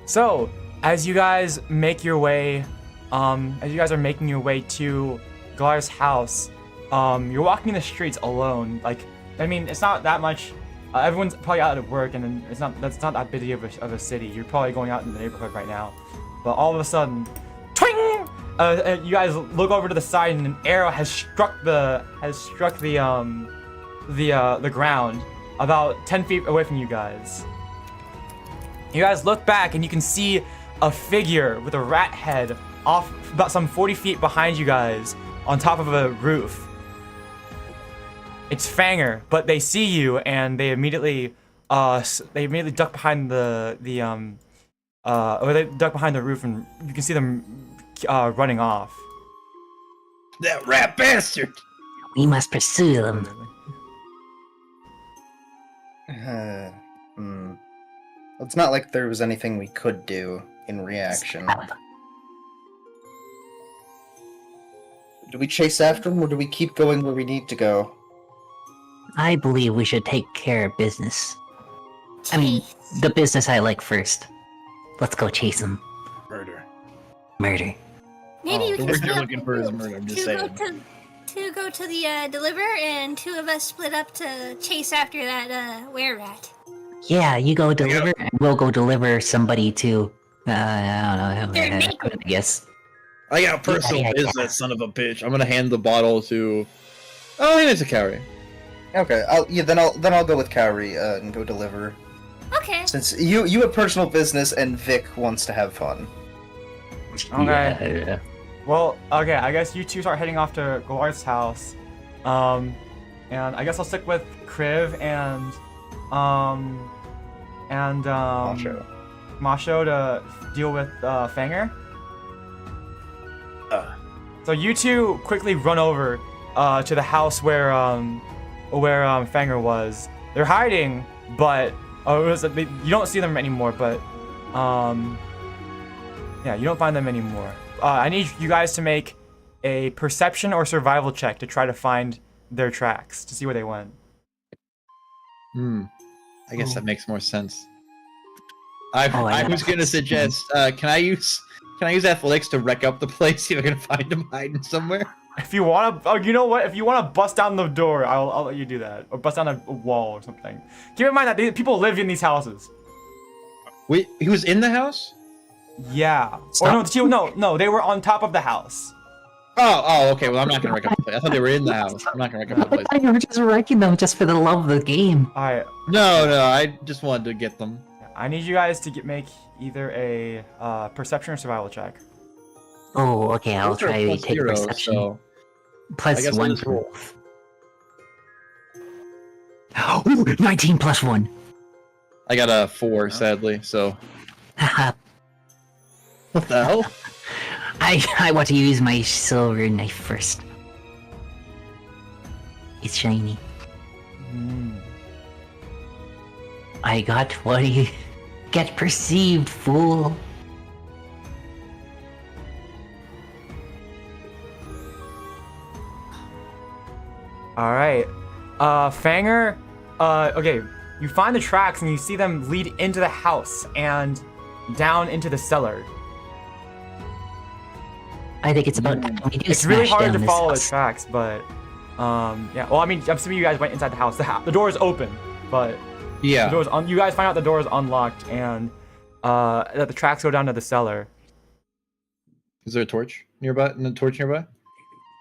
So, as you guys make your way, as you guys are making your way to Gar's house, you're walking the streets alone. Like, I mean, it's not that much. Everyone's probably out at work, and then that's not that busy of a city. You're probably going out in the neighborhood right now, but all of a sudden, twing! You guys look over to the side, and an arrow has struck the ground about 10 feet away from you guys. You guys look back, and you can see a figure with a rat head off about some 40 feet behind you guys on top of a roof. It's Fanger, but they see you and they immediately duck behind or they duck behind the roof, and you can see them running off. That rat bastard! We must pursue them. It's not like there was anything we could do in reaction. Do we chase after them, or do we keep going where we need to go? I believe we should take care of business. I mean, the business I like first. Let's go chase them. Murder. Murder. Maybe we The can word split you're up looking for is murder, I'm just saying. to go to the deliver, and 2 of us split up to chase after that were-rat. Yeah, you go deliver, and we'll go deliver somebody to. I don't They're know. naked. I guess. I got personal Yeah. business, son of a bitch. I'm gonna hand the bottle to. Oh, I think it's a Kaori. Okay, then I'll go with Kaori and go deliver. Okay. Since you have personal business and Vic wants to have fun. Okay. Yeah. Well, okay, I guess you two start heading off to Gar's house. And I guess I'll stick with Kriv and Mawsho to deal with Fanger. So you two quickly run over to the house where Fanger was. They're hiding, but you don't see them anymore. But yeah, you don't find them anymore. I need you guys to make a perception or survival check to try to find their tracks, to see where they went. I guess that makes more sense. I I was gonna suggest, can I use athletics to wreck up the place? See if I can find them hiding somewhere. If you wanna, you know what? If you wanna bust down the door, I'll let you do that, or bust down a wall or something. Keep in mind that people live in these houses. Wait, he was in the house? Yeah. Stop. Or no, they were on top of the house. Oh, okay. Well, I'm not gonna wreck up the place. I thought they were in the house. I'm not gonna wreck up the place. I were just wrecking them just for the love of the game. Alright, No, I just wanted to get them. I need you guys to make either a perception or survival check. Oh, okay. I'll Those are try to plus take zero, perception. so I Plus guess I'll 1 just for roll. both. Ooh, 19 plus 1. I got a 4, sadly. So Haha. what the hell? I want to use my silver knife first. It's shiny. I got 20. Get perceived, fool. Alright. Fanger, okay, you find the tracks and you see them lead into the house and down into the cellar. I think it's about time we do It's really smash hard down to this follow the house. tracks, but Yeah. Well, I mean, I'm assuming you guys went inside the house. The door is open, but Yeah. the door's you guys find out the door is unlocked, and that the tracks go down to the cellar. Is there a torch nearby?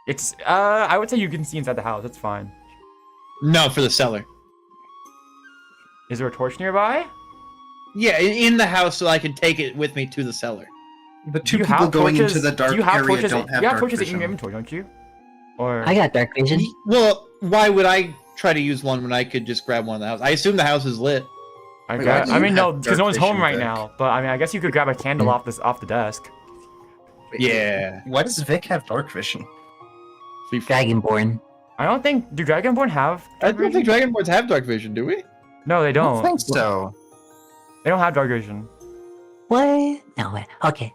It's I would say you can see inside the house. It's fine. No, for the cellar. Is there a torch nearby? Yeah, in the house, so I can take it with me to the cellar. The Do two you people have going torches? into the dark Do you have area torches? don't have you have dark torches in vision. your inventory, don't you? Or I got dark vision. Well, why would I try to use one when I could just grab one in the house? I assume the house is lit. I Wait, guess. why I do mean, you no, have because no dark one's home vision, right Vic? now. But I mean, I guess you could grab a candle off the desk. Yeah. Why does Vic have dark vision? Dragonborn. I don't think do Dragonborn have? I don't think Dragonborns have dark vision, do we? No, they I don't don't. think so. They don't have dark vision. What? No, wait. Okay.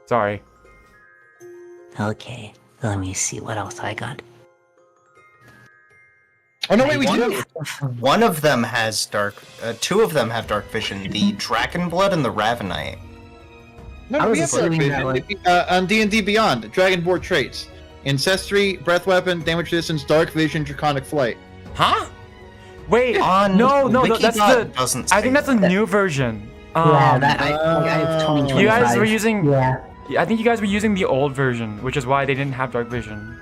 Sorry. Okay. Let me see what else I got. Oh no, wait, we One do. of- One of them has two of them have dark vision. The Dragonblood and the Ravenite. No, I we was have dark assuming that vision. On D&D Beyond, Dragonborn traits: ancestry, breath weapon, damage resistance, dark vision, draconic flight. Huh? Wait. On No, that's Wikibot the. doesn't I think say that's a new version. Yeah, that I have 2025. You guys were using. Yeah. I think you guys were using the old version, which is why they didn't have dark vision.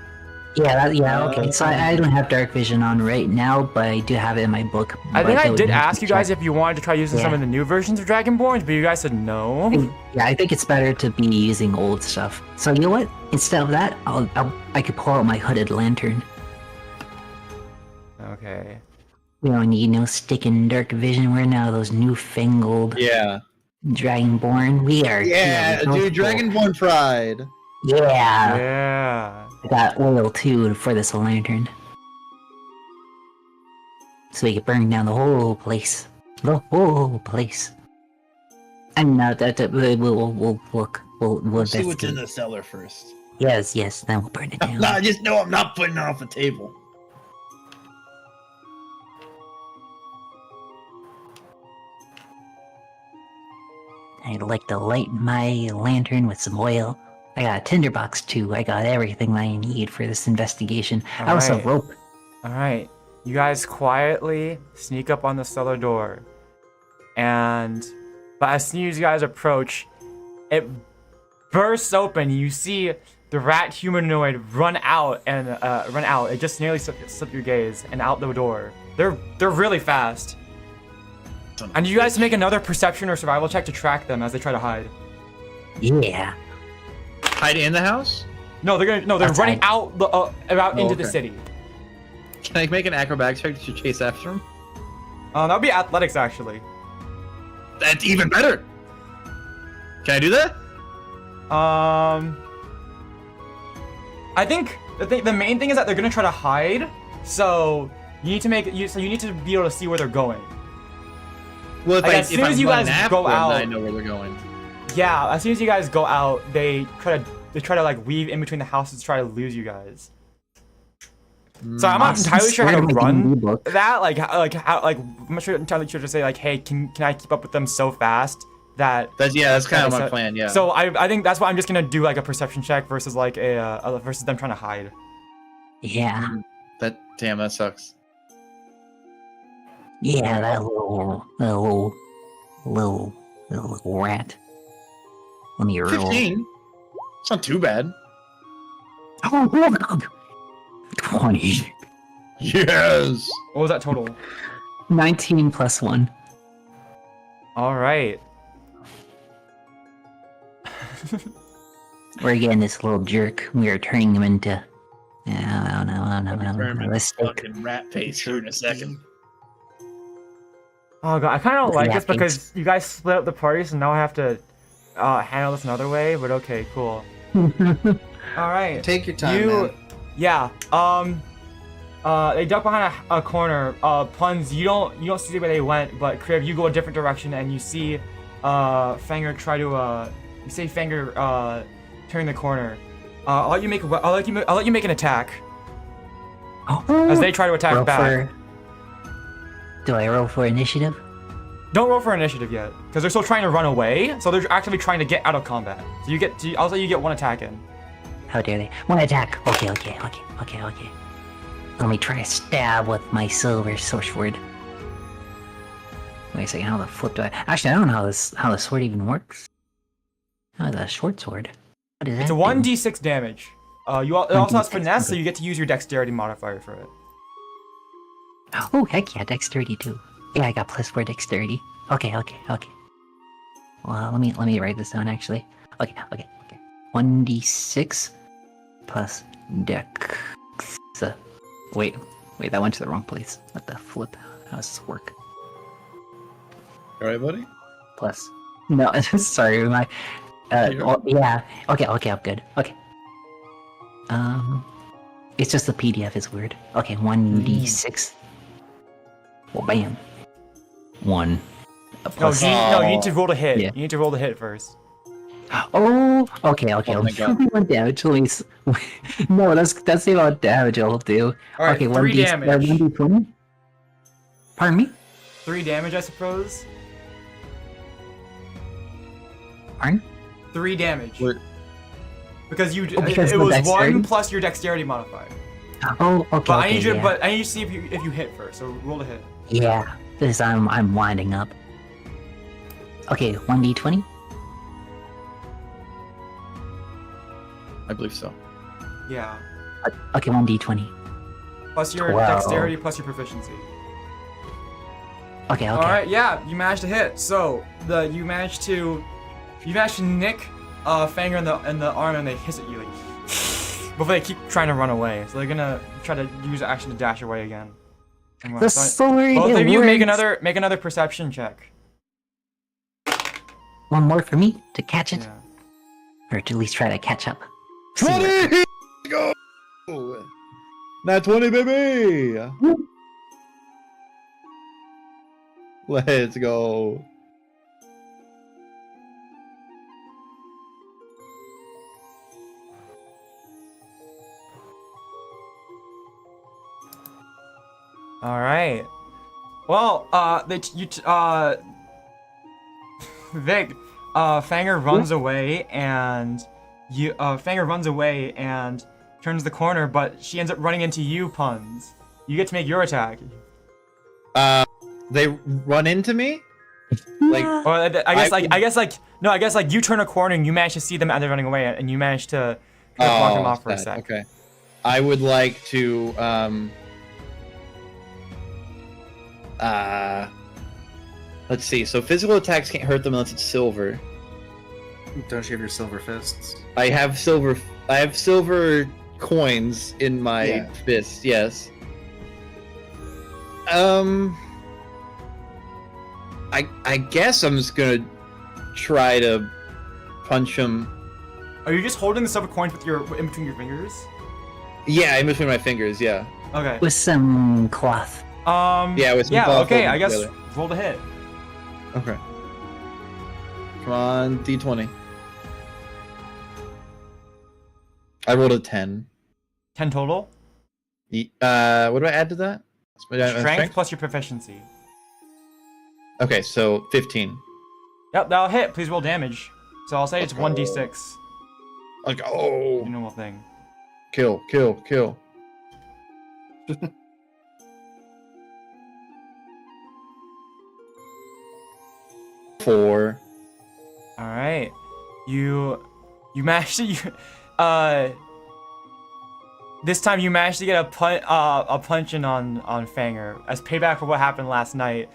Yeah, okay. So I don't have dark vision on right now, but I do have it in my book. I think but I would did have to ask you guys check. if you wanted to try using some Yeah. of the new versions of Dragonborns, but you guys said no. Yeah, I think it's better to be using old stuff. So you know what? Instead of that, I could pull out my hooded lantern. Okay. We don't need no sticking dark vision. We're now those newfangled Yeah. Dragonborn. We are. Yeah, dude, north pole. Dragonborn pride. Yeah. Yeah. I got oil too for this lantern. So we can burn down the whole place. The whole place. And now that we'll look. We'll Let's see what's investigate. in the cellar first. Yes, then we'll burn it down. No, I just know I'm not putting it off the table. I'd like to light my lantern with some oil. I got a tinderbox too. I got everything I need for this investigation. I also have Alright. rope. Alright. You guys quietly sneak up on the cellar door. But as soon as you guys approach, it bursts open. You see the rat humanoid run out. It just nearly slipped your gaze and out the door. They're really fast. And you guys make another perception or survival check to track them as they try to hide. Yeah. Hide in the house? No, they're running out into the okay. city. Can I make an acrobatics check to chase after him? That would be athletics actually. That's even better. Can I do that? I think the main thing is that they're gonna try to hide, so you need to be able to see where they're going. Well, Like, as soon as you guys go out- I know where they're going. Yeah, as soon as you guys go out, they try to like weave in between the houses to try to lose you guys. So I'm not entirely sure how to run that. I'm not sure entirely sure to say like, hey, can I keep up with them so fast that? That's kind of that my I- plan. Yeah. So I think that's why I'm just gonna do like a perception check versus like versus them trying to hide. Yeah. That sucks. Yeah, that little rat. Let me roll. 15. It's not too bad. 20. Yes. What was that total? 19 plus 1. All right. We're getting this little jerk. We are turning him into. I don't know. Let's take. Fucking rat face here in a second. Oh god, I kind of don't like this Yeah, because you guys split up the party, so now I have to handle this another way. But okay, cool. All right. Take your time, man. Yeah. They duck behind a corner. Puns, you don't see where they went, but Kriv, you go a different direction and you see Fanger try to you say Fanger turn the corner. I'll let you make an attack as they try to attack Roll back. Do I roll for initiative? Don't roll for initiative yet, because they're still trying to run away. So they're actually trying to get out of combat. So I'll say you get one attack in. How dare they? One attack. Okay. Let me try to stab with my silver sword. Wait a second, how the flip do I... Actually, I don't know how the sword even works. Oh, the short sword. What is that? It's a do? 1d6 damage. It also has 1d6, finesse, so okay. you get to use your dexterity modifier for it. Oh, heck yeah, dexterity too. Yeah, I got +4 dexterity. Okay. Well, let me write this down actually. Okay. 1d6 plus dex. Wait, that went to the wrong place. What the flip? How does this work? Alright, buddy? Plus. No, sorry, my. Yeah. Okay, I'm good. Okay. It's just the PDF is weird. Okay, 1d6. Well, bam. 1. No, you need to roll to hit. Yeah. You need to roll to hit first. Oh, okay. Oh I'll my do one damage. No, that's the amount of damage I'll do. Alright, Okay, 3 damage. 1d20. Pardon me? 3 damage, I suppose. Pardon? 3 damage. Wait. Because you, because it of was dexterity? 1 plus your dexterity modifier. Oh, okay. But I need you, yeah. but I need you to see if you hit first. So roll to hit. Yeah, this I'm winding up. Okay, 1d20. I believe so. Yeah. Okay, 1d20. Plus your 12. dexterity, plus your proficiency. Okay. All right, yeah, you managed to hit. So you managed to nick Fanger in the arm, and they hiss at you like before they keep trying to run away. So they're gonna try to use action to dash away again. The sword. Both it of you make works. another perception check. One more for me to catch it, Yeah. or to at least try to catch up. See where- 20! Go! Not 20, baby! Let's go. All right. Well, Vic, Fanger runs away and Fanger runs away and turns the corner, but she ends up running into you, Puns. You get to make your attack. They run into me? Like, Or I guess like you turn a corner and you manage to see them as they're running away, and you manage to kind of block them off for a that, sec. Okay. I would like to, let's see. So physical attacks can't hurt them unless it's silver. Don't you have your silver fists? I have silver coins in my fist, yes. I guess I'm just gonna try to punch him. Are you just holding the silver coins with in between your fingers? Yeah, in between my fingers, yeah. Okay. With some cloth. Yeah, with some yeah, cloth okay, holding I guess together. roll to hit. Okay. Come on, D20. I rolled a 10. 10 total? What do I add to that? Strength plus your proficiency. Okay, so 15. Yep, that'll hit. Please roll damage. So I'll say it's 1d6. Like, oh, You normal thing. kill. 4. Alright. You managed to this time you managed to get a punch in on Fanger as payback for what happened last night.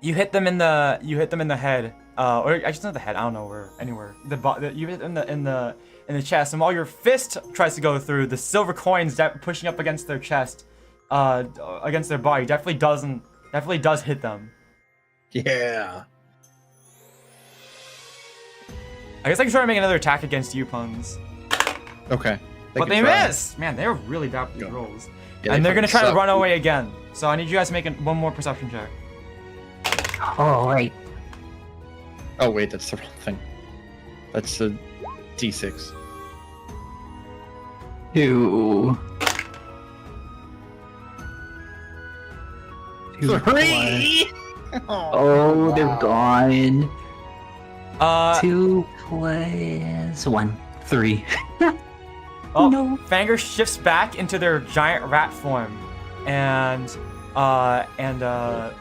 You hit them in the head. Or actually not the head, I don't know where, anywhere. You hit in the chest, and while your fist tries to go through, the silver coins pushing up against their chest, against their body definitely does hit them. Yeah. I guess I can try to make another attack against you, Puns. Okay. But they miss! Man, they're really bad with these rolls. Yeah, And they're gonna try to suck. run away again. So I need you guys to make one more perception check. Oh, right. Oh wait, that's the wrong thing. That's a D6. 2. 3. Oh, they're gone. 2 plus 1. 3. Oh, No. Fanger shifts back into their giant rat form, and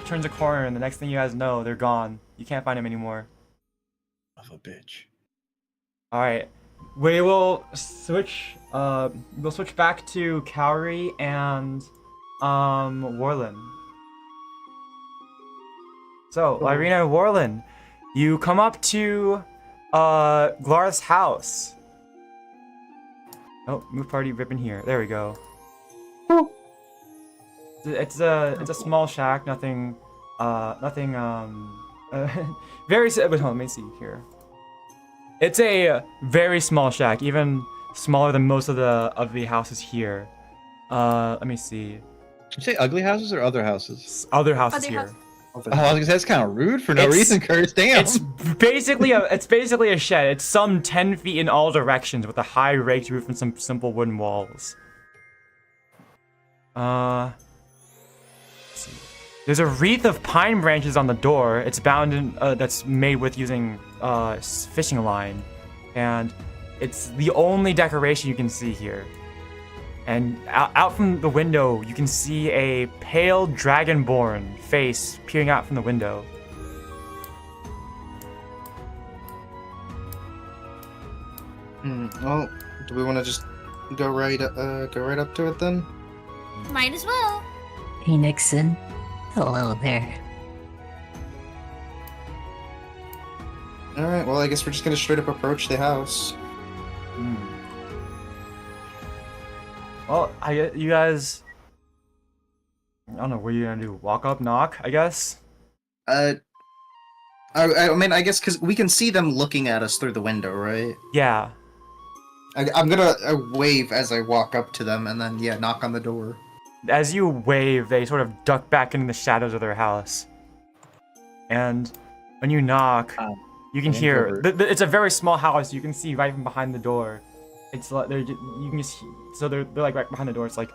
turns a corner, and the next thing you guys know, they're gone. You can't find them anymore. Of a bitch. All right, we will switch. We'll switch back to Kaori and Warlen. So, Lyryna and Warlen, you come up to Glarth's house. Oh, move party ribbon here. There we go. It's a small shack. Nothing. Very. Wait, hold on, let me see here. It's a very small shack, even smaller than most of the houses here. Let me see. Did you say ugly houses or other houses? Other houses Other here. house- Oh, I was gonna say that's kind of rude for no reason, Kurtis. Damn. It's basically a shed. It's some 10 feet in all directions with a high raked roof and some simple wooden walls. Let's see. There's a wreath of pine branches on the door. It's bound in that's made with using fishing line, and it's the only decoration you can see here. And out from the window, you can see a pale dragonborn face peering out from the window. Well, do we want to just go right up to it then? Might as well. Hey, Nixon. Hello there. All right. Well, I guess we're just gonna straight up approach the house. Well, you guys. I don't know. What are you gonna do? Walk up, knock? I guess. I mean, I guess because we can see them looking at us through the window, right? Yeah. I'm gonna wave as I walk up to them, and then knock on the door. As you wave, they sort of duck back into the shadows of their house. And when you knock, you can hear. It's a very small house. You can see right from behind the door. It's like you can just so they're like right behind the door. It's like,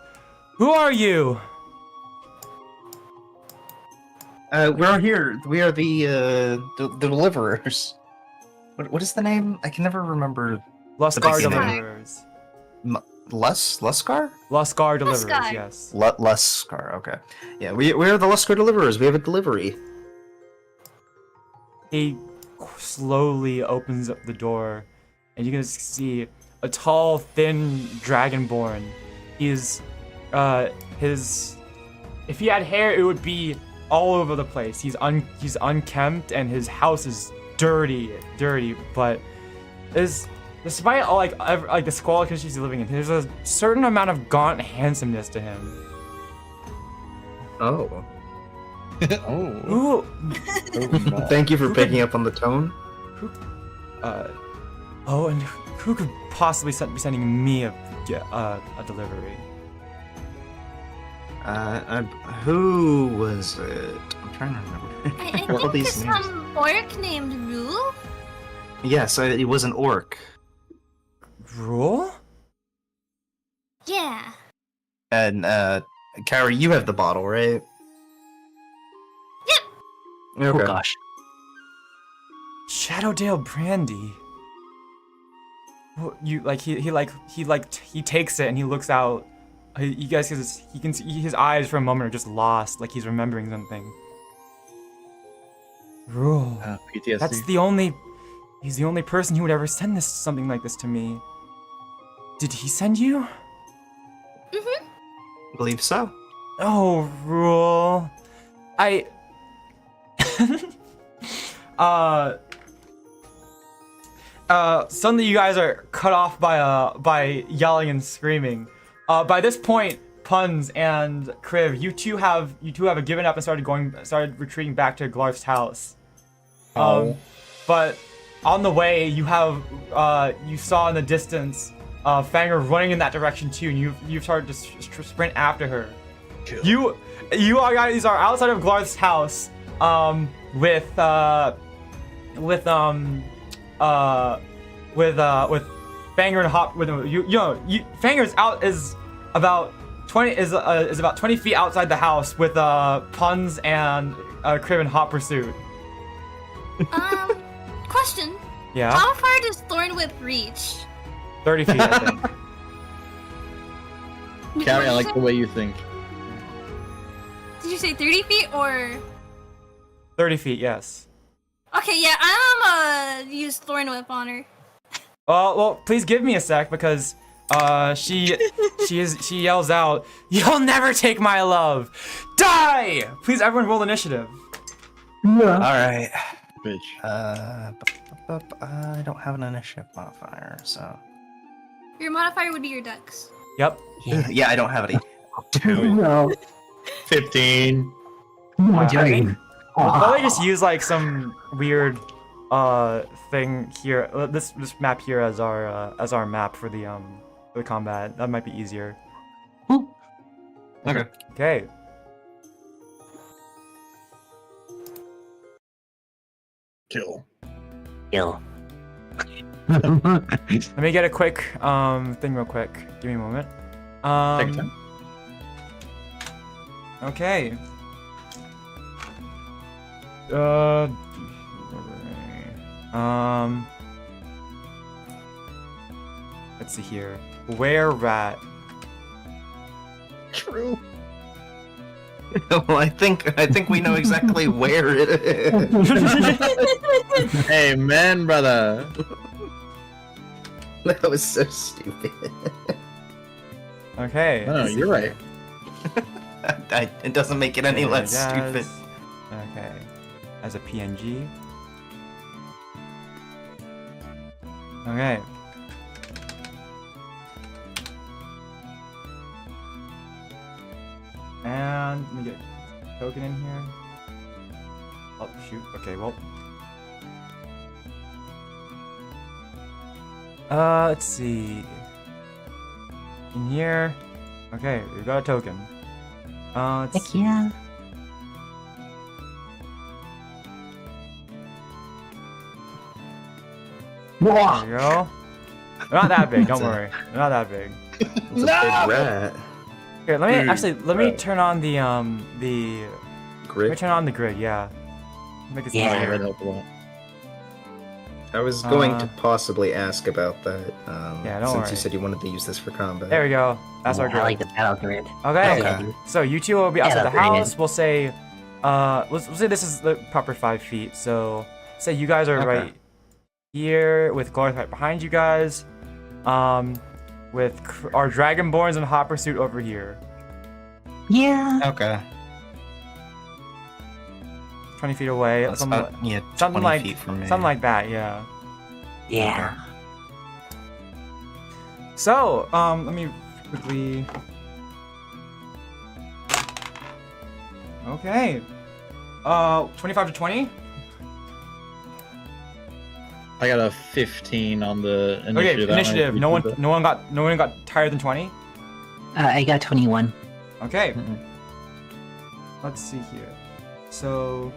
who are you? We're here. We are the deliverers. What is the name? I can never remember. Luskar beginning. Deliverers. Luskar? Luskar Deliverers. Luskar. Yes. Luskar. Okay. Yeah, we are the Luskar deliverers. We have a delivery. He slowly opens up the door, and you can see a tall, thin dragonborn. He's, if he had hair, it would be all over the place. He's unkempt, and his house is dirty, but despite all like the squalid conditions he's living in, there's a certain amount of gaunt handsomeness to him. Oh. Ooh. Thank you for picking up on the tone. Oh, and who could possibly be sending me a delivery? Who was it? I'm trying to remember. I What are think these it's names? some orc named Rule. Yes, it was an orc. Rule? Yeah. And Kaori, you have the bottle, right? Oh Okay. gosh. Shadowdale brandy. Well, he takes it and he looks out. You guys he can see his eyes for a moment are just lost, like he's remembering something. Rule. PTSD. He's the only person who would ever send something like this to me. Did he send you? Mhm. I believe so. Oh, Rule. Suddenly you guys are cut off by yelling and screaming. By this point, Puns and Kriv, you two have given up and started retreating back to Glarth's house. But on the way, you saw in the distance Fanger running in that direction too, and you've started to sprint after her. You guys are outside of Glarth's house, with Fanger and Hop. Fanger's out is about 20 feet outside the house with Puns and Kriv in hot pursuit. Question. Yeah. How far does Thornwhip reach? 30 feet, I think. Kaori, I like the way you think. Did you say 30 feet or? 30 feet, yes. Okay, yeah, I'm use Thorn Whip on her. Well, please give me a sec because she yells out, "You'll never take my love! Die!" Please, everyone, roll initiative. All right. Bitch. I don't have an initiative modifier, so. Your modifier would be your dex. Yep. Yeah, I don't have any. No. 15. I think we'll probably just use like some weird thing here. This map here as our map for the combat. That might be easier. Okay. Okay. Kill. Kill. Let me get a quick thing real quick. Give me a moment. Take your time. Okay. Let's see here. Where rat? True. Well, I think we know exactly where it is. Hey, man, brother. That was so stupid. Okay. No, you're right. It doesn't make it any less stupid. Okay. As a PNG. Okay. And let me get a token in here. Oh shoot. Okay, well. Let's see. In here. Okay, we got a token. Let's Heck see. yeah. There you go. They're not that big, don't worry. They're not that big. It's a big rat. Here, let me Dude, actually let me turn on the let Grid. me turn on the grid, yeah. Make this Yeah. Yeah, easier. that helped a lot. I was going to possibly ask about that. Yeah, don't since worry. you said you wanted to use this for combat. There we go. That's our I grid. like the battle grid. Okay. Okay. So you two will be outside Yeah, the pretty good. house. We'll say we'll say this is the proper 5 feet. So say you guys are Okay. right here with Glorith right behind you guys. With our Dragonborns in hot pursuit over here. Yeah. Okay. 20 feet away. That's Something, about, yeah, something 20 like feet from me. something like that, yeah. Yeah. So, let me quickly. Okay. 25 to 20. I got a 15 on the initiative. Okay, initiative. No one got higher than 20. I got 21. Okay. Mm-mm. Let's see here. So.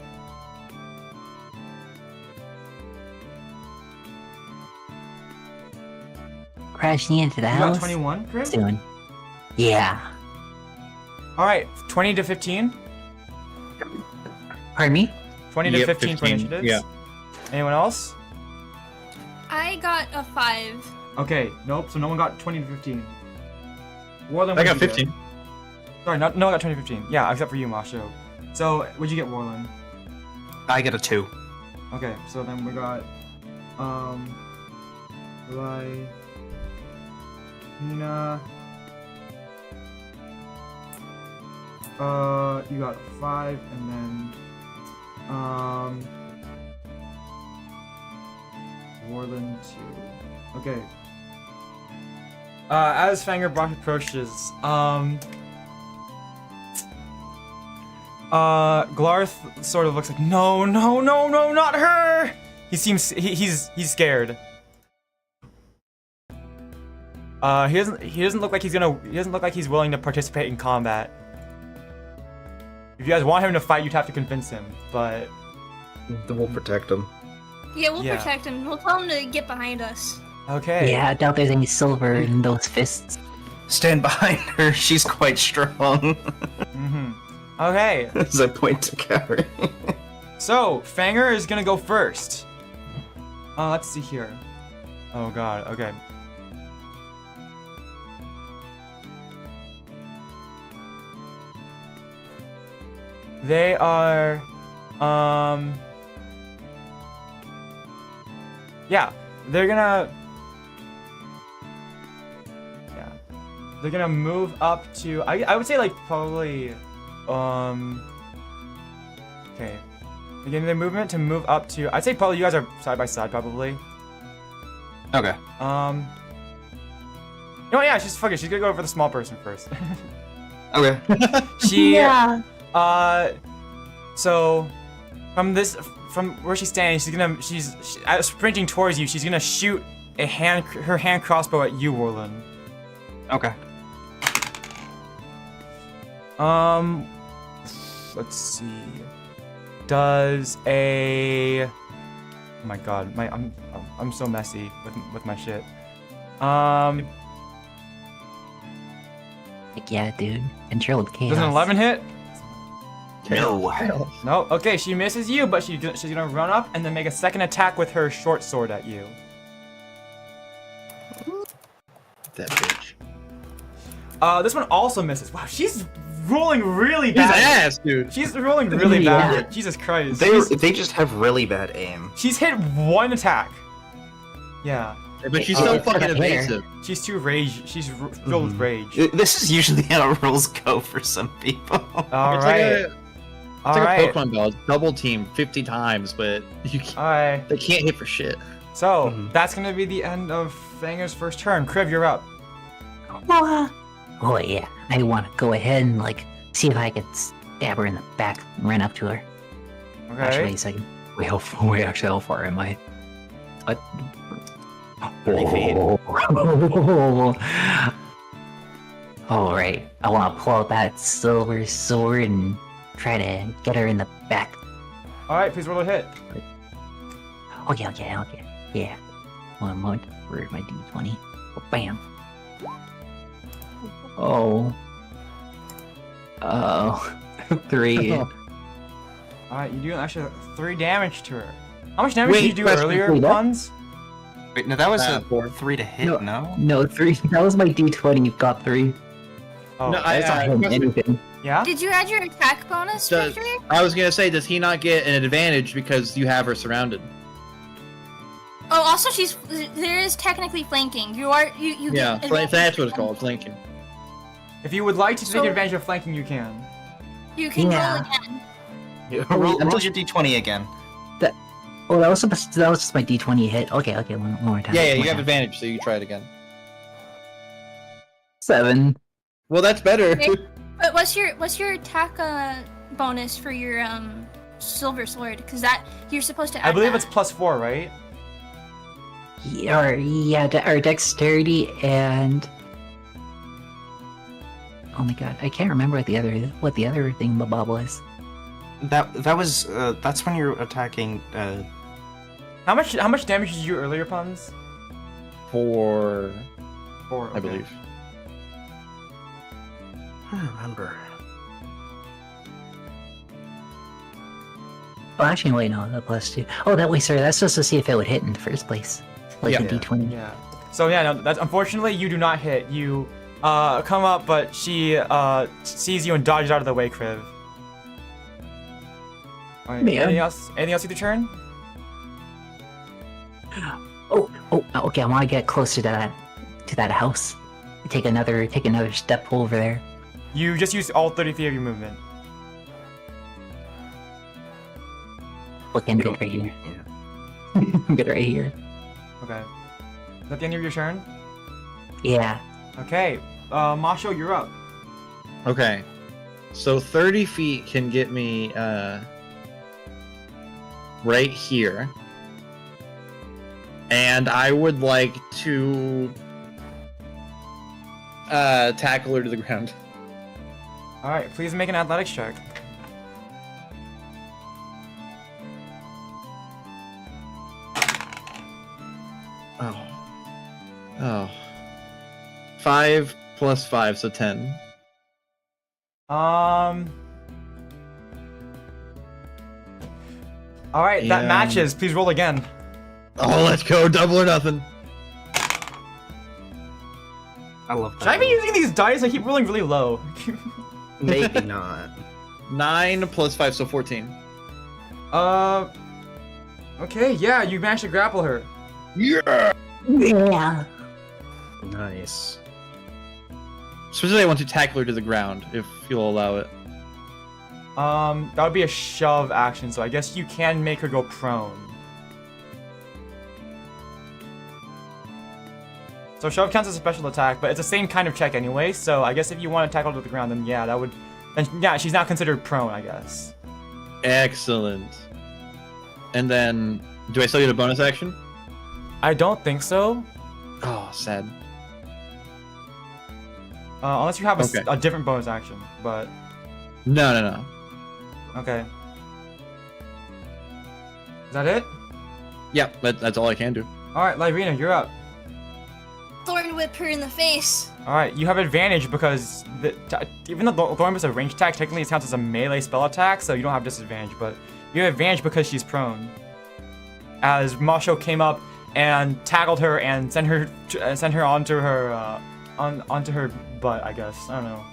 Crashing into the You got house. 21, Kriv? Soon. Yeah. Alright, 20 to 15. Pardon me? 20 to Yep, 15 for 15, initiatives. yeah. Anyone else? I got a 5. Okay, nope, so no one got 20 to 15. Warlen, I what'd got you get? 15. Sorry, no one got 20 to 15. Yeah, except for you, Mawsho. So, what'd you get, Warlen? I get a 2. Okay, so then we got, Lyryna, you got 5, and then, Warlen 2. Okay. As Fanger Brock approaches, Glarth sort of looks like, no, not her! He seems, he's scared. He doesn't look like he doesn't look like he's willing to participate in combat. If you guys want him to fight, you'd have to convince him, but... We'll protect him. Yeah, we'll Yeah. protect him. We'll tell him to get behind us. Okay. Yeah, I doubt there's any silver in those fists. Stand behind her. She's quite strong. Mm-hmm. Okay, As I point to Kaori. so, Fanger is gonna go first. Let's see here. Oh god, okay. They are, yeah, they're gonna move up to, I would say like probably, okay. Beginning their movement to move up to, I'd say probably you guys are side by side probably. Okay. You know what, yeah, she's gonna go for the small person first. Okay. So from where she's standing, she's sprinting towards you. She's gonna shoot her hand crossbow at you, Warlen. Okay. Let's see. Does a, oh my god, I'm so messy with my shit. Like, yeah, dude. Controlled chaos. Does an 11 hit? No. No. Okay, she misses you, but she's gonna run up and then make a second attack with her short sword at you. That bitch. This one also misses. Wow, she's rolling really His bad. ass, dude. She's rolling really Yeah. bad. Jesus Christ. They just have really bad aim. She's hit one attack. Yeah. But she's so fucking Hair. evasive. She's too rage. She's filled with rage. This is usually how rules go for some people. All It's right. like All a right. Pokemon ball. It's double team 50 times, but you can't, All right. they can't hit for shit. So Mhm. that's gonna be the end of Fanger's first turn. Kriv, you're up. Oh yeah, I want to go ahead and like see if I can stab her in the back and run up to her. Actually, Okay. wait a second. Wait, how far am I? What? 30 feet. All right, I want to pull out that silver sword and try to get her in the back. All right. Please roll a hit. Okay. Yeah. One moment. Where's my D20? Oh, bam. Oh. 3. All right. You do actually 3 damage to her. How much damage Wait, did you do question, earlier, wait, what? Puns? Wait, no, that was a 4. 3 to hit, no? No, 3. That was my D20. You've got 3. Oh, No, That's not hitting anything. yeah. Did you add your attack bonus, Does- Victory? I was gonna say, does he not get an advantage because you have her surrounded? Oh, also there is technically flanking. You Yeah, get that's what it's called, flanking. If you would like to take So- advantage of flanking, you can. You can Yeah. roll again. roll I'm your d20 again. Oh, that was just my D20 hit. Okay, one more time. Yeah, one you have time. advantage, so you try it again. 7. Well, that's better. Okay. But what's your attack bonus for your silver sword? Because that you're supposed to add I believe that. it's +4, right? Or dexterity and. Oh my god, I can't remember what the other thing Bob was. That was that's when you're attacking. How much damage did you do earlier, Puns? 4, 4, I believe. I don't remember. Oh, actually, wait, no, that +2. Oh, that way, sorry, that's supposed to see if it would hit in the first place, like Yeah. the D20. Yeah. So yeah, no, that's unfortunately you do not hit. You come up, but she sees you and dodges out of the way, Kriv. Alright, Man. anything else with your turn? Oh, okay, I want to get closer to that house. Take another step over there. You just used all 30 feet of your movement. Look, I'm good right here. I'm good right here. Okay. Is that the end of your turn? Yeah. Okay. Mawsho, you're up. Okay. So 30 feet can get me right here. And I would like to tackle her to the ground. Alright, please make an athletics check. Oh. 5 plus 5, so 10. Alright, that And- matches. Please roll again. Oh, let's go. Double or nothing. I love Should I be using these dice? I keep rolling really low. Maybe not. 9 plus 5, so 14. Okay, yeah, you managed to grapple her. Yeah. Yeah. Nice. Specifically, I want to tackle her to the ground, if you'll allow it. That would be a shove action, so I guess you can make her go prone. So shove counts as a special attack, but it's the same kind of check anyway, so I guess if you want to tackle her to the ground, then yeah, that would... Then yeah, she's not considered prone, I guess. Excellent. And then, do I still get a bonus action? I don't think so. Oh, sad. Unless you have Okay. a different bonus action, but... No. Okay. Is that it? Yeah, that's all I can do. Alright, Lyryna, you're up. Thorn whip her in the face. Alright, you have advantage because even though Thorn is a range attack, technically it counts as a melee spell attack, so you don't have disadvantage, but you have advantage because she's prone. As Mawsho came up and tackled her and sent her onto her onto her butt, I guess. I don't know.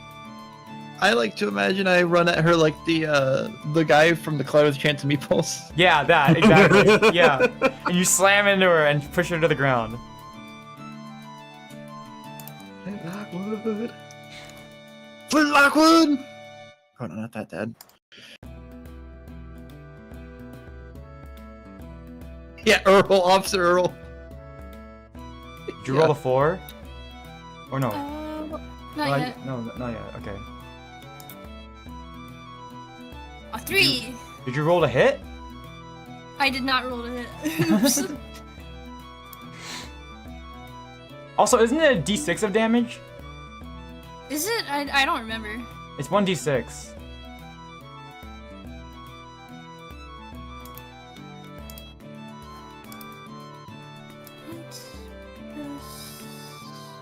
I like to imagine I run at her like the guy from the Cloud with Chance of Meatballs. Yeah, that exactly. Yeah, and you slam into her and push her to the ground. Lockwood. Flint Lockwood! Oh no, not that dad. Yeah, Earl, Officer Earl. Did you roll a 4? Or no? Not yet. No, not yet. Okay. A 3. Did you roll a hit? I did not roll to hit. Oops. Also, isn't it a d6 of damage? Is it? I don't remember. It's 1d6.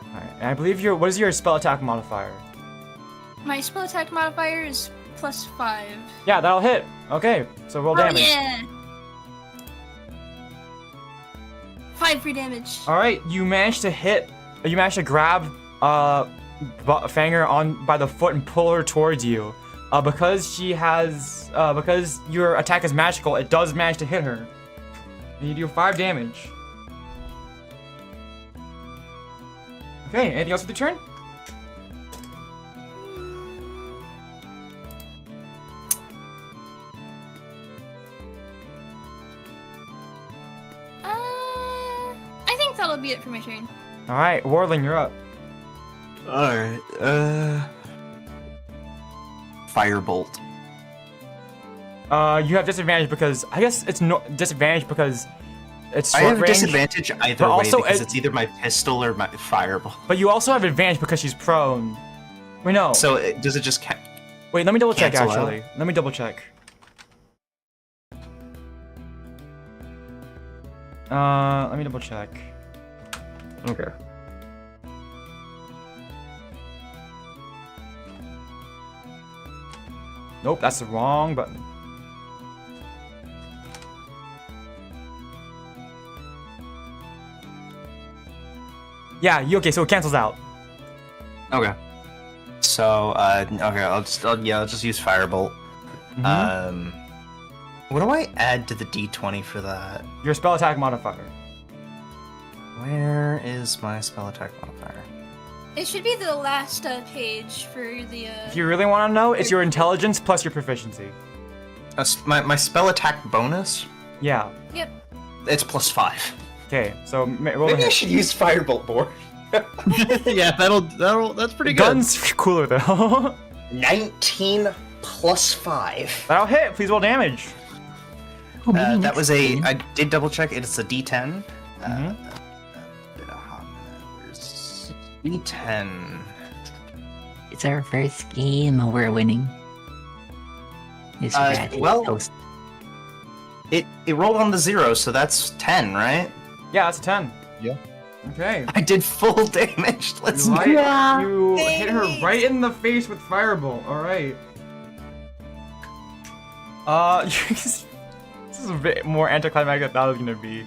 Alright, and I believe what is your spell attack modifier? My spell attack modifier is +5. Yeah, that'll hit. Okay, so roll damage. Yeah. 5 free damage. Alright, you managed to grab Fanger by the foot and pull her towards you. Because your attack is magical, it does manage to hit her. And you do 5 damage. Okay, anything else with the turn? I think that'll be it for my turn. Alright, Warlen, you're up. Alright, Firebolt. You have disadvantage because I guess it's disadvantage because it's I short have range. disadvantage either but way also because it's either my pistol or my Firebolt. But you also have advantage because she's prone. Wait, no. So does it just Wait, let me double check cancel actually. Let me double check. Let me double check. Okay. Nope, that's the wrong button. Yeah, okay, so it cancels out. Okay. So, okay, I'll just use Firebolt. Mhm. What do I add to the D20 for that? Your spell attack modifier. Where is my spell attack modifier? It should be the last page for the. If you really want to know, it's your intelligence plus your proficiency. My spell attack bonus? Yeah. Yep. It's +5. Okay, so roll a Maybe I hit. should use Firebolt more. Yeah, that's pretty good. Gun's cooler though. 19 plus 5. That'll hit. Please roll damage. That was I did double check. It's a D10. Where's D10? It's our first game and we're winning. It's well- toast. It rolled on the 0, so that's 10, right? Yeah, that's a 10. Yeah. Okay. I did full damage. Let's You, go. you hit her right in the face with Firebolt. Alright. This is a bit more anticlimactic than I thought it was gonna be.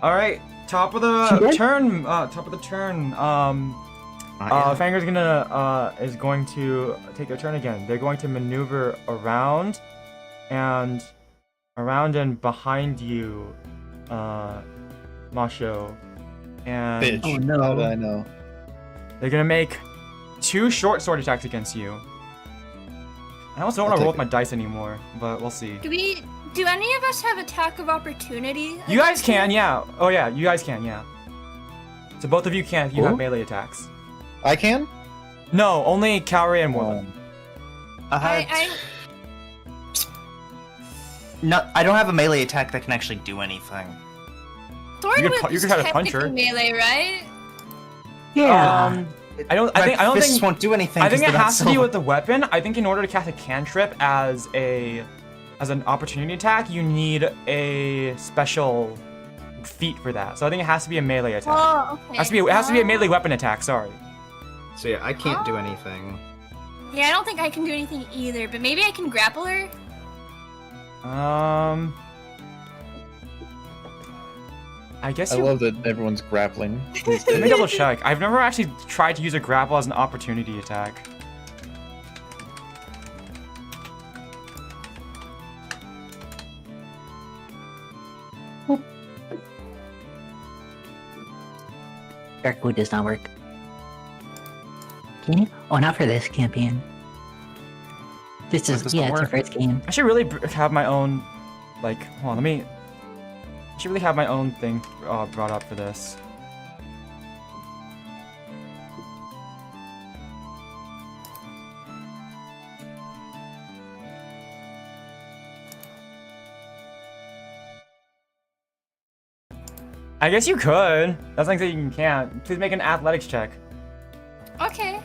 Alright, top of the turn. Fanger's gonna is going to take their turn again. They're going to maneuver around and behind you, Mawsho. And Bitch. Oh, no. How did I know? they're gonna make 2 short sword attacks against you. I almost don't want I'll to roll take with my dice anymore, but we'll see. Do any of us have attack of opportunity? You guys can, yeah. Oh yeah, you guys can, yeah. So both of you can if you have melee attacks. I can? No, only Kaori and Warlen. No, I don't have a melee attack that can actually do anything. Thornwood you could is try to punch her. technically melee, right? Yeah. I don't Fists think won't do anything. I think 'cause it they're not has to be silver. with the weapon. I think in order to cast a cantrip as an opportunity attack, you need a special feat for that. So I think it has to be a melee attack. Oh, okay. It has to be a melee weapon attack. Sorry. So yeah, I can't do anything. Yeah, I don't think I can do anything either, but maybe I can grapple her. I guess I you. love that everyone's grappling. Let me double check. I've never actually tried to use a grapple as an opportunity attack. Darkwood does not work. Can you? Oh, not for this campaign. This is, does yeah, not it's our work? first game. I should really have my own, like, hold on, I should really have my own thing brought up for this. I guess you could. That's not saying you can't. Please make an athletics check. Okay.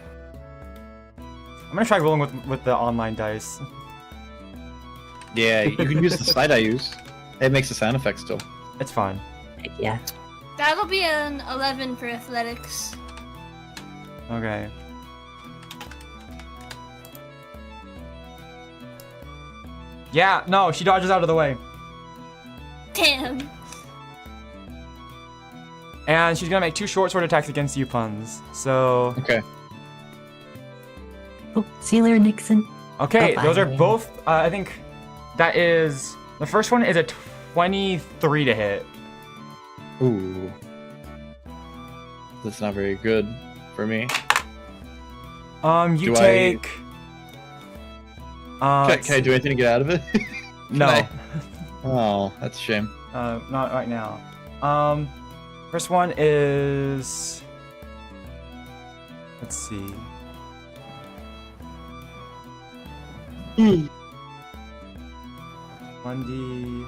I'm gonna try rolling with the online dice. Yeah, you can use the side I use. It makes the sound effect still. It's fine. Heck yeah. That'll be an 11 for athletics. Okay. Yeah, no, she dodges out of the way. Damn. And she's gonna make 2 short sword attacks against you, Puns. So, Okay. Oh, see you later, Nixon. okay, Bye-bye. those are both, I think that is, the first one is a 23 to hit. Ooh. That's not very good for me. You Do take... Can I do anything to get out of it? No. I- Oh, that's a shame. Not right now. First one is... Let's see. Hmm. 1d...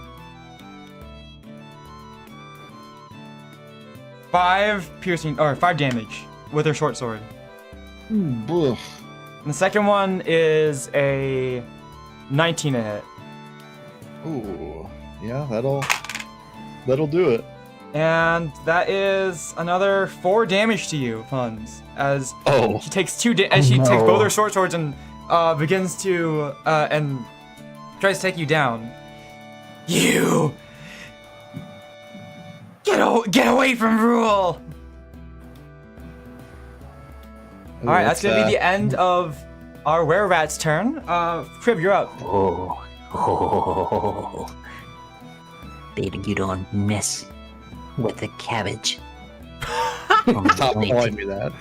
5 piercing, or 5 damage with her short sword. Ugh. And the second one is a 19 to hit. Ooh. Yeah, that'll do it. And that is another 4 damage to you, Puns. As Oh. she takes she takes no. both her short swords and begins to and tries to take you down. You get away from Rule. Ooh, All right, that's gonna be the end of our were-rat's turn. Kriv, you're up. Oh. Oh. Baby, you don't mess with the cabbage. Stop calling me that.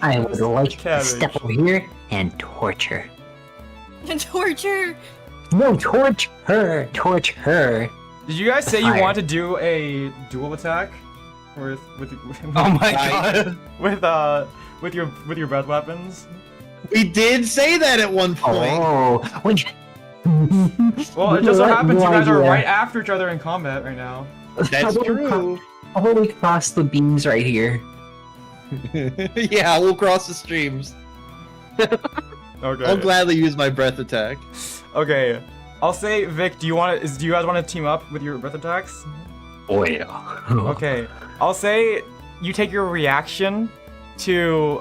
I would like to Cabbage. step over here and torture. Torture. No, torch her. Torch her. Did you guys say you Fire. want to do a dual attack with Oh my god. with your breath weapons? We did say that at one point. Oh, when you... Well, it just so You have happens no you guys are idea. right after each other in combat right now. That's true. How about we cross the beams right here? Yeah, we'll cross the streams. Okay. I'll gladly use my breath attack. Okay. I'll say, Vic, do you guys want to team up with your breath attacks? Oh yeah. Okay. I'll say you take your reaction to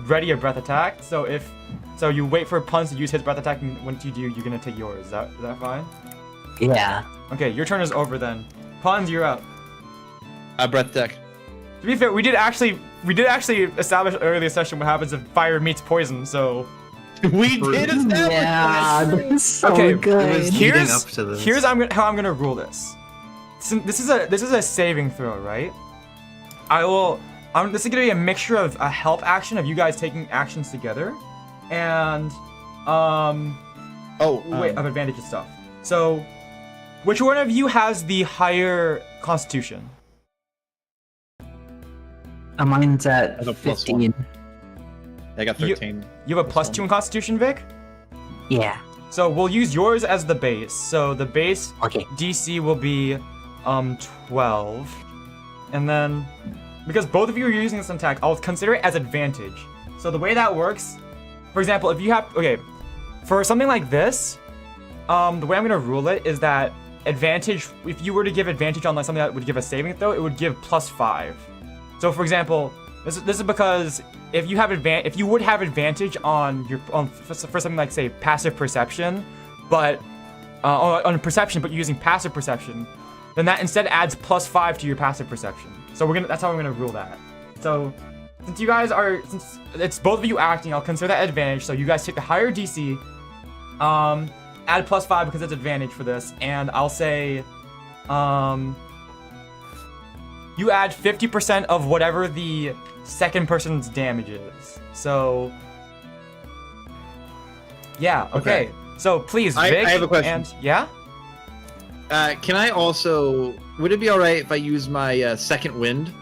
ready a breath attack. So you wait for Puns to use his breath attack, and once you do, you're gonna take yours. Is that fine? Yeah. Okay, your turn is over then. Puns, you're up. Breath attack. To be fair, we did actually establish earlier in the session what happens if fire meets poison. So We did establish Yeah, that. that's so Okay, good. leading up to this. Here's how I'm gonna rule this. This is a saving throw, right? This is gonna be a mixture of a help action of you guys taking actions together, and of advantage and stuff. So, which one of you has the higher constitution? Mine's at I have a plus 15. I got 13. You have a plus 2 in constitution, Vic? Yeah. So we'll use yours as the base. So the base Okay. DC will be 12. And then because both of you are using this attack, I'll consider it as advantage. So the way that works, for example, if you have for something like this, the way I'm gonna rule it is that advantage, if you were to give advantage on like something that would give a saving throw, it would give +5. So for example, this is because if you would have advantage on your for something like say passive perception, but on perception, but you're using passive perception, then that instead adds +5 to your passive perception. So that's how we're gonna rule that. So since it's both of you acting, I'll consider that advantage. So you guys take the higher DC, add +5 because it's advantage for this, and I'll say, you add 50% of whatever the second person's damage is. So, yeah, okay. So please, Vic, I have a question. And yeah? Can I also? Would it be all right if I use my second wind?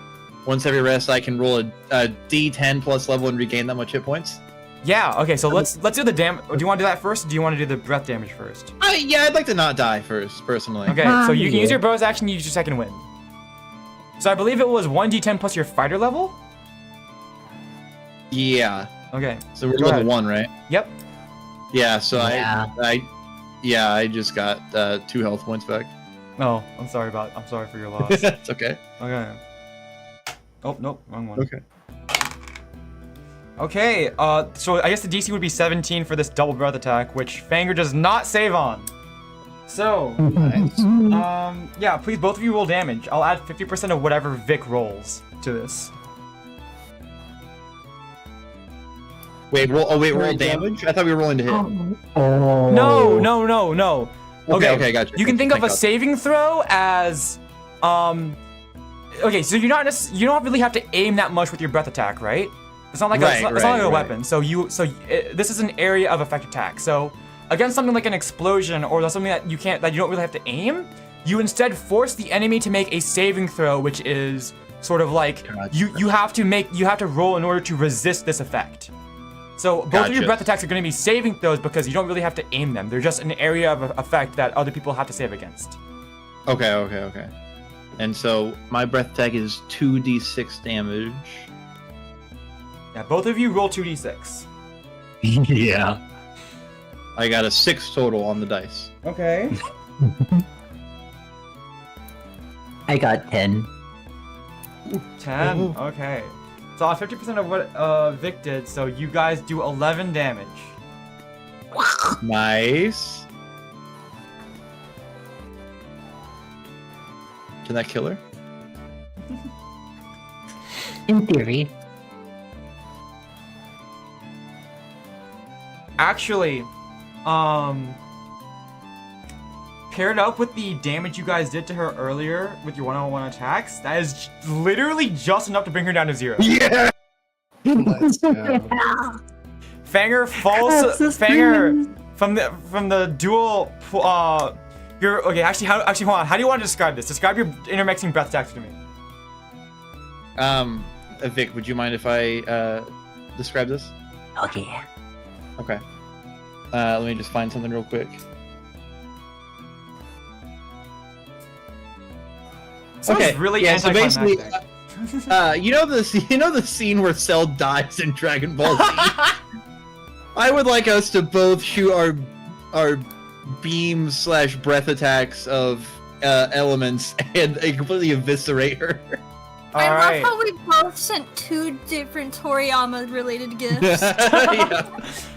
Once every rest, I can roll a D10 plus level and regain that much hit points. Yeah. Okay. So let's do the damage. Do you want to do that first? Or do you want to do the breath damage first? Yeah, I'd like to not die first, personally. Okay. So you can use your bonus action. You use your second wind. So I believe it was 1d10 plus your fighter level. Yeah. Okay. So we're Go level ahead. 1, right? Yep. Yeah. So Yeah. I just got 2 health points back. No, I'm sorry for your loss. It's okay. Okay. Oh, nope, wrong one. Okay. Okay, so I guess the DC would be 17 for this double breath attack, which Fanger does not save on. So, yeah, please both of you roll damage. I'll add 50% of whatever Vic rolls to this. Wait, roll damage? I thought we were rolling to hit. Oh. No. Okay, gotcha. You can think of Thank a God. saving throw as, okay, so you don't really have to aim that much with your breath attack, right? It's not like it's not like a weapon. So this is an area of effect attack. So against something like an explosion or something that you don't really have to aim, you instead force the enemy to make a saving throw, which is sort of like you have to roll in order to resist this effect. So both of your breath attacks are going to be saving throws because you don't really have to aim them. They're just an area of effect that other people have to save against. Okay. And so my breath attack is 2d6 damage. Yeah, both of you roll 2d6. Yeah. I got a 6 total on the dice. Okay. I got 10. 10. Okay. So 50% of what Vic did, so you guys do 11 damage. Nice. Can that kill her? In theory. Actually, paired up with the damage you guys did to her earlier with your one-on-one attacks, that is literally just enough to bring her down to 0. Yeah. Let's go. Fanger falls. Fanger from the dual. You're okay. Actually, hold on. How do you want to describe this? Describe your intermixing breath attacks to me. Vic, would you mind if I describe this? Okay. Okay. Let me just find something real quick. Sounds really So basically, anticlimactic. you know the scene where Cell dies in Dragon Ball Z. I would like us to both shoot our beam/breath attacks of elements and completely eviscerate her. I love Alright. how we both sent 2 different Toriyama-related gifts. Yeah.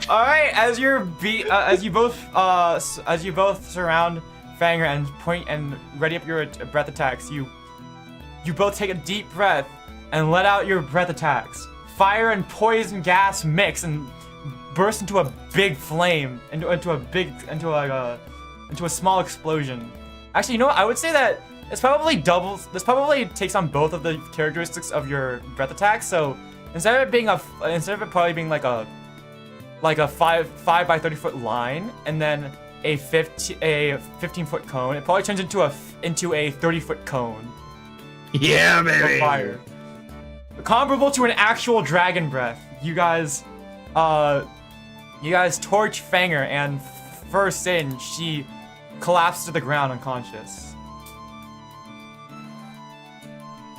All right. As you both surround Fanger and point and ready up your breath attacks, you both take a deep breath and let out your breath attacks. Fire and poison gas mix and burst into a big flame, into a small explosion. Actually, you know what? I would say that it's probably doubles. This probably takes on both of the characteristics of your breath attacks. So instead of it probably being like a 5 by 30 foot line and then a 15 foot cone, it probably turns into a 30 foot cone. Yeah, Of baby. fire. Comparable to an actual dragon breath. You guys torch Fanger, and first in, she collapsed to the ground unconscious.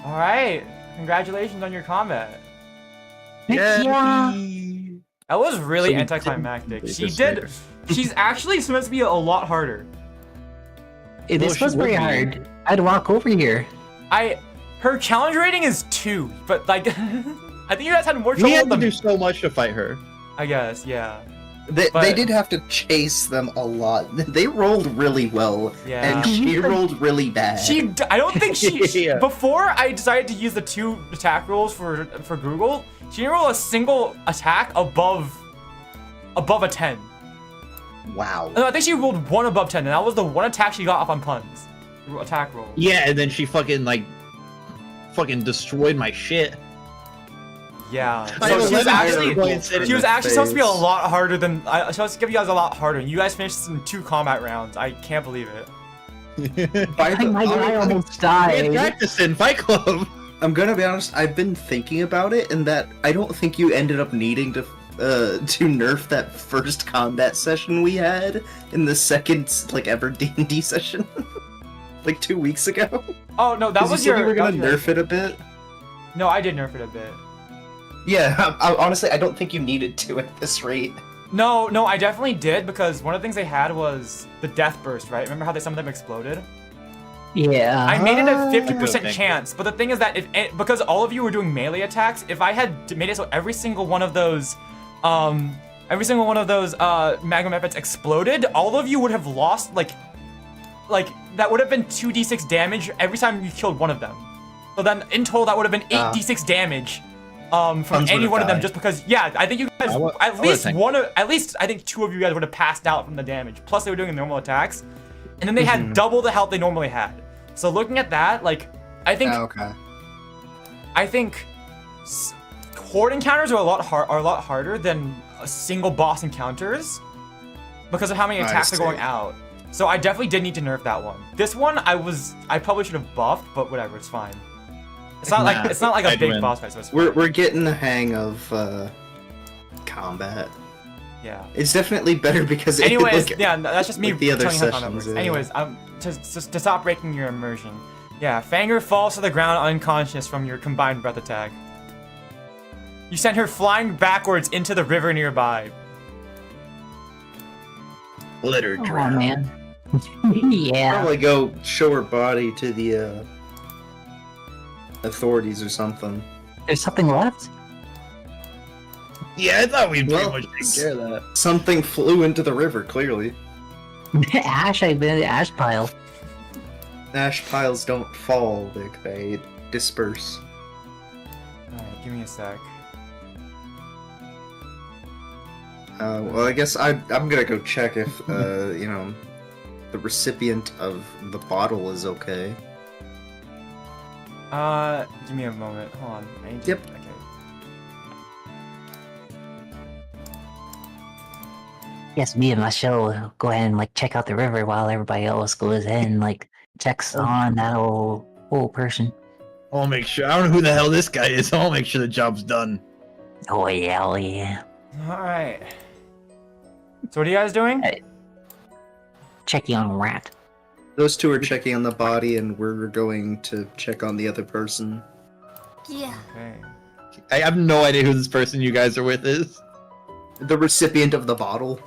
Alright, congratulations on your combat. Yeah. That was really So you anticlimactic. didn't She just did. say She's actually supposed to be a lot harder. This was pretty hard. I'd walk over here. Her challenge rating is 2, but like, I think you guys had more We trouble had with to them. do so much to fight her. I guess, yeah. They But- did have to chase them a lot. They rolled really well, Yeah. and she rolled really bad. I don't think she. Yeah. Before I decided to use the 2 attack rolls for Google, she didn't roll a single attack above a 10. Wow. No, I think she rolled 1 above 10, and that was the 1 attack she got off on puns. Attack roll. Yeah, and then she fucking destroyed my shit. Yeah. I So have she was 11 actually points in she was the actually supposed to be a face. lot harder than I was supposed to give you guys a lot harder, and you guys finished this in 2 combat rounds. I can't believe it. By the, My guy almost We had died. practiced in Fight Club. I'm gonna be honest. I've been thinking about it, and that I don't think you ended up needing to nerf that first combat session we had in the second ever D&D session, 2 weeks ago. Oh no, that 'Cause was you said your. you were gonna that was nerf it a bit. No, I did nerf it a bit. Yeah, honestly, I don't think you needed to at this rate. No, I definitely did, because one of the things they had was the death burst, right? Remember how some of them exploded? Yeah. I made it a Good 50% thing. chance, but the thing is that because all of you were doing melee attacks, if I had made it so every single one of those magma weapons exploded, all of you would have lost like that would have been 2d6 damage every time you killed one of them. So then in total that would have been 8d6 damage from Puns any would've one of them, died. just because I think you guys at least I think 2 of you guys would have passed out from the damage. Plus they were doing normal attacks. And then they had double the health they normally had. So looking at that, I think okay. horde encounters are a lot harder than single boss encounters because of how many I attacks are see. going out. So I definitely did need to nerf that one. This one I probably should have buffed, but whatever, it's fine. It's not like a I'd big win. boss fight, so it's fine. We're getting the hang of combat. Yeah. It's definitely better because it, Anyways, yeah, that's just me like the other telling you how sessions, that works. yeah. Anyways, to stop breaking your immersion. Yeah, Fanger falls to the ground unconscious from your combined breath attack. You sent her flying backwards into the river nearby. Let her Oh drown. man. Yeah. probably go show her body to the authorities or something. There's something left? Yeah, I thought we'd pretty Well, much take care of that. Something flew into the river, clearly. Ash, I've been in the ash pile. Ash piles don't fall, they disperse. Alright, give me a sec. Well, I guess I'm gonna go check if, the recipient of the bottle is okay. Give me a moment. Hold on. I need to, Yep. Okay. Yes, me and Mawsho will go ahead and check out the river while everybody else goes in, checks on that old person. I'll make sure. I don't know who the hell this guy is. I'll make sure the job's done. Oh yeah, oh yeah. Alright. So what are you guys doing? Hey. Checking on Rat. Those two are checking on the body, and we're going to check on the other person. Yeah. Okay. I have no idea who this person you guys are with is. The recipient of the bottle.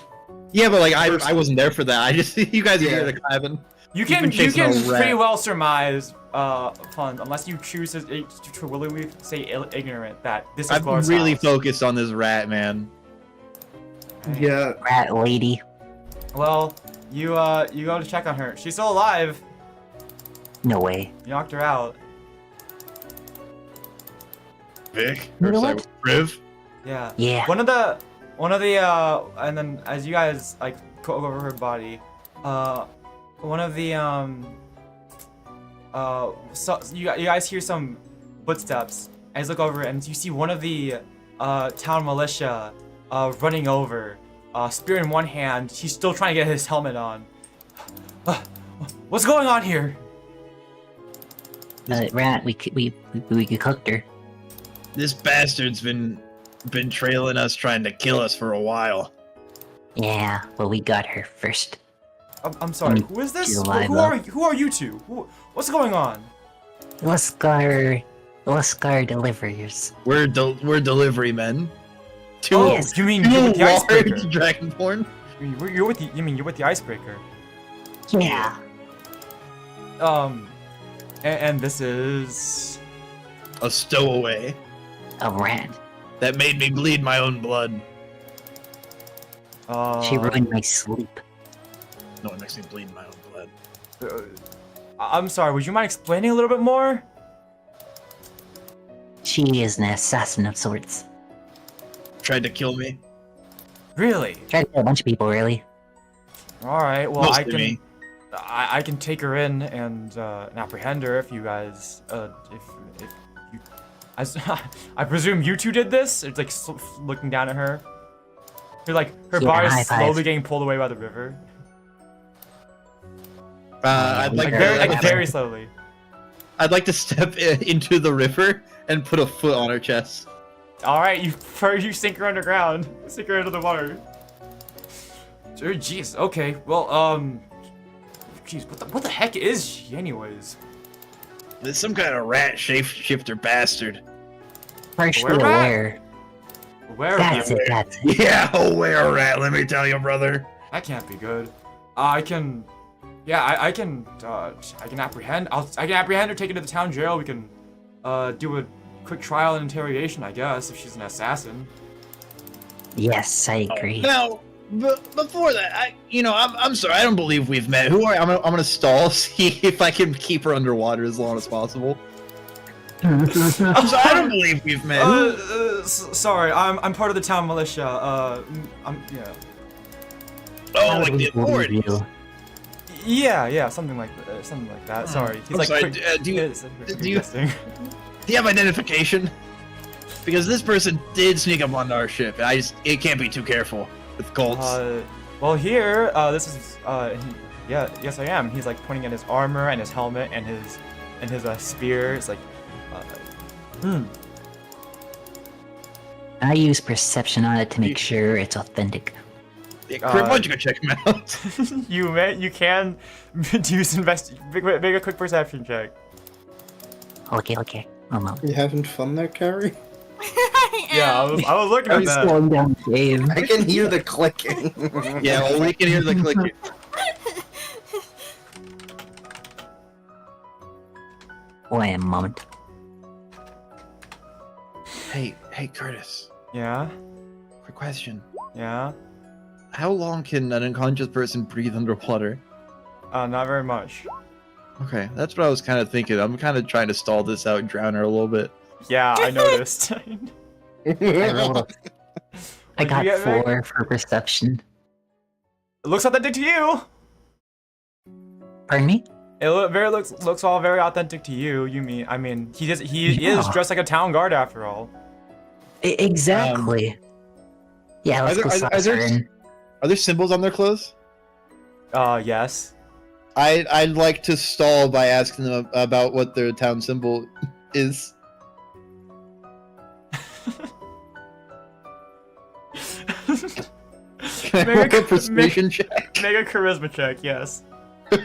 Yeah, but I wasn't there for that. I just you guys are Yeah. here to cabin. You You've been can chasing a rat. pretty well surmise, fun, unless you choose to willingly say ignorant that this is I'm Glor's really house. focused on this rat, man. Right. Yeah. Rat lady. Well, you go to check on her. She's still alive. No way. You knocked her out. Vic. You Or know sorry, what? Kriv. Yeah. Yeah. One of the and then as you guys like go over her body, one of the so you guys hear some footsteps. As you look over and you see one of the town militia running over, spear in one hand. He's still trying to get his helmet on. What's going on here? Rat, we cooked her. This bastard's been trailing us, trying to kill us for a while. Yeah, well, we got her first. I'm sorry. Mm, Who is this? she's alive, Who are you two? What's going on? Luskar deliverers. We're delivery men. Oh, Yes. you mean you're with the icebreaker? Dragonborn. You're with the. You mean you're with the icebreaker? Yeah. And this is A stowaway A rat. that made me bleed my own blood. She ruined my sleep. No, it makes me bleed my own blood. I'm sorry. Would you mind explaining a little bit more? She is an assassin of sorts. Tried to kill me. Really? Tried to kill a bunch of people, really. All right. Well, Mostly me. I can take her in and apprehend her if you guys if you. I presume you two did this. It's like looking down at her. You're like her Yeah, body high is five. slowly getting pulled away by the river. I'd Like like Very slowly. I'd like to step into the river and put a foot on her chest. All right, you sink her underground. Sink her into the water. Jeez. Okay. Well, jeez, what the heck is she, anyways? There's some kind of rat shapeshifter bastard. Partially Where rat? aware. Where? That's it, that's it. Yeah, aware rat. Let me tell you, brother. That can't be good. I can. Yeah, I can. I can apprehend. I can apprehend her, take her to the town jail. We can, do a quick trial and interrogation, I guess, if she's an assassin. Yes, I agree. Now, before that, I'm sorry. I don't believe we've met. Who are you? I'm gonna stall, see if I can keep her underwater as long as possible. I'm sorry. I don't believe we've met. Sorry, I'm part of the town militia. Yeah. Oh, like the authorities. Yeah, something like that. Sorry, he's I'm like. sorry, do you have identification? Because this person did sneak up onto our ship. It can't be too careful with cults. Well, here, this is, yes, I am. He's like pointing at his armor and his helmet and his spear. It's like, I use perception on it to make sure it's authentic. Yeah, Kriv, why don't you go check him out? you can make a quick perception check. Okay. Oh no. You having fun there, Kaori? Yeah, I was looking at I'm that. slowing down the game. I can hear the clicking. Yeah, well, we can hear the clicking. Wait a moment. Hey, Kurtis. Yeah, Quick question. yeah. How long can an unconscious person breathe underwater? Not very much. Okay, that's what I was kind of thinking. I'm kind of trying to stall this out and drown her a little bit. Yeah, I noticed. I rolled. I What'd got you get, Vic? 4 for perception. It looks authentic to you. Pardon me? It looks all very authentic to you. I mean, he is Yeah. dressed like a town guard after all. Exactly. Yeah, let's go sauce her in. Are there symbols on their clothes? Yes. I'd like to stall by asking them about what their town symbol is. Can I Make roll a persuasion check? Make a charisma check. Yes.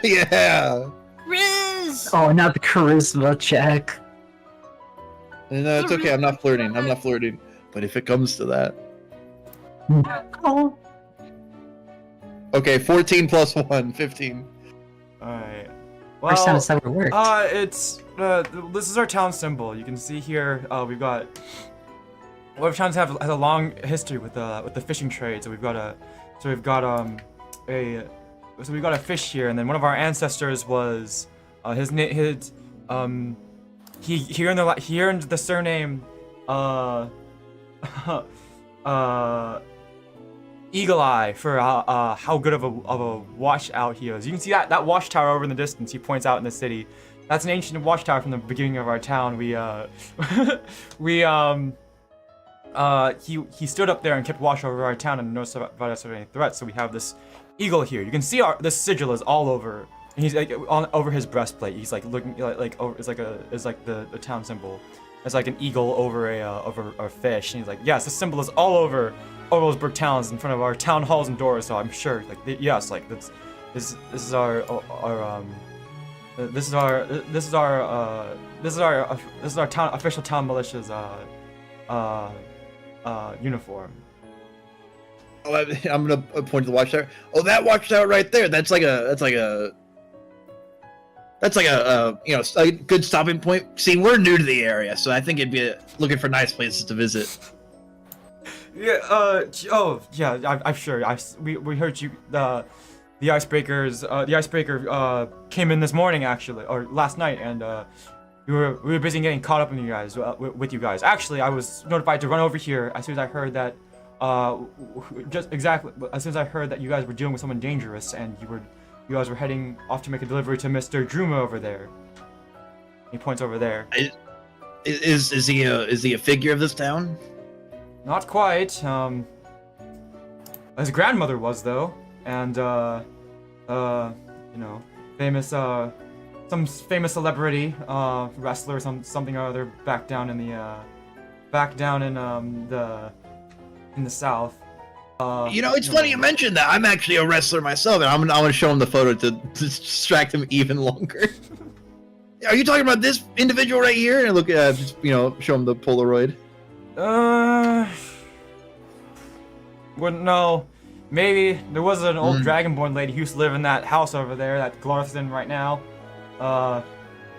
Yeah. Riz! Oh, not the charisma check. No, it's okay. I'm not flirting. But if it comes to that. Oh. Okay, 14 plus 1, 15. Alright. First time Well, it's ever worked. this is our town symbol. You can see here, we've got. A lot of towns has a long history with the fishing trade. So we've got a fish here, and then one of our ancestors was he earned the surname Eagle Eye for how good of a watchtower he is. You can see that watchtower over in the distance. He points out in the city. That's an ancient watchtower from the beginning of our town. He stood up there and kept watch over our town and noticed about us of any threats. So we have this eagle here. You can see this sigil is all over. And he's like over his breastplate. He's like looking like over. It's like the town symbol. It's like an eagle over a fish. And he's like, yes, this symbol is all over Orlesburg towns in front of our town halls and doors. So I'm sure, like, yes, like this is our town official town militia's uniform. Oh, I'm gonna point to the watchtower. Oh, that watchtower right there. That's like a good stopping point. See, we're new to the area, so I think it'd be looking for nice places to visit. Yeah. I'm sure. We heard you. The icebreaker came in this morning, actually, or last night, and we were busy getting caught up in you guys with you guys. Actually, I was notified to run over here as soon as I heard that. As soon as I heard that you guys were dealing with someone dangerous, and you guys were heading off to make a delivery to Mr. Druma over there. He points over there. Is he a figure of this town? Not quite. His grandmother was, though, and famous some famous celebrity wrestler, something or other back down in the south. It's funny you mentioned that. I'm actually a wrestler myself, and I want to show him the photo to distract him even longer. Are you talking about this individual right here? And look at show him the Polaroid. Wouldn't know. Maybe there was an old Dragonborn lady who used to live in that house over there that Glarth's in right now. That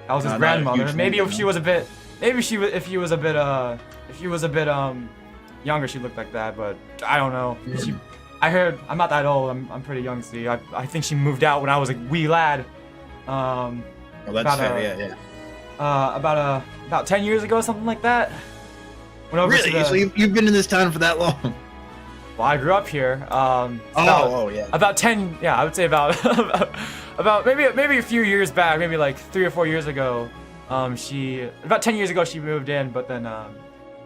was his grandmother. Maybe if she was a bit, if she was a bit younger, she looked like that. But I don't know. I heard I'm not that old. I'm pretty young. See, I think she moved out when I was a wee lad. Oh, that's fair. Yeah. About 10 years ago, something like that. Went over really? So you've been in this town for that long? Well, I grew up here. Yeah. About 10. Yeah, I would say about about maybe a few years back, maybe like 3 or 4 years ago. About 10 years ago she moved in, but then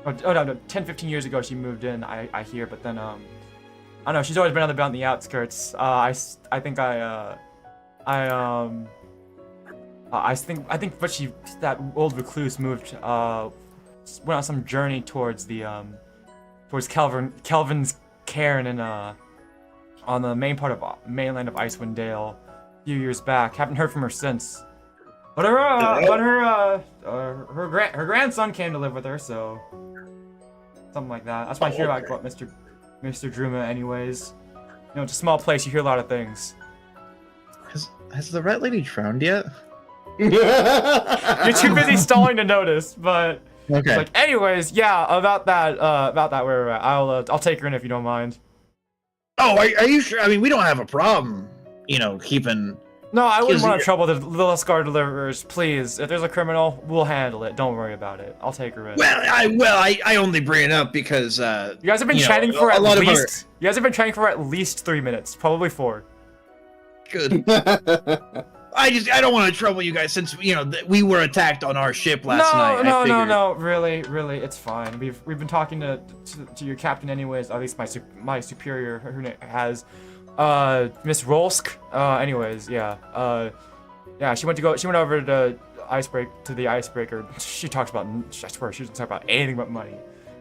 10, 15 years ago she moved in. I hear, but then I don't know. She's always been on the outskirts. I think that old recluse moved went on some journey towards Kelvin's cairn in on the mainland of Icewind Dale a few years back. Haven't heard from her since. But her grandson came to live with her, so something like that. That's why I hear about Mr. Druma anyways. It's a small place, you hear a lot of things. Has the rat lady drowned yet? You're too busy stalling to notice, but okay. Like, anyways, yeah, about that where we're at. I'll take her in if you don't mind. Oh, are you sure? I mean, we don't have a problem, keeping. No, I wouldn't want to trouble the little Scar deliverers. Please, if there's a criminal, we'll handle it. Don't worry about it. I'll take her in. Well, I only bring it up because you guys have been chatting for at least. You guys have been chatting for at least 3 minutes, probably 4. Good. I don't want to trouble you guys since we were attacked on our ship last night. No. Really, it's fine. We've been talking to your captain anyways. At least my superior, her name has Miss Rolsk. Anyways, yeah. Yeah. She went over to the icebreaker. She talks about. I swear she doesn't talk about anything but money.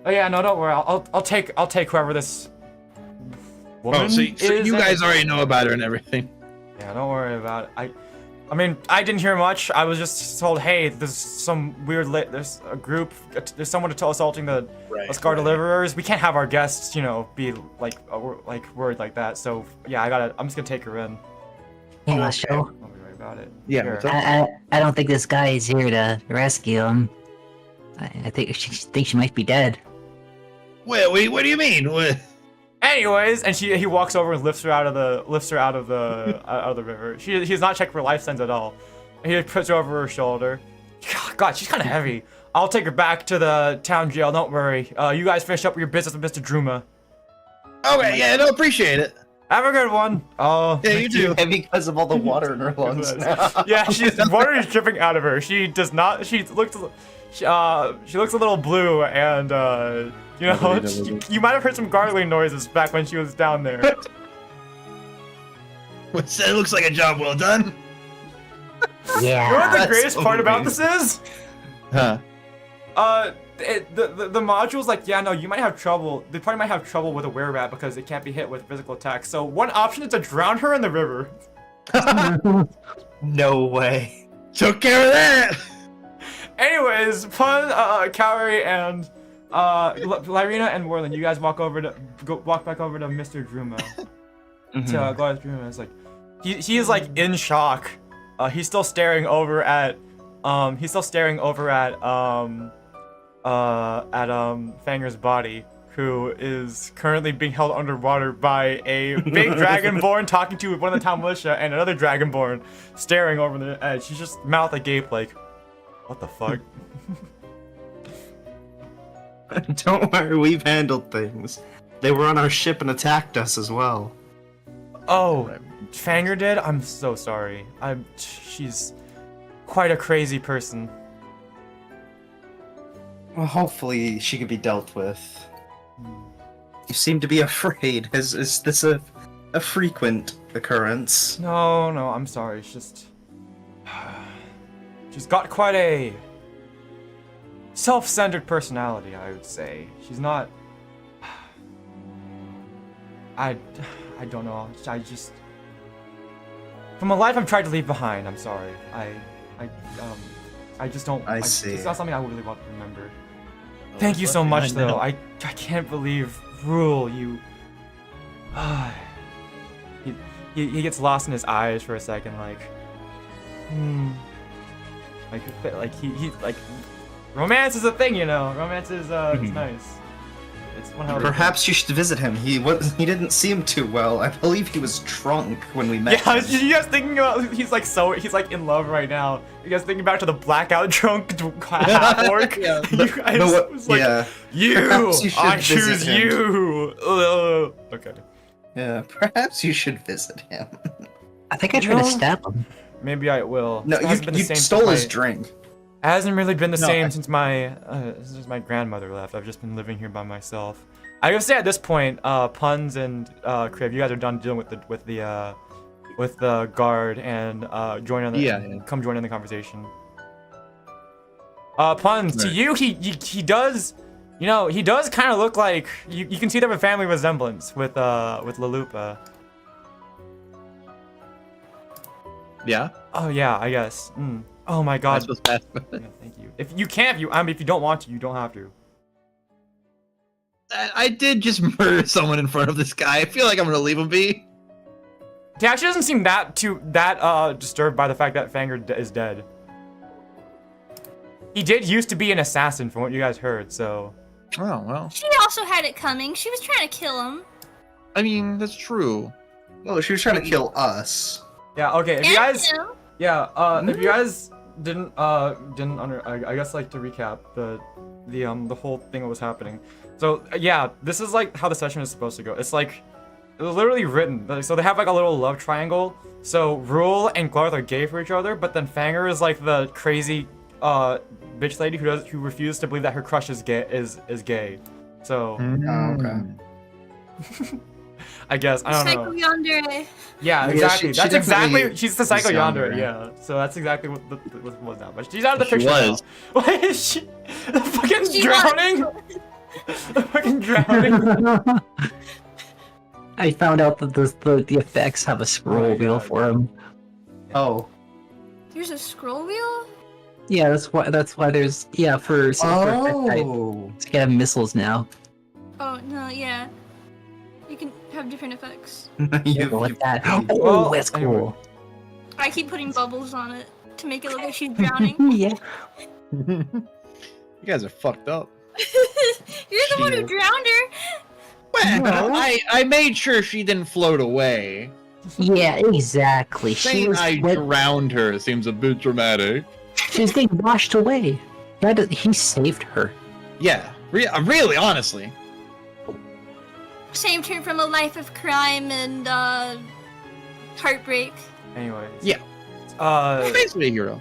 Oh yeah, no, don't worry. I'll take whoever this woman so is. You guys already know about her and everything. Yeah, don't worry about it. I mean, I didn't hear much. I was just told, hey, there's some weird there's a group, there's someone assaulting the Scar deliverers. We can't have our guests, be worried like that. So yeah, I'm just gonna take her in. Hey, Mawsho. Don't worry about it. Yeah. Sure. I don't think this guy is here to rescue him. I think she might be dead. Wait, what do you mean? What? Anyways, and he walks over and lifts her out of the river. He has not checked for life signs at all. He puts her over her shoulder. God, she's kind of heavy. I'll take her back to the town jail. Don't worry. You guys finish up your business with Mr. Druma. Okay, yeah, no, appreciate it. Have a good one. Oh, Yeah, you too. And because of all the water in her lungs now. Yeah, water is dripping out of her. She does not. She looks a little blue, and you know, you might have heard some gargling noises back when she was down there. That looks like a job well done. Yeah. You know what the That's greatest part about amazing. this is? Huh. The module's like, yeah, no, you might have trouble. The party might have trouble with a were-rat because it can't be hit with physical attacks. So one option is to drown her in the river. No way. Took care of that. Anyways, Pun, Kaori, and Lyryna and Warlen, you guys walk back over to Mr. Druma. To Glorious Druma. It's like he is like in shock. He's still staring over at Fanger's body, who is currently being held underwater by a big dragonborn talking to one of the town militia and another dragonborn staring over the edge. He's just mouth agape like, what the fuck? Don't worry, we've handled things. They were on our ship and attacked us as well. Oh, Fanger did? I'm so sorry. She's quite a crazy person. Well, hopefully she can be dealt with. You seem to be afraid. Is this a frequent occurrence? No, I'm sorry. It's just... She's got quite a self-centered personality, I would say. She's not... I don't know. I just... From a life I've tried to leave behind, I'm sorry. I just don't... I see. It's not something I really want to remember. Thank you so much, though. I can't believe, Rule, you... he gets lost in his eyes for a second, like... Like, romance is a thing, you know. Romance is, it's nice. It's one hell of a Perhaps you should visit him. He didn't seem too well. I believe he was drunk when we met Yeah, him. you guys thinking about, he's like in love right now. You guys thinking back to the blackout drunk half-orc? Yeah. You guys was like, yeah. you! Perhaps you should I visit choose him. you! Ugh. Okay. Yeah, perhaps you should visit him. I think I tried to stab him. Maybe I will. No, It hasn't been the you same stole since his my- drink. It hasn't really been the No, same I- since my grandmother left. I've just been living here by myself. I gotta say at this point, Puns and Kriv, you guys are done dealing with the guard and come join in the conversation. Puns, to Right. you, he does, you know, he does kind of look like you can see there a family resemblance with Lalupa. Yeah. Oh yeah, I guess. Oh my I god. suppose that's Yeah, thank you. If you can't, if you don't want to, you don't have to. I did just murder someone in front of this guy. I feel like I'm gonna leave him be. He actually doesn't seem that disturbed by the fact that Fanger is dead. He did used to be an assassin, from what you guys heard. So. Oh well. She also had it coming. She was trying to kill him. I mean, that's true. Well, she was trying to kill us. Yeah. Okay. If you And guys. him. Yeah. If you guys didn't I guess like to recap the whole thing that was happening. So yeah, this is like how the session is supposed to go. It's like it was literally written. So they have like a little love triangle. So Rule and Glarth are gay for each other, but then Fanger is like the crazy bitch lady who refuses to believe that her crush is gay. So okay. I guess I don't Psycho know. Yandere. Yeah, Yeah, exactly. she That's definitely exactly. She's the psycho is yonder. yonder. Yeah. So that's exactly what was now. But she's out of the She picture was. now. Why is she? The fucking She drowning. The fucking drowning. I found out that the effects have a scroll my wheel God. for him. Oh. There's a scroll wheel? Yeah, that's why there's for Oh. to get missiles now. Oh, no, yeah. You can have different effects. you, Go with that. Well, Oh, that's anyway. cool. I keep putting bubbles on it to make it look like she's drowning. Yeah. You guys are fucked up. You're the one who Shield. drowned her. Well, I made sure she didn't float away. Yeah, exactly. She Saying was I drowned her seems a bit dramatic. she was getting washed away. He saved her. Yeah, really, honestly. Saved her from a life of crime and heartbreak. Anyways. Yeah. Basically a hero.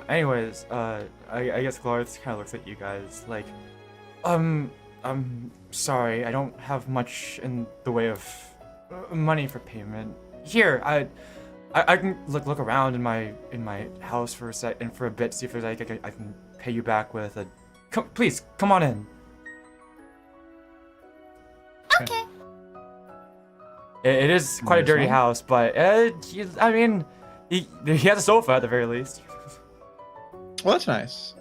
Anyways, I guess Glorith kind of looks at you guys like, I'm sorry, I don't have much in the way of money for payment. Here, I can look around in my house for a bit, see if there's like I can pay you back with a. Please come on in. Okay. It is quite a dirty house, but he has a sofa at the very least. Well, that's nice.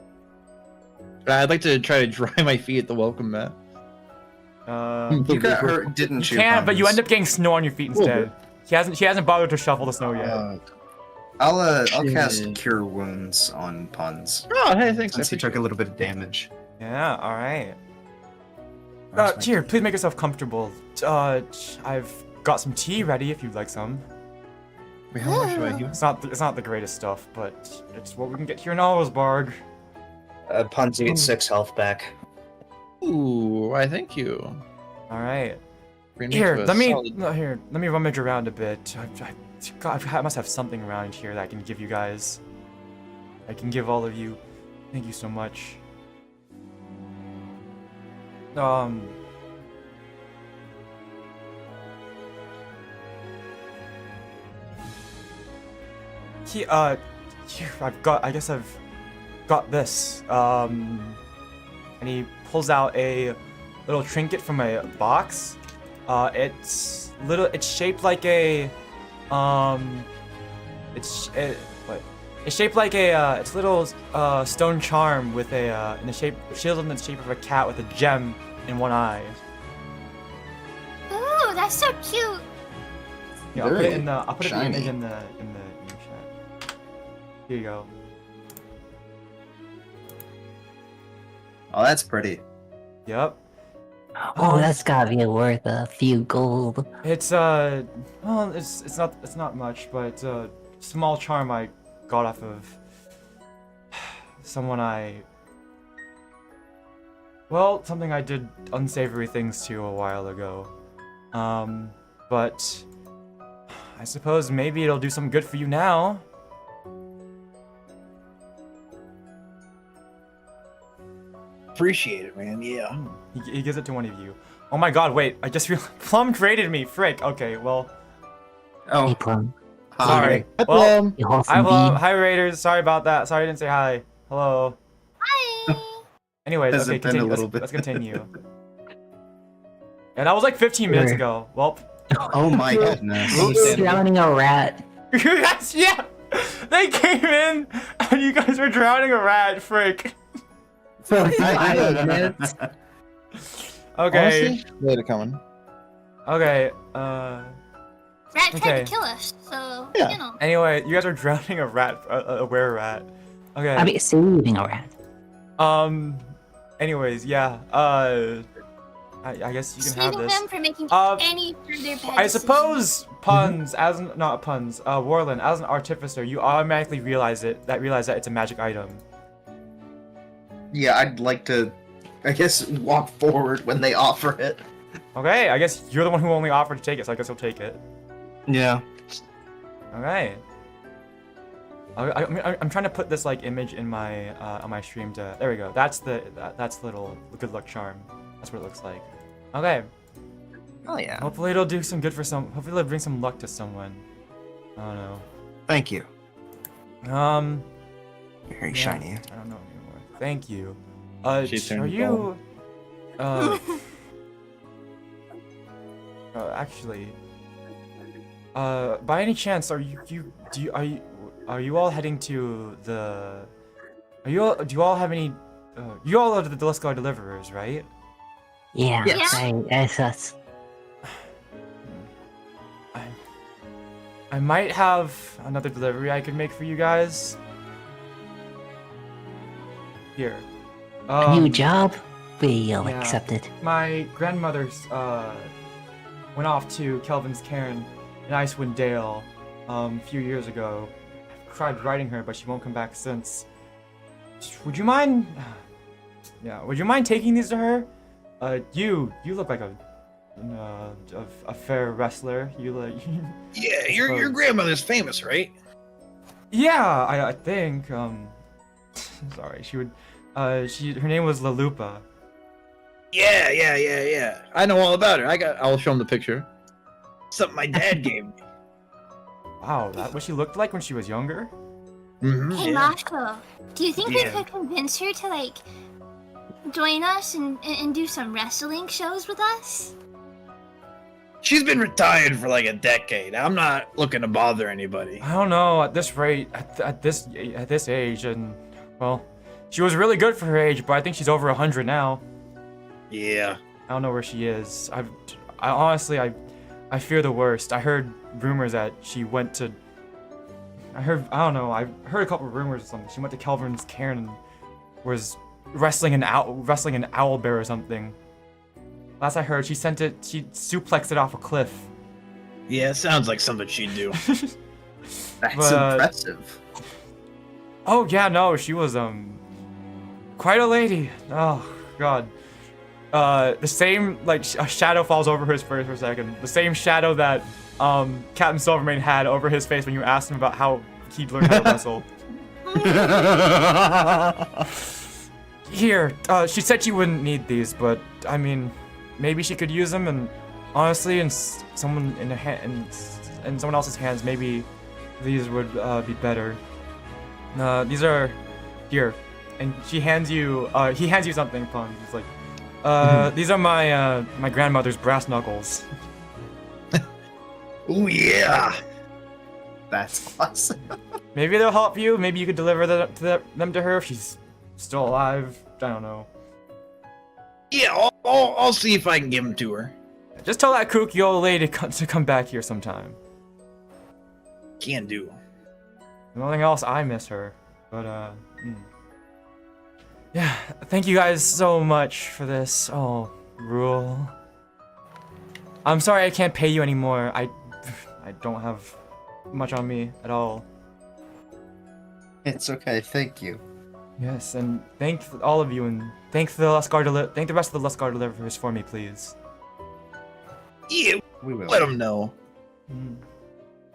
I'd like to try to dry my feet at the welcome mat. You got hurt, didn't you? Can, but you Hans? end up getting snow on your feet instead. She hasn't bothered to shuffle the snow yet. I'll cast Cure Wounds on Puns. Oh, hey, thanks. Since he took a little bit of damage. Yeah, all right. Here, please make yourself comfortable. I've got some tea ready if you'd like some. Wait, how much do I do? It's not the greatest stuff, but it's what we can get here in Orlesbarg. Puns, you get 6 health back. Ooh, why thank you. All right. Bring me Here, to a let me solid- let me rummage around a bit. I must have something around here that I can give you guys. I can give all of you. Thank you so much. Here, I guess I've got this. And he pulls out a little trinket from a box. It's shaped like a, it's shaped like a, it's a little stone charm with a shield in the shape of a cat with a gem in one eye. Ooh, that's so cute. Yeah, I'll put it in the image in the chat. Here you go. Oh, that's pretty. Yep. Oh, that's gotta be worth a few gold. It's well, it's not much, but it's a small charm I got off of something I did unsavory things to a while ago. But I suppose maybe it'll do some good for you now. Appreciate it, man. Yeah. He gives it to one of you. Oh my god, wait, I just realized Plum traded me, frick. Okay, well. Hey, Oh, Plum. Sorry. Hi, Well, Plum. You wholesome hi Raiders, sorry about that. Sorry I didn't say hi. Hello. Hi. Anyways, Has okay, it been a continue. little bit? Let's continue. And that was like 15 minutes ago. Well. oh my goodness. He's drowning a rat. Yes, yeah! They came in and you guys were drowning a rat, frick. For like 5 minutes. Okay. Honestly, later coming. Okay, Rat tried Okay. to kill us, so Yeah. you know. anyway, you guys are drowning a rat, a were-rat. Okay. I mean, saving a rat. Anyways, yeah, I guess you can have Saving this. them from making Uh, any further bad I decisions. suppose Warlen, as an artificer, you automatically realize that it's a magic item. Yeah, I'd like to, I guess, walk forward when they offer it. Okay, I guess you're the one who only offered to take it, so I guess you'll take it. Yeah. Okay. I'm trying to put this like image in my on my stream to. There we go. That's the little good luck charm. That's what it looks like. Okay. Oh yeah. Hopefully it'll do some good for some. Hopefully it'll bring some luck to someone. I don't know. Thank you. Very Yeah, shiny. I don't know anymore. Thank you. She's Are turned you? Actually. By any chance, are you all heading to the? Do you all have any? You all are the Deliscar deliverers, right? Yeah, Yes. that's us. I might have another delivery I could make for you guys. Here. A new job? We'll yeah. accept it. My grandmother's went off to Kelvin's cairn in Icewind Dale a few years ago. I've tried writing her, but she won't come back since. would you mind? Yeah, would you mind taking these to her? You look like a fair wrestler. You like. Yeah, your grandmother's famous, right? Yeah, I think. Sorry, she would. Her name was Lalupa. Yeah. I know all about her. I'll show him the picture. Something my dad gave me. Wow, that what she looked like when she was younger. Mm-hmm. Hey, Mawsho, do you think we could convince her to like join us and do some wrestling shows with us? She's been retired for like a decade. I'm not looking to bother anybody. I don't know. At this rate, at this age, and well, she was really good for her age, but I think she's over 100 now. Yeah. I don't know where she is. I honestly, I fear the worst. I heard rumors that she went to. I don't know. I heard a couple of rumors or something. She went to Kelvin's cairn and was wrestling an owl bear or something. Last I heard, she suplexed it off a cliff. Yeah, it sounds like something she'd do. That's impressive. Oh yeah, no, she was quite a lady. Oh god. The same like a shadow falls over his face for a second. The same shadow that Captain Silvermane had over his face when you asked him about how he'd learned how to wrestle. Here, she said she wouldn't need these, but I mean, maybe she could use them. And honestly, in someone in someone else's hands, maybe these would be better. These are here, and he hands you something, Pun. He's like, these are my grandmother's brass knuckles. Oh yeah. That's awesome. Maybe they'll help you. Maybe you could deliver them to her if she's still alive. I don't know. Yeah, I'll see if I can give them to her. Just tell that kooky old lady to come back here sometime. Can do. Nothing else, I miss her. But yeah. Thank you guys so much for this. Oh, Rule. I'm sorry I can't pay you anymore. I don't have much on me at all. It's okay, thank you. Yes, and thank all of you, and thank the rest of the Luscar deliverers for me, please. Yeah, We will. let them know.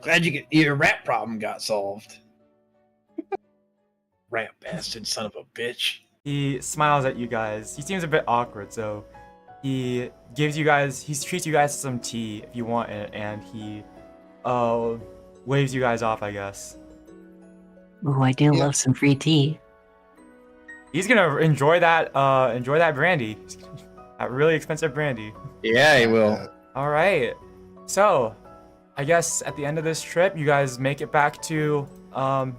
Glad your rat problem got solved. Rat bastard, son of a bitch. He smiles at you guys. He seems a bit awkward, so he treats you guys to some tea if you want it, and he waves you guys off, I guess. Ooh, I do love some free tea. He's gonna enjoy that brandy. That really expensive brandy. Yeah, he will. All right. So, I guess at the end of this trip, you guys make it back to in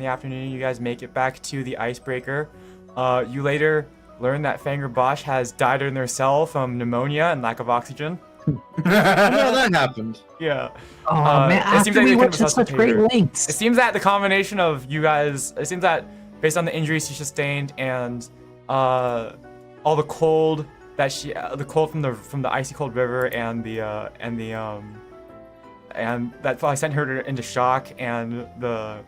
the afternoon. You guys make it back to the icebreaker. You later learn that Fanger Bosch has died in their cell from pneumonia and lack of oxygen. Yeah, that happened. Yeah. Oh man, it seems after that we they went couldn't to such great resuscitate her. lengths. It seems that the combination of you guys, it seems that based on the injuries she sustained and all the cold that the cold from the icy cold river and that probably sent her into shock, and the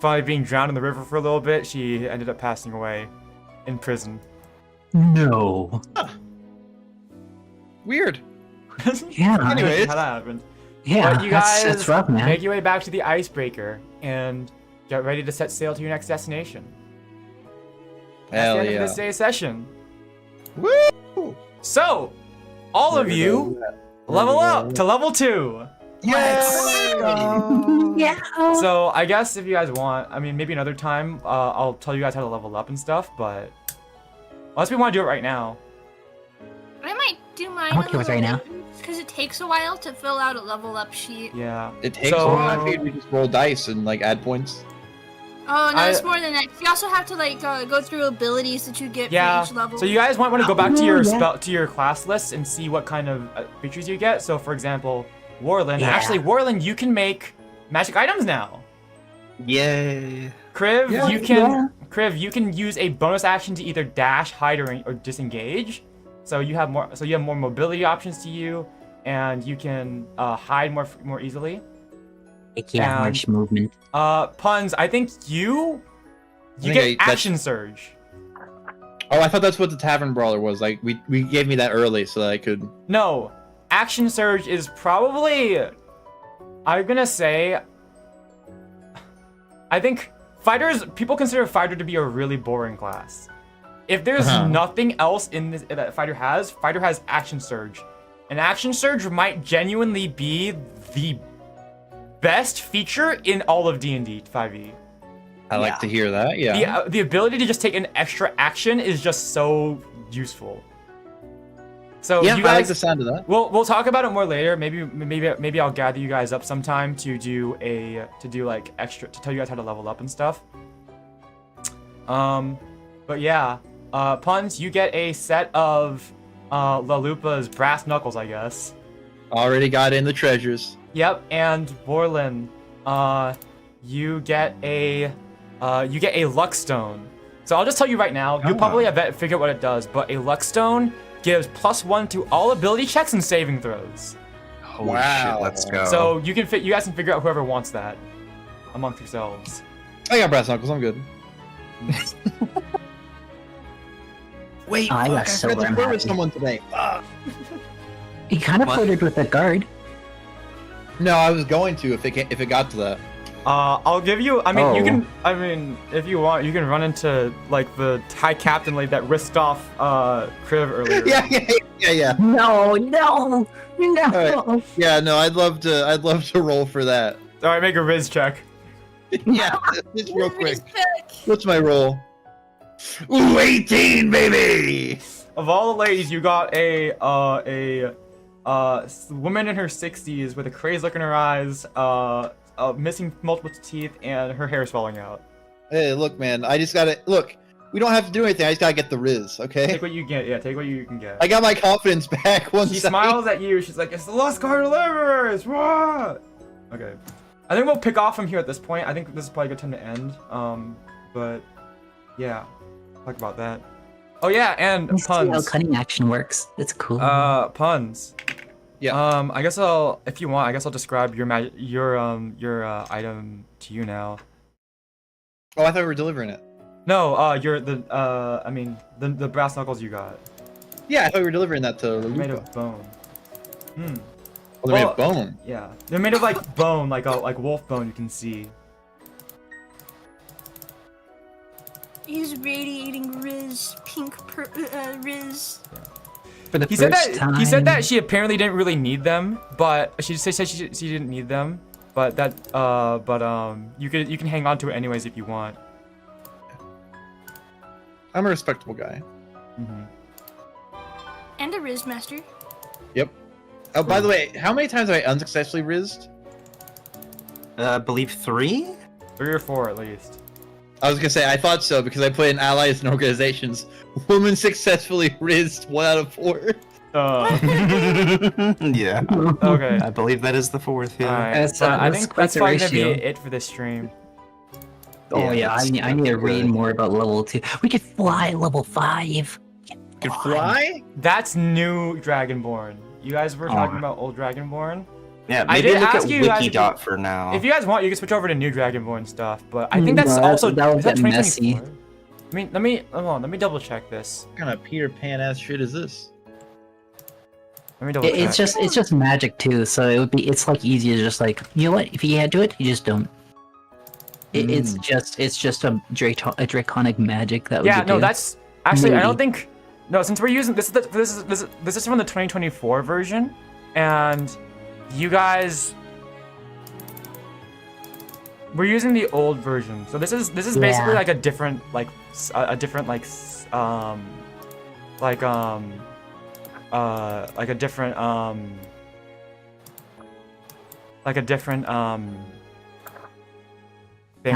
finally being drowned in the river for a little bit, she ended up passing away in prison. No. Weird. Yeah. Anyways. How that happened. Yeah, But you guys that's rough, man. make your way back to the icebreaker and get ready to set sail to your next destination. That's Hell the end of yeah. this day's session. Woo! So, all of you level up to level 2. Yes! Yeah. So I guess if you guys want, I mean, maybe another time, I'll tell you guys how to level up and stuff. But unless we want to do it right now. I might do mine. I'm okay with right now. Because it takes a while to fill out a level up sheet. Yeah. It takes So- a while. I figured we just roll dice and like add points. Oh no, I- it's more than that. You also have to like go through abilities that you get Yeah. for each level. So you guys might want to go back to your yeah. to your class list and see what kind of features you get. So for example, Warlen. Yeah. Actually, Warlen, you can make magic items now. Yay. Kriv, Yeah. Kriv, you can use a bonus action to either dash, hide, or disengage. So you have more mobility options to you, and you can hide more easily. Yeah, And- march movement. Puns, I think you You think get Action Surge. Oh, I thought that's what the Tavern Brawler was. Like, we gave me that early so that I could... No. Action Surge is probably... I'm gonna say... I think fighters... People consider fighter to be a really boring class. If there's nothing else in this that fighter has Action Surge. And Action Surge might genuinely be the best feature in all of D&D 5e. I like to hear that, yeah. The ability to just take an extra action is just so useful. So Yeah, you guys, I like the sound of that. We'll talk about it more later. Maybe I'll gather you guys up sometime to do like extra to tell you guys how to level up and stuff. But yeah, Puns, you get a set of La Lupa's brass knuckles, I guess. Already got in the treasures. Yep, and Warlen, you get a luck stone. So I'll just tell you right now, you'll probably figure out what it does, but a luck stone gives +1 to all ability checks and saving throws. Holy shit, let's go. So you guys can figure out whoever wants that amongst yourselves. I got brass knuckles, I'm good. Wait, I got I silver, forgot to I'm flirt with happy. someone today. He kind of What? flirted with the guard. No, I was going to if it got to that. I'll give you. I mean, you Oh. can. I mean, if you want, you can run into like the high captain lady that risked off Kriv earlier. Yeah. No. Alright. Yeah, no, I'd love to roll for that. All right, make a Riz check. Yeah, just real quick. Respect. What's my roll? Ooh, 18, baby! Of all the ladies, you got a woman in her 60s with a crazy look in her eyes, missing multiple teeth, and her hair is falling out. Hey, look, man, I just gotta look. We don't have to do anything. I just gotta get the Riz, okay? Take what you get. Yeah, take what you can get. I got my confidence back once. She smiles at you. She's like, "It's the Lost Card Deliverers!" Rah! Okay. I think we'll pick off from here at this point. I think this is probably a good time to end. But yeah, talk about that. Oh yeah, and Let's see how Puns. cutting action works. It's cool. Puns. Yeah. I guess if you want, I guess I'll describe your item to you now. Oh, I thought we were delivering it. No, the brass knuckles you got. Yeah, I thought we were delivering that to They're Lupa. made of bone. Oh, they're made of bone. Yeah, they're made of like bone, like wolf bone. You can see. He's radiating Riz, pink Riz. For the He said first time. that she apparently didn't really need them, but she said she didn't need them, but that you can hang on to it anyways if you want. I'm a respectable guy. And a Riz master. Yep. Oh, by the way, how many times have I unsuccessfully rizzed? I believe 3? 3 or 4 at least. I was gonna say, I thought so because I played in allies and organizations. Woman successfully rizzed 1 out of 4. Yeah. Okay. I believe that is the 4th, yeah. Alright, That's, but I that's think quite that's the probably gonna be ratio. it for this stream. Oh yeah, that's I need to read good. more about level 2. We could fly level 5. Could fly? That's new Dragonborn. You guys were Oh. talking about old Dragonborn. Yeah, I maybe did look ask at you guys if Wikidot for now. If you guys want, you can switch over to new Dragonborn stuff, but I think that's No, also that would is that get messy. 2024? Let me hold on, let me double check this. What kind of Peter Pan ass shit is this? Let me double check. It's just magic too, so it's like easier to just like, you know what, if you can't do it, you just don't. It's just a draconic magic that Yeah, would no, do. that's actually I don't Maybe. think no, since we're using this is from the 2024 version, and you guys we're using the old version. So this is basically Yeah. like a different like a different like thing,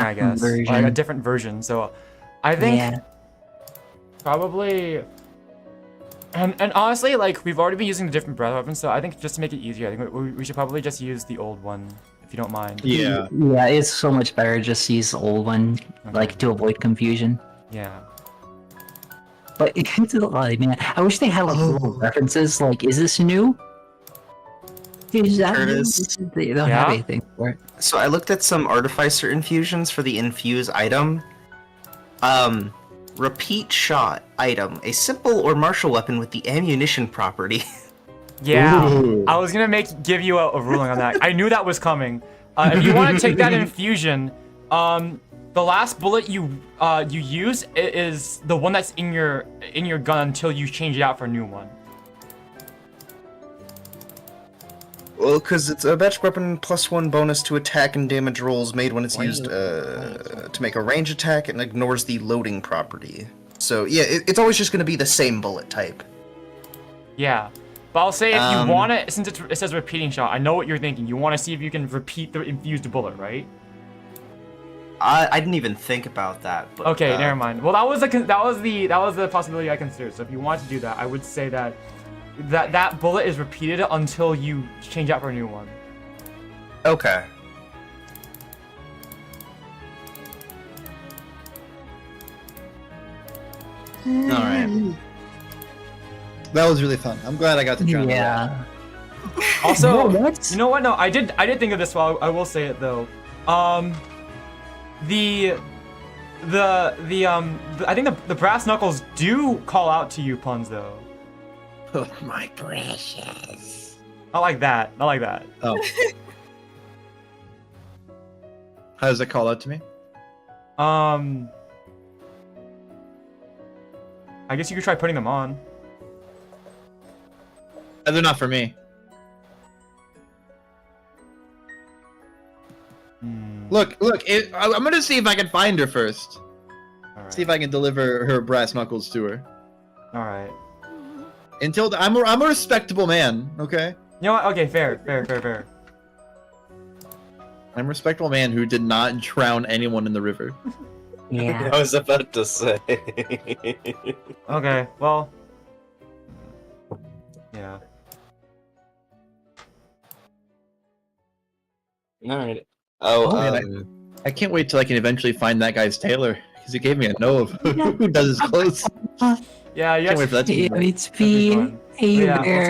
I guess. Like a Version. different version. So I think Yeah. probably and honestly, like we've already been using the different breath weapons, so I think just to make it easier, I think we should probably just use the old one if you don't mind. Yeah. Yeah, it's so much better just use the old one, like to avoid confusion. Yeah. But it's a lot, man. I wish they had like little references. Like, is this new? Is that new? Kurtis? They don't Yeah? have anything for it. So I looked at some artificer infusions for the infuse item. Repeat shot item, a simple or martial weapon with the ammunition property. Yeah, Ooh. I was gonna give you a ruling on that. I knew that was coming. If you want to take that infusion, the last bullet you use is the one that's in your gun until you change it out for a new one. Well, because it's a magic weapon +1 bonus to attack and damage rolls made when it's used to make a range attack and ignores the loading property. So yeah, it's always just going to be the same bullet type. Yeah, but I'll say if you want it, since it says repeating shot, I know what you're thinking. You want to see if you can repeat the infused bullet, right? I didn't even think about that. But, Okay, never mind. Well, that was the possibility I considered. So if you want to do that, I would say that bullet is repeated until you change out for a new one. Okay. All right. That was really fun. I'm glad I got to join. Yeah. Also, What? you know what? No, I did think of this. While I will say it though. I think the brass knuckles do call out to you, Puns, though. Oh, my precious. I like that. I like that. Oh. How does it call out to me? I guess you could try putting them on. They're not for me. Look. I'm gonna see if I can find her first. All right. See if I can deliver her brass knuckles to her. All right. Until I'm a respectable man, okay? You know what? Okay, fair. I'm a respectable man who did not drown anyone in the river. Yeah. I was about to say. Okay, well. Yeah. Alright. Oh, man, I can't wait till I can eventually find that guy's tailor, because he gave me a know of who does his clothes. Yeah, you Can't wait for that to be fun. It's me. Hey yeah, there.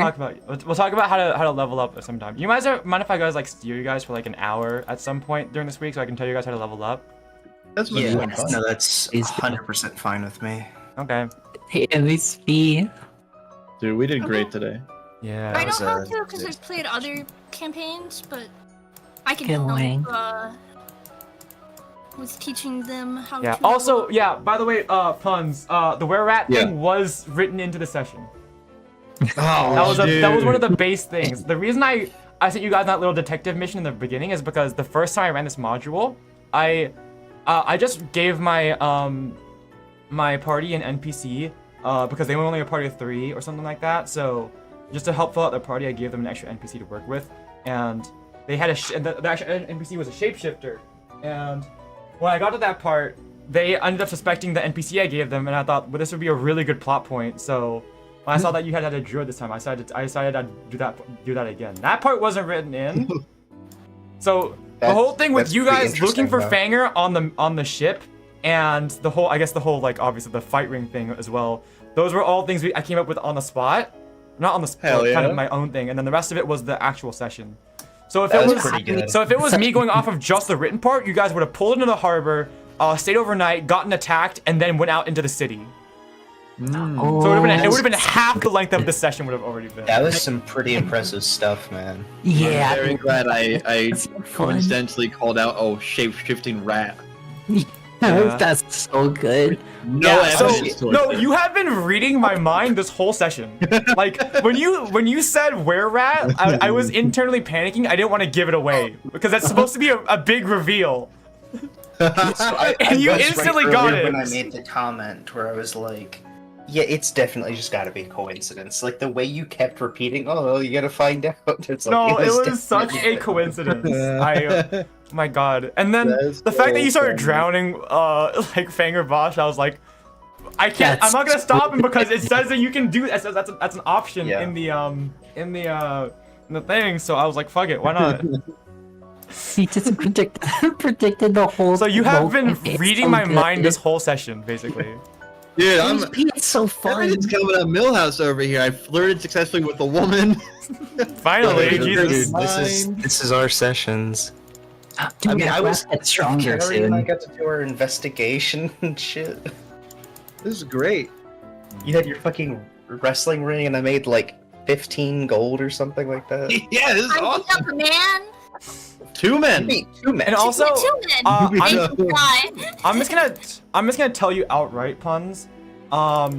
we'll talk about how to level up sometime. You guys mind if I like steer you guys for like an hour at some point during this week so I can tell you guys how to level up? That's what Yeah, fun. no, that's Is- 100% fine with me. Okay. Hey, it's me. Dude, we did great today. Yeah. I was, don't have to because I've played other campaigns, but I can Good morning. help with teaching them how Yeah. to. Also, yeah. By the way, Puns. The were rat thing was written into the session. Oh, That was one of the base things. The reason I sent you guys that little detective mission in the beginning is because the first time I ran this module, I just gave my my party an NPC because they were only a party of 3 or something like that. So just to help fill out their party, I gave them an extra NPC to work with, and they had the actual NPC was a shapeshifter. And when I got to that part, they ended up suspecting the NPC I gave them, and I thought, well, this would be a really good plot point. So when I saw that you had a druid this time, I decided I'd do that again. That part wasn't written in. So the whole thing with that's you pretty guys looking for interesting, Fanger on the ship, and the whole like obviously the fight ring thing as well. Those were all things I came up with on the spot, not on the spot, Hell yeah. kind of my own thing, and then the rest of it was the actual session. So if That it was was pretty good. so if it was me going off of just the written part, you guys would have pulled into the harbor, stayed overnight, gotten attacked, and then went out into the city. Oh, So it would have been half the length of the session would have already been. That was some pretty impressive stuff, man. yeah. I'm very glad I That's fun. coincidentally called out, shape-shifting rat. Yeah. That's so good. No Yeah, evidence so, towards no, it. you have been reading my mind this whole session. Like when you said were rat, I was internally panicking. I didn't want to give it away because that's supposed to be a big reveal. And you was instantly right got earlier it. when I made the comment where I was like, yeah, it's definitely just gotta be a coincidence. Like the way you kept reading, oh, you gotta find out. It's like, No, it was such definitely- a coincidence. My God. And then That is the fact that so you started funny. drowning, like Fanger Bosch, I was like, I can't. That's I'm not gonna stop him because it says that you can do. It says that's an option Yeah. in the thing. So I was like, fuck it, why not? He just predicted the whole. So you have whole been thing. It's reading so my good. mind this whole session, basically. Dude, It's so fun. everything's coming up Millhouse over here. I flirted successfully with a woman. Finally, Dude, Jesus. dude. This is our sessions. Dude, I mean, our I was class gets stronger Kaori and I soon. got to do our investigation and shit. This is great. You had your fucking wrestling ring, and I made like 15 gold or something like that. Yeah, this is I beat awesome. up a man. 2 men. Beat 2 men. And also, Two men. I'm, Die. I'm just gonna tell you outright, Puns. I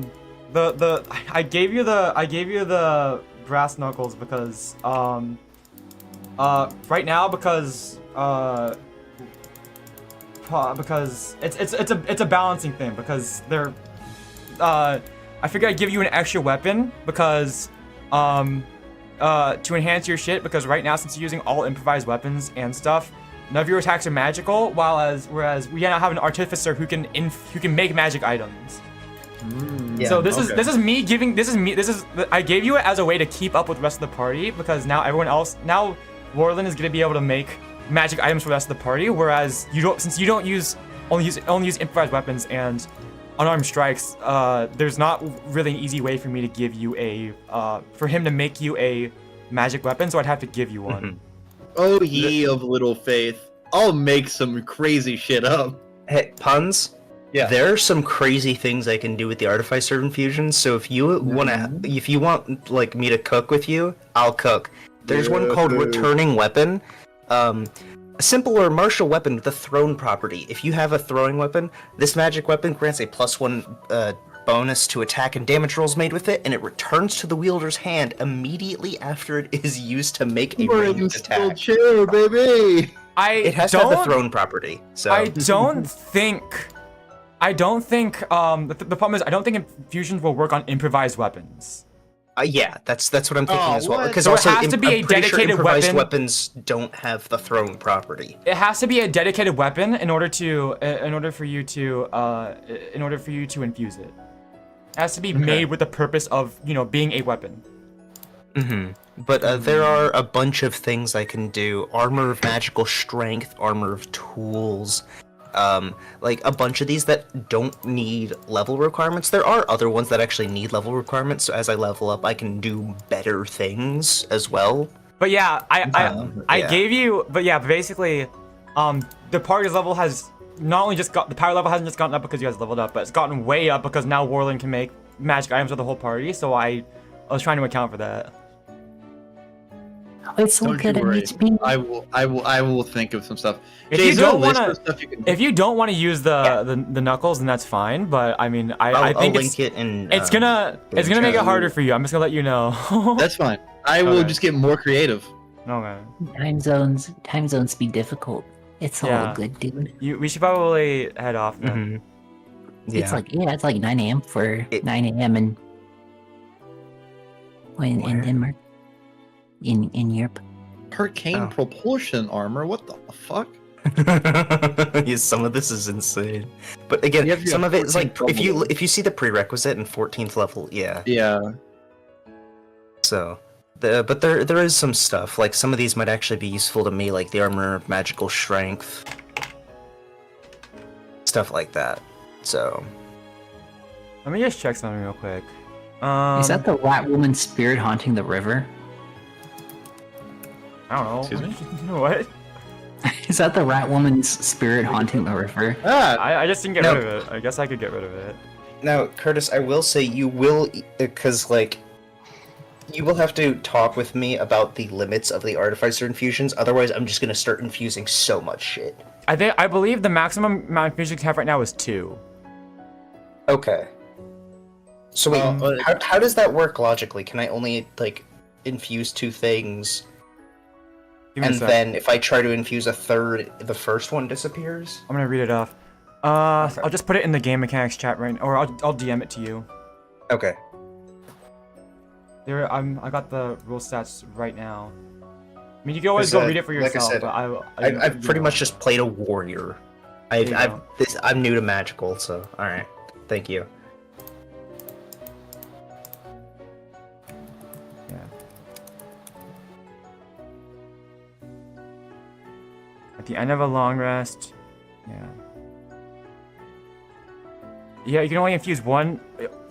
gave you the brass knuckles because right now because it's a balancing thing because they're I figured I'd give you an extra weapon because to enhance your shit, because right now, since you're using all improvised weapons and stuff, none of your attacks are magical, whereas we now have an artificer who can make magic items. Yeah, So this is me I gave you it as a way to keep up with the rest of the party, because now Warlen is gonna be able to make magic items for the rest of the party, whereas since you don't only use improvised weapons and unarmed strikes, there's not really an easy way for me to give you for him to make you a magic weapon, so I'd have to give you one. Oh, ye of little faith. I'll make some crazy shit up. Hey, Puns? Yeah. There are some crazy things I can do with the Artificer infusions, so if you want like me to cook with you, I'll cook. There's one called Returning Weapon. A simple or martial weapon with a thrown property. If you have a throwing weapon, this magic weapon grants a +1 bonus to attack and damage rolls made with it, and it returns to the wielder's hand immediately after it is used to make a ranged attack. Chair, baby. It has to have the thrown property. So I don't think the problem is I don't think infusions will work on improvised weapons. Yeah, that's what I'm thinking as well. what? Because So it also, has to be a I'm pretty sure dedicated improvised weapon. weapons don't have the thrown property. It has to be a dedicated weapon in order for you to infuse it. It has to be made with the purpose of, being a weapon. But there are a bunch of things I can do. Armor of magical strength, armor of tools, like a bunch of these that don't need level requirements. There are other ones that actually need level requirements, so as I level up, I can do better things as well. But yeah, I gave you, basically, the party's level has not only just got, the power level hasn't just gotten up because you guys leveled up, but it's gotten way up because now Warlen can make magic items with the whole party, so I was trying to account for that. It's so Don't good you at worry. HP. I will think of some stuff. If Jay, you is there a don't list wanna- of stuff you can If you don't want to use the knuckles, then that's fine. But I mean, I I'll think link it in. it's gonna make it harder for you. I'm just gonna let you know. That's fine. I will Okay. just get more creative. Okay. Time zones be difficult. It's all Yeah. good, dude. We should probably head off then. It's like 9 a.m. for 9 a.m. in Denmark, in Europe. Hurricane propulsion armor. What the fuck? Yeah, some of this is insane. But again, You have some of it is like 14th if you see the prerequisite in 14th level, yeah. Yeah. So, but there is some stuff like some of these might actually be useful to me, like the armor of magical strength, stuff like that. So, Let me just check something real quick. Is that the rat woman spirit haunting the river? I don't know. Excuse me? What? Is that the rat woman's spirit haunting the river? Ah, I just didn't get No. rid of it. I guess I could get rid of it. now, Kurtis, I will say you will, because like, you will have to talk with me about the limits of the artificer infusions. Otherwise, I'm just gonna start infusing so much shit. I believe the maximum amount of infusions you can have right now is 2. Okay. So wait, how does that work logically? Can I only like infuse 2 things? Give me a And sec. then if I try to infuse a third, the first one disappears? I'm gonna read it off. I'll just put it in the game mechanics chat right now, or I'll DM it to you. Okay. There, I got the rule stats right now. I mean, you can always go read it for like I yourself, said, but I've pretty much just played a warrior. I'm new to magical, so alright. Thank you. Yeah. At the end of a long rest, yeah. Yeah, you can only infuse one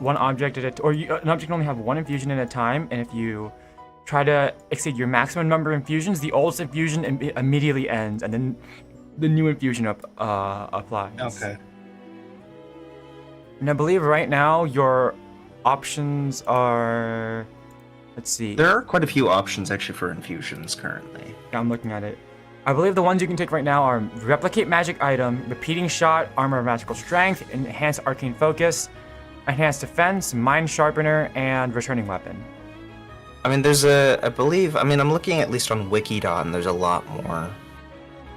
object at a or an object can only have one infusion at a time, and if you try to exceed your maximum number of infusions, the oldest infusion immediately ends, and then the new infusion applies. Okay. And I believe right now your options are. Let's see. There are quite a few options actually for infusions currently. Yeah, I'm looking at it. I believe the ones you can take right now are Replicate Magic Item, Repeating Shot, Armor of Magical Strength, Enhanced Arcane Focus, Enhanced Defense, Mind Sharpener, and Returning Weapon. I mean, there's I believe, I'm looking at least on Wikidot, and there's a lot more.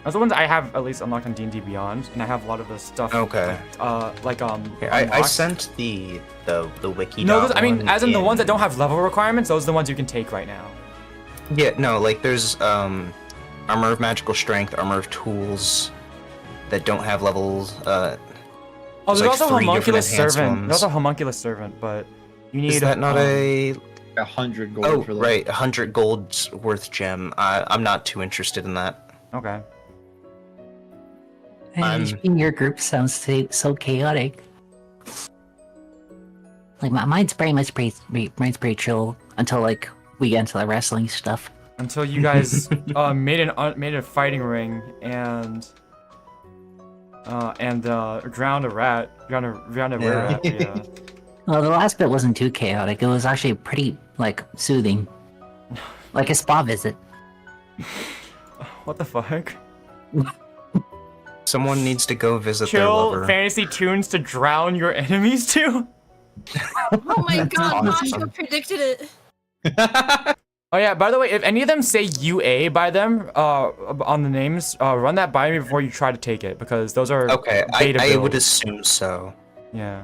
Those are the ones I have at least unlocked on D&D Beyond, and I have a lot of the stuff. Okay. Okay, I sent the Wikidot. No, those, I mean, one as in the ones that don't have level requirements, those are the ones you can take right now. Yeah, no, like there's Armor of Magical Strength, Armor of Tools that don't have levels. Oh, there's like also 3 different Homunculus enhanced Servant. ones. There's also Homunculus Servant, but you need. Is that not a 100 gold Oh, for that. right, 100 gold's worth gem. I'm not too interested in that. Okay. And your group sounds so chaotic. Like mine's pretty chill until like we get into the wrestling stuff. Until you guys made a fighting ring and drowned a rat, drowned a rat. Yeah. Well, the last bit wasn't too chaotic. It was actually pretty like soothing, like a spa visit. What the fuck? Someone needs to go visit their Chill lover. fantasy tunes to drown your enemies to? Oh my god, awesome. Mawsho predicted it. Oh yeah, by the way, if any of them say UA by them on the names, run that by me before you try to take it, because those are Okay, beta I would builds. assume so. Yeah.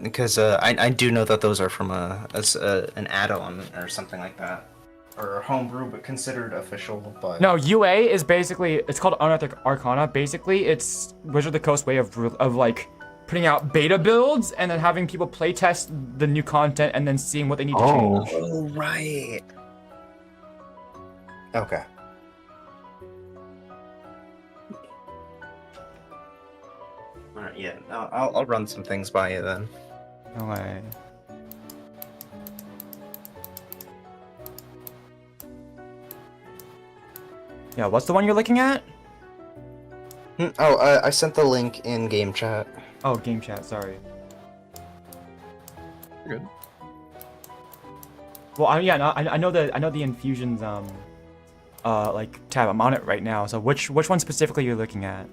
Because I do know that those are from an add-on or something like that. Or homebrew, but considered official, but... No, UA is basically, it's called Unearthed Arcana. Basically, it's Wizard of the Coast way of like putting out beta builds and then having people playtest the new content and then seeing what they need to change. Oh, right. Okay. Alright, yeah, I'll run some things by you then. No way. Yeah, what's the one you're looking at? Oh, I sent the link in game chat. Oh, game chat, sorry. Good. Well, I know the infusions like tab. I'm on it right now. So which one specifically you're looking at?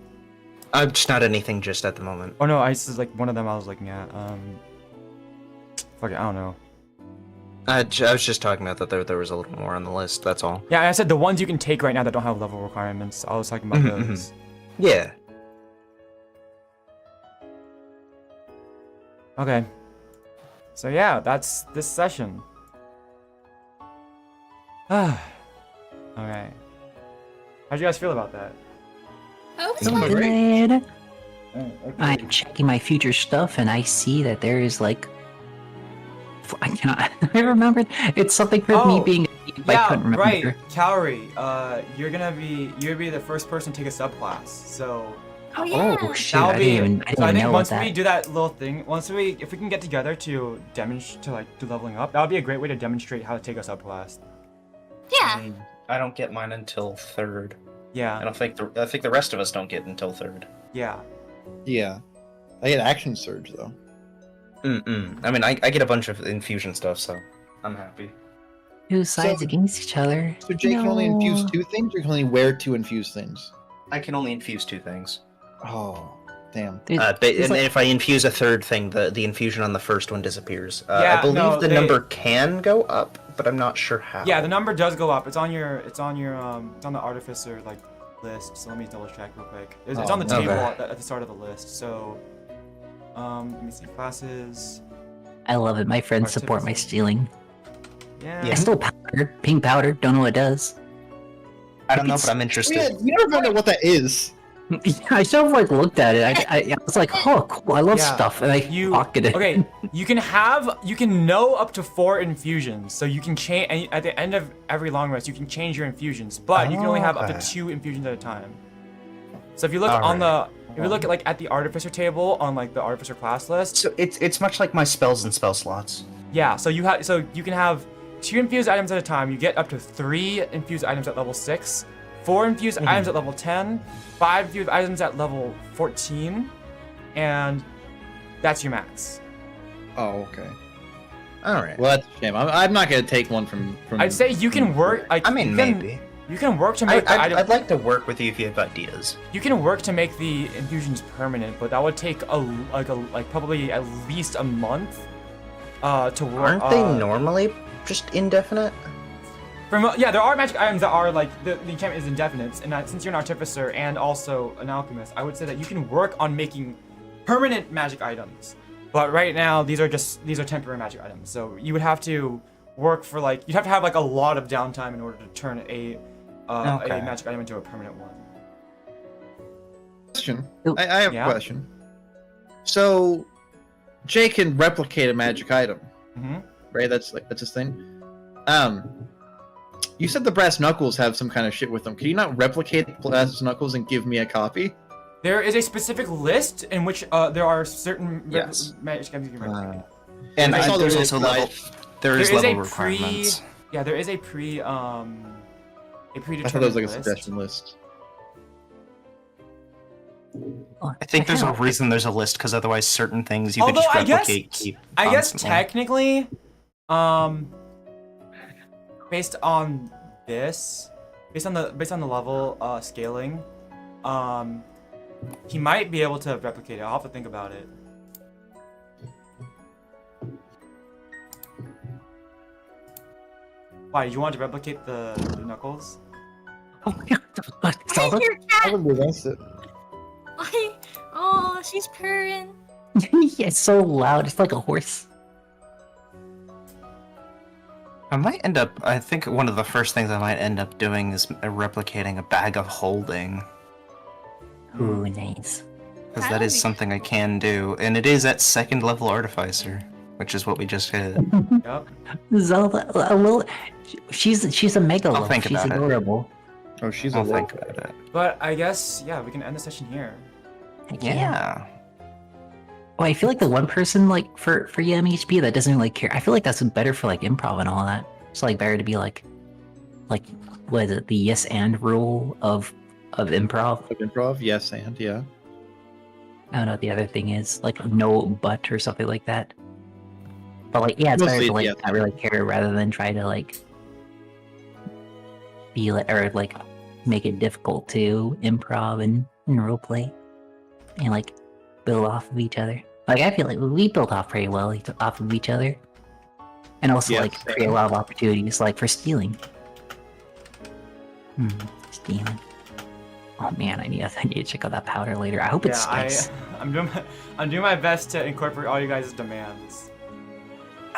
Just not anything just at the moment. Oh no, this is like one of them I was looking at. Fuck it, I don't know. I was just talking about that there was a little more on the list, that's all. Yeah, I said the ones you can take right now that don't have level requirements. I was talking about those. Yeah. Okay. So yeah, that's this session. Okay. How'd you guys feel about that? I was Oh, like, great. Good. Okay. I'm checking my future stuff and I see that there is like I cannot I remembered it's something for me Oh, being I couldn't remember. right. Kaori, you're gonna be the first person to take a subclass. So Oh yeah. Oh shit, that'll I be. didn't So I even think know once about we that. do that little thing, if we can get together to demonstrate do leveling up, that would be a great way to demonstrate how to take a subclass. Yeah. I don't get mine until 3rd. Yeah. I think the rest of us don't get until 3rd. Yeah. Yeah. I get action surge though. I mean, I get a bunch of infusion stuff, so I'm happy. Two sides So- against each other. So Jake can only infuse No. 2 things, or can only wear 2 infused things? I can only infuse 2 things. Oh, damn. Dude, And it's like- if I infuse a 3rd thing, the infusion on the first one disappears. Yeah, I believe no, the they- number can go up, but I'm not sure how. Yeah, the number does go up. It's on it's on the artificer like list. So let me double check real quick. It's on the okay. table at the start of the list. So let me see classes. I love it. My friends support my Artificer. stealing. Yeah. I stole powder, pink powder. Don't know what it does. I don't know, but I'm interested. Yeah, you never found out what that is. I should have like looked at it. I was like, oh, cool. I love Yeah, stuff, and I pocketed it. Okay, you can know up to 4 infusions, so you can change at the end of every long rest. You can change your infusions, but you can only have up to Okay. 2 infusions at a time. So if you look Alright. if you look at like at the artificer table on like the artificer class list, So it's much like my spells and spell slots. yeah. So you can have 2 infused items at a time, you get up to 3 infused items at level 6, 4 infused items at level 10, 5 infused items at level 14, and that's your max. Oh, okay. All right. Well, that's a shame. I'm not gonna take one from. I'd say you can work. Like, I mean, maybe. You can work to make the item. I'd like to work with you if you have ideas. You can work to make the infusions permanent, but that would take like probably at least a month to work. Aren't they normally just indefinite? Yeah, there are magic items that are like the enchantment is indefinite, and since you're an artificer and also an alchemist, I would say that you can work on making permanent magic items. But right now, these are temporary magic items. So you would have to work for you'd have to have like a lot of downtime in order to turn a magic item into a permanent one. Question. I have a question. So, Jay can replicate a magic item, right? That's his thing. You said the brass knuckles have some kind of shit with them. Can you not replicate the brass knuckles and give me a copy? There is a specific list in which there are certain magic items you can replicate. And there's also level. There is level requirements. There is a predetermined I thought that was like a list. suggestion list. I think there's a reason there's a list, because otherwise certain things you could just replicate. I guess technically, based on the level scaling, he might be able to replicate it. I'll have to think about it. Why, you want to replicate the knuckles? Oh my god, what? Hey, your cat! I would be against it. Oh, she's purring. Yeah, it's so loud. It's like a horse. I think one of the first things I might end up doing is replicating a bag of holding. Ooh, nice. Because that is something I can do, and it is at 2nd level artificer, which is what we just hit. Yep. Zelda, a little. She's a mega I'll loaf. think She's about it. adorable. Oh, she's I'll a think about it. But I guess, we can end the session here. Heck Yeah. Oh, I feel like the one person for MHP that doesn't really care. I feel like that's better for improv and all that. It's better to be like what is it? The yes and rule of improv. Of improv, yes, and yeah. I don't know what the other thing is, no but or something like that. But it's Mostly, better to yeah. not really care rather than try to be or make it difficult to improv and roleplay and build off of each other. I feel like we built off pretty well off of each other, and also create a lot of opportunities for stealing. Stealing. Oh man, I need to check out that powder later. I hope it sticks. I'm doing my best to incorporate all you guys' demands.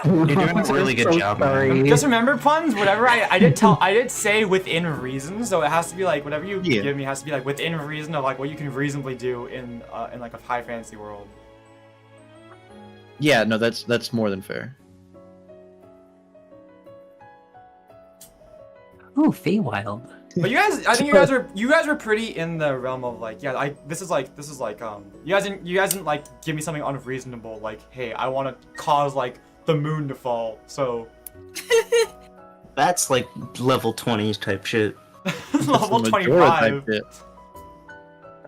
You're doing a really good job, man. Just remember, puns. Whatever I did say within reason. So it has to be whatever you give me has to be within reason of what you can reasonably do in a high fantasy world. Yeah, no, that's more than fair. Oh, Feywild. But you guys, I think you guys were pretty in the realm of this is you guys didn't give me something unreasonable hey, I want to cause the moon to fall. So that's level 20 type shit. Level 25.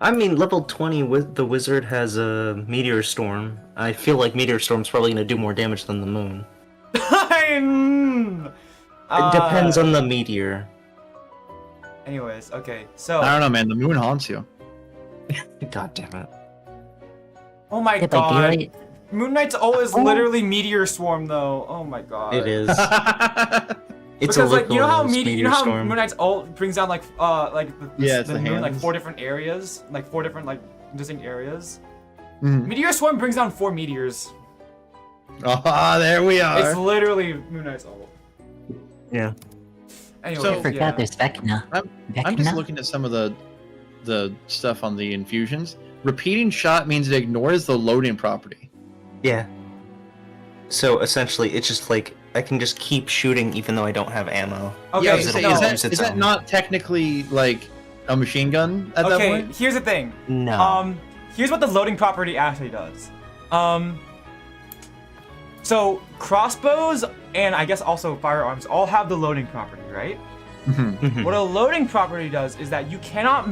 I mean, level 20 with the wizard has a meteor storm. I feel like meteor storm's probably gonna do more damage than the moon. It depends on the meteor. Anyways, okay, so I don't know, man. The moon haunts you. God damn it! Oh my god! Moon Knight's always literally meteor swarm though. Oh my god! It is. It's because you know how Moon Knight's ult brings down the moon hands. 4 different areas, 4 different distinct areas. Mhm. Meteor swarm brings down 4 meteors. Ah, there we are. It's literally Moon Knight's ult. Yeah. Anyway, So- I forgot there's Vecna. I'm just looking at some of the stuff on the infusions. Repeating shot means it ignores the loading property. Yeah. So essentially, it's just I can just keep shooting even though I don't have ammo. Okay, Yeah, so- is that not technically a machine gun at that point? Here's the thing. No. Here's what the loading property actually does. So crossbows and I guess also firearms all have the loading property, right? Mhm. What a loading property does is that you cannot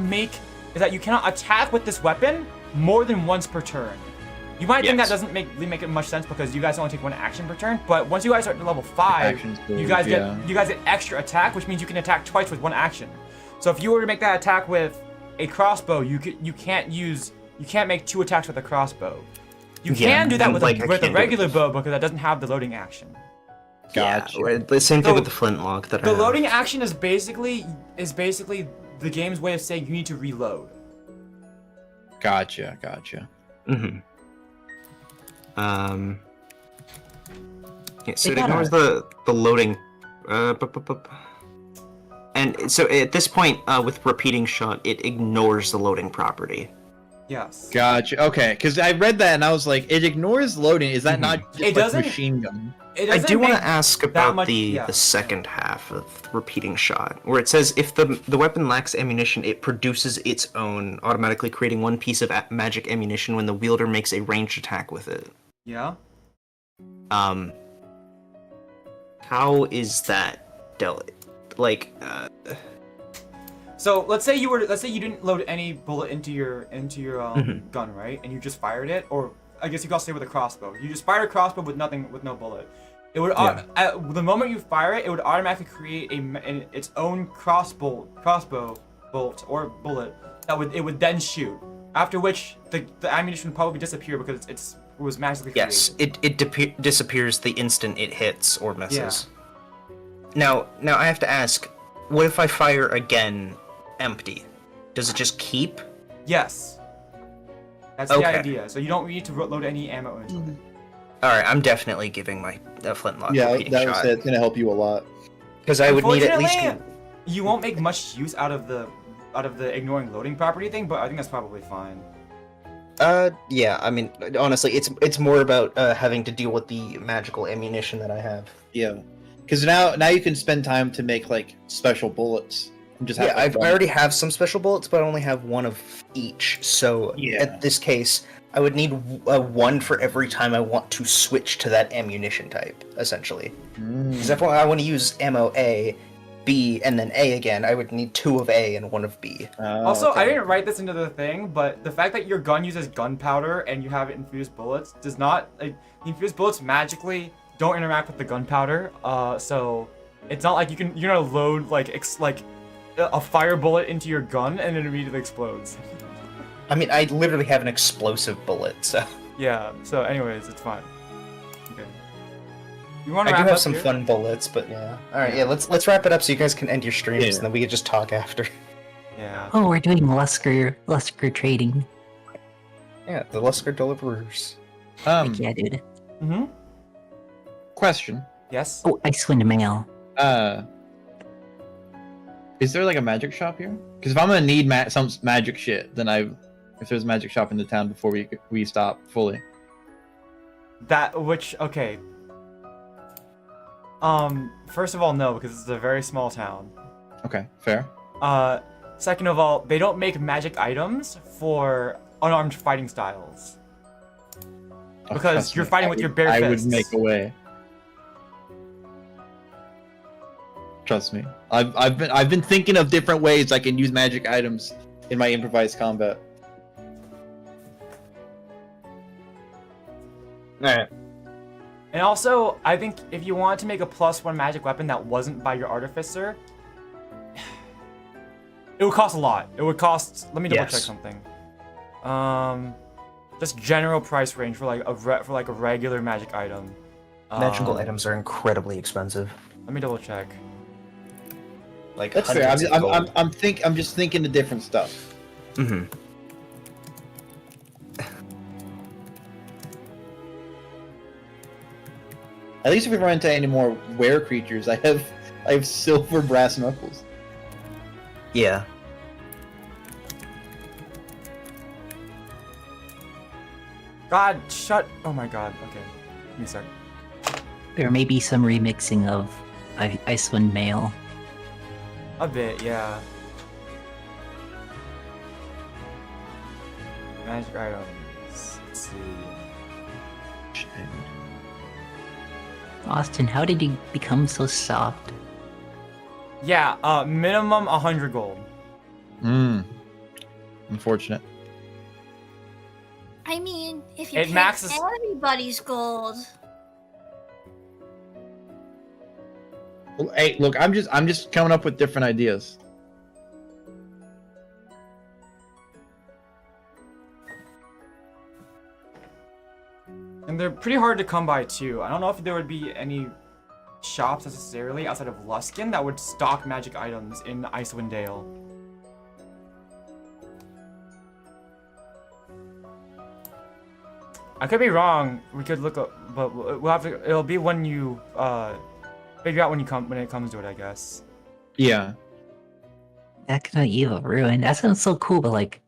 attack with this weapon more than once per turn. You might think that doesn't make it much sense because you guys only take one action per turn, but once you guys start to level 5, you guys get extra attack, which means you can attack twice with one action. So if you were to make that attack with a crossbow, you can't make 2 attacks with a crossbow. You can do that with a regular bow because that doesn't have the loading action. Gotcha. Yeah, the same thing with the flintlock that I The have. loading action is basically the game's way of saying you need to reload. Gotcha. Mm-hmm. Yeah, so it ignores the loading. And so at this point, with repeating shot, it ignores the loading property. Yes. Gotcha. Okay, because I read that and I was like, it ignores loading. Is that not just It like doesn't- machine gun? I do want to ask about much- the second half of repeating shot, where it says if the weapon lacks ammunition, it produces its own, automatically creating 1 piece of magic ammunition when the wielder makes a ranged attack with it. Yeah. How is that dealt? Like, So let's say you didn't load any bullet into your gun, right? And you just fired it, or I guess you could say with a crossbow. You just fired a crossbow with no bullet. It would at the moment you fire it, it would automatically create its own crossbow bolt or bullet it would then shoot. After which the ammunition would probably disappear because it was magically created. yes, it disappears the instant it hits or misses. Now I have to ask, what if I fire again empty? Does it just keep? Yes. That's the idea. So you don't need to load any ammo into it. All right, I'm definitely giving my flintlock Yeah, repeating that shot. it's gonna help you a lot. Because I would need at least. Unfortunately, you won't make much use out of the ignoring loading property thing, but I think that's probably fine. Yeah. I mean, honestly, it's more about having to deal with the magical ammunition that I have. Yeah, because now you can spend time to make like special bullets. And just have I already have some special bullets, but I only have 1 of each. So at this case, I would need 1 for every time I want to switch to that ammunition type, essentially. Because if I want to use ammo A, B, and then A again, I would need 2 of A and 1 of B. Also, I didn't write this into the thing, but the fact that your gun uses gunpowder and you have infused bullets does not the infused bullets magically don't interact with the gunpowder. So it's not like you're gonna load like a fire bullet into your gun and it immediately explodes. I mean, I literally have an explosive bullet, so. Yeah. So, anyways, it's fine. Okay. You want I to do wrap have up some here? fun bullets, but yeah. All right, yeah. Let's wrap it up so you guys can end your streams, and then we can just talk after. Yeah. Oh, we're doing Lusker trading. Yeah, the Lusker Deliverers. Heck yeah, dude. Mm-hmm. Question. Yes. Oh, Icewind Mail. Is there like a magic shop here? Because if I'm gonna need some magic shit, then if there's a magic shop in the town before we stop fully. Okay. First of all, no, because it's a very small town. Okay, fair. Second of all, they don't make magic items for unarmed fighting styles. Because you're fighting with your bare fists. I would make a way. Trust me. I've been thinking of different ways I can use magic items in my improvised combat. Alright. And also, I think if you wanted to make a +1 magic weapon that wasn't by your artificer, it would cost a lot. It would cost. Let me double check something. Just general price range for like a regular magic item. Magical items are incredibly expensive. Let me double check. Like That's fair. I'm just thinking of different stuff. Mm-hmm. At least if we run into any more were creatures, I have silver brass knuckles. Yeah. God, shut. Oh my god. Okay. Give me a sec. There may be some remixing of Icewind Mail. A bit, yeah. Magic items. Let's see. Austin, how did you become so soft? Yeah, minimum 100 gold. Unfortunate. I mean, if you It pay maxes- everybody's gold. Well, hey, look, I'm just coming up with different ideas. And they're pretty hard to come by too. I don't know if there would be any shops necessarily outside of Luskin that would stock magic items in Icewind Dale. I could be wrong. We could look up, but we'll have to. It'll be when you figure out when it comes to it, I guess. Yeah. That evil ruin. That sounds so cool, but like,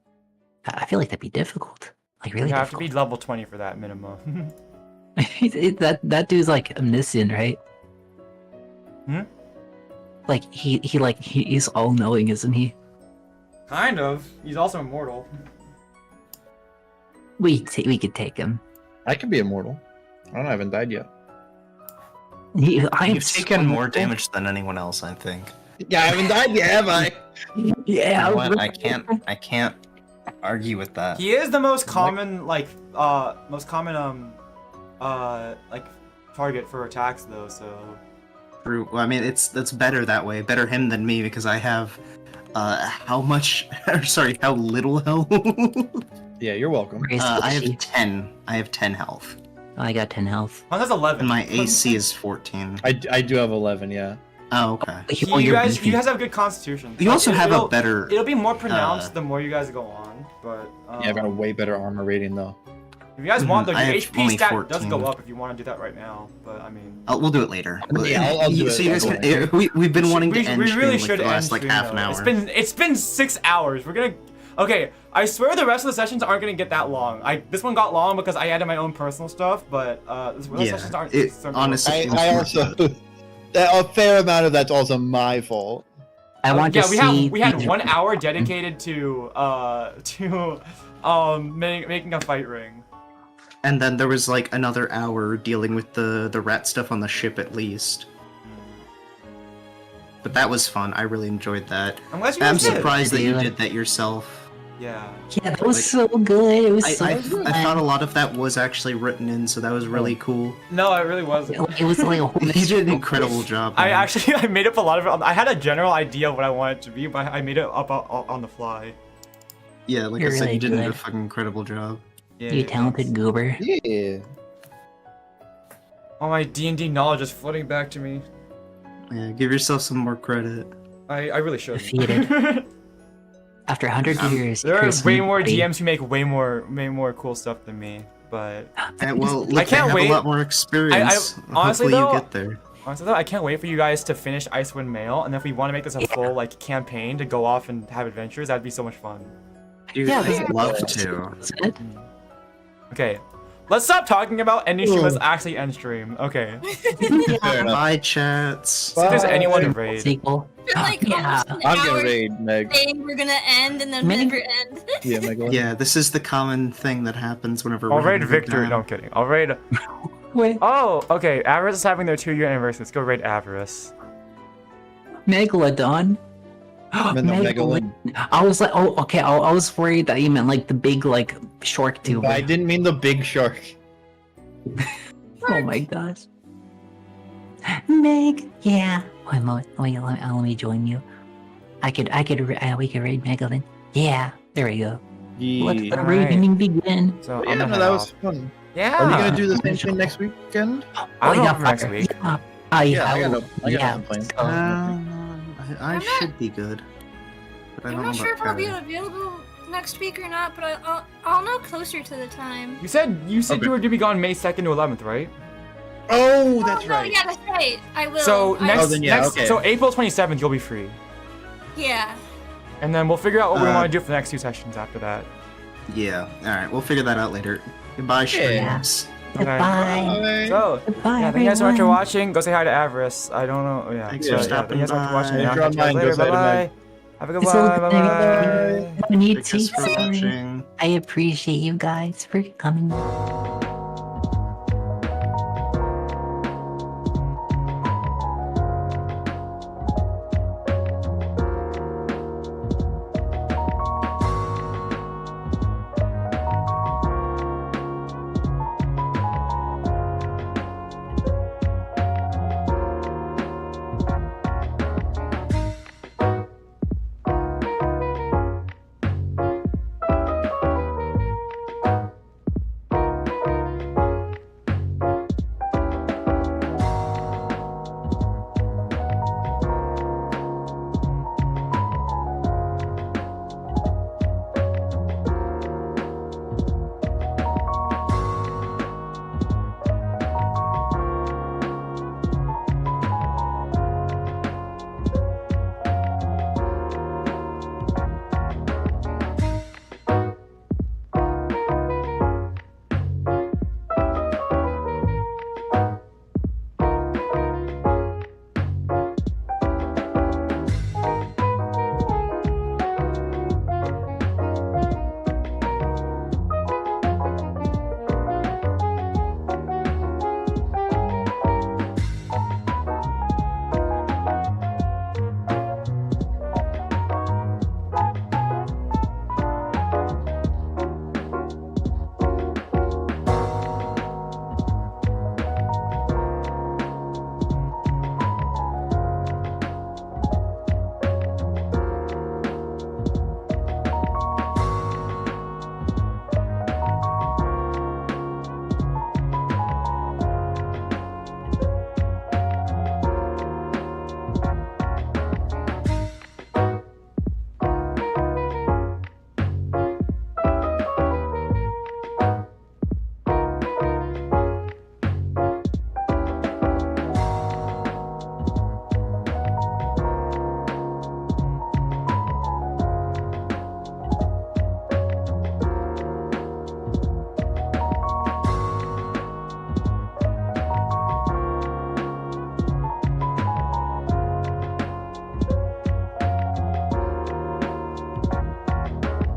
I feel like that'd be difficult. Like really You have to difficult. be level 20 for that minimum. that dude's like omniscient, right? Hmm? Like he's all knowing, isn't he? Kind of. He's also immortal. We could take him. I could be immortal. I haven't died yet. You've taken more damage than anyone else, I think. Yeah, I haven't died yet, have I? Yeah, You know what? I can't argue with that. He is the most common, like target for attacks, though. So. True. Well, I mean, that's better that way. Better him than me because I have, how little health? Yeah, you're welcome. I have 10. I have 10 health. I got 10 health. Oh, that's 11. And my AC is 14. I do have 11, yeah. Oh, okay. You guys have good constitution. You also have a better. It'll be more pronounced the more you guys go on, but. Yeah, I've got a way better armor rating though. If you guys want, though, I your have HP only stat 14. does go up if you want to do that right now. But I mean. We'll do it later. Yeah, I'll do it. So you guys can, we've been wanting to end we stream really like should the last end like stream, half an though. hour. It's been 6 hours. We're gonna. Okay, I swear the rest of the sessions aren't gonna get that long. This one got long because I added my own personal stuff, but the sessions aren't. Honestly, I also a fair amount of that's also my fault. I want to see. We had 1 hour dedicated to making a fight ring. And then there was like another hour dealing with the rat stuff on the ship at least. But that was fun. I really enjoyed that. I'm surprised that you did that yourself. Yeah. Yeah, that was so good. It was I so good. thought a lot of that was actually written in, so that was really cool. No, it really wasn't. It was like a whole. You did an incredible job. I man. actually made up a lot of it. I had a general idea of what I wanted it to be, but I made it up on the fly. Yeah, like You're I said, really you did good. a fucking incredible job. Yeah, You talented goober. Yeah. All my D&D knowledge is flooding back to me. Yeah, give yourself some more credit. I really should. Defeated. After 100 years, There are Chris way and more Buddy- DMs who make way more cool stuff than me, but Well, look, I can't they have wait. a lot more experience. Honestly, Hopefully though, you get there. Honestly though, I can't wait for you guys to finish Icewind Mail, and if we want to make this a full like campaign to go off and have adventures, that'd be so much fun. Dude, Yeah, I'd love to. That's it. Okay, let's stop talking about ending stream. Let's actually end stream. Okay. Fair enough. Bye, chats. See if there's anyone in raid. Sequel. For like Yeah. almost an I'm hour gonna raid Meg. saying we're gonna end and then Many- never end. Yeah, Meg. Yeah, this is the common thing that happens whenever I'll we're raid having a good Victor. time. No, I'm kidding. I'll raid. Wait, Oh, okay. Avarice is having their 2-year anniversary. Let's go raid Avarice. Megalodon. Megalodon. I was like, oh, okay. I was worried that you meant like the big, like shark tube. I didn't mean the big shark. Oh my gosh. Meg, yeah. Wait, let me join you. We could raid Megalodon. Yeah, there we go. Let the Yeah. raiding begin. So Yeah, I'm no, gonna that head was off. fun. Yeah. Are we gonna do the same thing next weekend? I don't know got for next fire. week. Yeah. Yeah, I got yeah. no plans. I I'm should be good. But I I'm don't not know sure if about I'll be Kara. available next week or not, but I'll know closer to the time. You said Okay. you were to be gone May 2nd to 11th, right? Oh, that's no, right. yeah, that's right. I will. So next, then yeah, okay. so April 27th you'll be free, Yeah. and then we'll figure out what we Uh, want to do for the next 2 sessions after that. Yeah, alright, we'll figure that out later. Goodbye, Yeah. streams. Goodbye. So Goodbye, yeah, thank you guys so much for everyone. watching. Go say hi to Avarice. I don't know. Yeah. Thanks so, for yeah, stopping thank you guys so much for watching. by. Yeah, If you're I'll catch you guys online, go later. say hi to Bye-bye. Meg. Have a good It's one. all Bye good. bye. I need Thanks for to. watching. I appreciate you guys for coming.